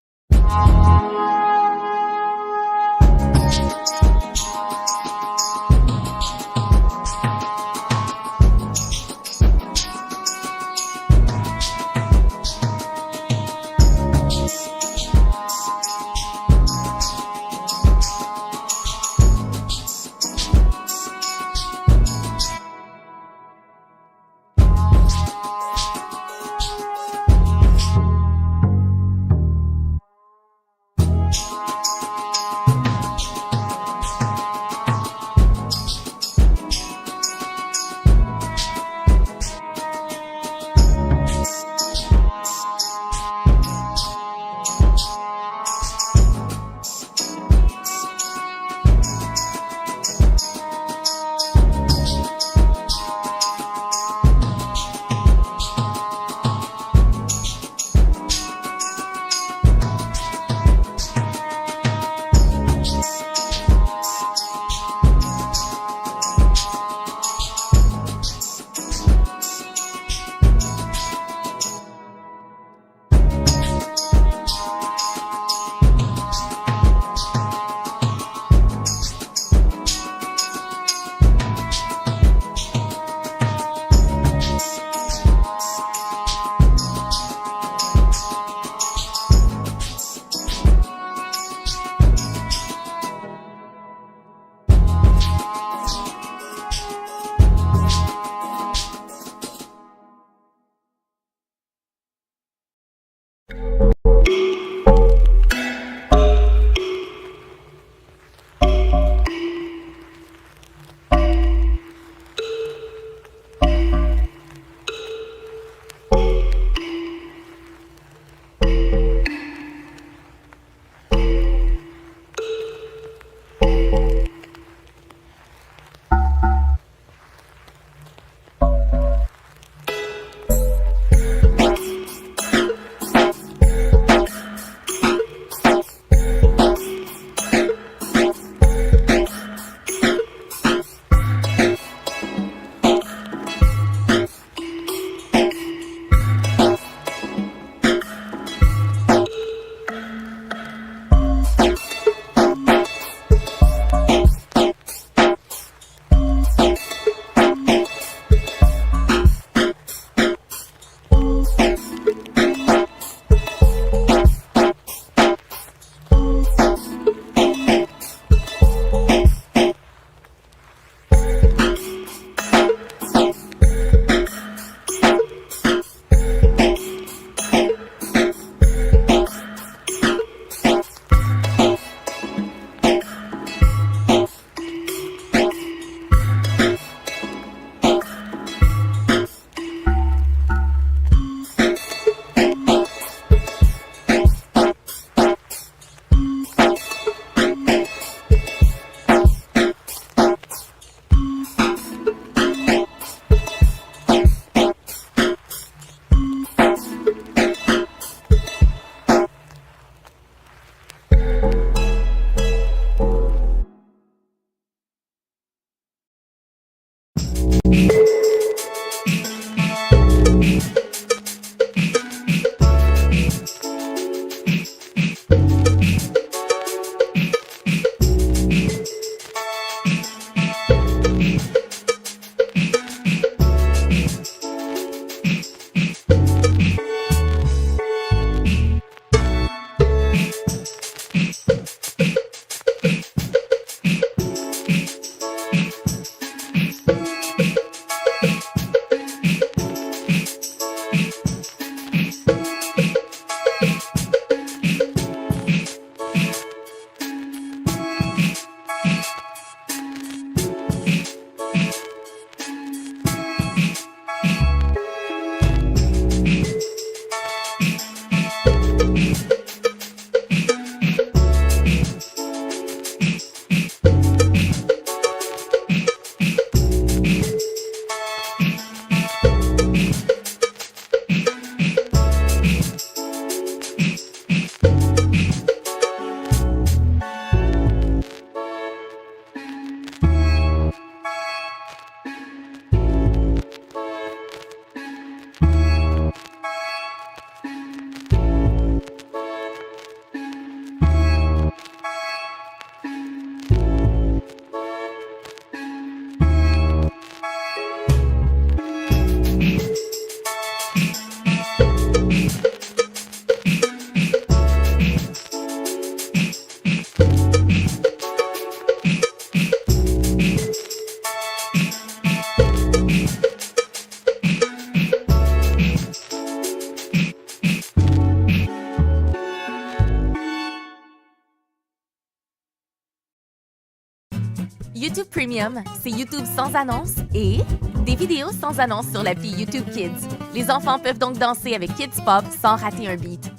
YouTube Premium, c'est YouTube sans annonce et des vidéos sans annonce sur l'appli YouTube Kids. Les enfants peuvent donc danser avec Kids Pop sans rater un beat.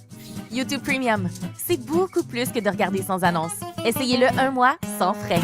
YouTube Premium, c'est beaucoup plus que de regarder sans annonce. Essayez-le un mois sans frais.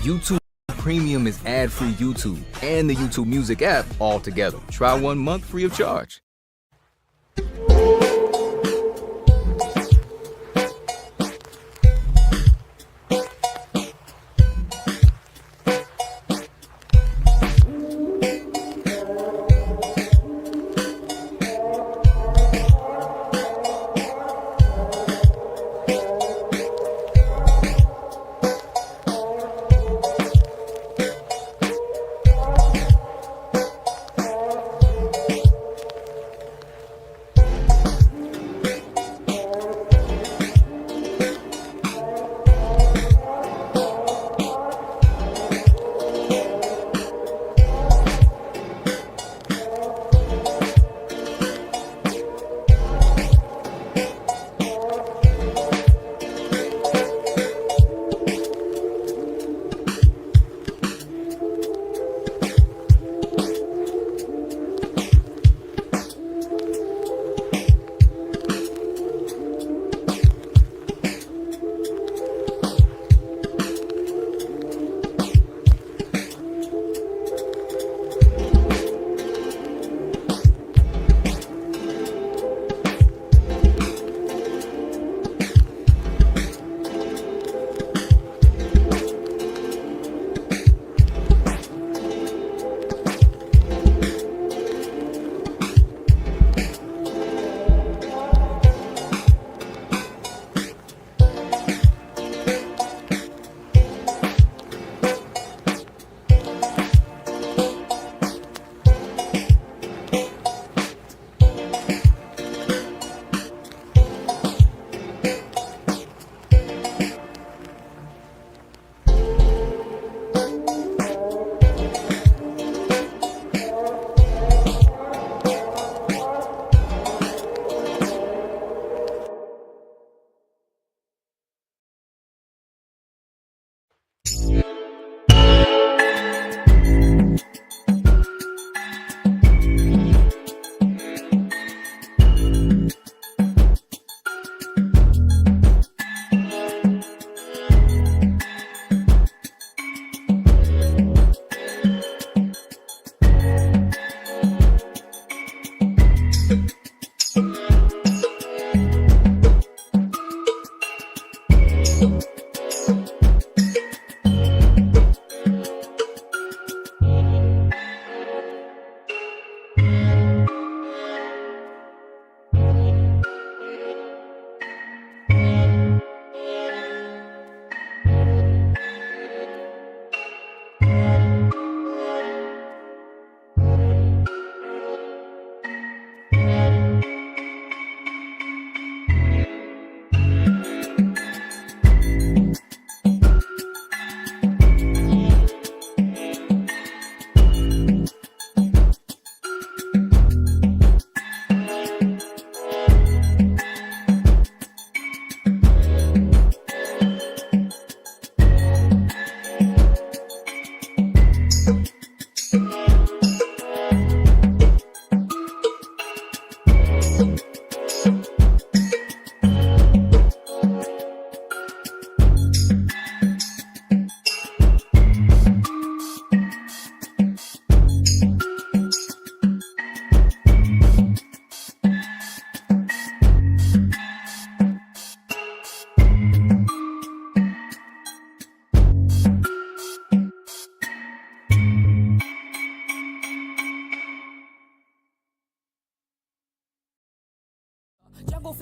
YouTube Premium is ad-free YouTube and the YouTube Music app all together. Try 1 month free of charge.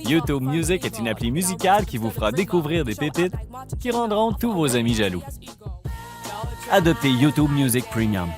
YouTube Music est une appli musicale qui vous fera découvrir des pépites qui rendront tous vos amis jaloux. Adoptez YouTube Music Premium.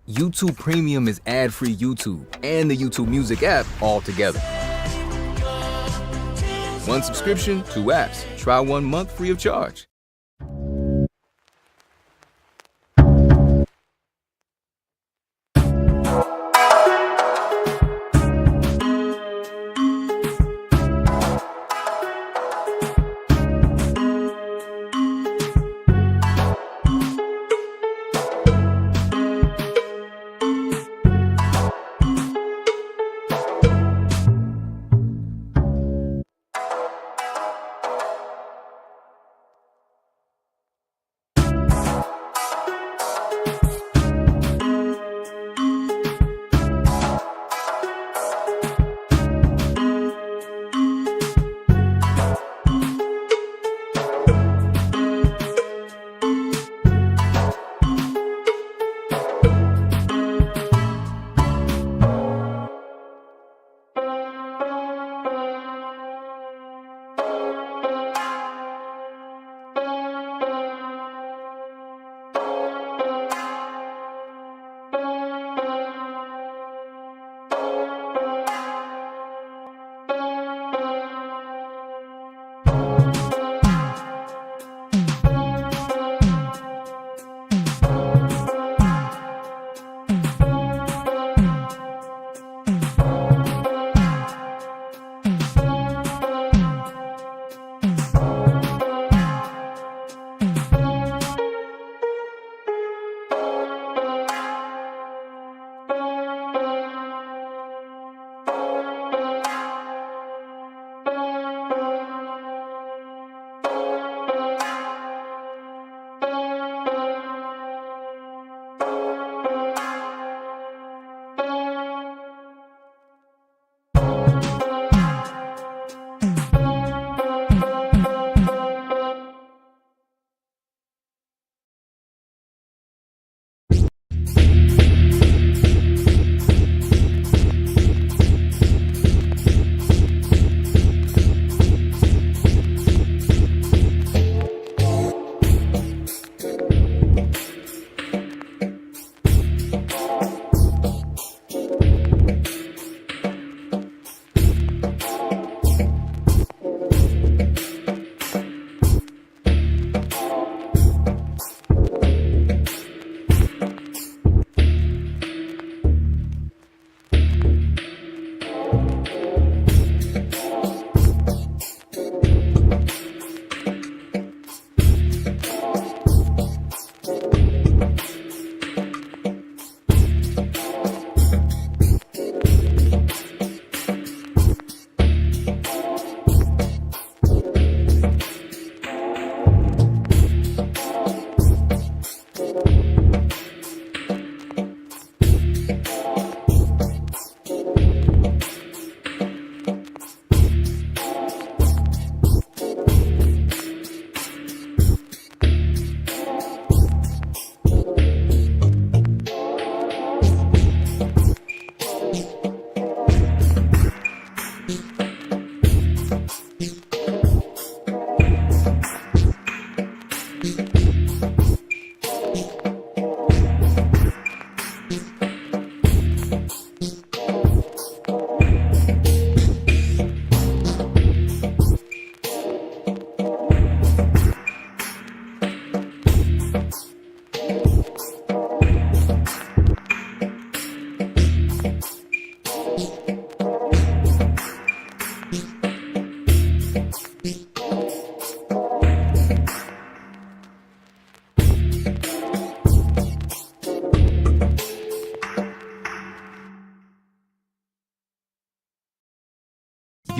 YouTube Premium is ad-free YouTube and the YouTube Music app all together. One subscription, 2 apps. Try 1 month free of charge.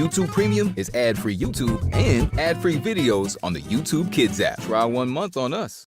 YouTube Premium is ad-free YouTube and ad-free videos on the YouTube Kids app. Try 1 month on us.